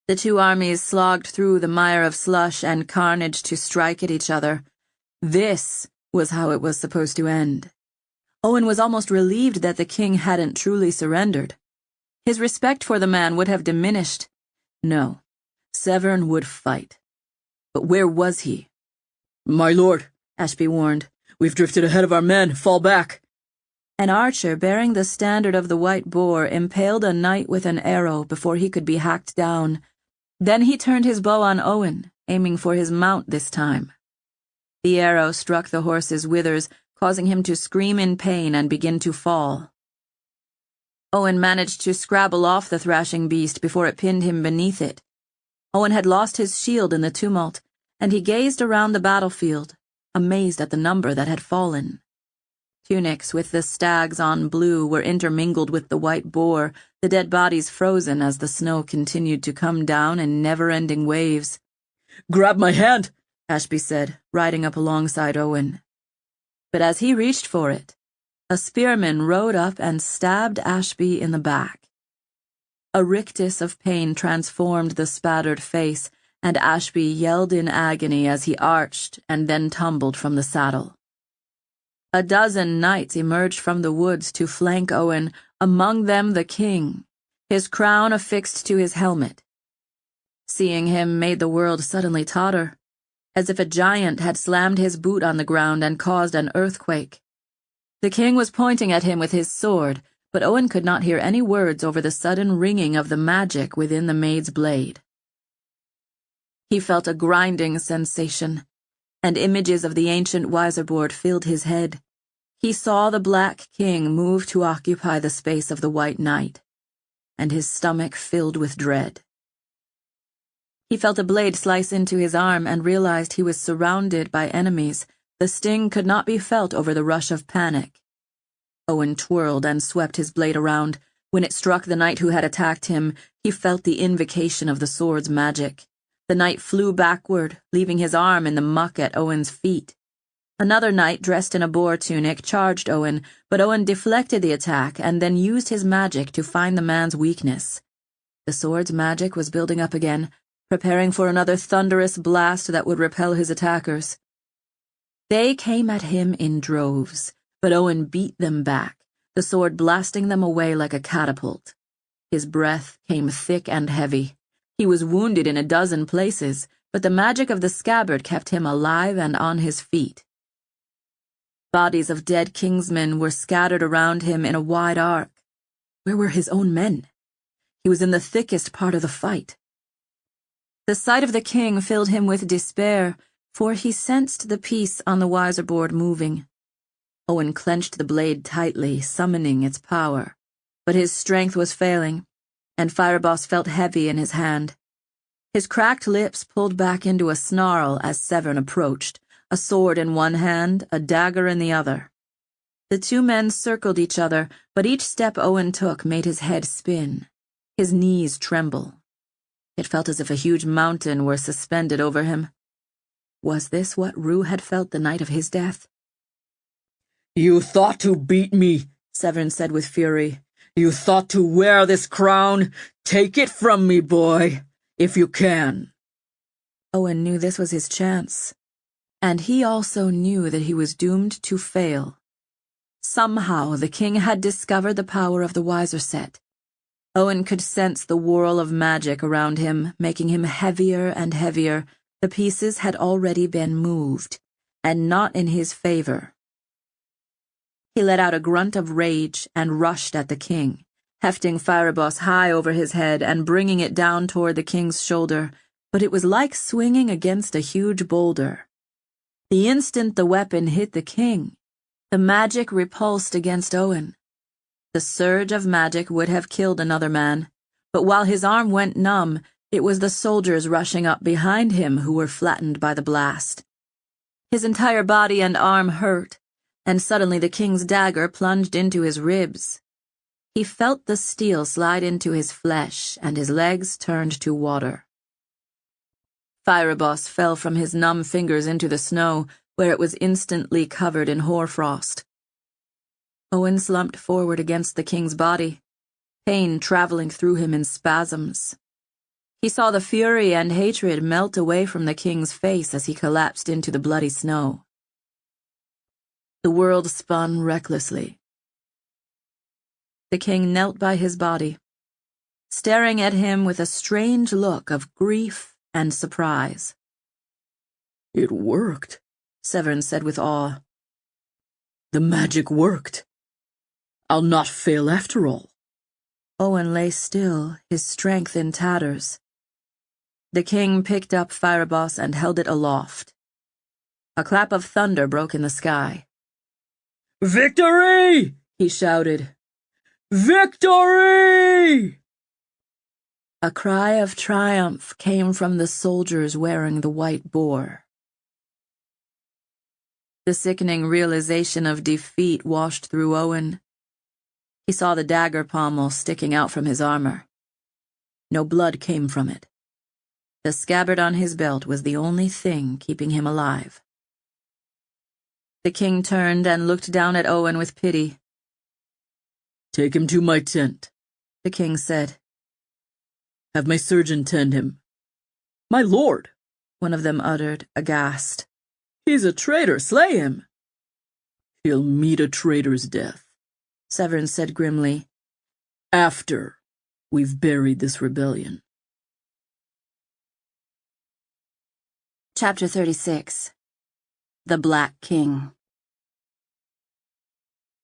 The two armies slogged through the mire of slush and carnage to strike at each other. This was how it was supposed to end. Owen was almost relieved that the king hadn't truly surrendered. His respect for the man would have diminished. No, Severn would fight. But where was he? My lord, Ashby warned. We've drifted ahead of our men. Fall back. An archer bearing the standard of the White Boar impaled a knight with an arrow before he could be hacked down. Then he turned his bow on Owen, aiming for his mount this time. The arrow struck the horse's withers, causing him to scream in pain and begin to fall. Owen managed to scrabble off the thrashing beast before it pinned him beneath it. Owen had lost his shield in the tumult, and he gazed around the battlefield, amazed at the number that had fallen. Tunics with the stags on blue were intermingled with the White Boar, the dead bodies frozen as the snow continued to come down in never-ending waves. Grab my hand, Ashby said, riding up alongside Owen. But as he reached for it, a spearman rode up and stabbed Ashby in the back. A rictus of pain transformed the spattered face, and Ashby yelled in agony as he arched and then tumbled from the saddle. A dozen knights emerged from the woods to flank Owen, among them the king, his crown affixed to his helmet. Seeing him made the world suddenly totter, as if a giant had slammed his boot on the ground and caused an earthquake. The king was pointing at him with his sword, but Owen could not hear any words over the sudden ringing of the magic within the maid's blade. He felt a grinding sensation, and images of the ancient Wiserboard filled his head. He saw the Black King move to occupy the space of the White Knight, and his stomach filled with dread. He felt a blade slice into his arm and realized he was surrounded by enemies. The sting could not be felt over the rush of panic. Owen twirled and swept his blade around. When it struck the knight who had attacked him, he felt the invocation of the sword's magic. The knight flew backward, leaving his arm in the muck at Owen's feet. Another knight dressed in a boar tunic charged Owen, but Owen deflected the attack and then used his magic to find the man's weakness. The sword's magic was building up again, preparing for another thunderous blast that would repel his attackers. They came at him in droves, but Owen beat them back, the sword blasting them away like a catapult. His breath came thick and heavy. He was wounded in a dozen places, but the magic of the scabbard kept him alive and on his feet. Bodies of dead kingsmen were scattered around him in a wide arc. Where were his own men? He was in the thickest part of the fight. The sight of the king filled him with despair, for he sensed the piece on the wiser board moving. Owen clenched the blade tightly, summoning its power, but his strength was failing, and Fireboss felt heavy in his hand. His cracked lips pulled back into a snarl as Severn approached, a sword in one hand, a dagger in the other. The two men circled each other, but each step Owen took made his head spin, his knees tremble. It felt as if a huge mountain were suspended over him. Was this what Rue had felt the night of his death? "You thought to beat me," Severn said with fury. "You thought to wear this crown? Take it from me, boy, if you can." Owen knew this was his chance, and he also knew that he was doomed to fail. Somehow the king had discovered the power of the wiser set. Owen could sense the whirl of magic around him, making him heavier and heavier. The pieces had already been moved, and not in his favor. He let out a grunt of rage and rushed at the king, hefting Fireboss high over his head and bringing it down toward the king's shoulder, but it was like swinging against a huge boulder. The instant the weapon hit the king, the magic repulsed against Owen. The surge of magic would have killed another man, but while his arm went numb, it was the soldiers rushing up behind him who were flattened by the blast. His entire body and arm hurt, and suddenly the king's dagger plunged into his ribs. He felt the steel slide into his flesh, and his legs turned to water. Fireboss fell from his numb fingers into the snow, where it was instantly covered in hoarfrost. Owen slumped forward against the king's body, pain traveling through him in spasms. He saw the fury and hatred melt away from the king's face as he collapsed into the bloody snow. The world spun recklessly. The king knelt by his body, staring at him with a strange look of grief and surprise. "It worked," Severn said with awe. "The magic worked. I'll not fail after all." Owen lay still, his strength in tatters. The king picked up Fireboss and held it aloft. A clap of thunder broke in the sky. "Victory!" he shouted. "Victory!" A cry of triumph came from the soldiers wearing the white boar. The sickening realization of defeat washed through Owen. He saw the dagger pommel sticking out from his armor. No blood came from it. The scabbard on his belt was the only thing keeping him alive. The king turned and looked down at Owen with pity. "Take him to my tent," the king said. "Have my surgeon tend him." "My lord," one of them uttered, aghast. "He's a traitor, slay him." "He'll meet a traitor's death," Severn said grimly, "after we've buried this rebellion." Chapter 36. The Black King.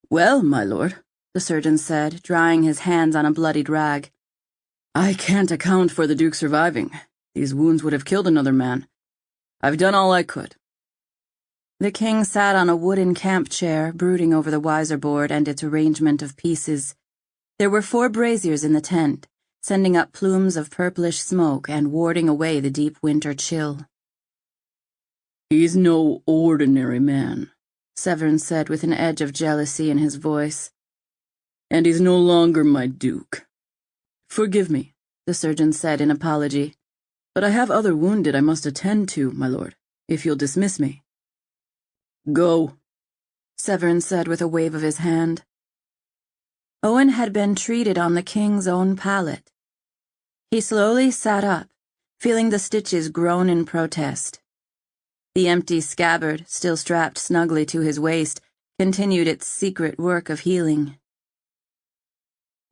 "Well, my lord," the surgeon said, drying his hands on a bloodied rag, "I can't account for the Duke surviving. These wounds would have killed another man. I've done all I could." The king sat on a wooden camp chair, brooding over the wiser board and its arrangement of pieces. There were 4 braziers in the tent, sending up plumes of purplish smoke and warding away the deep winter chill. "He's no ordinary man," Severn said with an edge of jealousy in his voice. "And he's no longer my duke. "Forgive me," the surgeon said in apology, "but I have other wounded I must attend to, my lord, if you'll dismiss me." Go, Severin said with a wave of his hand. Owen had been treated on the king's own pallet. He slowly sat up, feeling the stitches groan in protest. The empty scabbard, still strapped snugly to his waist, continued its secret work of healing.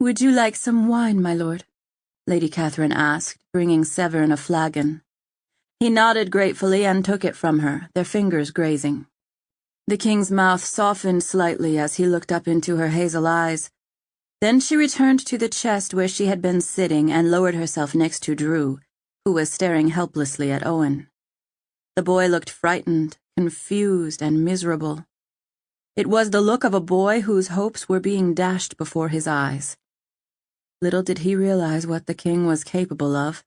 "Would you like some wine, my lord?" Lady Catherine asked, bringing Severin a flagon. He nodded gratefully and took it from her, their fingers grazing. The king's mouth softened slightly as he looked up into her hazel eyes. Then she returned to the chest where she had been sitting and lowered herself next to Drew, who was staring helplessly at Owen. The boy looked frightened, confused, and miserable. It was the look of a boy whose hopes were being dashed before his eyes. Little did he realize what the king was capable of.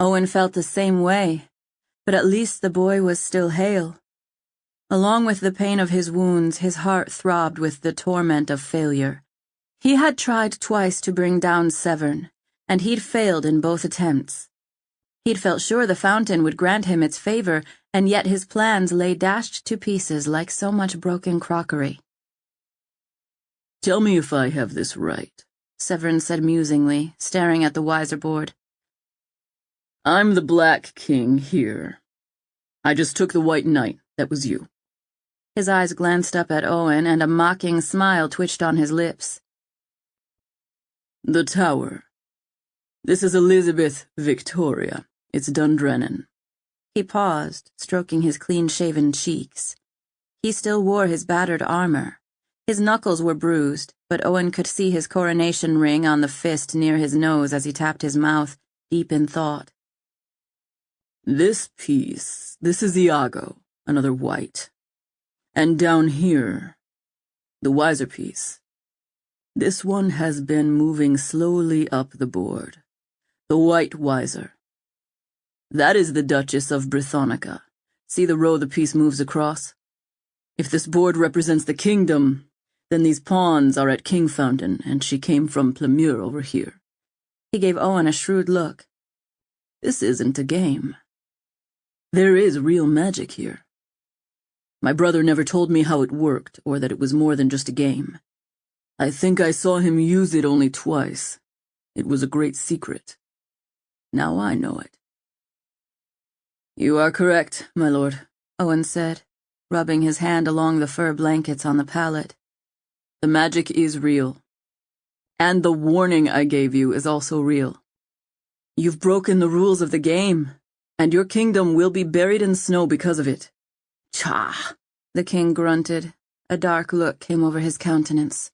Owen felt the same way, but at least the boy was still hale. Along with the pain of his wounds, his heart throbbed with the torment of failure. He had tried twice to bring down Severin, and he'd failed in both attempts. He'd felt sure the fountain would grant him its favor, and yet his plans lay dashed to pieces like so much broken crockery. Tell me if I have this right, Severin said musingly, staring at the wiser board. I'm the Black King here. I just took the White Knight, that was you. His eyes glanced up at Owen, and a mocking smile twitched on his lips. The Tower. This is Elizabeth Victoria. It's Dundrennan. He paused, stroking his clean-shaven cheeks. He still wore his battered armor. His knuckles were bruised, but Owen could see his coronation ring on the fist near his nose as he tapped his mouth, deep in thought. This piece, this is Iago, another white. And down here, the wiser piece. This one has been moving slowly up the board. The white wiser. That is the Duchess of Brithonica. See the row the piece moves across? If this board represents the kingdom, then these pawns are at Kingfountain, and she came from Plemure over here. He gave Owen a shrewd look. This isn't a game. There is real magic here. My brother never told me how it worked, or that it was more than just a game. I think I saw him use it only twice. It was a great secret. Now I know it. You are correct, my lord, Owen said, rubbing his hand along the fur blankets on the pallet. The magic is real. And the warning I gave you is also real. You've broken the rules of the game, and your kingdom will be buried in snow because of it. Cha! The king grunted. A dark look came over his countenance.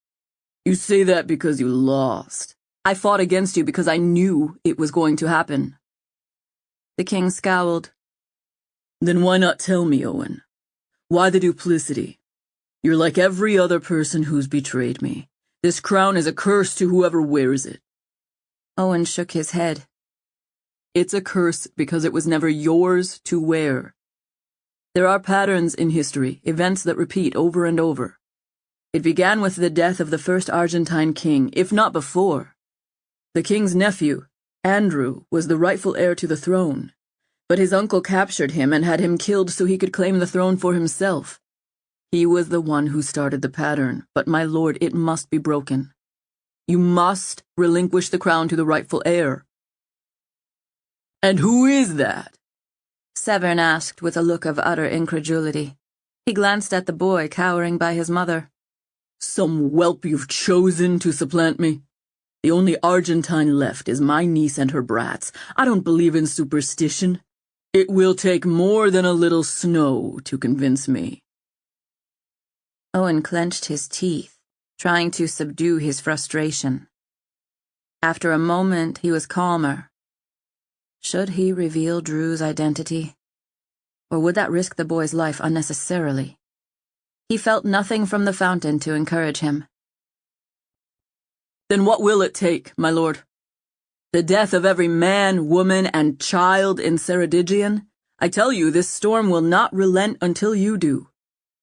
You say that because you lost. I fought against you because I knew it was going to happen. The king scowled. Then why not tell me, Owen? Why the duplicity? You're like every other person who's betrayed me. This crown is a curse to whoever wears it. Owen shook his head. It's a curse because it was never yours to wear. There are patterns in history, events that repeat over and over. It began with the death of the first Argentine king, if not before. The king's nephew, Andrew, was the rightful heir to the throne, but his uncle captured him and had him killed so he could claim the throne for himself. He was the one who started the pattern, but my lord, it must be broken. You must relinquish the crown to the rightful heir. And who is that? Severin asked with a look of utter incredulity. He glanced at the boy cowering by his mother. Some whelp you've chosen to supplant me? The only Argentine left is my niece and her brats. I don't believe in superstition. It will take more than a little snow to convince me. Owen clenched his teeth, trying to subdue his frustration. After a moment, he was calmer. Should he reveal Drew's identity? Or would that risk the boy's life unnecessarily? He felt nothing from the fountain to encourage him. Then what will it take, my lord? The death of every man, woman, and child in Ceredigion? I tell you, this storm will not relent until you do.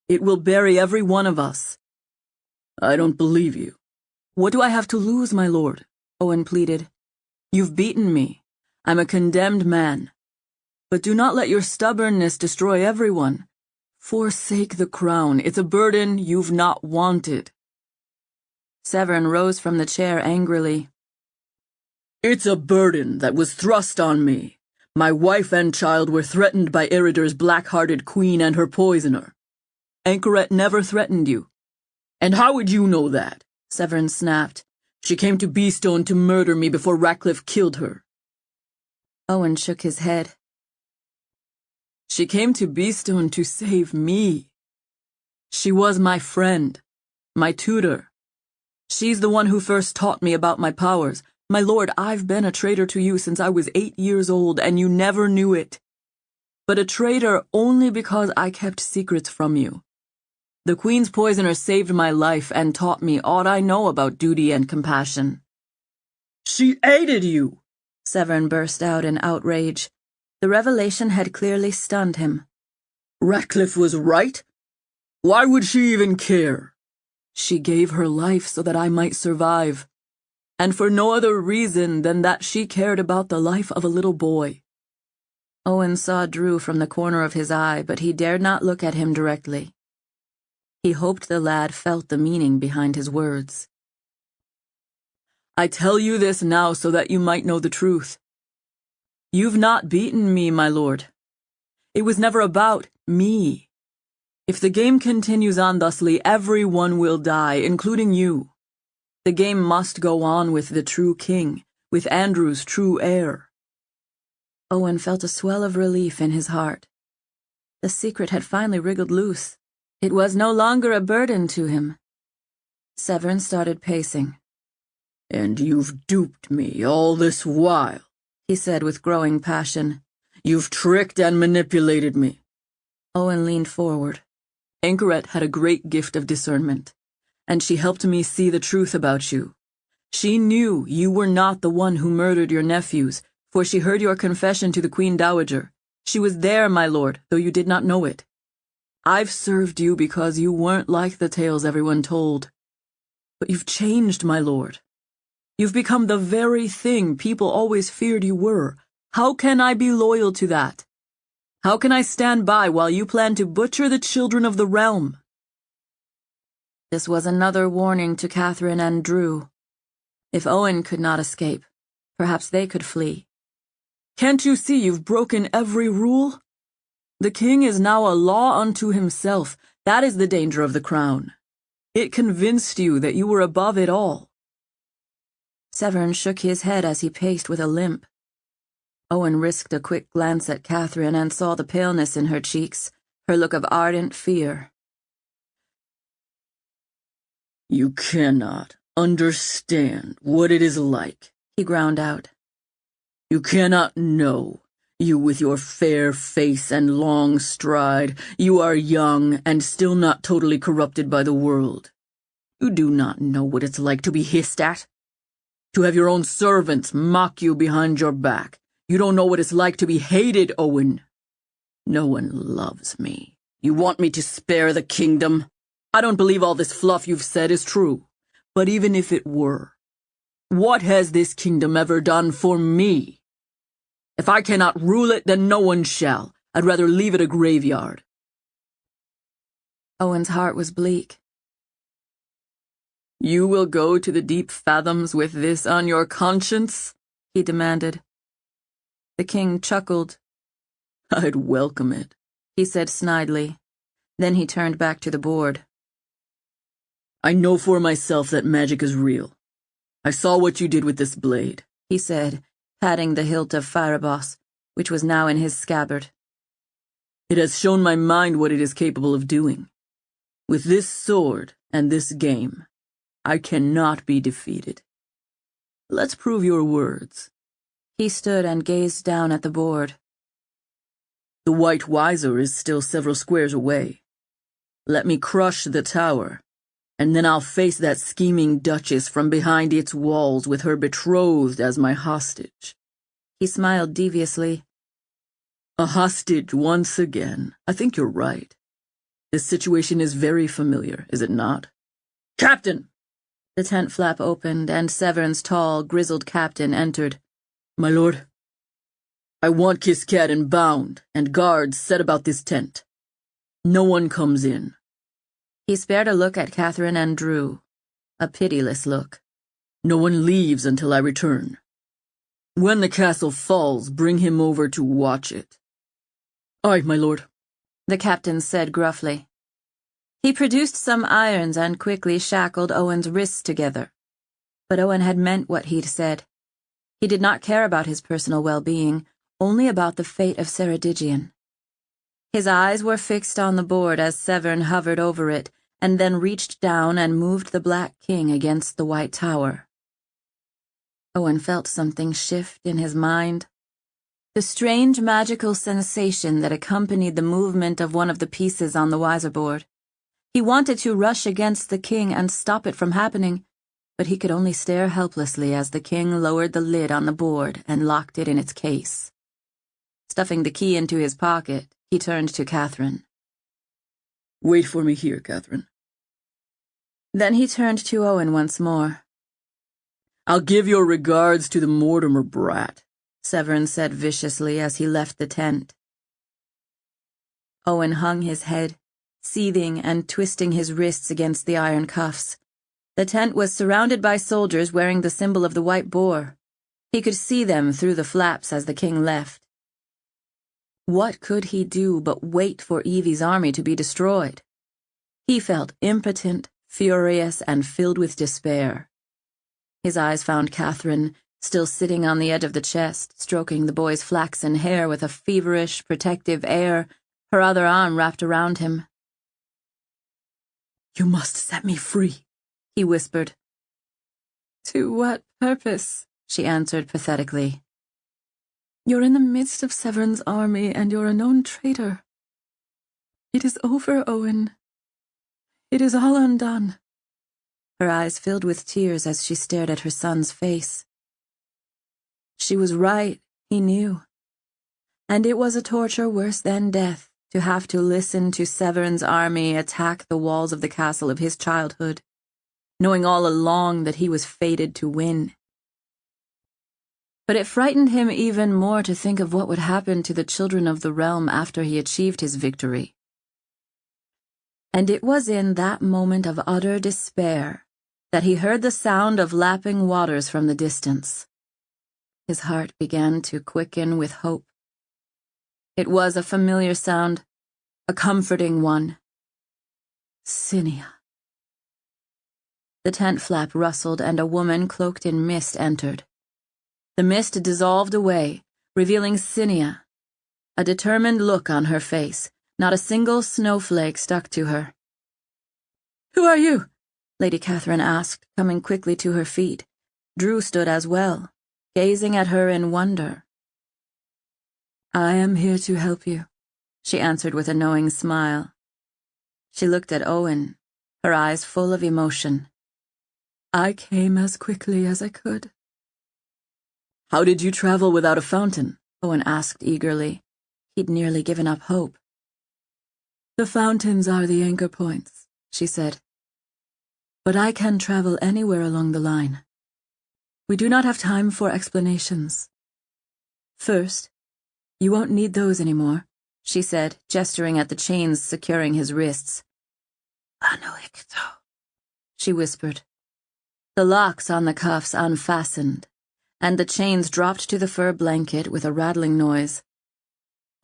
It will bury every one of us. I don't believe you. What do I have to lose, my lord? Owen pleaded. You've beaten me. I'm a condemned man. But do not let your stubbornness destroy everyone. Forsake the crown. It's a burden you've not wanted. Severin rose from the chair angrily. It's a burden that was thrust on me. My wife and child were threatened by Eridir's black-hearted queen and her poisoner. Anchoret never threatened you. And how would you know that? Severin snapped. She came to Beestone to murder me before Ratcliffe killed her. Owen shook his head. She came to Beestone to save me. She was my friend, my tutor. She's the one who first taught me about my powers. My lord, I've been a traitor to you since I was 8 years old, and you never knew it. But a traitor only because I kept secrets from you. The Queen's poisoner saved my life and taught me all I know about duty and compassion. She aided you! Severin burst out in outrage. The revelation had clearly stunned him. Ratcliffe was right? Why would she even care? She gave her life so that I might survive, and for no other reason than that she cared about the life of a little boy. Owen saw Drew from the corner of his eye, but he dared not look at him directly. He hoped the lad felt the meaning behind his words. I tell you this now so that you might know the truth. You've not beaten me, my lord. It was never about me. If the game continues on thusly, everyone will die, including you. The game must go on with the true king, with Andrew's true heir. Owen felt a swell of relief in his heart. The secret had finally wriggled loose. It was no longer a burden to him. Severin started pacing. And you've duped me all this while, he said with growing passion. You've tricked and manipulated me. Owen leaned forward. Anchoret had a great gift of discernment, and she helped me see the truth about you. She knew you were not the one who murdered your nephews, for she heard your confession to the Queen Dowager. She was there, my lord, though you did not know it. I've served you because you weren't like the tales everyone told. But you've changed, my lord. You've become the very thing people always feared you were. How can I be loyal to that? How can I stand by while you plan to butcher the children of the realm? This was another warning to Catherine and Drew. If Owen could not escape, perhaps they could flee. Can't you see you've broken every rule? The king is now a law unto himself. That is the danger of the crown. It convinced you that you were above it all. Severin shook his head as he paced with a limp. Owen risked a quick glance at Catherine and saw the paleness in her cheeks, her look of ardent fear. You cannot understand what it is like, he ground out. You cannot know. You with your fair face and long stride, you are young and still not totally corrupted by the world. You do not know what it's like to be hissed at. To have your own servants mock you behind your back. You don't know what it's like to be hated, Owen. No one loves me. You want me to spare the kingdom? I don't believe all this fluff you've said is true. But even if it were, what has this kingdom ever done for me? If I cannot rule it, then no one shall. I'd rather leave it a graveyard. Owen's heart was bleak. You will go to the deep fathoms with this on your conscience? He demanded. The king chuckled. I'd welcome it, he said snidely. Then he turned back to the board. I know for myself that magic is real. I saw what you did with this blade, he said, patting the hilt of Fireboss, which was now in his scabbard. It has shown my mind what it is capable of doing. With this sword and this game, I cannot be defeated. Let's prove your words. He stood and gazed down at the board. The White Wiser is still several squares away. Let me crush the tower, and then I'll face that scheming Duchess from behind its walls with her betrothed as my hostage. He smiled deviously. A hostage once again. I think you're right. This situation is very familiar, is it not? Captain! The tent flap opened, and Severin's tall, grizzled captain entered. My lord, I want Kiskaddon bound and guards set about this tent. No one comes in. He spared a look at Catherine and Drew, a pitiless look. No one leaves until I return. When the castle falls, bring him over to watch it. Aye, my lord, the captain said gruffly. He produced some irons and quickly shackled Owen's wrists together. But Owen had meant what he'd said. He did not care about his personal well-being, only about the fate of Ceredigion. His eyes were fixed on the board as Severn hovered over it, and then reached down and moved the Black King against the White Tower. Owen felt something shift in his mind. The strange magical sensation that accompanied the movement of one of the pieces on the Weiserboard. He wanted to rush against the king and stop it from happening, but he could only stare helplessly as the king lowered the lid on the board and locked it in its case. Stuffing the key into his pocket, he turned to Catherine. Wait for me here, Catherine. Then he turned to Owen once more. I'll give your regards to the Mortimer brat, Severn said viciously as he left the tent. Owen hung his head, seething and twisting his wrists against the iron cuffs. The tent was surrounded by soldiers wearing the symbol of the white boar. He could see them through the flaps as the king left. What could he do but wait for Evie's army to be destroyed? He felt impotent, furious, and filled with despair. His eyes found Catherine, still sitting on the edge of the chest, stroking the boy's flaxen hair with a feverish, protective air, her other arm wrapped around him. You must set me free, he whispered. To what purpose? She answered pathetically. You're in the midst of Severn's army, and you're a known traitor. It is over, Owen. It is all undone. Her eyes filled with tears as she stared at her son's face. She was right, he knew. And it was a torture worse than death to have to listen to Severn's army attack the walls of the castle of his childhood, knowing all along that he was fated to win. But it frightened him even more to think of what would happen to the children of the realm after he achieved his victory. And it was in that moment of utter despair that he heard the sound of lapping waters from the distance. His heart began to quicken with hope. It was a familiar sound, a comforting one. Cinia. The tent flap rustled and a woman cloaked in mist entered. The mist dissolved away, revealing Cinia, a determined look on her face. Not a single snowflake stuck to her. Who are you? Lady Catherine asked, coming quickly to her feet. Drew stood as well, gazing at her in wonder. I am here to help you, she answered with a knowing smile. She looked at Owen, her eyes full of emotion. I came as quickly as I could. How did you travel without a fountain? Owen asked eagerly. He'd nearly given up hope. The fountains are the anchor points, she said. But I can travel anywhere along the line. We do not have time for explanations. First, you won't need those anymore, she said, gesturing at the chains securing his wrists. Anuikto, she whispered. The locks on the cuffs unfastened, and the chains dropped to the fur blanket with a rattling noise.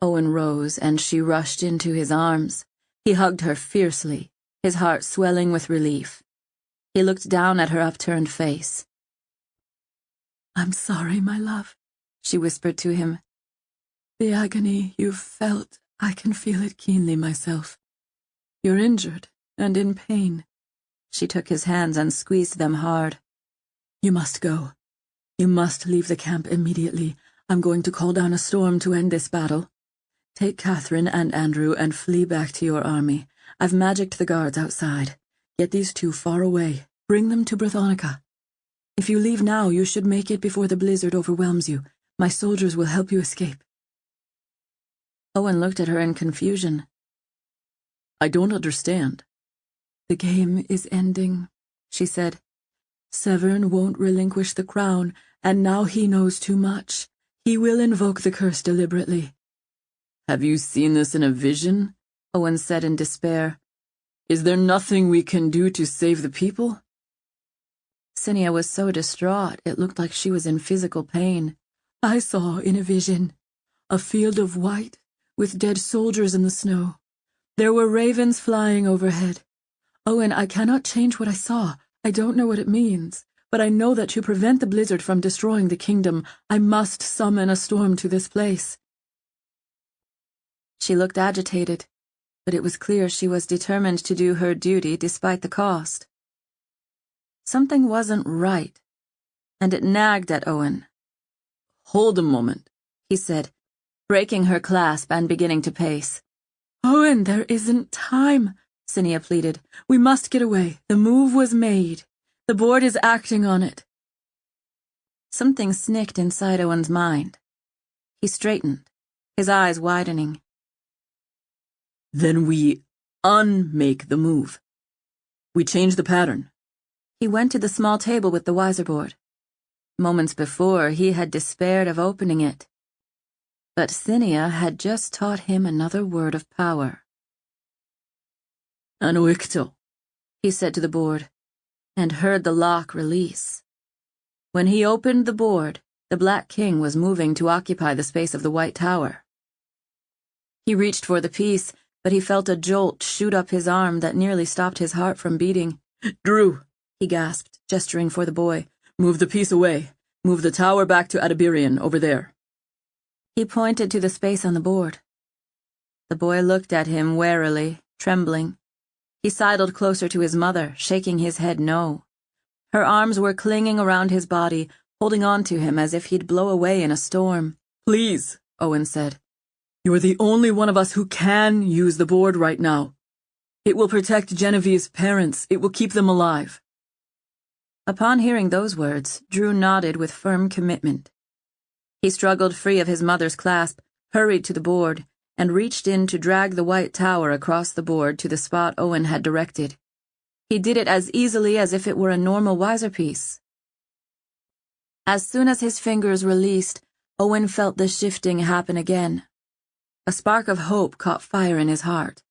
Owen rose, and she rushed into his arms. He hugged her fiercely, his heart swelling with relief. He looked down at her upturned face. I'm sorry, my love, she whispered to him. The agony you've felt, I can feel it keenly myself. You're injured and in pain. She took his hands and squeezed them hard. You must go. You must leave the camp immediately. I'm going to call down a storm to end this battle. Take Catherine and Andrew and flee back to your army. I've magicked the guards outside. Get these two far away. Bring them to Brithonica. If you leave now, you should make it before the blizzard overwhelms you. My soldiers will help you escape. Owen looked at her in confusion. I don't understand. The game is ending, she said. Severn won't relinquish the crown, and now he knows too much. He will invoke the curse deliberately. Have you seen this in a vision? Owen said in despair. Is there nothing we can do to save the people? Cinia was so distraught it looked like she was in physical pain. I saw in a vision a field of white with dead soldiers in the snow. There were ravens flying overhead. Owen, I cannot change what I saw. I don't know what it means, but I know that to prevent the blizzard from destroying the kingdom, I must summon a storm to this place. She looked agitated, but it was clear she was determined to do her duty despite the cost. Something wasn't right, and it nagged at Owen. Hold a moment, he said, breaking her clasp and beginning to pace. Owen, there isn't time, Cinia pleaded. We must get away. The move was made. The board is acting on it. Something snicked inside Owen's mind. He straightened, his eyes widening. Then we unmake the move. We change the pattern. He went to the small table with the wiser board. Moments before, he had despaired of opening it. But Cinia had just taught him another word of power. Anoicto, he said to the board, and heard the lock release. When he opened the board, the Black King was moving to occupy the space of the White Tower. He reached for the piece, but he felt a jolt shoot up his arm that nearly stopped his heart from beating. Drew, he gasped, gesturing for the boy. Move the piece away. Move the tower back to Adabirian, over there. He pointed to the space on the board. The boy looked at him warily, trembling. He sidled closer to his mother, shaking his head no. Her arms were clinging around his body, holding on to him as if he'd blow away in a storm. Please, Owen said. You're the only one of us who can use the board right now. It will protect Genevieve's parents. It will keep them alive. Upon hearing those words, Drew nodded with firm commitment. He struggled free of his mother's clasp, hurried to the board, and reached in to drag the White Tower across the board to the spot Owen had directed. He did it as easily as if it were a normal wiser piece. As soon as his fingers released, Owen felt the shifting happen again. A spark of hope caught fire in his heart.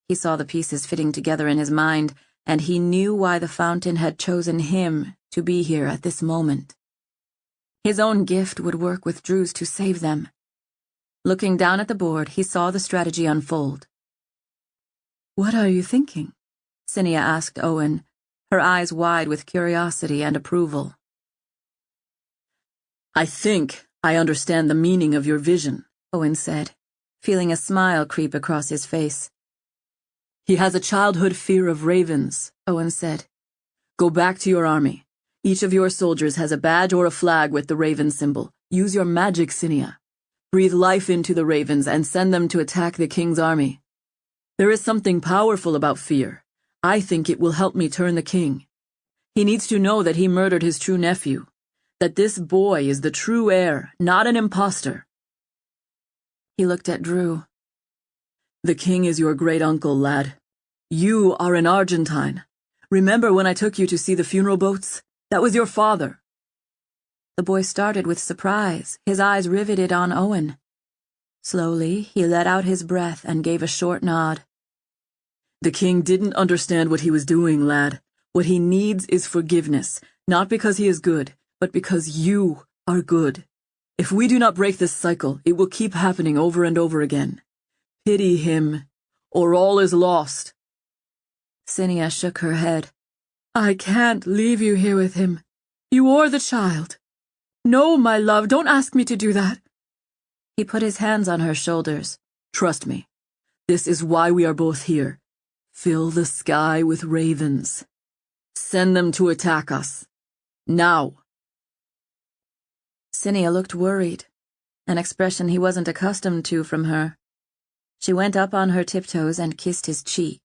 He saw the pieces fitting together in his mind, and he knew why the fountain had chosen him to be here at this moment. His own gift would work with Drew's to save them. Looking down at the board, he saw the strategy unfold. What are you thinking? Cinia asked Owen, her eyes wide with curiosity and approval. I think I understand the meaning of your vision, Owen said, feeling a smile creep across his face. He has a childhood fear of ravens, Owen said. Go back to your army. Each of your soldiers has a badge or a flag with the raven symbol. Use your magic, Cinia. Breathe life into the ravens and send them to attack the king's army. There is something powerful about fear. I think it will help me turn the king. He needs to know that he murdered his true nephew, that this boy is the true heir, not an impostor. He looked at Drew. The king is your great-uncle, lad. You are an Argentine. Remember when I took you to see the funeral boats? That was your father. The boy started with surprise, his eyes riveted on Owen. Slowly, he let out his breath and gave a short nod. The king didn't understand what he was doing, lad. What he needs is forgiveness, not because he is good, but because you are good. If we do not break this cycle, it will keep happening over and over again. Pity him, or all is lost. Cinia shook her head. I can't leave you here with him. You are the child. No, my love, don't ask me to do that. He put his hands on her shoulders. Trust me. This is why we are both here. Fill the sky with ravens. Send them to attack us. Now. Cinia looked worried, an expression he wasn't accustomed to from her. She went up on her tiptoes and kissed his cheek.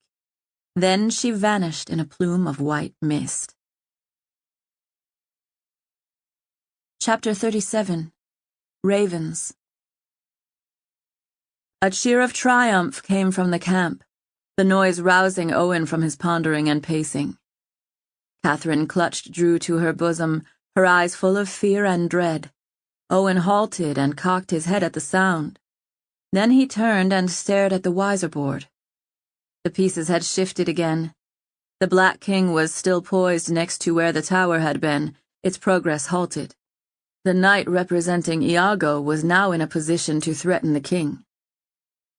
Then she vanished in a plume of white mist. Chapter 37. Ravens. A cheer of triumph came from the camp, the noise rousing Owen from his pondering and pacing. Catherine clutched Drew to her bosom, her eyes full of fear and dread. Owen halted and cocked his head at the sound. Then he turned and stared at the wiser board, The pieces had shifted again. The Black King was still poised next to where the tower had been, its progress halted. The knight representing Iago was now in a position to threaten the king.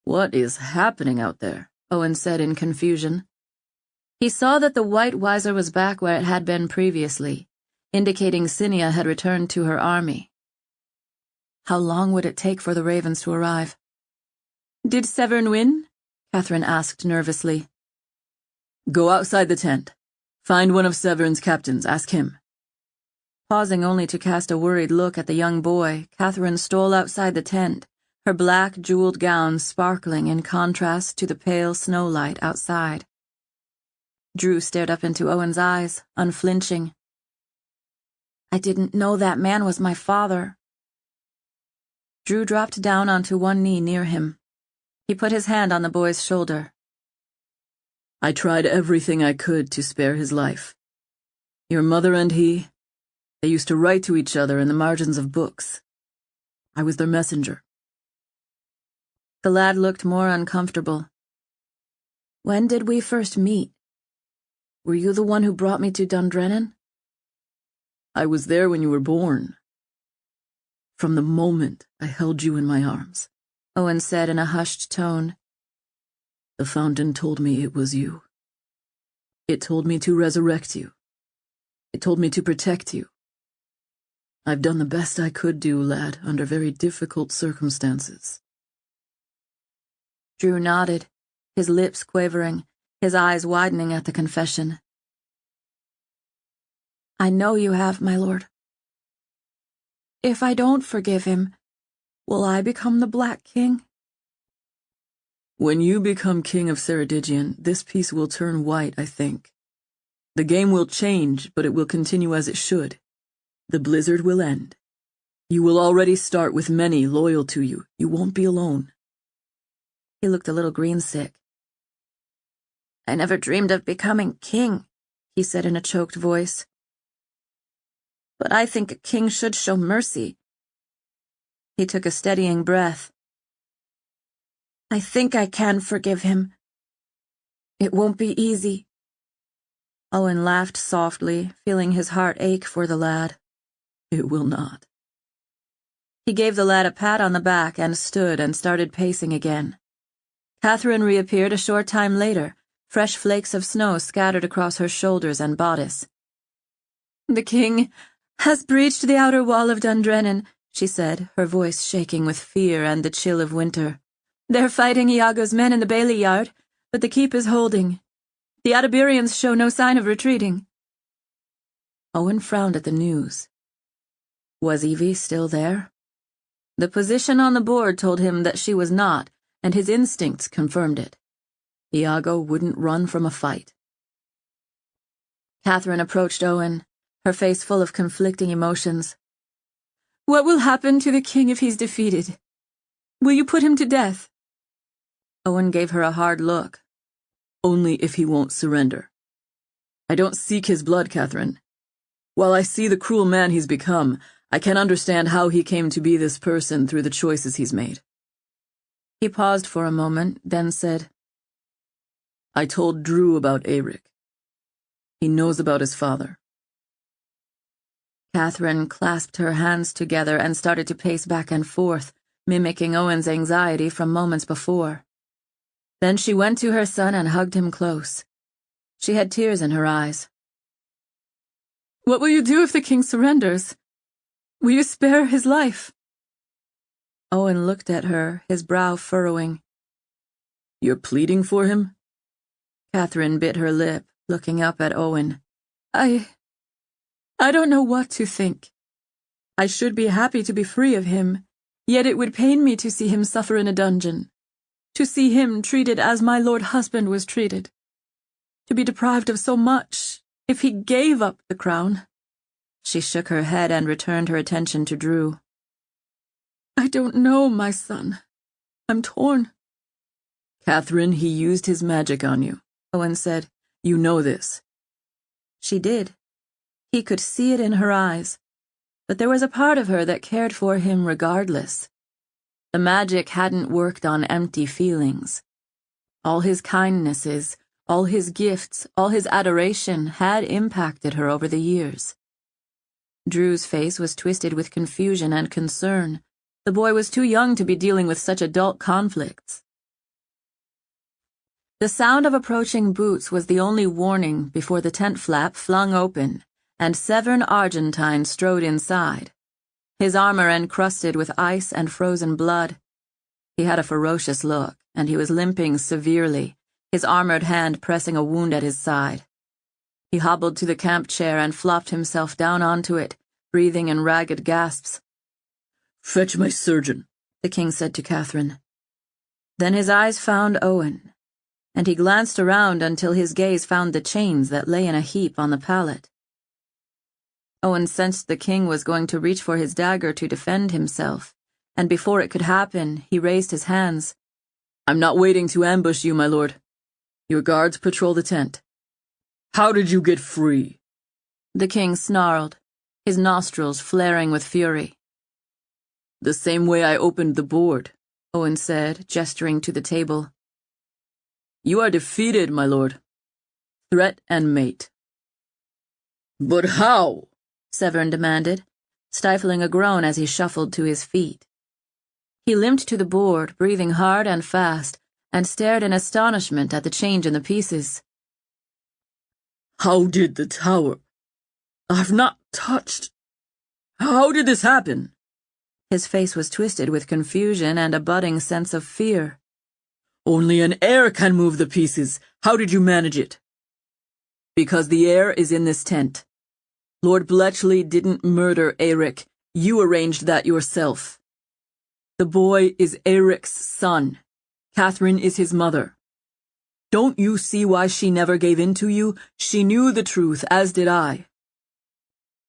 "What is happening out there?" Owen said in confusion. He saw that the white visor was back where it had been previously, indicating Cinia had returned to her army. How long would it take for the ravens to arrive? "Did Severn win?" Catherine asked nervously. "Go outside the tent. Find one of Severn's captains, ask him." Pausing only to cast a worried look at the young boy, Catherine stole outside the tent, her black jeweled gown sparkling in contrast to the pale snowlight outside. Drew stared up into Owen's eyes, unflinching. "I didn't know that man was my father." Drew dropped down onto one knee near him. He put his hand on the boy's shoulder. "I tried everything I could to spare his life. Your mother and he, they used to write to each other in the margins of books. I was their messenger." The lad looked more uncomfortable. "When did we first meet? Were you the one who brought me to Dundrennan?" "I was there when you were born. From the moment I held you in my arms," Owen said in a hushed tone. "The fountain told me it was you. It told me to resurrect you. It told me to protect you. I've done the best I could do, lad, under very difficult circumstances." Drew nodded, his lips quavering, his eyes widening at the confession. "I know you have, my lord. If I don't forgive him, will I become the Black King?" "When you become king of Ceredigion, this piece will turn white, I think. The game will change, but it will continue as it should. The blizzard will end. You will already start with many loyal to you. You won't be alone." He looked a little greensick. "I never dreamed of becoming king," he said in a choked voice. "But I think a king should show mercy." He took a steadying breath. "I think I can forgive him. It won't be easy." Owen laughed softly, feeling his heart ache for the lad. "It will not." He gave the lad a pat on the back and stood and started pacing again. Catherine reappeared a short time later, fresh flakes of snow scattered across her shoulders and bodice. "The king has breached the outer wall of Dundrennan," she said, her voice shaking with fear and the chill of winter. "They're fighting Iago's men in the Bailey yard, but the keep is holding. The Adabirians show no sign of retreating." Owen frowned at the news. Was Evie still there? The position on the board told him that she was not, and his instincts confirmed it. Iago wouldn't run from a fight. Catherine approached Owen, her face full of conflicting emotions. "What will happen to the king if he's defeated? Will you put him to death?" Owen gave her a hard look. "Only if he won't surrender. I don't seek his blood, Catherine. While I see the cruel man he's become, I can understand how he came to be this person through the choices he's made." He paused for a moment, then said, "I told Drew about Eric. He knows about his father." Catherine clasped her hands together and started to pace back and forth, mimicking Owen's anxiety from moments before. Then she went to her son and hugged him close. She had tears in her eyes. "What will you do if the king surrenders? Will you spare his life?" Owen looked at her, his brow furrowing. "You're pleading for him?" Catherine bit her lip, looking up at Owen. I don't know what to think. I should be happy to be free of him, yet it would pain me to see him suffer in a dungeon, to see him treated as my lord husband was treated, to be deprived of so much if he gave up the crown." She shook her head and returned her attention to Drew. "I don't know, my son. I'm torn." "Catherine, he used his magic on you," Owen said. "You know this." She did. He could see it in her eyes, but there was a part of her that cared for him regardless. The magic hadn't worked on empty feelings. all his kindnesses, all his gifts, all his adoration had impacted her over the years. Drew's face was twisted with confusion and concern. The boy was too young to be dealing with such adult conflicts. The sound of approaching boots was the only warning before the tent flap flung open, and Severn Argentine strode inside, his armor encrusted with ice and frozen blood. He had a ferocious look, and he was limping severely, his armored hand pressing a wound at his side. He hobbled to the camp chair and flopped himself down onto it, breathing in ragged gasps. "Fetch my surgeon," the king said to Catherine. Then his eyes found Owen, and he glanced around until his gaze found the chains that lay in a heap on the pallet. Owen sensed the king was going to reach for his dagger to defend himself, and before it could happen, he raised his hands. "I'm not waiting to ambush you, my lord. Your guards patrol the tent. How did you get free?" The king snarled, his nostrils flaring with fury. "The same way I opened the board," Owen said, gesturing to the table. "You are defeated, my lord. Threat and mate." "But how?" Severn demanded, stifling a groan as he shuffled to his feet. He limped to the board, breathing hard and fast, and stared in astonishment at the change in the pieces. "How did the tower? I've not touched. How did this happen?" His face was twisted with confusion and a budding sense of fear. "Only an heir can move the pieces. How did you manage it?" "Because the heir is in this tent. Lord Bletchley didn't murder Eric. You arranged that yourself. The boy is Eric's son. Catherine is his mother. Don't you see why she never gave in to you? She knew the truth, as did I.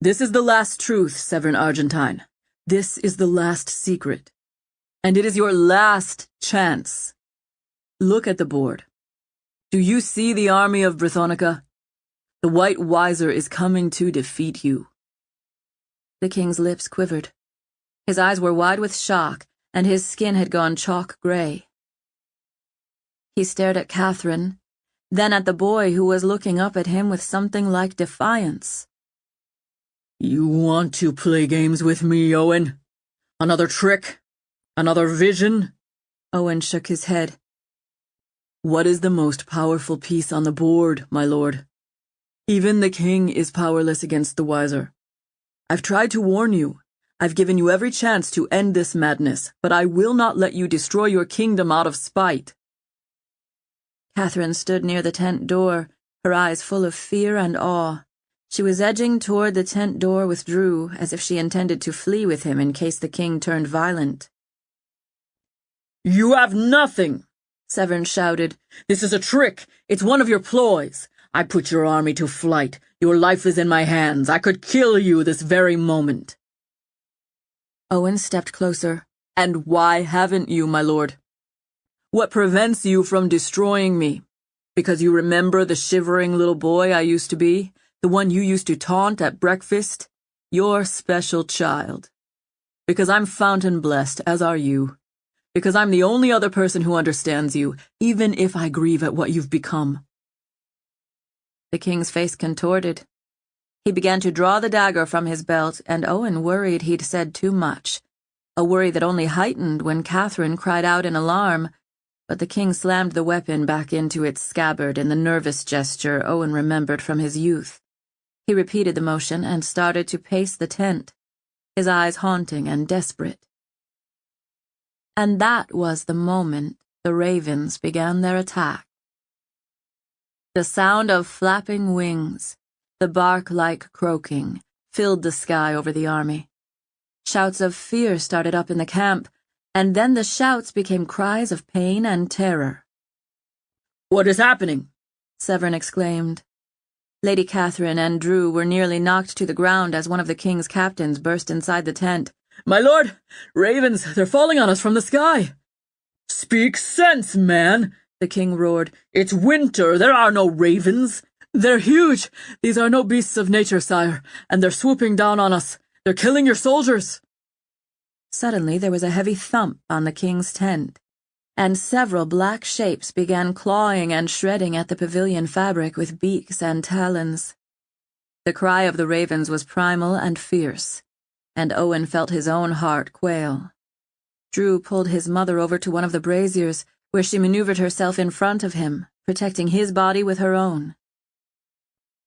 This is the last truth, Severn Argentine. This is the last secret. And it is your last chance. Look at the board. Do you see the army of Brithonica? The White Wiser is coming to defeat you." The king's lips quivered. His eyes were wide with shock, and his skin had gone chalk gray. He stared at Catherine, then at the boy who was looking up at him with something like defiance. "You want to play games with me, Owen? Another trick? Another vision?" Owen shook his head. "What is the most powerful piece on the board, my lord? Even the king is powerless against the wiser. I've tried to warn you. I've given you every chance to end this madness, but I will not let you destroy your kingdom out of spite." Catherine stood near the tent door, her eyes full of fear and awe. She was edging toward the tent door with Drew, as if she intended to flee with him in case the king turned violent. "You have nothing!" Severn shouted. "This is a trick. It's one of your ploys. I put your army to flight. Your life is in my hands. I could kill you this very moment." Owen stepped closer. "And why haven't you, my lord? What prevents you from destroying me? Because you remember the shivering little boy I used to be? The one you used to taunt at breakfast? Your special child. Because I'm fountain blessed, as are you. Because I'm the only other person who understands you, even if I grieve at what you've become." The king's face contorted. He began to draw the dagger from his belt, and Owen worried he'd said too much, a worry that only heightened when Catherine cried out in alarm, but the king slammed the weapon back into its scabbard in the nervous gesture Owen remembered from his youth. He repeated the motion and started to pace the tent, his eyes haunting and desperate. And that was the moment the ravens began their attack. The sound of flapping wings, the bark-like croaking, filled the sky over the army. Shouts of fear started up in the camp, and then the shouts became cries of pain and terror. "What is happening?" Severn exclaimed. Lady Catherine and Drew were nearly knocked to the ground as one of the king's captains burst inside the tent. "My lord! Ravens, they're falling on us from the sky!" "Speak sense, man!" the king roared. "It's winter, there are no ravens. They're huge. These are no beasts of nature, sire, and they're swooping down on us. They're killing your soldiers." Suddenly there was a heavy thump on the king's tent. and several black shapes began clawing and shredding at the pavilion fabric with beaks and talons. The cry of the ravens was primal and fierce, and Owen felt his own heart quail. Drew pulled his mother over to one of the braziers, where she maneuvered herself in front of him, protecting his body with her own.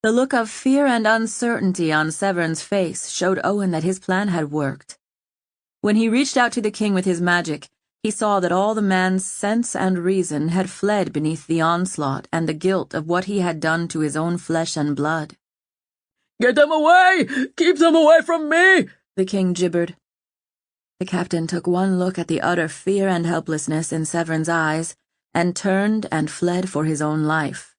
The look of fear and uncertainty on Severn's face showed Owen that his plan had worked. When he reached out to the king with his magic, he saw that all the man's sense and reason had fled beneath the onslaught and the guilt of what he had done to his own flesh and blood. "Get them away! Keep them away from me!" the king gibbered. The captain took one look at the utter fear and helplessness in Severn's eyes and turned and fled for his own life.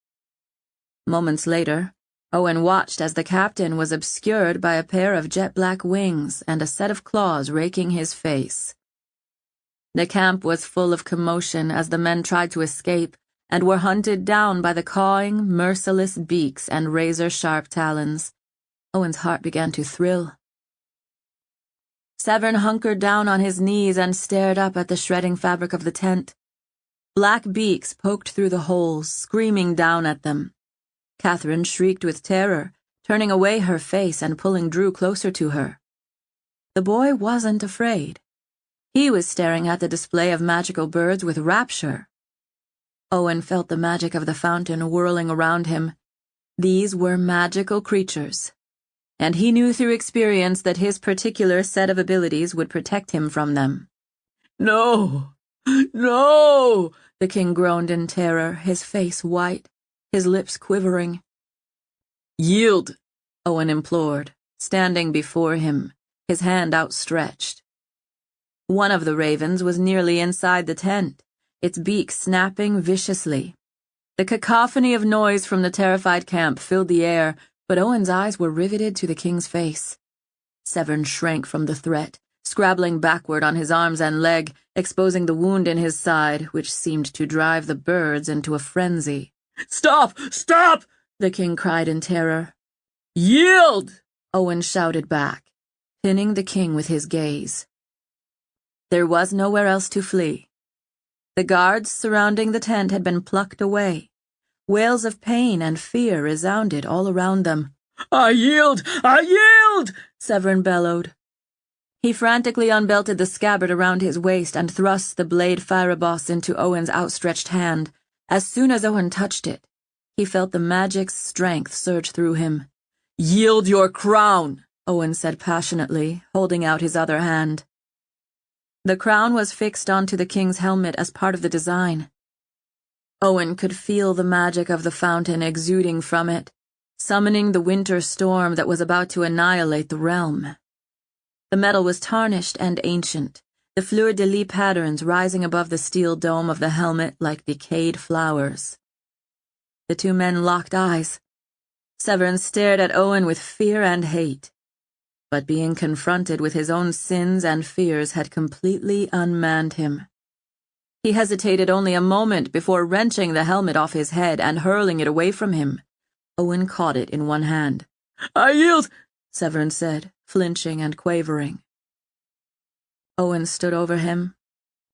Moments later, Owen watched as the captain was obscured by a pair of jet-black wings and a set of claws raking his face. The camp was full of commotion as the men tried to escape and were hunted down by the cawing, merciless beaks and razor-sharp talons. Owen's heart began to thrill. Severn hunkered down on his knees and stared up at the shredding fabric of the tent. Black beaks poked through the holes, screaming down at them. Catherine shrieked with terror, turning away her face and pulling Drew closer to her. The boy wasn't afraid. He was staring at the display of magical birds with rapture. Owen felt the magic of the fountain whirling around him. These were magical creatures, and he knew through experience that his particular set of abilities would protect him from them. "No! No!" the king groaned in terror, his face white, his lips quivering. "Yield!" Owen implored, standing before him, his hand outstretched. One of the ravens was nearly inside the tent, its beak snapping viciously. The cacophony of noise from the terrified camp filled the air, but Owen's eyes were riveted to the king's face. Severn shrank from the threat, scrabbling backward on his arms and leg, exposing the wound in his side, which seemed to drive the birds into a frenzy. "Stop! Stop!" the king cried in terror. "Yield!" Owen shouted back, pinning the king with his gaze. There was nowhere else to flee. The guards surrounding the tent had been plucked away. Wails of pain and fear resounded all around them. "I yield! I yield!" Severn bellowed. He frantically unbelted the scabbard around his waist and thrust the blade Fireboss into Owen's outstretched hand. As soon as Owen touched it, he felt the magic's strength surge through him. "Yield your crown," Owen said passionately, holding out his other hand. The crown was fixed onto the king's helmet as part of the design. Owen could feel the magic of the fountain exuding from it, summoning the winter storm that was about to annihilate the realm. The metal was tarnished and ancient, the fleur-de-lis patterns rising above the steel dome of the helmet like decayed flowers. The two men locked eyes. Severn stared at Owen with fear and hate. But being confronted with his own sins and fears had completely unmanned him. He hesitated only a moment before wrenching the helmet off his head and hurling it away from him. Owen caught it in one hand. "I yield," Severn said, flinching and quavering. Owen stood over him,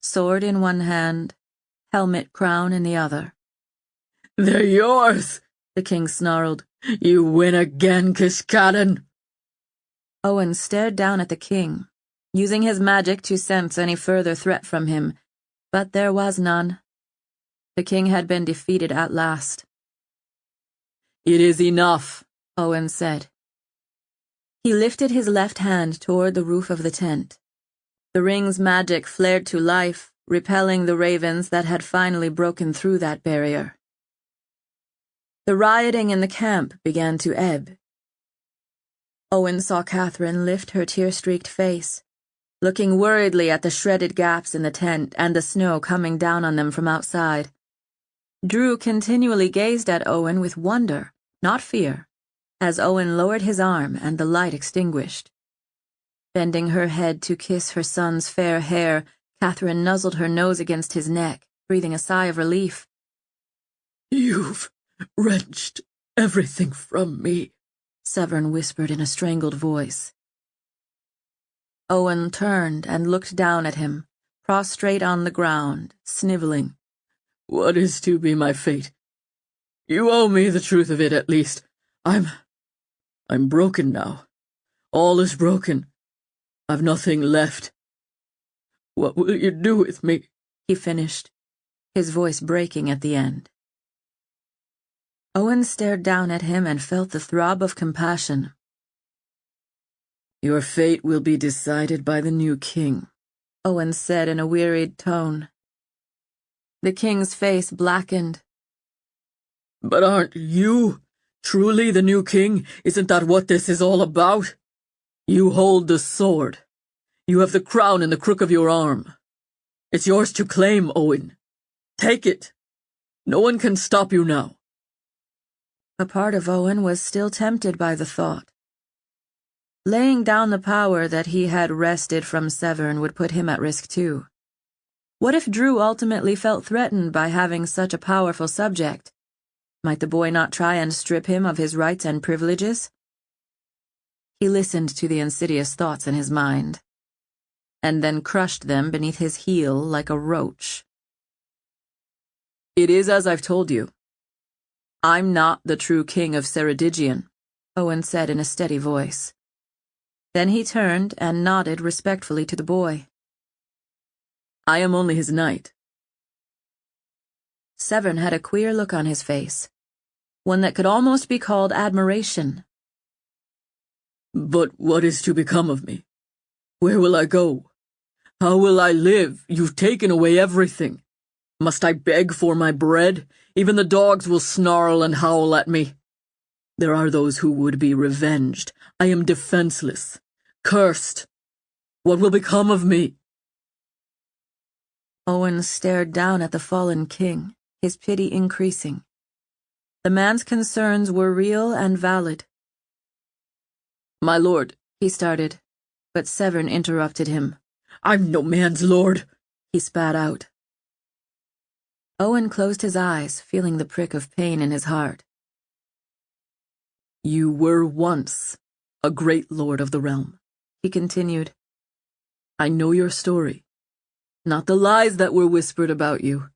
sword in one hand, helmet crown in the other. "They're yours," the king snarled. "You win again, Kiskaddon." Owen stared down at the king, using his magic to sense any further threat from him, but there was none. The king had been defeated at last. "It is enough," Owen said. He lifted his left hand toward the roof of the tent. The ring's magic flared to life, repelling the ravens that had finally broken through that barrier. The rioting in the camp began to ebb. Owen saw Catherine lift her tear-streaked face, looking worriedly at the shredded gaps in the tent and the snow coming down on them from outside. Drew continually gazed at Owen with wonder, not fear, as Owen lowered his arm and the light extinguished. Bending her head to kiss her son's fair hair, Catherine nuzzled her nose against his neck, breathing a sigh of relief. "You've wrenched everything from me," Severn whispered in a strangled voice. Owen turned and looked down at him, prostrate on the ground, sniveling. What is to be my fate? You owe me the truth of it, at least. I'm broken now. All is broken. I've nothing left. What will you do with me? He finished, his voice breaking at the end. Owen stared down at him and felt the throb of compassion. Your fate will be decided by the new king, Owen said in a wearied tone. The king's face blackened. But aren't you truly the new king? Isn't that what this is all about? You hold the sword. You have the crown in the crook of your arm. It's yours to claim, Owen. Take it. No one can stop you now. A part of Owen was still tempted by the thought. Laying down the power that he had wrested from Severn would put him at risk too. What if Drew ultimately felt threatened by having such a powerful subject? Might the boy not try and strip him of his rights and privileges? He listened to the insidious thoughts in his mind, and then crushed them beneath his heel like a roach. It is as I've told you. I'm not the true king of Ceredigion, Owen said in a steady voice. Then he turned and nodded respectfully to the boy. I am only his knight. Severn had a queer look on his face, one that could almost be called admiration. But what is to become of me? Where will I go? How will I live? You've taken away everything. Must I beg for my bread? Even the dogs will snarl and howl at me. There are those who would be revenged. I am defenseless, cursed. What will become of me? Owen stared down at the fallen king, his pity increasing. The man's concerns were real and valid. My lord, he started, but Severn interrupted him. I'm no man's lord, he spat out. Owen closed his eyes, feeling the prick of pain in his heart. You were once a great lord of the realm, he continued. I know your story, not the lies that were whispered about you.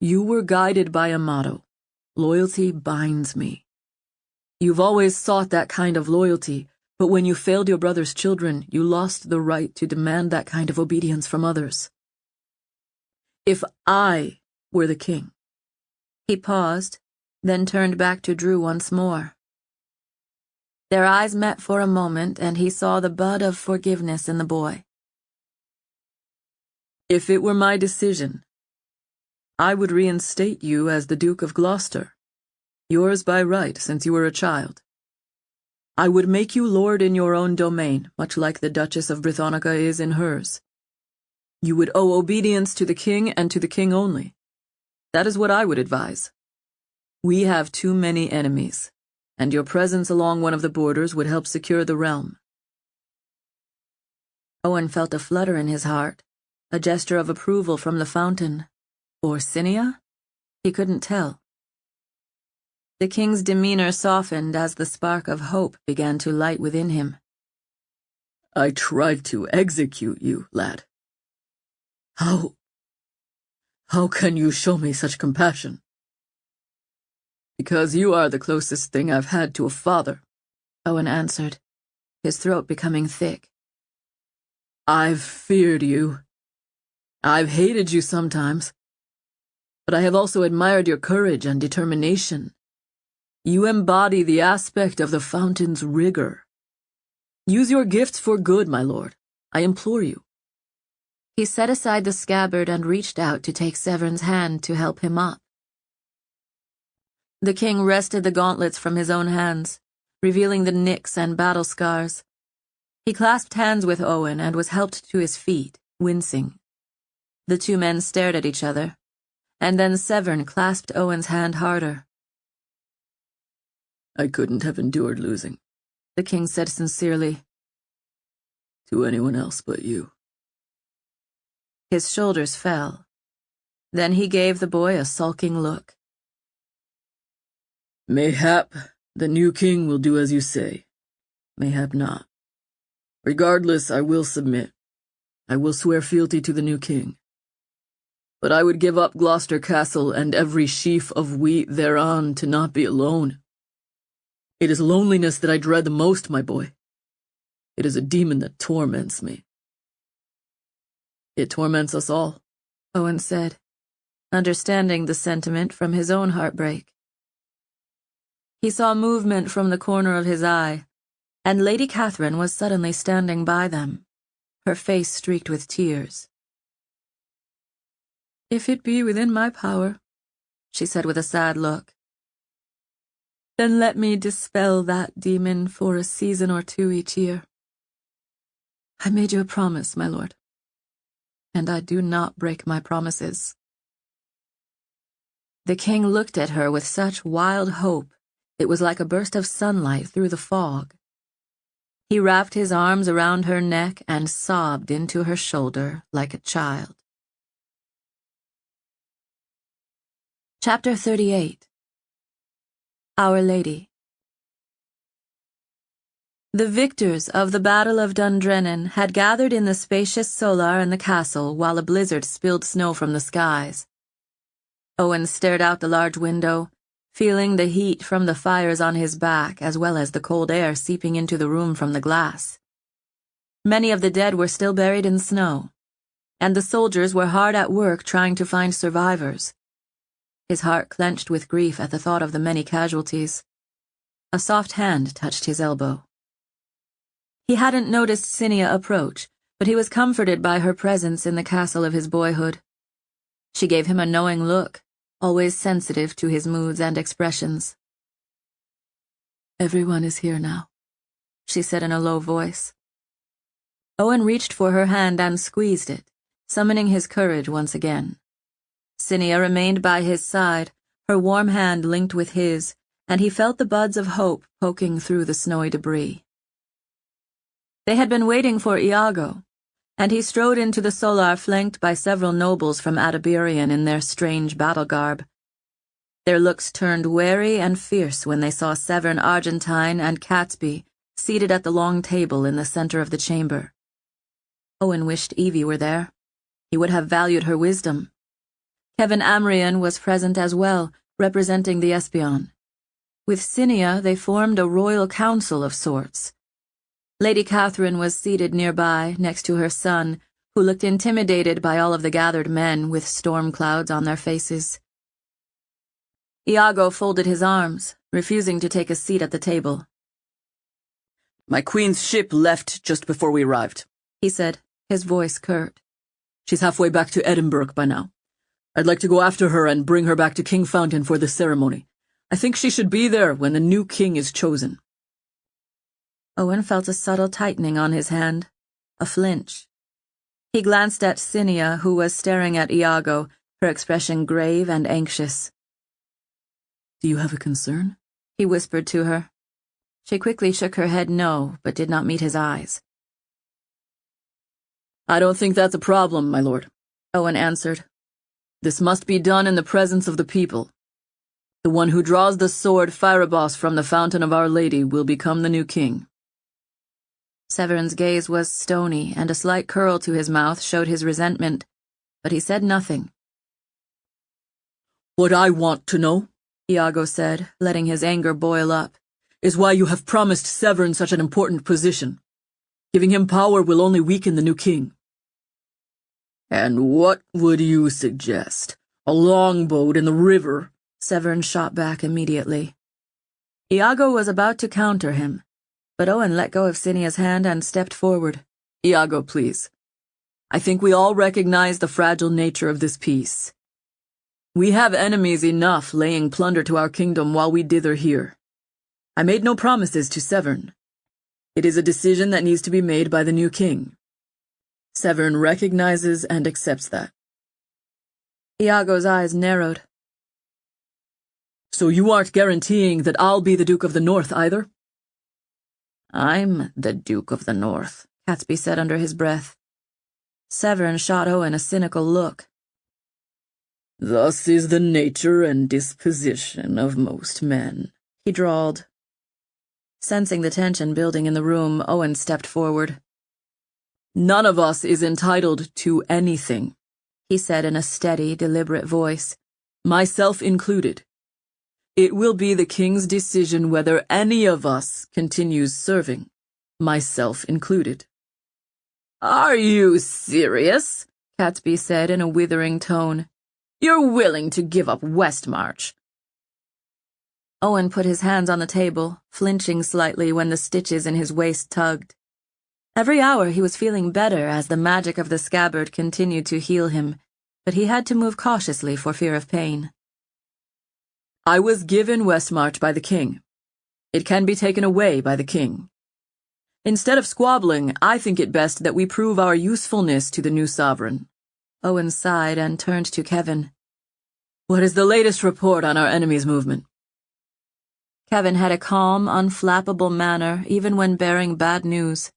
You were guided by a motto, loyalty binds me. You've always sought that kind of loyalty, but when you failed your brother's children, you lost the right to demand that kind of obedience from others. If I were the king. He paused, then turned back to Drew once more. Their eyes met for a moment, and he saw the bud of forgiveness in the boy. If it were my decision, I would reinstate you as the Duke of Gloucester, yours by right since you were a child. I would make you lord in your own domain, much like the Duchess of Brithonica is in hers. You would owe obedience to the king and to the king only. That is what I would advise. We have too many enemies, and your presence along one of the borders would help secure the realm. Owen felt a flutter in his heart, a gesture of approval from the fountain. Or Cinia? He couldn't tell. The king's demeanor softened as the spark of hope began to light within him. I tried to execute you, lad. How can you show me such compassion? Because you are the closest thing I've had to a father, Owen answered, his throat becoming thick. I've feared you. I've hated you sometimes. But I have also admired your courage and determination. You embody the aspect of the fountain's rigor. Use your gifts for good, my lord. I implore you. He set aside the scabbard and reached out to take Severn's hand to help him up. The king wrested the gauntlets from his own hands, revealing the nicks and battle scars. He clasped hands with Owen and was helped to his feet, wincing. The two men stared at each other, and then Severn clasped Owen's hand harder. I couldn't have endured losing, the king said sincerely. To anyone else but you. His shoulders fell. Then he gave the boy a sulking look. Mayhap the new king will do as you say. Mayhap not. Regardless, I will submit. I will swear fealty to the new king. But I would give up Gloucester Castle and every sheaf of wheat thereon to not be alone. It is loneliness that I dread the most, my boy. It is a demon that torments me. It torments us all, Owen said, understanding the sentiment from his own heartbreak. He saw movement from the corner of his eye, and Lady Catherine was suddenly standing by them, her face streaked with tears. "If it be within my power," she said with a sad look, "then let me dispel that demon for a season or two each year. I made you a promise, my lord, and I do not break my promises." The king looked at her with such wild hope it was like a burst of sunlight through the fog. He wrapped his arms around her neck and sobbed into her shoulder like a child. Chapter 38. Our Lady. The victors of the Battle of Dundrennan had gathered in the spacious solar in the castle while a blizzard spilled snow from the skies. Owen stared out the large window, feeling the heat from the fires on his back as well as the cold air seeping into the room from the glass. Many of the dead were still buried in snow, and the soldiers were hard at work trying to find survivors. His heart clenched with grief at the thought of the many casualties. A soft hand touched his elbow. He hadn't noticed Cinia approach, but he was comforted by her presence in the castle of his boyhood. She gave him a knowing look, always sensitive to his moods and expressions. "Everyone is here now," she said in a low voice. Owen reached for her hand and squeezed it, summoning his courage once again. Cinia remained by his side, her warm hand linked with his, and he felt the buds of hope poking through the snowy debris. They had been waiting for Iago, and he strode into the solar flanked by several nobles from Adabirian in their strange battle garb. Their looks turned wary and fierce when they saw Severn Argentine and Catesby seated at the long table in the center of the chamber. Owen wished Evie were there. He would have valued her wisdom. Kevin Amrian was present as well, representing the Espion. With Cinia they formed a royal council of sorts. Lady Catherine was seated nearby, next to her son, who looked intimidated by all of the gathered men with storm clouds on their faces. Iago folded his arms, refusing to take a seat at the table. "My queen's ship left just before we arrived," he said, his voice curt. "She's halfway back to Edinburgh by now. I'd like to go after her and bring her back to Kingfountain for the ceremony. I think she should be there when the new king is chosen." Owen felt a subtle tightening on his hand, a flinch. He glanced at Cinia, who was staring at Iago, her expression grave and anxious. "Do you have a concern?" he whispered to her. She quickly shook her head no, but did not meet his eyes. "I don't think that's a problem, my lord," Owen answered. "This must be done in the presence of the people. The one who draws the sword Pyrobos from the fountain of Our Lady will become the new king." Severn's gaze was stony, and a slight curl to his mouth showed his resentment, but he said nothing. "What I want to know," Iago said, letting his anger boil up, "is why you have promised Severn such an important position. Giving him power will only weaken the new king." "And what would you suggest? A longboat in the river?" Severn shot back immediately. Iago was about to counter him, but Owen let go of Cinia's hand and stepped forward. "Iago, please. I think we all recognize the fragile nature of this peace. We have enemies enough laying plunder to our kingdom while we dither here. I made no promises to Severn. It is a decision that needs to be made by the new king. Severn recognizes and accepts that." Iago's eyes narrowed. "So you aren't guaranteeing that I'll be the Duke of the North either?" "I'm the Duke of the North," Catesby said under his breath. Severn shot Owen a cynical look. "Thus is the nature and disposition of most men," he drawled. Sensing the tension building in the room, Owen stepped forward. None of us is entitled to anything, he said in a steady, deliberate voice. myself included. It will be the king's decision whether any of us continues serving, myself included. Are you serious? Catesby said in a withering tone. You're willing to give up Westmarch? Owen put his hands on the table, flinching slightly when the stitches in his waist tugged. Every hour he was feeling better as the magic of the scabbard continued to heal him, but he had to move cautiously for fear of pain. I was given Westmarch by the king. It can be taken away by the king. Instead of squabbling, I think it best that we prove our usefulness to the new sovereign. Owen sighed and turned to Kevin. What is the latest report on our enemy's movement? Kevin had a calm, unflappable manner even when bearing bad news.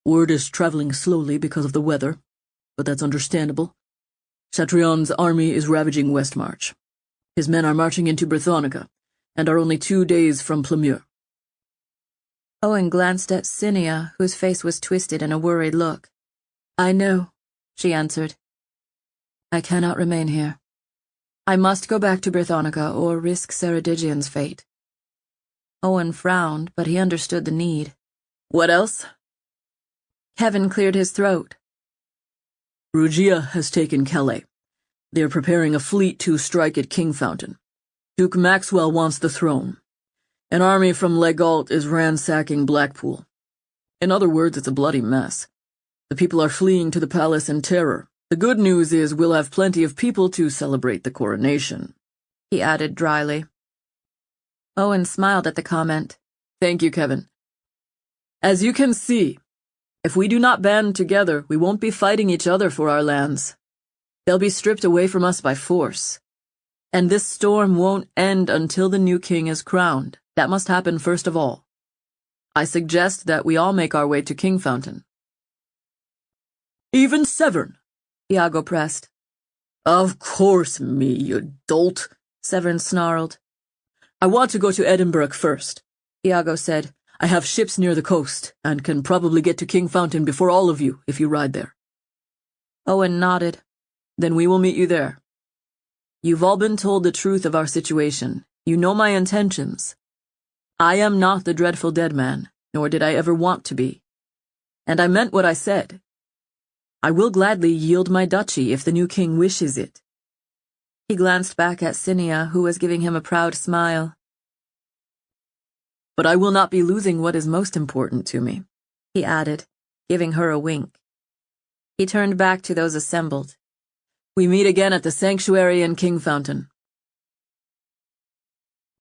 Word is traveling slowly because of the weather, but that's understandable. Chatrion's army is ravaging Westmarch. His men are marching into Brithonica, and are only 2 days from Plumeur. Owen glanced at Cinia, whose face was twisted in a worried look. I know, she answered. I cannot remain here. I must go back to Brithonica or risk Ceredigian's fate. Owen frowned, but he understood the need. What else? Kevin cleared his throat. Rugia has taken Calais. They are preparing a fleet to strike at Kingfountain. Duke Maxwell wants the throne. An army from Legault is ransacking Blackpool. In other words, it's a bloody mess. The people are fleeing to the palace in terror. The good news is we'll have plenty of people to celebrate the coronation, he added dryly. Owen smiled at the comment. Thank you, Kevin. As you can see, if we do not band together, we won't be fighting each other for our lands. They'll be stripped away from us by force. And this storm won't end until the new king is crowned. That must happen first of all. I suggest that we all make our way to Kingfountain. Even Severn? Iago pressed. Of course me, you dolt, Severn snarled. I want to go to Edinburgh first, Iago said. I have ships near the coast, and can probably get to Kingfountain before all of you, if you ride there. Owen nodded. Then we will meet you there. You've all been told the truth of our situation. You know my intentions. I am not the dreadful dead man, nor did I ever want to be. And I meant what I said. I will gladly yield my duchy if the new king wishes it. He glanced back at Cinia, who was giving him a proud smile. But I will not be losing what is most important to me, he added, giving her a wink. He turned back to those assembled. We meet again at the sanctuary in Kingfountain.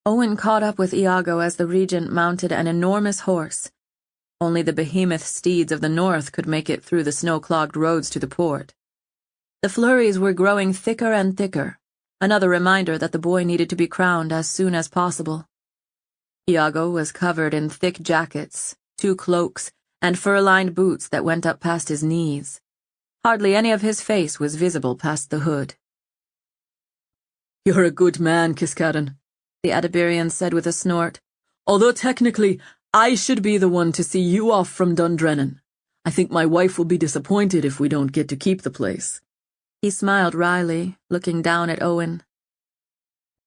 Owen caught up with Iago as the regent mounted an enormous horse. Only the behemoth steeds of the north could make it through the snow-clogged roads to the port. The flurries were growing thicker and thicker, another reminder that the boy needed to be crowned as soon as possible. Iago was covered in thick jackets, 2 cloaks, and fur-lined boots that went up past his knees. Hardly any of his face was visible past the hood. You're a good man, Kiskaddon, the Adabirian said with a snort. Although technically, I should be the one to see you off from Dundrennan. I think my wife will be disappointed if we don't get to keep the place. He smiled wryly, looking down at Owen.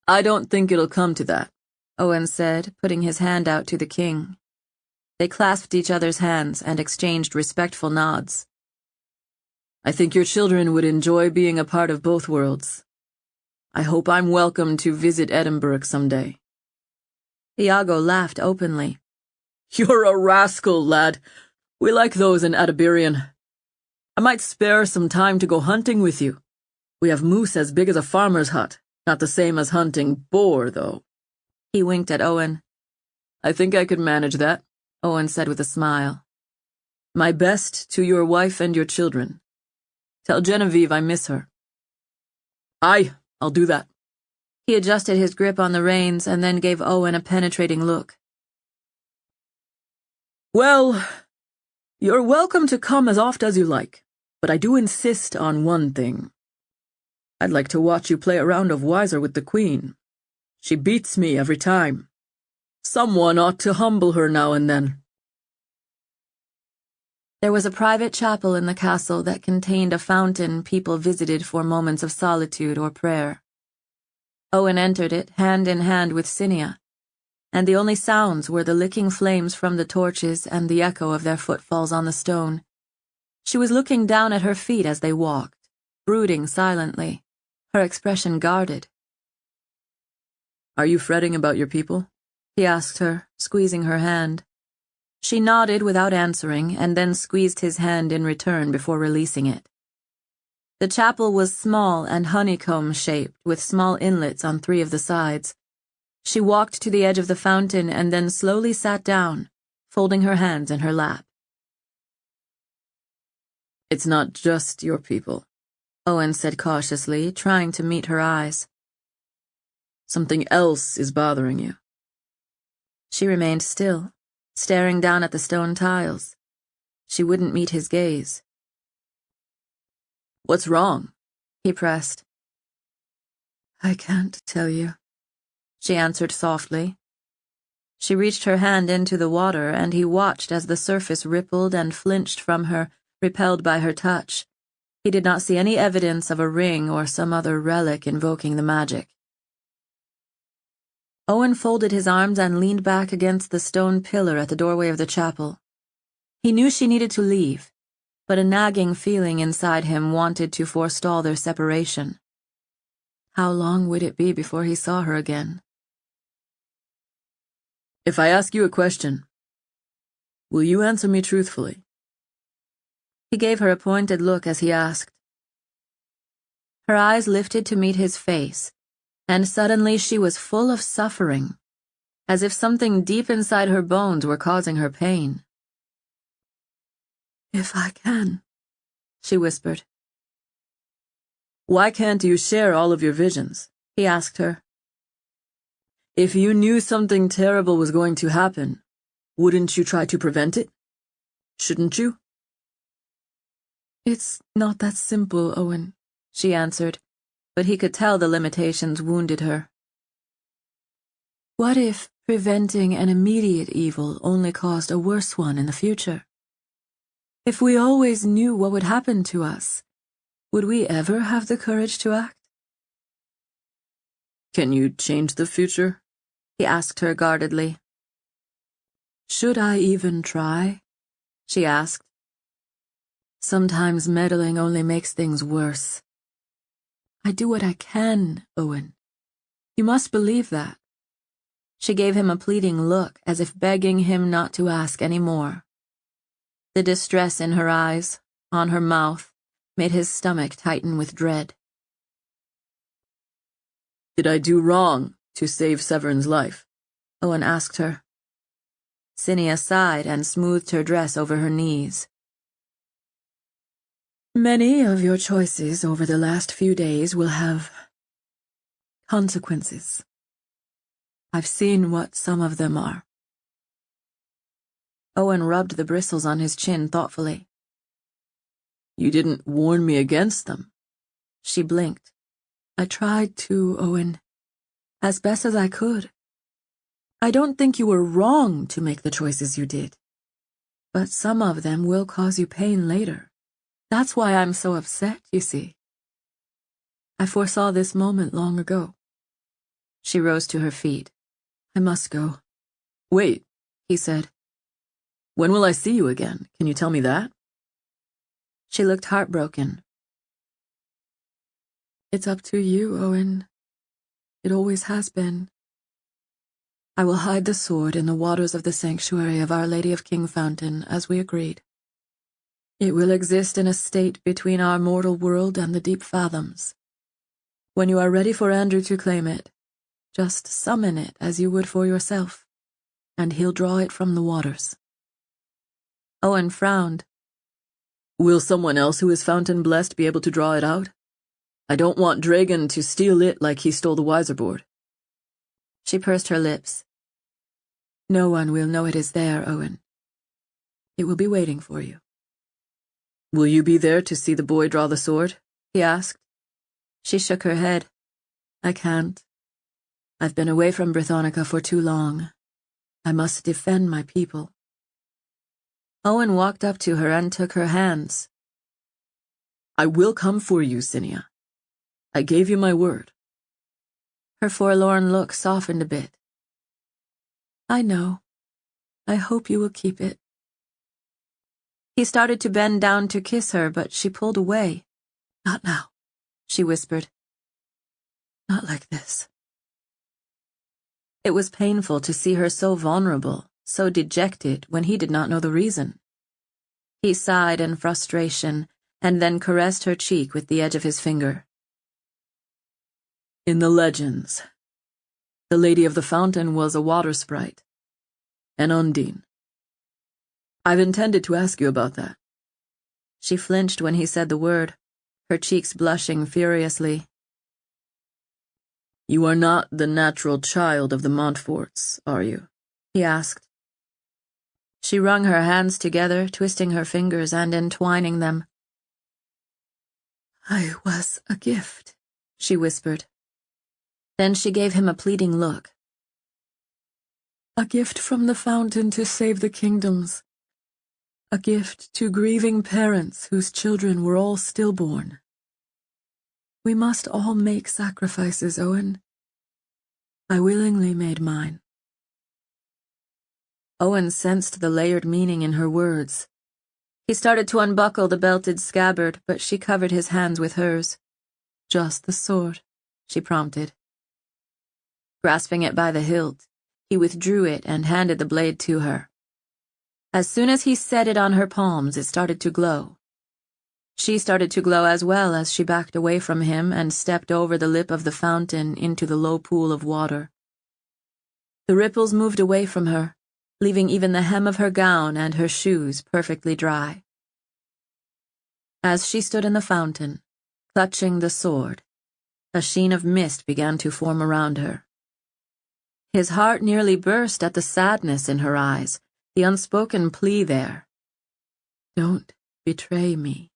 I don't think it'll come to that, Owen said, putting his hand out to the king. They clasped each other's hands and exchanged respectful nods. I think your children would enjoy being a part of both worlds. I hope I'm welcome to visit Edinburgh someday. Iago laughed openly. You're a rascal, lad. We like those in Adabirian. I might spare some time to go hunting with you. We have moose as big as a farmer's hut. Not the same as hunting boar, though. He winked at Owen. I think I could manage that, Owen said with a smile. My best to your wife and your children. Tell Genevieve I miss her. Aye, I'll do that. He adjusted his grip on the reins and then gave Owen a penetrating look. Well, you're welcome to come as oft as you like, but I do insist on one thing. I'd like to watch you play a round of Wiser with the Queen. She beats me every time. Someone ought to humble her now and then. There was a private chapel in the castle that contained a fountain people visited for moments of solitude or prayer. Owen entered it hand in hand with Cinia, and the only sounds were the licking flames from the torches and the echo of their footfalls on the stone. She was looking down at her feet as they walked, brooding silently, her expression guarded. "Are you fretting about your people?" he asked her, squeezing her hand. She nodded without answering, and then squeezed his hand in return before releasing it. The chapel was small and honeycomb-shaped, with small inlets on 3 of the sides. She walked to the edge of the fountain and then slowly sat down, folding her hands in her lap. "It's not just your people," Owen said cautiously, trying to meet her eyes. "Something else is bothering you." She remained still, staring down at the stone tiles. She wouldn't meet his gaze. "What's wrong?" he pressed. I can't tell you, she answered softly. She reached her hand into the water, and he watched as the surface rippled and flinched from her, repelled by her touch. He did not see any evidence of a ring or some other relic invoking the magic. Owen folded his arms and leaned back against the stone pillar at the doorway of the chapel. He knew she needed to leave, but a nagging feeling inside him wanted to forestall their separation. How long would it be before he saw her again? "If I ask you a question, will you answer me truthfully?" He gave her a pointed look as he asked. Her eyes lifted to meet his face, and suddenly she was full of suffering, as if something deep inside her bones were causing her pain. if I can. She whispered. "Why can't you share all of your visions?" He asked her. "If you knew something terrible was going to happen, wouldn't you try to prevent it? Shouldn't you?" It's not that simple, Owen, she answered, but he could tell the limitations wounded her. What if preventing an immediate evil only caused a worse one in the future? If we always knew what would happen to us, would we ever have the courage to act? "Can you change the future?" he asked her guardedly. Should I even try? She asked. Sometimes meddling only makes things worse. I do what I can, Owen. You must believe that. She gave him a pleading look, as if begging him not to ask any more. The distress in her eyes, on her mouth, made his stomach tighten with dread. "Did I do wrong to save Severn's life?" Owen asked her. Cinia sighed and smoothed her dress over her knees. Many of your choices over the last few days will have consequences. I've seen what some of them are. Owen rubbed the bristles on his chin thoughtfully. "You didn't warn me against them." She blinked. I tried to, Owen, as best as I could. I don't think you were wrong to make the choices you did, but some of them will cause you pain later. That's why I'm so upset, you see. I foresaw this moment long ago. She rose to her feet. I must go. "Wait," he said. "When will I see you again? Can you tell me that?" She looked heartbroken. It's up to you, Owen. It always has been. I will hide the sword in the waters of the sanctuary of Our Lady of Kingfountain, as we agreed. It will exist in a state between our mortal world and the deep fathoms. When you are ready for Andrew to claim it, just summon it as you would for yourself, and he'll draw it from the waters. Owen frowned. "Will someone else who is fountain blessed be able to draw it out? I don't want Dragon to steal it like he stole the Wiserboard." She pursed her lips. No one will know it is there, Owen. It will be waiting for you. "Will you be there to see the boy draw the sword?" he asked. She shook her head. I can't. I've been away from Brithonica for too long. I must defend my people. Owen walked up to her and took her hands. I will come for you, Cinia. I gave you my word. Her forlorn look softened a bit. I know. I hope you will keep it. He started to bend down to kiss her, but she pulled away. Not now, she whispered. Not like this. It was painful to see her so vulnerable, so dejected, when he did not know the reason. He sighed in frustration, and then caressed her cheek with the edge of his finger. In the legends, the Lady of the Fountain was a water sprite, an Undine. I've intended to ask you about that. She flinched when he said the word, her cheeks blushing furiously. You are not the natural child of the Montforts, are you? He asked. She wrung her hands together, twisting her fingers and entwining them. I was a gift, she whispered. Then she gave him a pleading look. A gift from the fountain to save the kingdoms. A gift to grieving parents whose children were all stillborn. We must all make sacrifices, Owen. I willingly made mine. Owen sensed the layered meaning in her words. He started to unbuckle the belted scabbard, but she covered his hands with hers. Just the sword, she prompted. Grasping it by the hilt, he withdrew it and handed the blade to her. As soon as he set it on her palms, it started to glow. She started to glow as well as she backed away from him and stepped over the lip of the fountain into the low pool of water. The ripples moved away from her, leaving even the hem of her gown and her shoes perfectly dry. As she stood in the fountain, clutching the sword, a sheen of mist began to form around her. His heart nearly burst at the sadness in her eyes, the unspoken plea there. Don't betray me.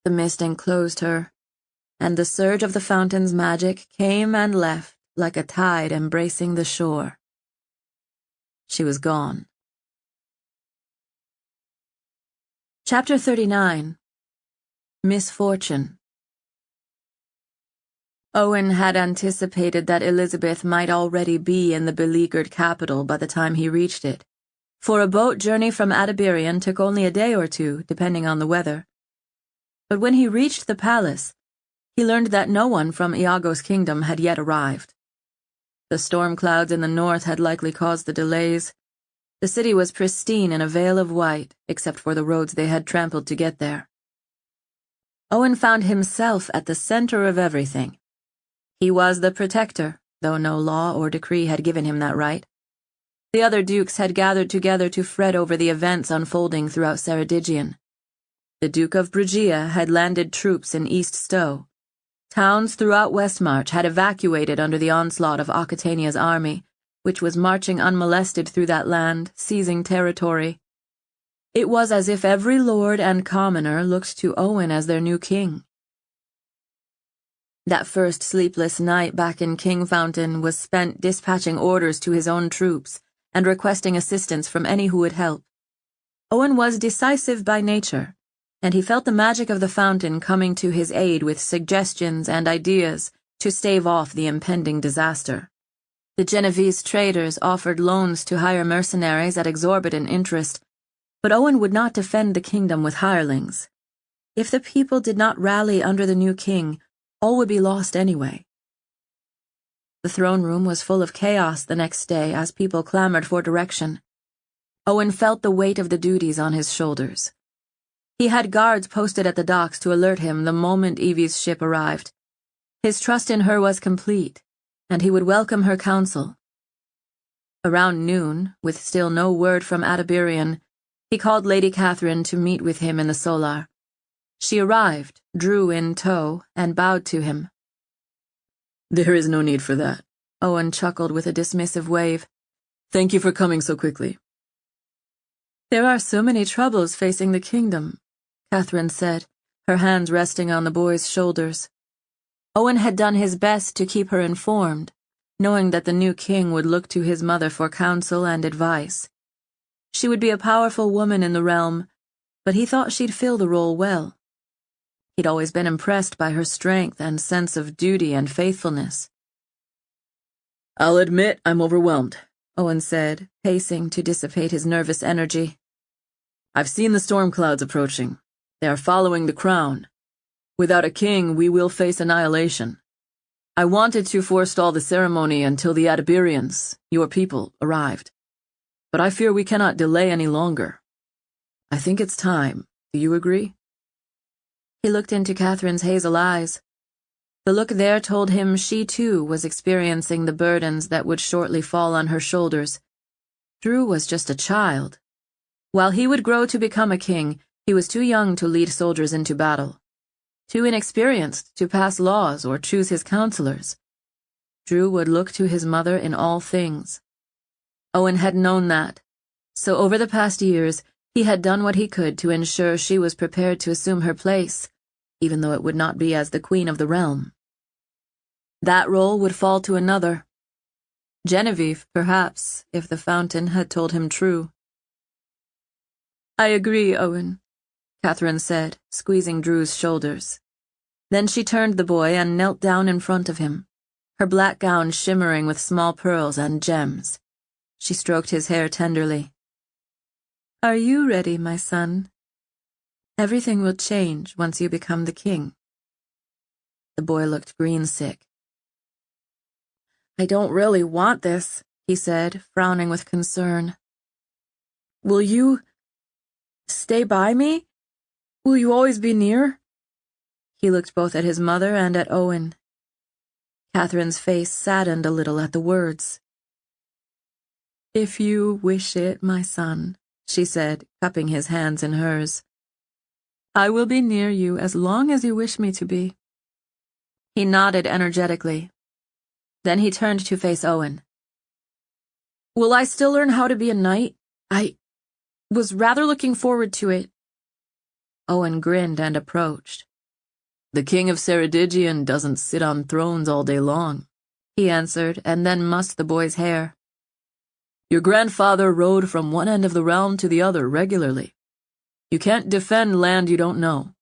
The mist enclosed her, and the surge of the fountain's magic came and left like a tide embracing the shore. She was gone. Chapter 39. Misfortune. Owen had anticipated that Elizabeth might already be in the beleaguered capital by the time he reached it, for a boat journey from Adiberian took only a day or two, depending on the weather. But when he reached the palace, he learned that no one from Iago's kingdom had yet arrived. The storm clouds in the north had likely caused the delays. The city was pristine in a veil of white, except for the roads they had trampled to get there. Owen found himself at the center of everything. He was the protector, though no law or decree had given him that right. The other dukes had gathered together to fret over the events unfolding throughout Ceredigion. The Duke of Breggia had landed troops in East Stowe. Towns throughout Westmarch had evacuated under the onslaught of Occitania's army, which was marching unmolested through that land, seizing territory. It was as if every lord and commoner looked to Owen as their new king. That first sleepless night back in Kingfountain was spent dispatching orders to his own troops and requesting assistance from any who would help. Owen was decisive by nature, and he felt the magic of the fountain coming to his aid with suggestions and ideas to stave off the impending disaster. The Genovese traders offered loans to hire mercenaries at exorbitant interest, but Owen would not defend the kingdom with hirelings. If the people did not rally under the new king, all would be lost anyway. The throne room was full of chaos the next day as people clamored for direction. Owen felt the weight of the duties on his shoulders. He had guards posted at the docks to alert him the moment Evie's ship arrived. His trust in her was complete, and he would welcome her counsel. Around noon, with still no word from Adiberian, he called Lady Catherine to meet with him in the solar. She arrived, Drew in tow, and bowed to him. There is no need for that, Owen chuckled with a dismissive wave. Thank you for coming so quickly. There are so many troubles facing the kingdom, Catherine said, her hands resting on the boy's shoulders. Owen had done his best to keep her informed, knowing that the new king would look to his mother for counsel and advice. She would be a powerful woman in the realm, but he thought she'd fill the role well. He'd always been impressed by her strength and sense of duty and faithfulness. I'll admit I'm overwhelmed, Owen said, pacing to dissipate his nervous energy. I've seen the storm clouds approaching. They are following the crown. Without a king, we will face annihilation. I wanted to forestall the ceremony until the Adiberians, your people, arrived. But I fear we cannot delay any longer. I think it's time. Do you agree? He looked into Catherine's hazel eyes. The look there told him she too was experiencing the burdens that would shortly fall on her shoulders. Drew was just a child. While he would grow to become a king, he was too young to lead soldiers into battle, too inexperienced to pass laws or choose his counselors. Drew would look to his mother in all things. Owen had known that, so over the past years he had done what he could to ensure she was prepared to assume her place, even though it would not be as the queen of the realm. That role would fall to another. Genevieve, perhaps, if the fountain had told him true. I agree, Owen, Catherine said, squeezing Drew's shoulders. Then she turned the boy and knelt down in front of him, her black gown shimmering with small pearls and gems. She stroked his hair tenderly. Are you ready, my son? Everything will change once you become the king. The boy looked green-sick. I don't really want this, he said, frowning with concern. Will you stay by me? Will you always be near? He looked both at his mother and at Owen. Catherine's face saddened a little at the words. If you wish it, my son, she said, cupping his hands in hers. I will be near you as long as you wish me to be. He nodded energetically. Then he turned to face Owen. Will I still learn how to be a knight? I was rather looking forward to it. Owen grinned and approached. The king of Ceredigion doesn't sit on thrones all day long, he answered, and then mussed the boy's hair. Your grandfather rode from one end of the realm to the other regularly. You can't defend land you don't know.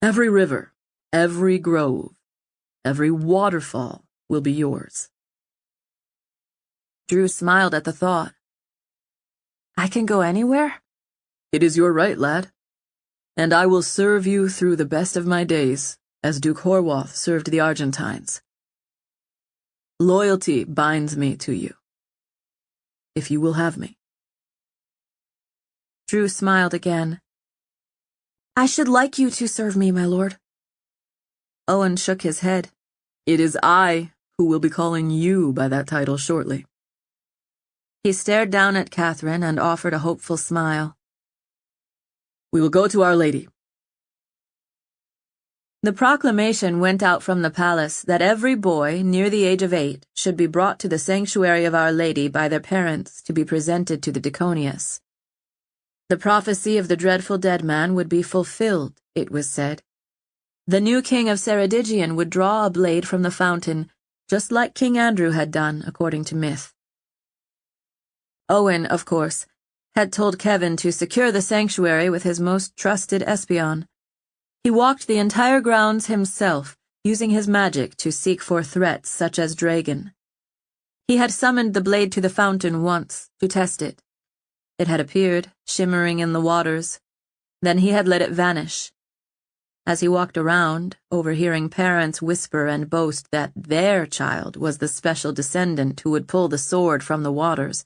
Every river, every grove, every waterfall will be yours. Drew smiled at the thought. I can go anywhere? It is your right, lad. And I will serve you through the best of my days, as Duke Horwath served the Argentines. Loyalty binds me to you, if you will have me. Drew smiled again. I should like you to serve me, my lord. Owen shook his head. It is I who will be calling you by that title shortly. He stared down at Catherine and offered a hopeful smile. We will go to Our Lady. The proclamation went out from the palace that every boy near the age of 8 should be brought to the sanctuary of Our Lady by their parents to be presented to the Diconius. The prophecy of the dreadful dead man would be fulfilled, it was said. The new king of Ceredigion would draw a blade from the fountain, just like King Andrew had done, according to myth. Owen, of course, had told Kevin to secure the sanctuary with his most trusted espion. He walked the entire grounds himself, using his magic to seek for threats such as Dragon. He had summoned the blade to the fountain once, to test it. It had appeared, shimmering in the waters. Then he had let it vanish. As he walked around, overhearing parents whisper and boast that their child was the special descendant who would pull the sword from the waters,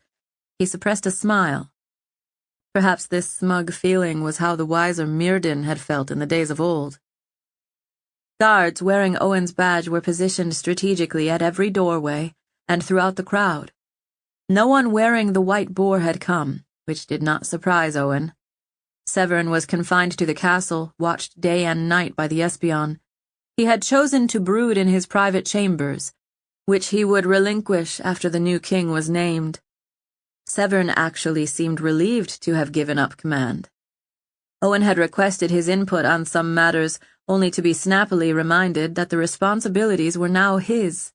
he suppressed a smile. Perhaps this smug feeling was how the wiser Myrddin had felt in the days of old. Guards wearing Owen's badge were positioned strategically at every doorway and throughout the crowd. No one wearing the white boar had come, which did not surprise Owen. Severn was confined to the castle, watched day and night by the espion. He had chosen to brood in his private chambers, which he would relinquish after the new king was named. Severn actually seemed relieved to have given up command. Owen had requested his input on some matters, only to be snappily reminded that the responsibilities were now his.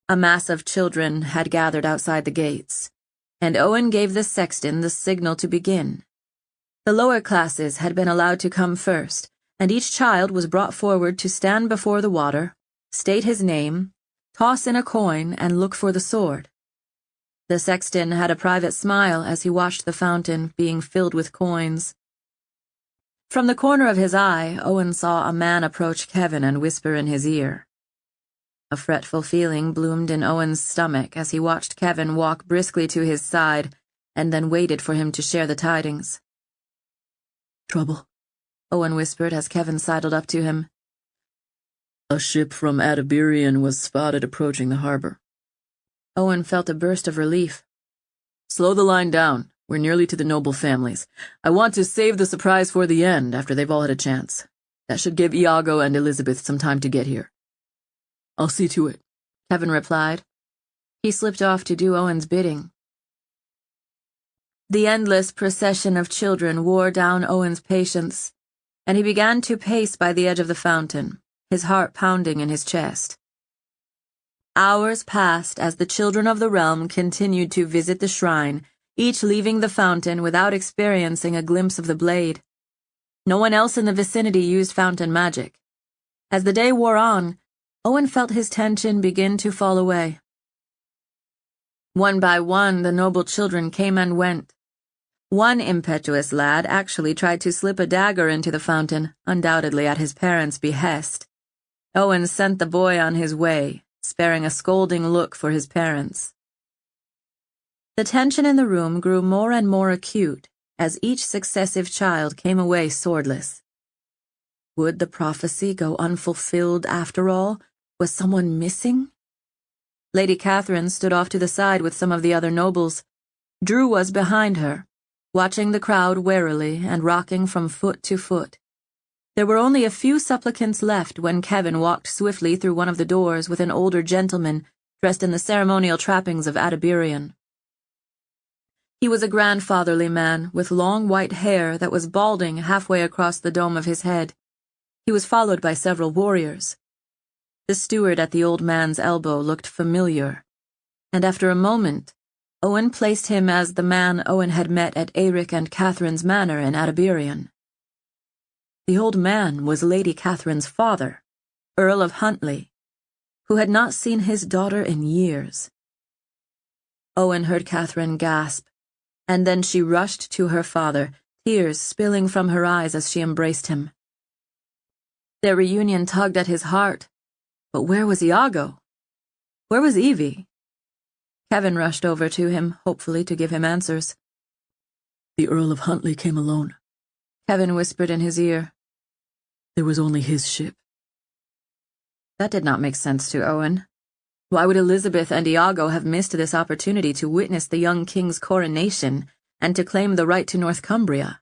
A mass of children had gathered outside the gates. and Owen gave the sexton the signal to begin. The lower classes had been allowed to come first, and each child was brought forward to stand before the water, state his name, toss in a coin, and look for the sword. The sexton had a private smile as he watched the fountain being filled with coins. From the corner of his eye, Owen saw a man approach Kevin and whisper in his ear. A fretful feeling bloomed in Owen's stomach as he watched Kevin walk briskly to his side and then waited for him to share the tidings. Trouble, Owen whispered as Kevin sidled up to him. A ship from Adiberian was spotted approaching the harbor. Owen felt a burst of relief. Slow the line down. We're nearly to the noble families. I want to save the surprise for the end after they've all had a chance. That should give Iago and Elizabeth some time to get here. I'll see to it, Kevin replied. He slipped off to do Owen's bidding. The endless procession of children wore down Owen's patience, and he began to pace by the edge of the fountain, his heart pounding in his chest. Hours passed as the children of the realm continued to visit the shrine, each leaving the fountain without experiencing a glimpse of the blade. No one else in the vicinity used fountain magic. As the day wore on, Owen felt his tension begin to fall away. One by one, the noble children came and went. One impetuous lad actually tried to slip a dagger into the fountain, undoubtedly at his parents' behest. Owen sent the boy on his way, sparing a scolding look for his parents. The tension in the room grew more and more acute as each successive child came away swordless. Would the prophecy go unfulfilled after all? Was someone missing? Lady Catherine stood off to the side with some of the other nobles. Drew was behind her, watching the crowd warily and rocking from foot to foot. There were only a few supplicants left when Kevin walked swiftly through one of the doors with an older gentleman dressed in the ceremonial trappings of Adiberian. He was a grandfatherly man with long white hair that was balding halfway across the dome of his head. He was followed by several warriors. The steward at the old man's elbow looked familiar, and after a moment, Owen placed him as the man Owen had met at Eric and Catherine's manor in Adiberian. The old man was Lady Catherine's father, Earl of Huntly, who had not seen his daughter in years. Owen heard Catherine gasp, and then she rushed to her father, tears spilling from her eyes as she embraced him. Their reunion tugged at his heart. But where was Iago? Where was Evie? Kevin rushed over to him, hopefully to give him answers. The Earl of Huntly came alone, Kevin whispered in his ear. There was only his ship. That did not make sense to Owen. Why would Elizabeth and Iago have missed this opportunity to witness the young king's coronation and to claim the right to North Cumbria?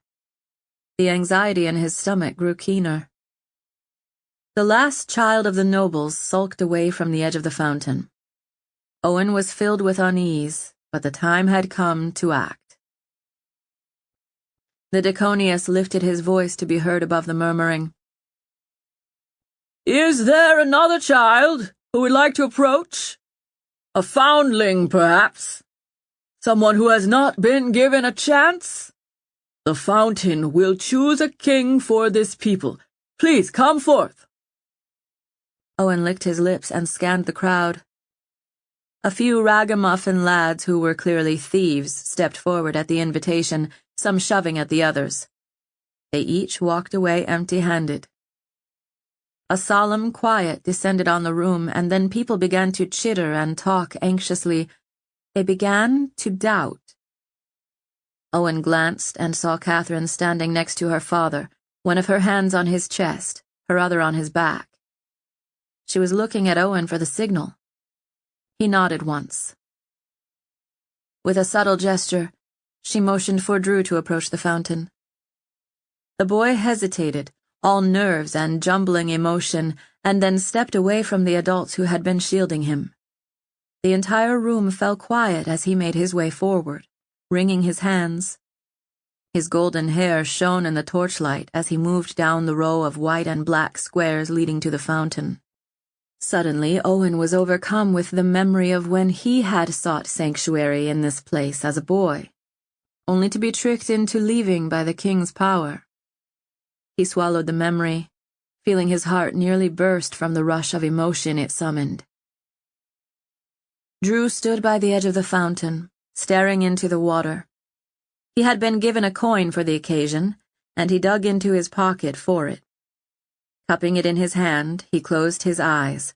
The anxiety in his stomach grew keener. The last child of the nobles sulked away from the edge of the fountain. Owen was filled with unease, but the time had come to act. The Diconius lifted his voice to be heard above the murmuring. Is there another child who would like to approach? A foundling, perhaps? Someone who has not been given a chance? The fountain will choose a king for this people. Please come forth. Owen licked his lips and scanned the crowd. A few ragamuffin lads who were clearly thieves stepped forward at the invitation, some shoving at the others. They each walked away empty-handed. A solemn quiet descended on the room, and then people began to chitter and talk anxiously. They began to doubt. Owen glanced and saw Catherine standing next to her father, one of her hands on his chest, her other on his back. She was looking at Owen for the signal. He nodded once. With a subtle gesture, she motioned for Drew to approach the fountain. The boy hesitated, all nerves and jumbling emotion, and then stepped away from the adults who had been shielding him. The entire room fell quiet as he made his way forward, wringing his hands. His golden hair shone in the torchlight as he moved down the row of white and black squares leading to the fountain. Suddenly, Owen was overcome with the memory of when he had sought sanctuary in this place as a boy, only to be tricked into leaving by the king's power. He swallowed the memory, feeling his heart nearly burst from the rush of emotion it summoned. Drew stood by the edge of the fountain, staring into the water. He had been given a coin for the occasion, and he dug into his pocket for it. Cupping it in his hand, he closed his eyes,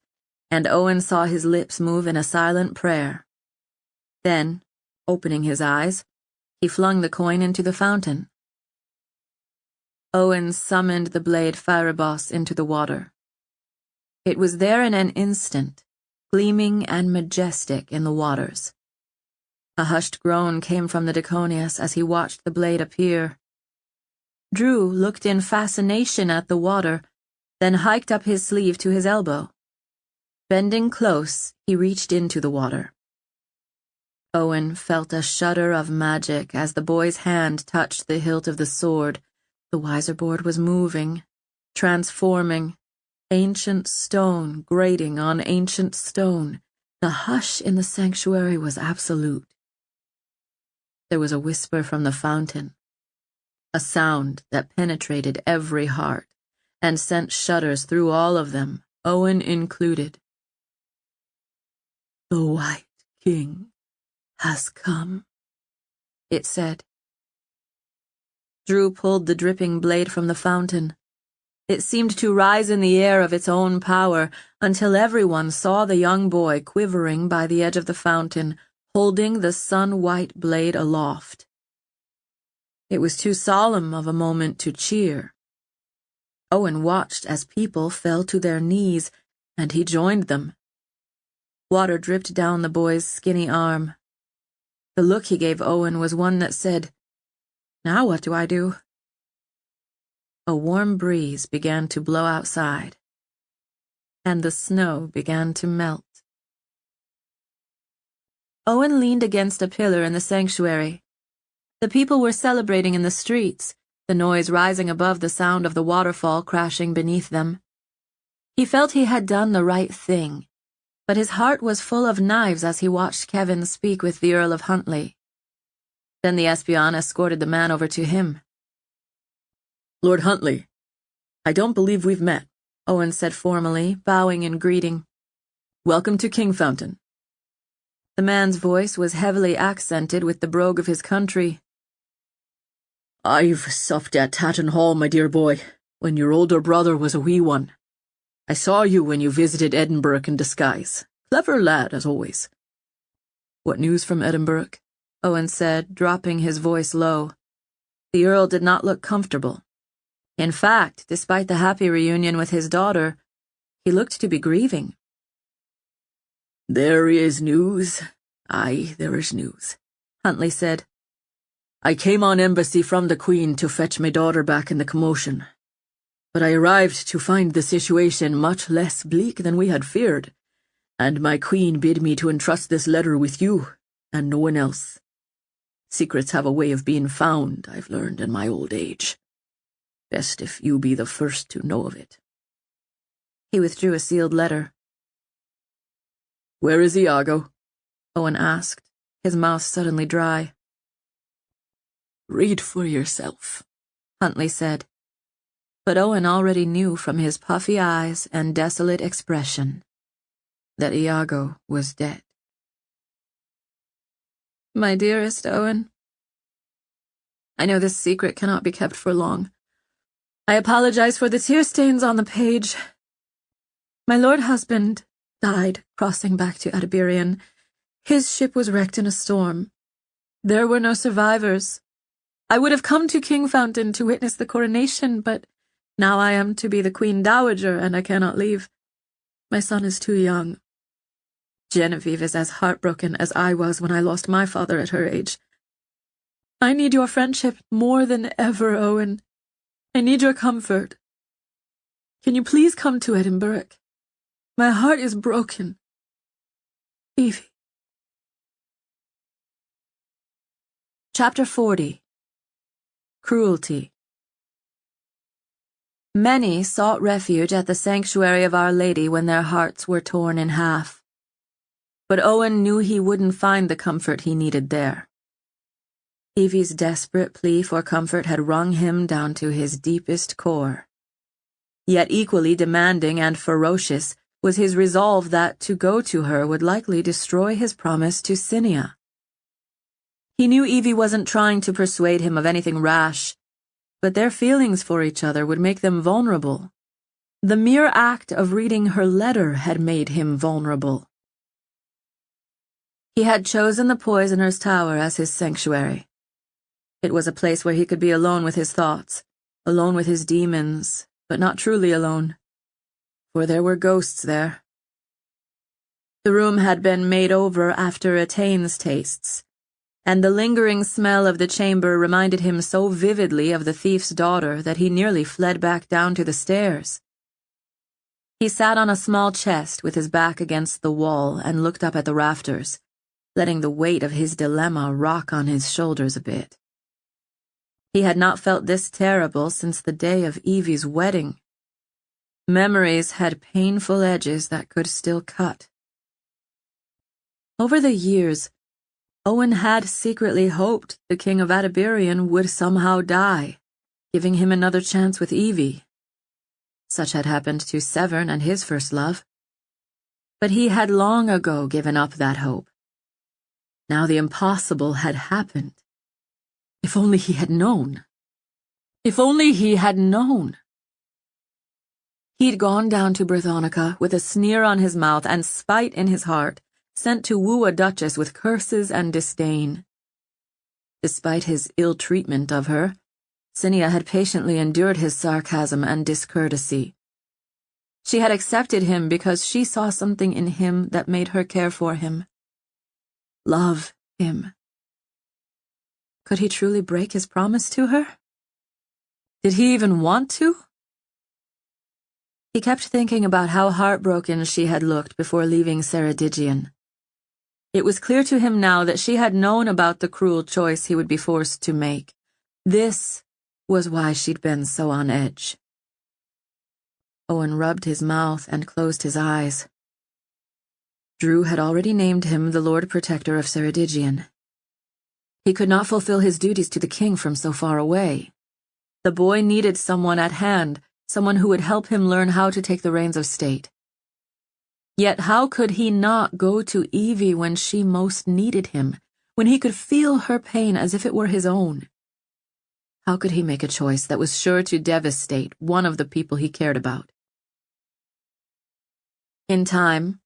and Owen saw his lips move in a silent prayer. Then, opening his eyes, he flung the coin into the fountain. Owen summoned the blade Pharibos into the water. It was there in an instant, gleaming and majestic in the waters. A hushed groan came from the Diconius as he watched the blade appear. Drew looked in fascination at the water, then hiked up his sleeve to his elbow. Bending close, he reached into the water. Owen felt a shudder of magic as the boy's hand touched the hilt of the sword. The Wiserboard was moving, transforming, ancient stone grating on ancient stone. The hush in the sanctuary was absolute. There was a whisper from the fountain, a sound that penetrated every heart and sent shudders through all of them, Owen included. "The White King has come," it said. Drew pulled the dripping blade from the fountain. It seemed to rise in the air of its own power until everyone saw the young boy quivering by the edge of the fountain, holding the sun-white blade aloft. It was too solemn of a moment to cheer. Owen watched as people fell to their knees, and he joined them. Water dripped down the boy's skinny arm. The look he gave Owen was one that said, "Now what do I do?" A warm breeze began to blow outside, and the snow began to melt. Owen leaned against a pillar in the sanctuary. The people were celebrating in the streets, the noise rising above the sound of the waterfall crashing beneath them. He felt he had done the right thing, but his heart was full of knives as he watched Kevin speak with the Earl of Huntly. Then the Espion escorted the man over to him. "Lord Huntly, I don't believe we've met," Owen said formally, bowing in greeting. "Welcome to Kingfountain." The man's voice was heavily accented with the brogue of his country. "I've supped at Tatton Hall, my dear boy, when your older brother was a wee one. I saw you when you visited Edinburgh in disguise. Clever lad, as always." "What news from Edinburgh?" Owen said, dropping his voice low. The Earl did not look comfortable. In fact, despite the happy reunion with his daughter, he looked to be grieving. "There is news. Aye, there is news," Huntly said. "I came on embassy from the Queen to fetch my daughter back in the commotion. But I arrived to find the situation much less bleak than we had feared, and my Queen bid me to entrust this letter with you, and no one else. Secrets have a way of being found, I've learned in my old age. Best if you be the first to know of it." He withdrew a sealed letter. "Where is Iago?" Owen asked, his mouth suddenly dry. "Read for yourself," Huntly said. But Owen already knew from his puffy eyes and desolate expression that Iago was dead. My dearest Owen, I know this secret cannot be kept for long. I apologize for the tear stains on the page. My lord husband died crossing back to Adiberian. His ship was wrecked in a storm. There were no survivors. I would have come to Kingfountain to witness the coronation, but now I am to be the Queen Dowager, and I cannot leave. My son is too young. Genevieve is as heartbroken as I was when I lost my father at her age. I need your friendship more than ever, Owen. I need your comfort. Can you please come to Edinburgh? My heart is broken. Evie. Chapter 40. Cruelty. Many sought refuge at the sanctuary of Our Lady when their hearts were torn in half. But Owen knew he wouldn't find the comfort he needed there. Evie's desperate plea for comfort had wrung him down to his deepest core. Yet equally demanding and ferocious was his resolve that to go to her would likely destroy his promise to Cinia. He knew Evie wasn't trying to persuade him of anything rash, but their feelings for each other would make them vulnerable. The mere act of reading her letter had made him vulnerable. He had chosen the Poisoner's Tower as his sanctuary. It was a place where he could be alone with his thoughts, alone with his demons, but not truly alone, for there were ghosts there. The room had been made over after Etaine's tastes, and the lingering smell of the chamber reminded him so vividly of the thief's daughter that he nearly fled back down to the stairs. He sat on a small chest with his back against the wall and looked up at the rafters, letting the weight of his dilemma rock on his shoulders a bit. He had not felt this terrible since the day of Evie's wedding. Memories had painful edges that could still cut. Over the years, Owen had secretly hoped the King of Adiberian would somehow die, giving him another chance with Evie. Such had happened to Severn and his first love. But he had long ago given up that hope. Now the impossible had happened. If only he had known. If only he had known. He'd gone down to Brithonica with a sneer on his mouth and spite in his heart, sent to woo a duchess with curses and disdain. Despite his ill treatment of her, Cinia had patiently endured his sarcasm and discourtesy. She had accepted him because she saw something in him that made her care for him. Love him. Could he truly break his promise to her? Did he even want to? He kept thinking about how heartbroken she had looked before leaving Ceredigion. It was clear to him now that she had known about the cruel choice he would be forced to make. This was why she'd been so on edge. Owen rubbed his mouth and closed his eyes. Drew had already named him the Lord Protector of Ceredigion. He could not fulfill his duties to the king from so far away. The boy needed someone at hand, someone who would help him learn how to take the reins of state. Yet how could he not go to Evie when she most needed him, when he could feel her pain as if it were his own? How could he make a choice that was sure to devastate one of the people he cared about? In time,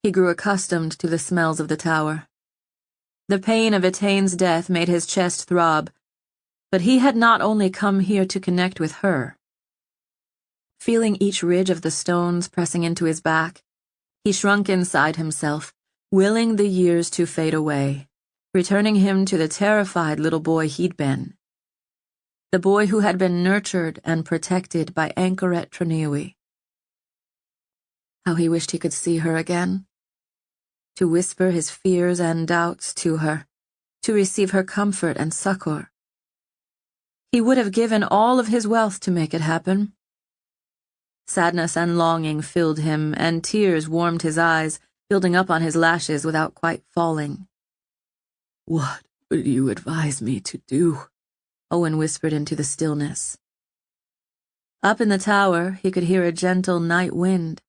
he grew accustomed to the smells of the tower. The pain of Etaine's death made his chest throb, but he had not only come here to connect with her. Feeling each ridge of the stones pressing into his back, he shrunk inside himself, willing the years to fade away, returning him to the terrified little boy he'd been. The boy who had been nurtured and protected by Anchoret Triniwi. How he wished he could see her again. To whisper his fears and doubts to her, to receive her comfort and succor. He would have given all of his wealth to make it happen. Sadness and longing filled him, and tears warmed his eyes, building up on his lashes without quite falling. "What would you advise me to do?" Owen whispered into the stillness. Up in the tower, he could hear a gentle night wind.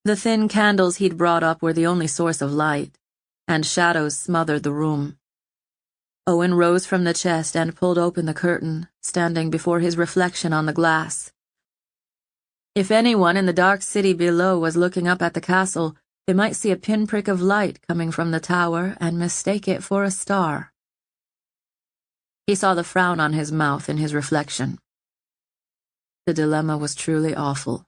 The thin candles he'd brought up were the only source of light, and shadows smothered the room. Owen rose from the chest and pulled open the curtain, standing before his reflection on the glass. If anyone in the dark city below was looking up at the castle, they might see a pinprick of light coming from the tower and mistake it for a star. He saw the frown on his mouth in his reflection. The dilemma was truly awful.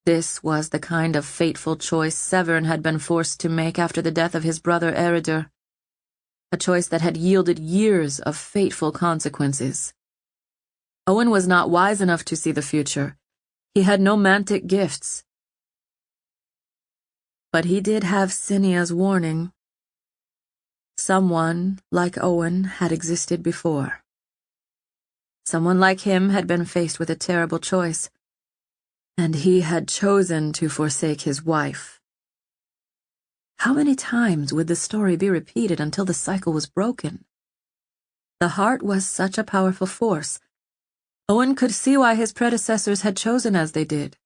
This was the kind of fateful choice Severn had been forced to make after the death of his brother Eridur, a choice that had yielded years of fateful consequences. Owen was not wise enough to see the future. He had no mantic gifts. But he did have Cinia's warning. Someone, like Owen, had existed before. Someone like him had been faced with a terrible choice, and he had chosen to forsake his wife. How many times would the story be repeated until the cycle was broken? The heart was such a powerful force. Owen could see why his predecessors had chosen as they did.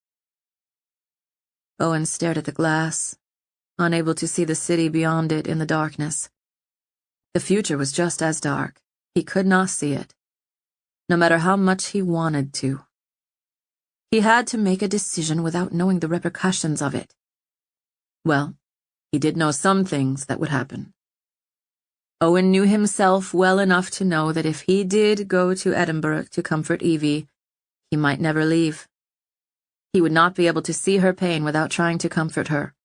Owen stared at the glass, unable to see the city beyond it in the darkness. The future was just as dark. He could not see it, no matter how much he wanted to. He had to make a decision without knowing the repercussions of it. Well, he did know some things that would happen. Owen knew himself well enough to know that if he did go to Edinburgh to comfort Evie, he might never leave. He would not be able to see her pain without trying to comfort her.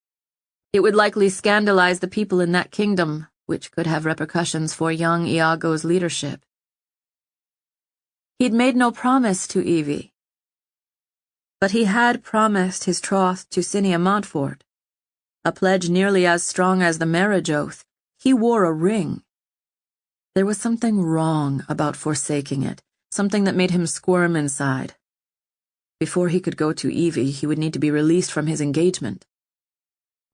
It would likely scandalize the people in that kingdom, which could have repercussions for young Iago's leadership. He'd made no promise to Evie, but he had promised his troth to Cinia Montfort, a pledge nearly as strong as the marriage oath. He wore a ring. There was something wrong about forsaking it, something that made him squirm inside. Before he could go to Evie, he would need to be released from his engagement.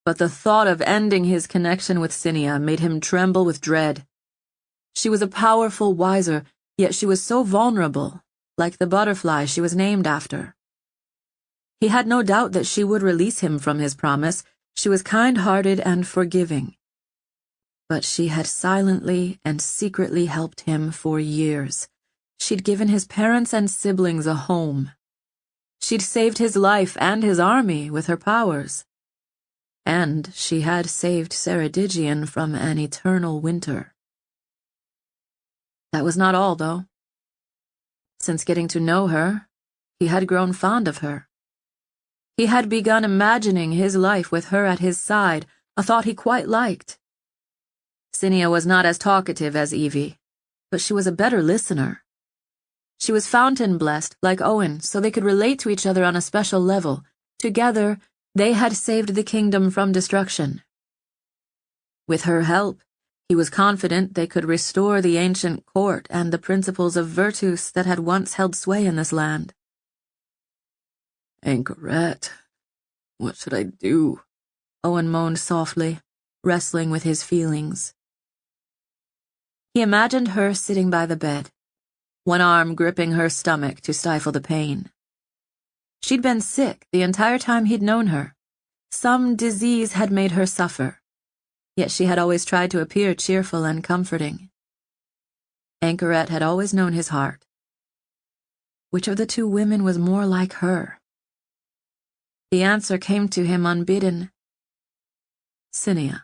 But the thought of ending his connection with Cinia made him tremble with dread. She was a powerful wiser, yet she was so vulnerable, like the butterfly she was named after. He had no doubt that she would release him from his promise. She was kind-hearted and forgiving. But she had silently and secretly helped him for years. She'd given his parents and siblings a home. She'd saved his life and his army with her powers. And she had saved Ceredigion from an eternal winter. That was not all, though. Since getting to know her, he had grown fond of her. He had begun imagining his life with her at his side, a thought he quite liked. Cinia was not as talkative as Evie, but she was a better listener. She was fountain-blessed, like Owen, so they could relate to each other on a special level. Together, they had saved the kingdom from destruction. With her help, he was confident they could restore the ancient court and the principles of virtus that had once held sway in this land. Anchoret, what should I do? Owen moaned softly, wrestling with his feelings. He imagined her sitting by the bed, one arm gripping her stomach to stifle the pain. She'd been sick the entire time he'd known her. Some disease had made her suffer, yet she had always tried to appear cheerful and comforting. Anchoret had always known his heart. Which of the two women was more like her? The answer came to him unbidden. Cinia.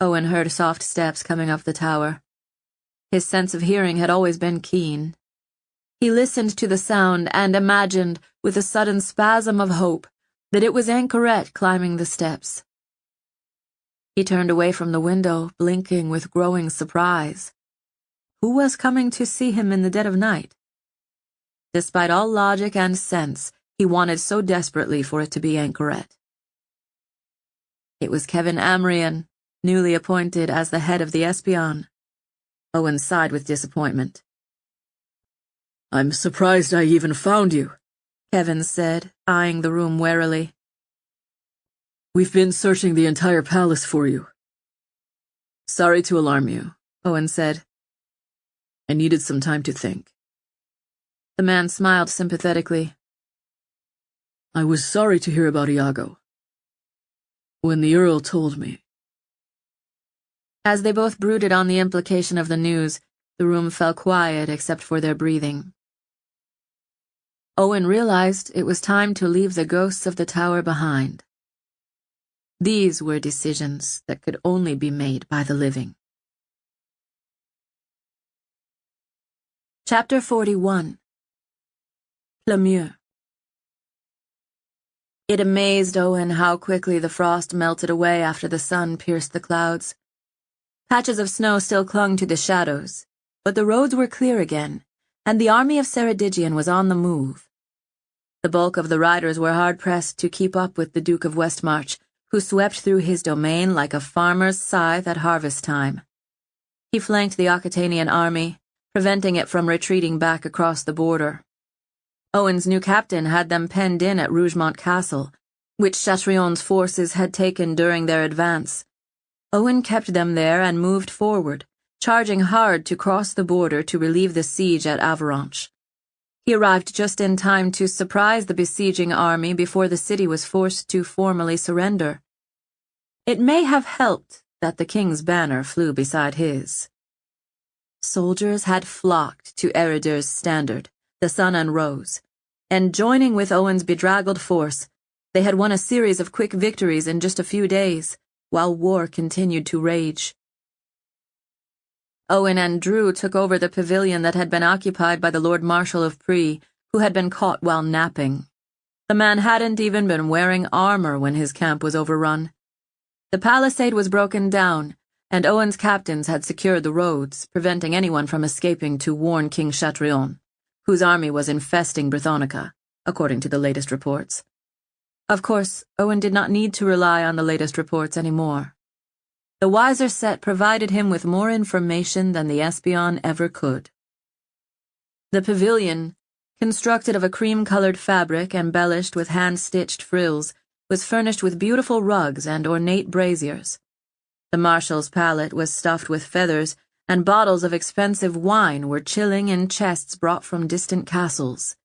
Owen heard soft steps coming up the tower. His sense of hearing had always been keen. He listened to the sound and imagined, with a sudden spasm of hope, that it was Anchoret climbing the steps. He turned away from the window, blinking with growing surprise. Who was coming to see him in the dead of night? Despite all logic and sense, he wanted so desperately for it to be Anchoret. It was Kevin Amrian, newly appointed as the head of the Espion. Owen sighed with disappointment. I'm surprised I even found you, Kevin said, eyeing the room warily. We've been searching the entire palace for you. Sorry to alarm you, Owen said. I needed some time to think. The man smiled sympathetically. I was sorry to hear about Iago. When the Earl told me. As they both brooded on the implication of the news, the room fell quiet except for their breathing. Owen realized it was time to leave the ghosts of the tower behind. These were decisions that could only be made by the living. Chapter 41. Plemieux. It amazed Owen how quickly the frost melted away after the sun pierced the clouds. Patches of snow still clung to the shadows, but the roads were clear again, and the army of Ceredigion was on the move. The bulk of the riders were hard-pressed to keep up with the Duke of Westmarch, who swept through his domain like a farmer's scythe at harvest time. He flanked the Aquitanian army, preventing it from retreating back across the border. Owen's new captain had them penned in at Rougemont Castle, which Chatrion's forces had taken during their advance. Owen kept them there and moved forward, charging hard to cross the border to relieve the siege at Avranches. He arrived just in time to surprise the besieging army before the city was forced to formally surrender. It may have helped that the king's banner flew beside his. Soldiers had flocked to Eridir's standard, the sun and rose, and joining with Owen's bedraggled force, they had won a series of quick victories in just a few days, while war continued to rage. Owen and Drew took over the pavilion that had been occupied by the Lord Marshal of Prie, who had been caught while napping. The man hadn't even been wearing armor when his camp was overrun. The palisade was broken down, and Owen's captains had secured the roads, preventing anyone from escaping to warn King Chatrion, whose army was infesting Brithonica, according to the latest reports. Of course, Owen did not need to rely on the latest reports anymore. The wiser set provided him with more information than the espion ever could. The pavilion, constructed of a cream-colored fabric embellished with hand-stitched frills, was furnished with beautiful rugs and ornate braziers. The marshal's pallet was stuffed with feathers, and bottles of expensive wine were chilling in chests brought from distant castles.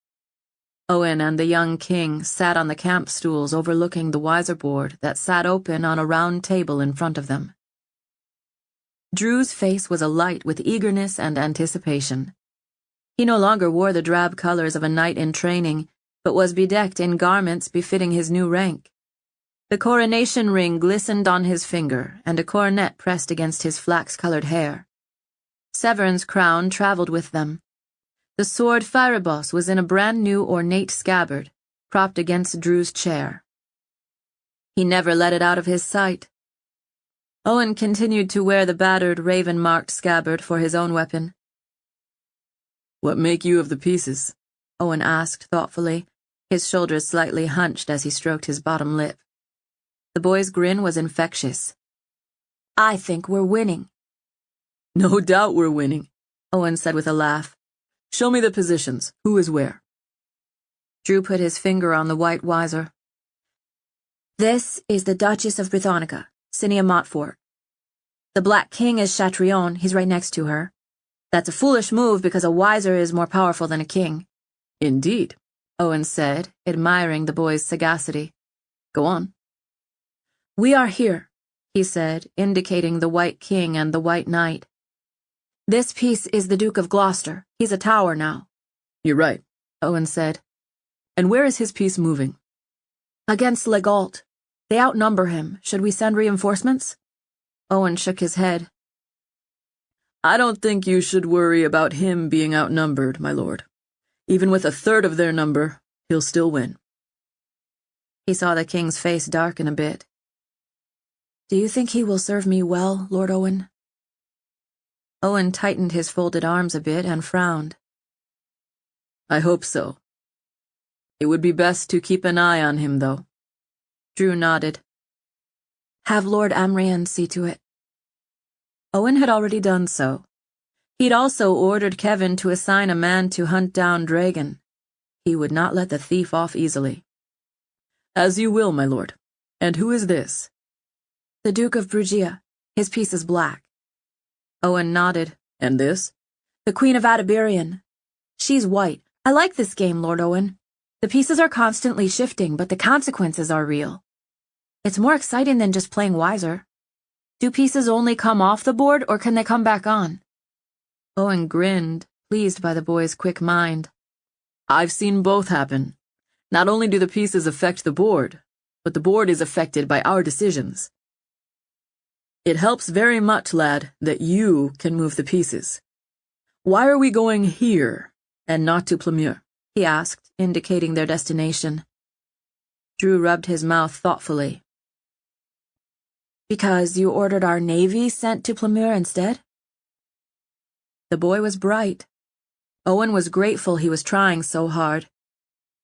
Owen and the young king sat on the camp stools overlooking the wiser board that sat open on a round table in front of them. Drew's face was alight with eagerness and anticipation. He no longer wore the drab colors of a knight in training, but was bedecked in garments befitting his new rank. The coronation ring glistened on his finger, and a coronet pressed against his flax-colored hair. Severn's crown traveled with them. The sword Pharibos was in a brand-new ornate scabbard, propped against Drew's chair. He never let it out of his sight. Owen continued to wear the battered, raven-marked scabbard for his own weapon. "What make you of the pieces?" Owen asked thoughtfully, his shoulders slightly hunched as he stroked his bottom lip. The boy's grin was infectious. "I think we're winning." "No doubt we're winning," Owen said with a laugh. "Show me the positions. Who is where?" Drew put his finger on the white visor. "This is the Duchess of Brithonica, Cinia Montfort. The Black King is Chatrion, he's right next to her. That's a foolish move because a wiser is more powerful than a king." "Indeed," Owen said, admiring the boy's sagacity. "Go on." "We are here," he said, indicating the White King and the White Knight. "This piece is the Duke of Gloucester. He's a tower now." "You're right," Owen said. "And where is his piece moving?" "Against Legault. They outnumber him. Should we send reinforcements?" Owen shook his head. "I don't think you should worry about him being outnumbered, my lord. Even with a third of their number, he'll still win." He saw the king's face darken a bit. "Do you think he will serve me well, Lord Owen?" Owen tightened his folded arms a bit and frowned. "I hope so. It would be best to keep an eye on him, though." Drew nodded. "Have Lord Amrian see to it." Owen had already done so. He'd also ordered Kevin to assign a man to hunt down Dragon. He would not let the thief off easily. "As you will, my lord. And who is this?" "The Duke of Brugia. His piece is black." Owen nodded. "And this?" "The Queen of Adiberian. She's white. I like this game, Lord Owen. The pieces are constantly shifting, but the consequences are real. It's more exciting than just playing wiser. Do pieces only come off the board, or can they come back on?" Owen grinned, pleased by the boy's quick mind. "I've seen both happen. Not only do the pieces affect the board, but the board is affected by our decisions. It helps very much, lad, that you can move the pieces. Why are we going here, and not to Plumeur?" he asked, indicating their destination. Drew rubbed his mouth thoughtfully. "Because you ordered our navy sent to Plumeur instead?" The boy was bright. Owen was grateful he was trying so hard.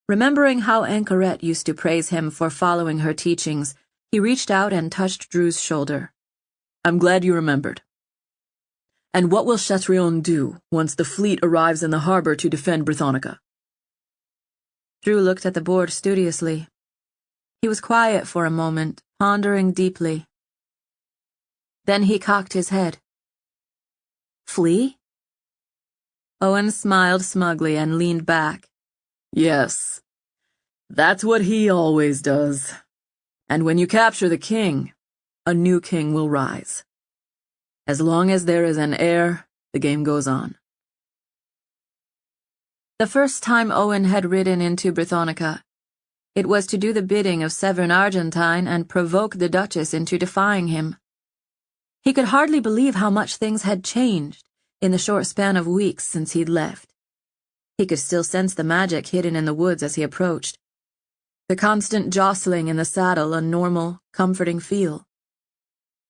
Remembering how Anchoret used to praise him for following her teachings, he reached out and touched Drew's shoulder. "I'm glad you remembered. And what will Chatrion do once the fleet arrives in the harbor to defend Brithonica? Drew looked at the board studiously. He was quiet for a moment, pondering deeply. Then he cocked his head. Flee? Owen smiled smugly and leaned back. Yes, that's what he always does. And when you capture the king, a new king will rise. As long as there is an heir, the game goes on. The first time Owen had ridden into Brithonica, it was to do the bidding of Severn Argentine and provoke the Duchess into defying him. He could hardly believe how much things had changed in the short span of weeks since he'd left. He could still sense the magic hidden in the woods as he approached. The constant jostling in the saddle a normal, comforting feel.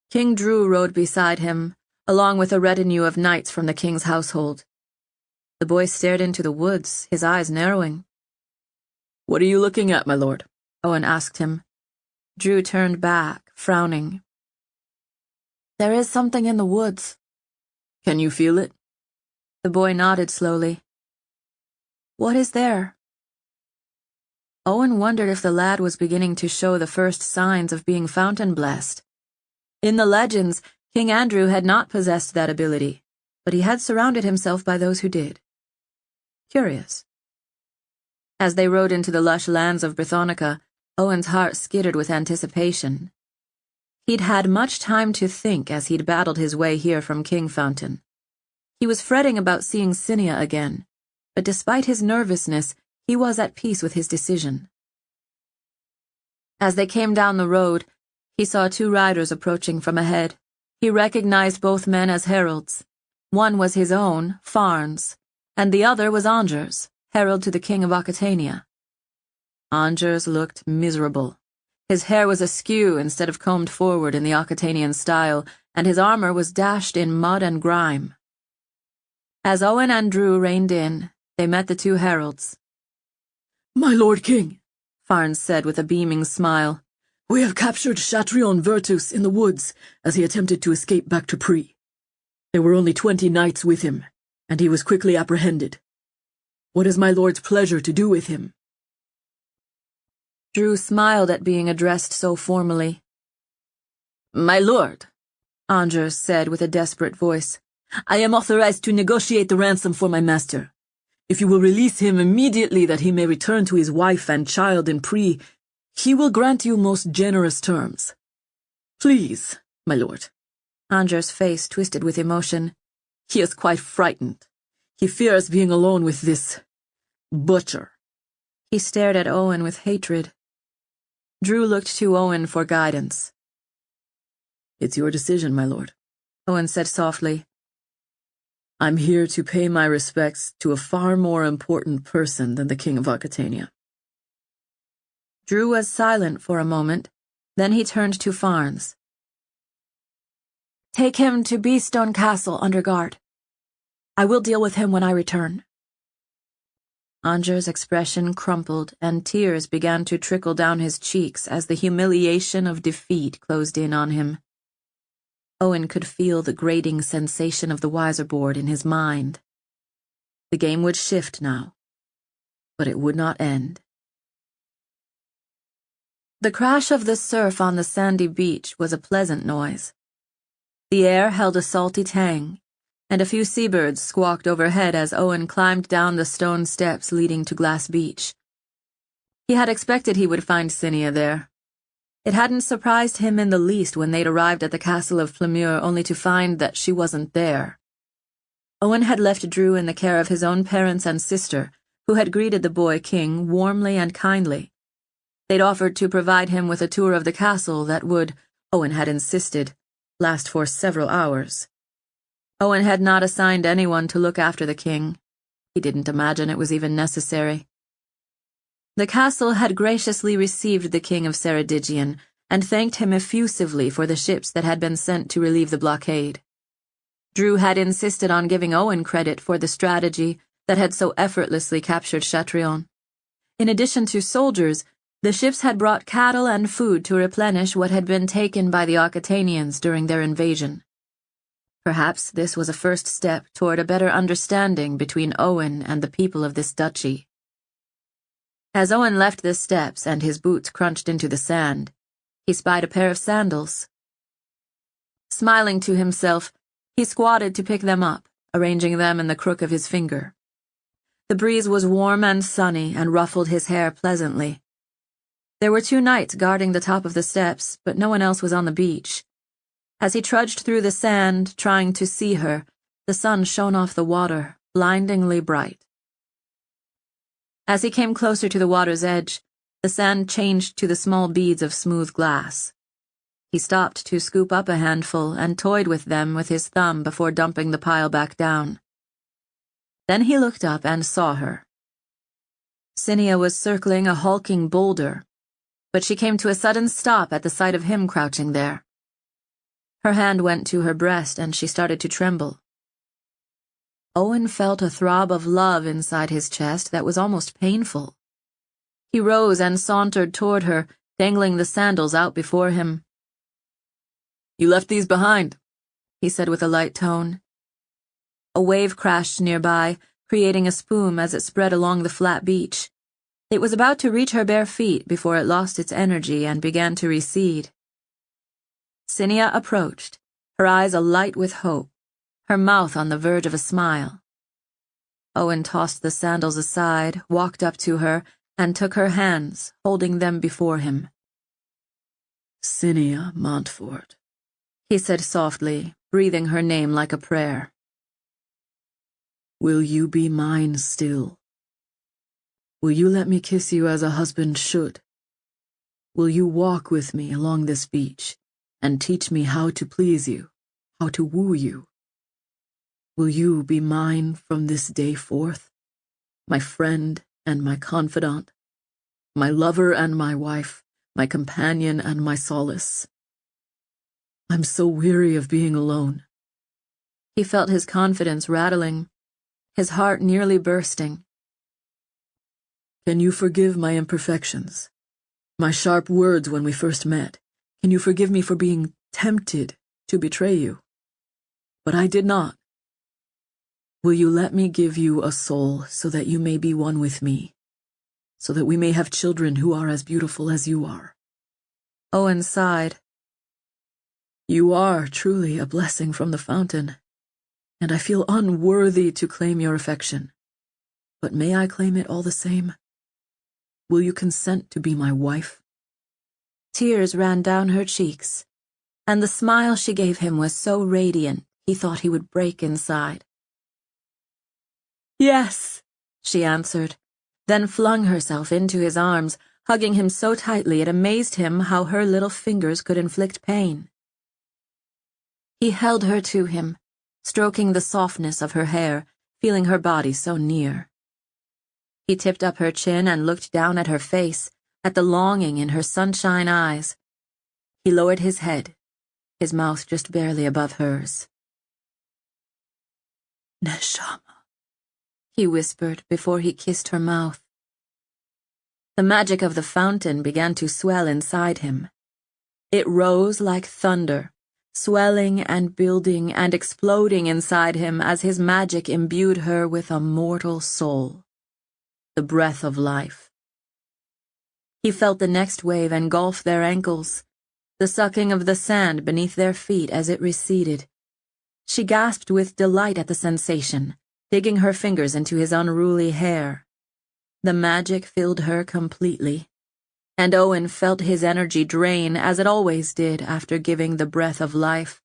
King Drew rode beside him, along with a retinue of knights from the king's household. The boy stared into the woods, his eyes narrowing. What are you looking at, my lord? Owen asked him. Drew turned back, frowning. There is something in the woods. Can you feel it? The boy nodded slowly. What is there? Owen wondered if the lad was beginning to show the first signs of being fountain-blessed. In the legends, King Andrew had not possessed that ability, but he had surrounded himself by those who did. Curious. As they rode into the lush lands of Brithonica, Owen's heart skittered with anticipation. He'd had much time to think as he'd battled his way here from Kingfountain. He was fretting about seeing Cinia again, but despite his nervousness, he was at peace with his decision. As they came down the road, he saw two riders approaching from ahead. He recognized both men as heralds. One was his own, Farnes, and the other was Anger's, herald to the King of Occitania. Anger's looked miserable. His hair was askew instead of combed forward in the Occitanian style, and his armor was dashed in mud and grime. As Owen and Drew reined in, they met the two heralds. My lord king, Farnes said with a beaming smile, we have captured Chatrion Virtus in the woods as he attempted to escape back to Prie. There were only 20 knights with him, and he was quickly apprehended. What is my lord's pleasure to do with him? Drew smiled at being addressed so formally. My lord, Angers said with a desperate voice, I am authorized to negotiate the ransom for my master. If you will release him immediately that he may return to his wife and child in Prie, he will grant you most generous terms. Please, my lord. Angers' face twisted with emotion. He is quite frightened. He fears being alone with this butcher. He stared at Owen with hatred. Drew looked to Owen for guidance. It's your decision, my lord, Owen said softly. I'm here to pay my respects to a far more important person than the King of Occitania. Drew was silent for a moment, then he turned to Farnes. Take him to Beestone Castle under guard. I will deal with him when I return. Anger's expression crumpled, and tears began to trickle down his cheeks as the humiliation of defeat closed in on him. Owen could feel the grating sensation of the Wiserboard in his mind. The game would shift now, but it would not end. The crash of the surf on the sandy beach was a pleasant noise. The air held a salty tang, and a few seabirds squawked overhead as Owen climbed down the stone steps leading to Glass Beach. He had expected he would find Cinia there. It hadn't surprised him in the least when they'd arrived at the castle of Plemure only to find that she wasn't there. Owen had left Drew in the care of his own parents and sister, who had greeted the boy king warmly and kindly. They'd offered to provide him with a tour of the castle that would, Owen had insisted, last for several hours. Owen had not assigned anyone to look after the king. He didn't imagine it was even necessary. The castle had graciously received the king of Ceredigion and thanked him effusively for the ships that had been sent to relieve the blockade. Drew had insisted on giving Owen credit for the strategy that had so effortlessly captured Chatrion. In addition to soldiers, the ships had brought cattle and food to replenish what had been taken by the Occitanians during their invasion. Perhaps this was a first step toward a better understanding between Owen and the people of this duchy. As Owen left the steps and his boots crunched into the sand, he spied a pair of sandals. Smiling to himself, he squatted to pick them up, arranging them in the crook of his finger. The breeze was warm and sunny and ruffled his hair pleasantly. There were 2 knights guarding the top of the steps, but no one else was on the beach. As he trudged through the sand, trying to see her, the sun shone off the water, blindingly bright. As he came closer to the water's edge, the sand changed to the small beads of smooth glass. He stopped to scoop up a handful and toyed with them with his thumb before dumping the pile back down. Then he looked up and saw her. Cinia was circling a hulking boulder, but she came to a sudden stop at the sight of him crouching there. Her hand went to her breast and she started to tremble. Owen felt a throb of love inside his chest that was almost painful. He rose and sauntered toward her, dangling the sandals out before him. "You left these behind," he said with a light tone. A wave crashed nearby, creating a spume as it spread along the flat beach. It was about to reach her bare feet before it lost its energy and began to recede. Cinia approached, her eyes alight with hope, her mouth on the verge of a smile. Owen tossed the sandals aside, walked up to her, and took her hands, holding them before him. "Cinia Montfort," he said softly, breathing her name like a prayer. "Will you be mine still? Will you let me kiss you as a husband should? Will you walk with me along this beach and teach me how to please you, how to woo you? Will you be mine from this day forth, my friend and my confidant, my lover and my wife, my companion and my solace? I'm so weary of being alone." He felt his confidence rattling, his heart nearly bursting. "Can you forgive my imperfections, my sharp words when we first met? Can you forgive me for being tempted to betray you? But I did not. Will you let me give you a soul so that you may be one with me, so that we may have children who are as beautiful as you are?" Owen sighed. "You are truly a blessing from the fountain, and I feel unworthy to claim your affection. But may I claim it all the same? Will you consent to be my wife?" Tears ran down her cheeks, and the smile she gave him was so radiant he thought he would break inside. "Yes," she answered, then flung herself into his arms, hugging him so tightly it amazed him how her little fingers could inflict pain. He held her to him, stroking the softness of her hair, feeling her body so near. He tipped up her chin and looked down at her face, at the longing in her sunshine eyes. He lowered his head, his mouth just barely above hers. "Neshama," he whispered before he kissed her mouth. The magic of the fountain began to swell inside him. It rose like thunder, swelling and building and exploding inside him as his magic imbued her with a mortal soul, the breath of life. He felt the next wave engulf their ankles, the sucking of the sand beneath their feet as it receded. She gasped with delight at the sensation, digging her fingers into his unruly hair. The magic filled her completely, and Owen felt his energy drain as it always did after giving the breath of life.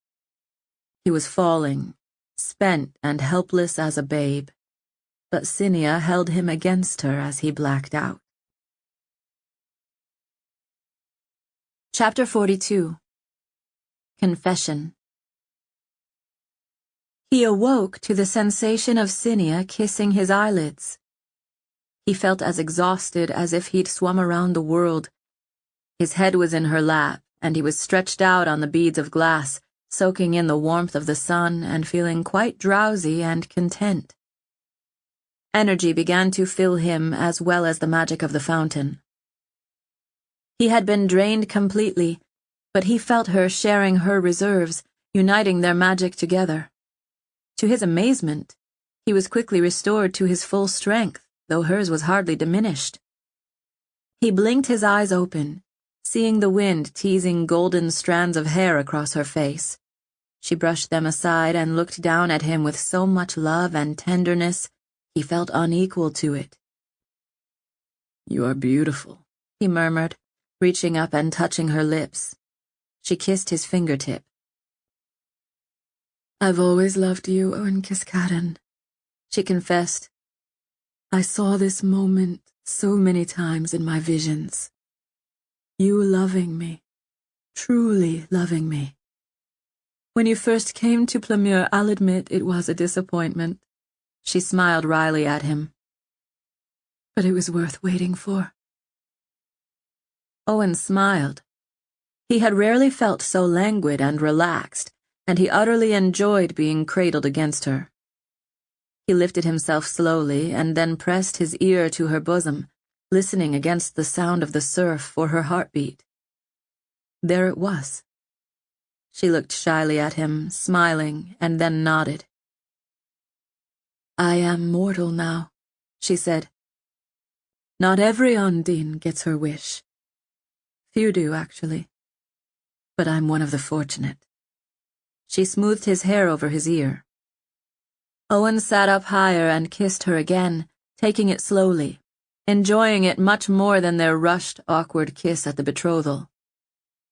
He was falling, spent and helpless as a babe, but Cinia held him against her as he blacked out. Chapter 42. Confession. He awoke to the sensation of Cinia kissing his eyelids. He felt as exhausted as if he'd swum around the world. His head was in her lap, and he was stretched out on the beads of glass, soaking in the warmth of the sun and feeling quite drowsy and content. Energy began to fill him as well as the magic of the fountain. He had been drained completely, but he felt her sharing her reserves, uniting their magic together. To his amazement, he was quickly restored to his full strength, though hers was hardly diminished. He blinked his eyes open, seeing the wind teasing golden strands of hair across her face. She brushed them aside and looked down at him with so much love and tenderness he felt unequal to it. "You are beautiful," he murmured, reaching up and touching her lips. She kissed his fingertip. "I've always loved you, Owen Kiskaddon," she confessed. "I saw this moment so many times in my visions. You loving me, truly loving me. When you first came to Plemure, I'll admit it was a disappointment." She smiled wryly at him. "But it was worth waiting for." Owen smiled. He had rarely felt so languid and relaxed, and he utterly enjoyed being cradled against her. He lifted himself slowly and then pressed his ear to her bosom, listening against the sound of the surf for her heartbeat. There it was. She looked shyly at him, smiling, and then nodded. "I am mortal now," she said. "Not every Undine gets her wish. Few do, actually. But I'm one of the fortunate." She smoothed his hair over his ear. Owen sat up higher and kissed her again, taking it slowly, enjoying it much more than their rushed, awkward kiss at the betrothal.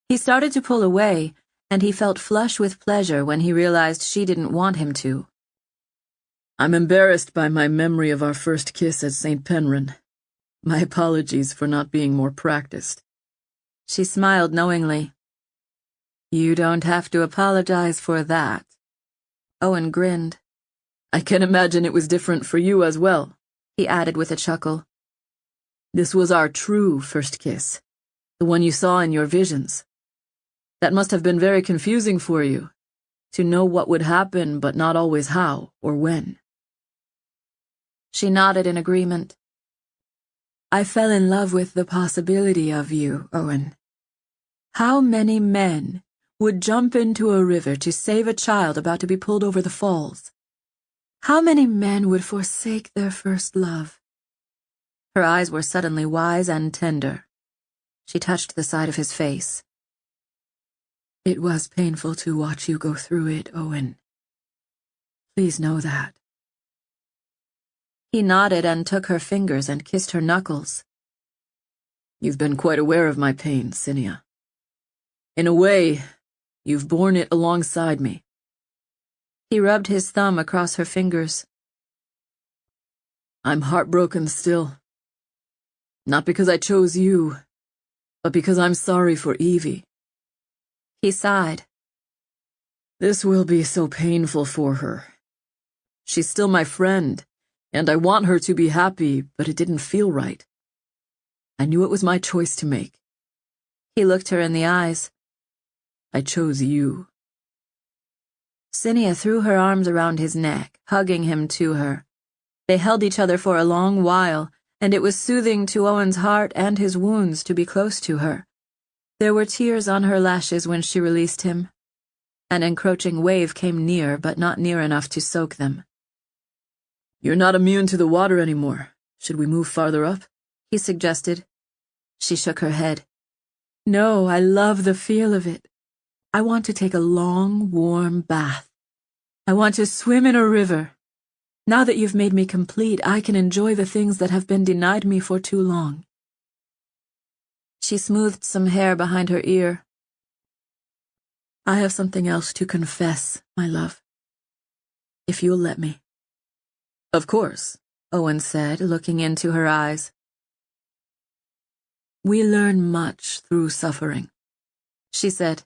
He started to pull away, and he felt flush with pleasure when he realized she didn't want him to. "I'm embarrassed by my memory of our first kiss at St. Penrhyn. My apologies for not being more practiced." She smiled knowingly. "You don't have to apologize for that." Owen grinned. "I can imagine it was different for you as well," he added with a chuckle. "This was our true first kiss, the one you saw in your visions. That must have been very confusing for you, to know what would happen but not always how or when." She nodded in agreement. "I fell in love with the possibility of you, Owen. How many men would jump into a river to save a child about to be pulled over the falls? How many men would forsake their first love?" Her eyes were suddenly wise and tender. She touched the side of his face. "It was painful to watch you go through it, Owen. Please know that." He nodded and took her fingers and kissed her knuckles. "You've been quite aware of my pain, Cinia. In a way, you've borne it alongside me." He rubbed his thumb across her fingers. "I'm heartbroken still. Not because I chose you, but because I'm sorry for Evie." He sighed. "This will be so painful for her. She's still my friend, and I want her to be happy, but it didn't feel right. I knew it was my choice to make." He looked her in the eyes. "I chose you." Cinia threw her arms around his neck, hugging him to her. They held each other for a long while, and it was soothing to Owen's heart and his wounds to be close to her. There were tears on her lashes when she released him. An encroaching wave came near, but not near enough to soak them. "You're not immune to the water anymore. Should we move farther up?" he suggested. She shook her head. "No, I love the feel of it. I want to take a long, warm bath. I want to swim in a river. Now that you've made me complete, I can enjoy the things that have been denied me for too long." She smoothed some hair behind her ear. "I have something else to confess, my love. If you'll let me." "Of course," Owen said, looking into her eyes. "We learn much through suffering," she said.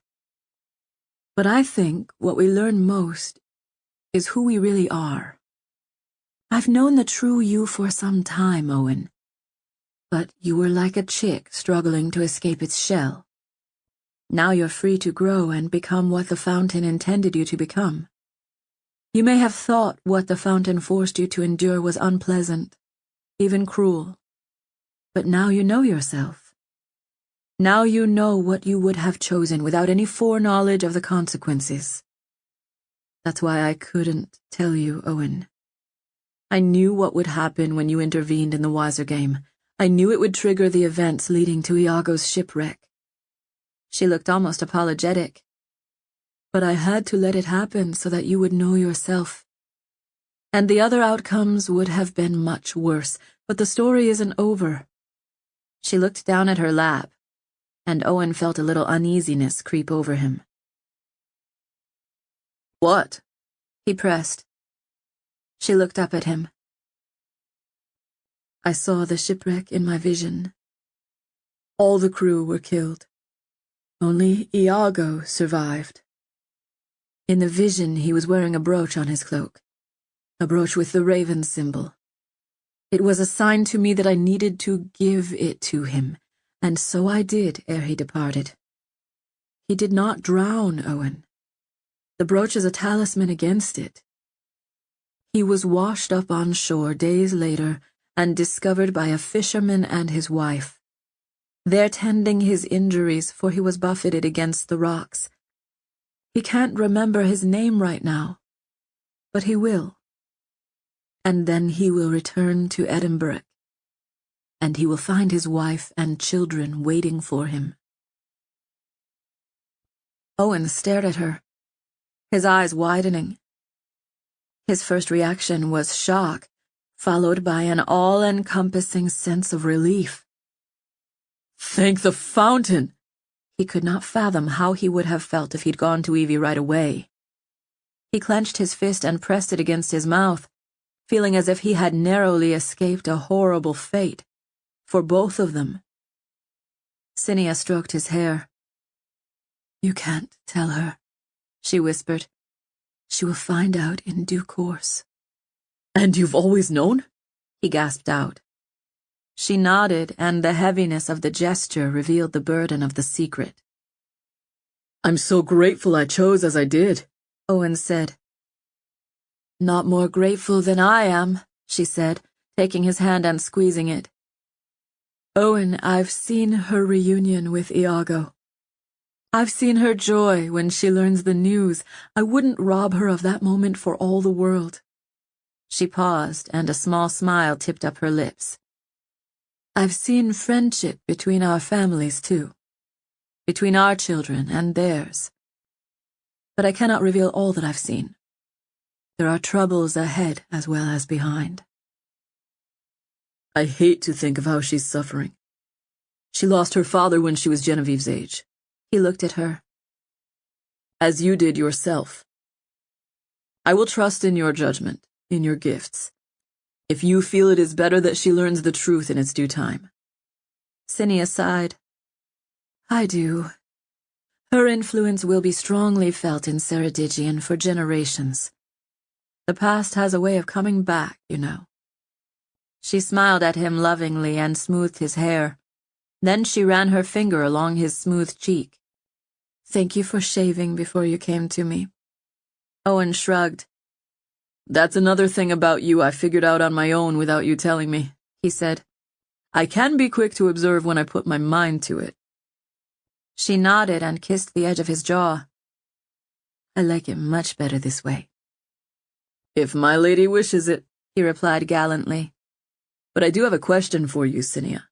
"But I think what we learn most is who we really are. I've known the true you for some time, Owen. But you were like a chick struggling to escape its shell. Now you're free to grow and become what the fountain intended you to become. You may have thought what the fountain forced you to endure was unpleasant, even cruel. But now you know yourself. Now you know what you would have chosen without any foreknowledge of the consequences. That's why I couldn't tell you, Owen. I knew what would happen when you intervened in the Wiser game. I knew it would trigger the events leading to Iago's shipwreck. She looked almost apologetic. But I had to let it happen so that you would know yourself. And the other outcomes would have been much worse, but the story isn't over. She looked down at her lap, and Owen felt a little uneasiness creep over him. What? He pressed. She looked up at him. I saw the shipwreck in my vision. All the crew were killed. Only Iago survived. In the vision, he was wearing a brooch on his cloak, a brooch with the raven symbol. It was a sign to me that I needed to give it to him, and so I did ere he departed. He did not drown, Owen. The brooch is a talisman against it. He was washed up on shore days later and discovered by a fisherman and his wife. They're tending his injuries, for he was buffeted against the rocks. He can't remember his name right now, but he will. And then he will return to Edinburgh, and he will find his wife and children waiting for him. Owen stared at her, his eyes widening. His first reaction was shock, followed by an all-encompassing sense of relief. Thank the fountain! He could not fathom how he would have felt if he'd gone to Evie right away. He clenched his fist and pressed it against his mouth, feeling as if he had narrowly escaped a horrible fate, for both of them. Cinia stroked his hair. You can't tell her, she whispered. She will find out in due course. And you've always known? He gasped out. She nodded, and the heaviness of the gesture revealed the burden of the secret. I'm so grateful I chose as I did, Owen said. Not more grateful than I am, she said, taking his hand and squeezing it. Owen, I've seen her reunion with Iago. I've seen her joy when she learns the news. I wouldn't rob her of that moment for all the world. She paused, and a small smile tipped up her lips. I've seen friendship between our families, too. Between our children and theirs. But I cannot reveal all that I've seen. There are troubles ahead as well as behind. I hate to think of how she's suffering. She lost her father when she was Genevieve's age. He looked at her. As you did yourself. I will trust in your judgment, in your gifts. If you feel it is better that she learns the truth in its due time. Cinia sighed. I do. Her influence will be strongly felt in Ceredigion for generations. The past has a way of coming back, you know. She smiled at him lovingly and smoothed his hair. Then she ran her finger along his smooth cheek. Thank you for shaving before you came to me. Owen shrugged. That's another thing about you I figured out on my own without you telling me, he said. I can be quick to observe when I put my mind to it. She nodded and kissed the edge of his jaw. I like it much better this way. If my lady wishes it, he replied gallantly. But I do have a question for you, Cinia.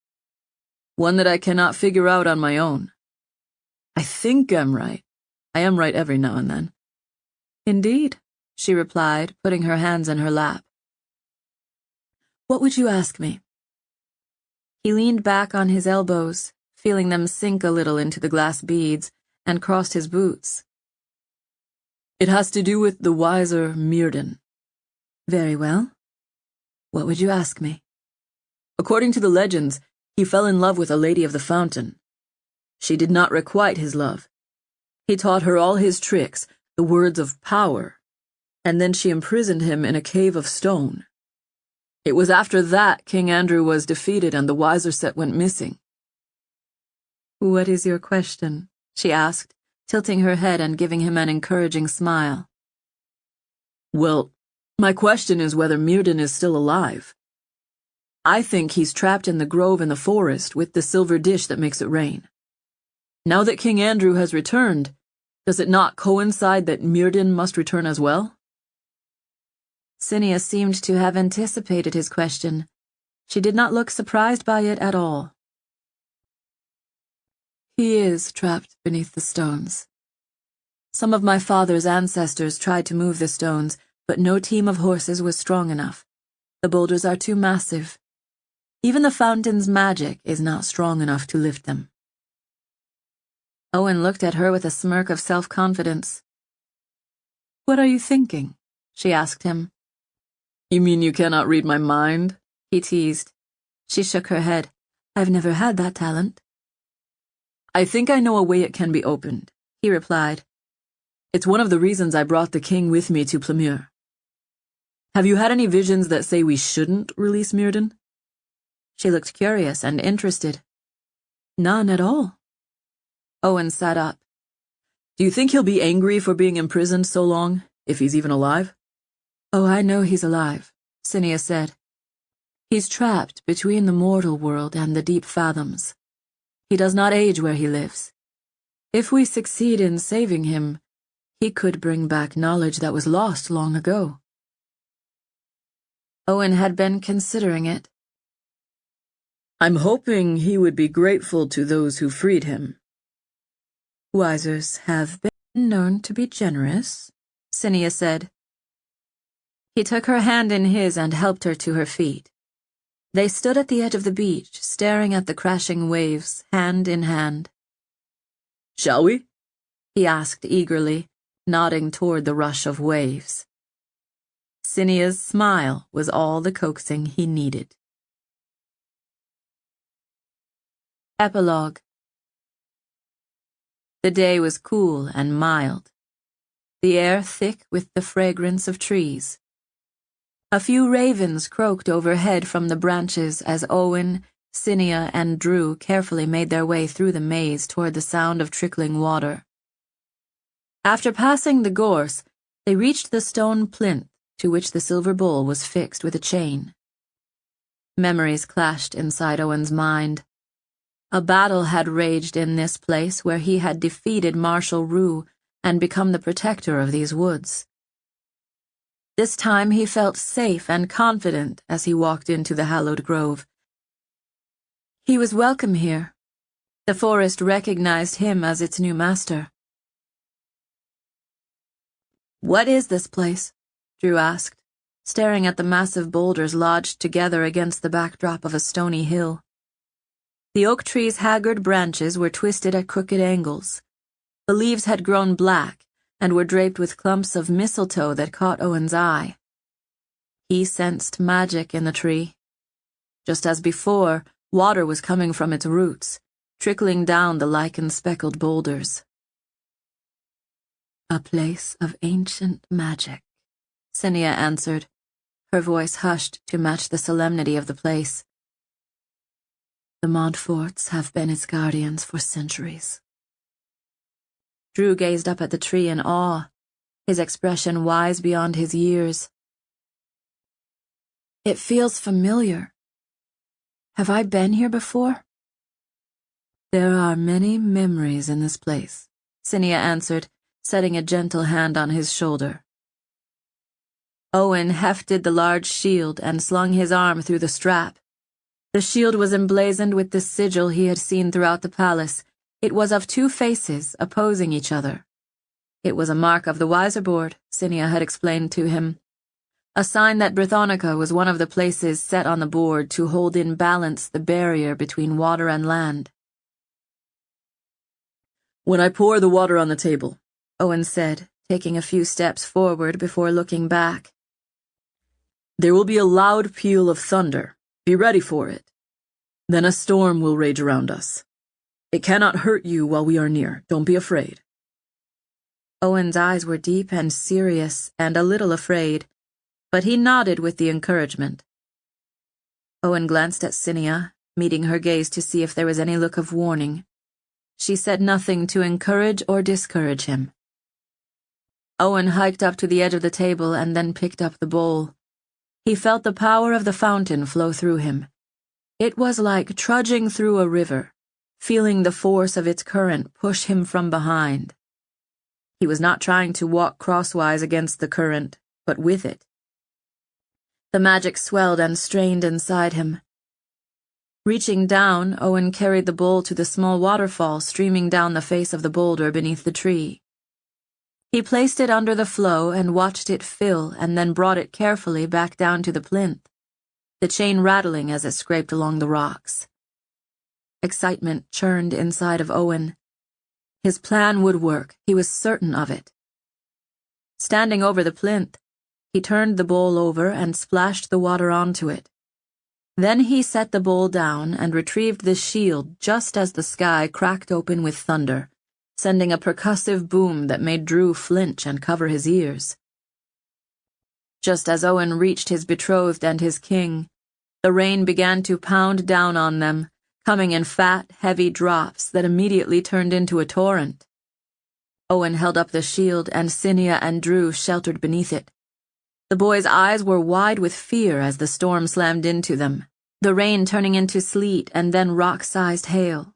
One that I cannot figure out on my own. I think I'm right. I am right every now and then. Indeed, she replied, putting her hands in her lap. What would you ask me? He leaned back on his elbows, feeling them sink a little into the glass beads, and crossed his boots. It has to do with the wiser Myrddin. Very well. What would you ask me? According to the legends, he fell in love with a lady of the fountain. She did not requite his love. He taught her all his tricks, the words of power, and then she imprisoned him in a cave of stone. It was after that King Andrew was defeated and the wiser set went missing. What is your question? She asked, tilting her head and giving him an encouraging smile. Well, my question is whether Myrddin is still alive. I think he's trapped in the grove in the forest with the silver dish that makes it rain. Now that King Andrew has returned, Does it not coincide that Myrddin must return as well? Cinia seemed to have anticipated his question. She did not look surprised by it at all. He is trapped beneath the stones. Some of my father's ancestors tried to move the stones, but no team of horses was strong enough. The boulders are too massive. Even the fountain's magic is not strong enough to lift them. Owen looked at her with a smirk of self-confidence. What are you thinking? She asked him. You mean you cannot read my mind? He teased. She shook her head. I've never had that talent. I think I know a way it can be opened, he replied. It's one of the reasons I brought the king with me to Plymure. Have you had any visions that say we shouldn't release Myrddin? She looked curious and interested. None at all. Owen sat up. Do you think he'll be angry for being imprisoned so long, if he's even alive? Oh, I know he's alive, Cinia said. He's trapped between the mortal world and the deep fathoms. He does not age where he lives. If we succeed in saving him, he could bring back knowledge that was lost long ago. Owen had been considering it. I'm hoping he would be grateful to those who freed him. Wisers have been known to be generous, Cinia said. He took her hand in his and helped her to her feet. They stood at the edge of the beach, staring at the crashing waves, hand in hand. Shall we? He asked eagerly, nodding toward the rush of waves. Cinia's smile was all the coaxing he needed. Epilogue. The day was cool and mild, the air thick with the fragrance of trees. A few ravens croaked overhead from the branches as Owen, Cinia, and Drew carefully made their way through the maze toward the sound of trickling water. After passing the gorse, they reached the stone plinth to which the silver bowl was fixed with a chain. Memories clashed inside Owen's mind. A battle had raged in this place where he had defeated Marshal Rue and become the protector of these woods. This time he felt safe and confident as he walked into the hallowed grove. He was welcome here. The forest recognized him as its new master. What is this place? Drew asked, staring at the massive boulders lodged together against the backdrop of a stony hill. The oak tree's haggard branches were twisted at crooked angles. The leaves had grown black and were draped with clumps of mistletoe that caught Owen's eye. He sensed magic in the tree. Just as before, water was coming from its roots, trickling down the lichen-speckled boulders. A place of ancient magic, Cinia answered, her voice hushed to match the solemnity of the place. The Montforts have been its guardians for centuries. Drew gazed up at the tree in awe, his expression wise beyond his years. It feels familiar. Have I been here before? There are many memories in this place, Cinia answered, setting a gentle hand on his shoulder. Owen hefted the large shield and slung his arm through the strap. The shield was emblazoned with the sigil he had seen throughout the palace. It was of two faces opposing each other. It was a mark of the Wiserboard, Cinia had explained to him. A sign that Brithonica was one of the places set on the board to hold in balance the barrier between water and land. When I pour the water on the table, Owen said, taking a few steps forward before looking back. There will be a loud peal of thunder. Be ready for it. Then a storm will rage around us. It cannot hurt you while we are near. Don't be afraid. Owen's eyes were deep and serious and a little afraid, but he nodded with the encouragement. Owen glanced at Cinia, meeting her gaze to see if there was any look of warning. She said nothing to encourage or discourage him. Owen hiked up to the edge of the table and then picked up the bowl. He felt the power of the fountain flow through him. It was like trudging through a river, feeling the force of its current push him from behind. He was not trying to walk crosswise against the current, but with it. The magic swelled and strained inside him. Reaching down, Owen carried the bowl to the small waterfall streaming down the face of the boulder beneath the tree. He placed it under the flow and watched it fill and then brought it carefully back down to the plinth, the chain rattling as it scraped along the rocks. Excitement churned inside of Owen. His plan would work, he was certain of it. Standing over the plinth, he turned the bowl over and splashed the water onto it. Then he set the bowl down and retrieved the shield just as the sky cracked open with thunder, sending a percussive boom that made Drew flinch and cover his ears. Just as Owen reached his betrothed and his king, the rain began to pound down on them, coming in fat, heavy drops that immediately turned into a torrent. Owen held up the shield and Cinia and Drew sheltered beneath it. The boys' eyes were wide with fear as the storm slammed into them, the rain turning into sleet and then rock-sized hail.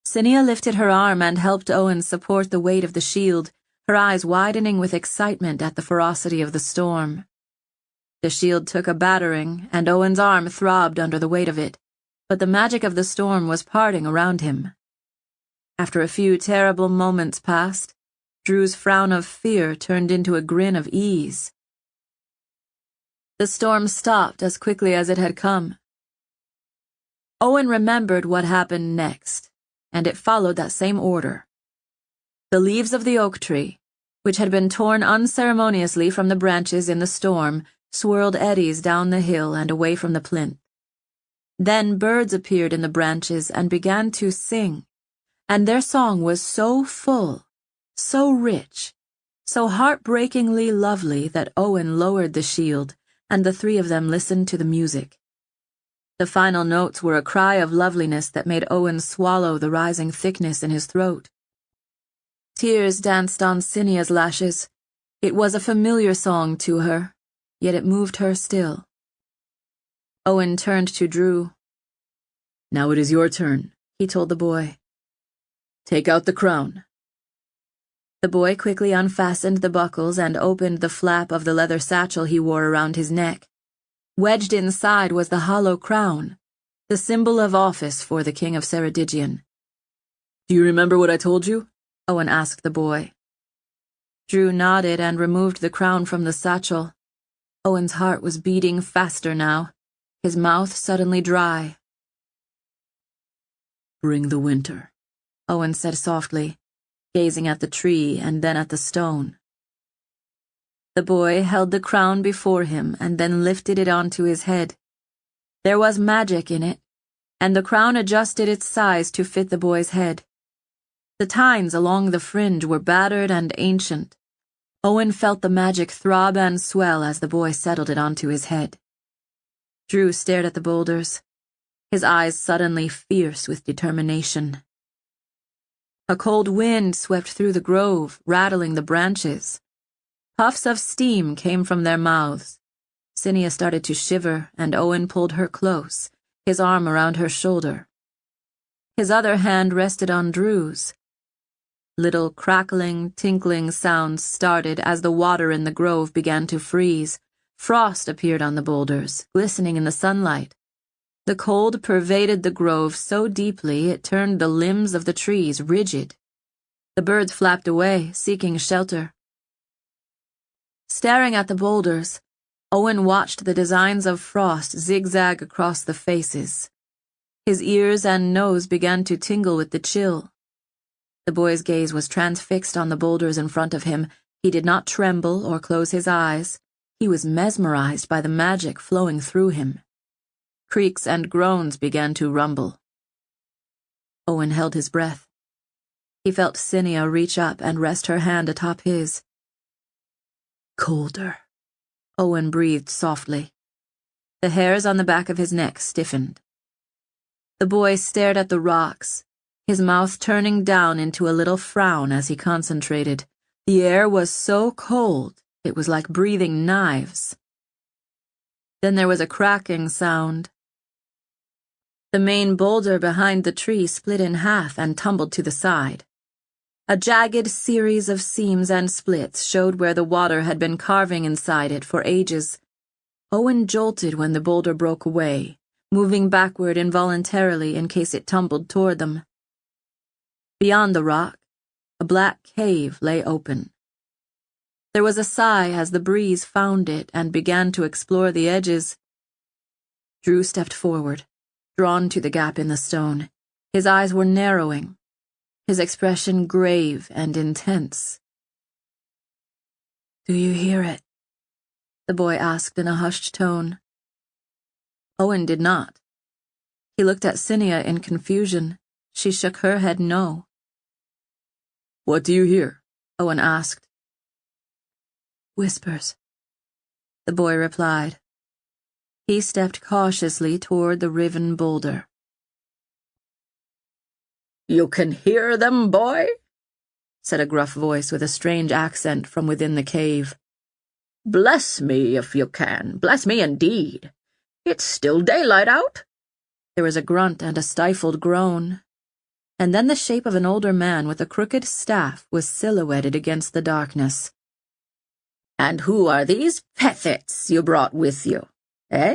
Cinia lifted her arm and helped Owen support the weight of the shield, her eyes widening with excitement at the ferocity of the storm. The shield took a battering, and Owen's arm throbbed under the weight of it, but the magic of the storm was parting around him. After a few terrible moments passed, Drew's frown of fear turned into a grin of ease. The storm stopped as quickly as it had come. Owen remembered what happened next, and it followed that same order. The leaves of the oak tree, which had been torn unceremoniously from the branches in the storm, swirled eddies down the hill and away from the plinth. Then birds appeared in the branches and began to sing, and their song was so full, so rich, so heartbreakingly lovely that Owen lowered the shield, and the three of them listened to the music. The final notes were a cry of loveliness that made Owen swallow the rising thickness in his throat. Tears danced on Cinia's lashes. It was a familiar song to her, yet it moved her still. Owen turned to Drew. "Now it is your turn," he told the boy. "Take out the crown." The boy quickly unfastened the buckles and opened the flap of the leather satchel he wore around his neck. Wedged inside was the hollow crown, the symbol of office for the king of Ceredigion. "Do you remember what I told you?" Owen asked the boy. Drew nodded and removed the crown from the satchel. Owen's heart was beating faster now, his mouth suddenly dry. "Bring the winter," Owen said softly, gazing at the tree and then at the stone. The boy held the crown before him and then lifted it onto his head. There was magic in it, and the crown adjusted its size to fit the boy's head. The tines along the fringe were battered and ancient. Owen felt the magic throb and swell as the boy settled it onto his head. Drew stared at the boulders, his eyes suddenly fierce with determination. A cold wind swept through the grove, rattling the branches. Puffs of steam came from their mouths. Cinia started to shiver, and Owen pulled her close, his arm around her shoulder. His other hand rested on Drew's. Little crackling, tinkling sounds started as the water in the grove began to freeze. Frost appeared on the boulders, glistening in the sunlight. The cold pervaded the grove so deeply it turned the limbs of the trees rigid. The birds flapped away, seeking shelter. Staring at the boulders, Owen watched the designs of frost zigzag across the faces. His ears and nose began to tingle with the chill. The boy's gaze was transfixed on the boulders in front of him. He did not tremble or close his eyes. He was mesmerized by the magic flowing through him. Creaks and groans began to rumble. Owen held his breath. He felt Cinia reach up and rest her hand atop his. "Colder," Owen breathed softly. The hairs on the back of his neck stiffened. The boy stared at the rocks, his mouth turning down into a little frown as he concentrated. The air was so cold, it was like breathing knives. Then there was a cracking sound. The main boulder behind the tree split in half and tumbled to the side. A jagged series of seams and splits showed where the water had been carving inside it for ages. Owen jolted when the boulder broke away, moving backward involuntarily in case it tumbled toward them. Beyond the rock, a black cave lay open. There was a sigh as the breeze found it and began to explore the edges. Drew stepped forward, drawn to the gap in the stone. His eyes were narrowing, his expression grave and intense. "Do you hear it?" the boy asked in a hushed tone. Owen did not. He looked at Cinia in confusion. She shook her head no. "What do you hear?" Owen asked. "Whispers," the boy replied. He stepped cautiously toward the riven boulder. "You can hear them, boy?" said a gruff voice with a strange accent from within the cave. "Bless me if you can. Bless me indeed. It's still daylight out." There was a grunt and a stifled groan, and then the shape of an older man with a crooked staff was silhouetted against the darkness. "And who are these pethets you brought with you, eh?"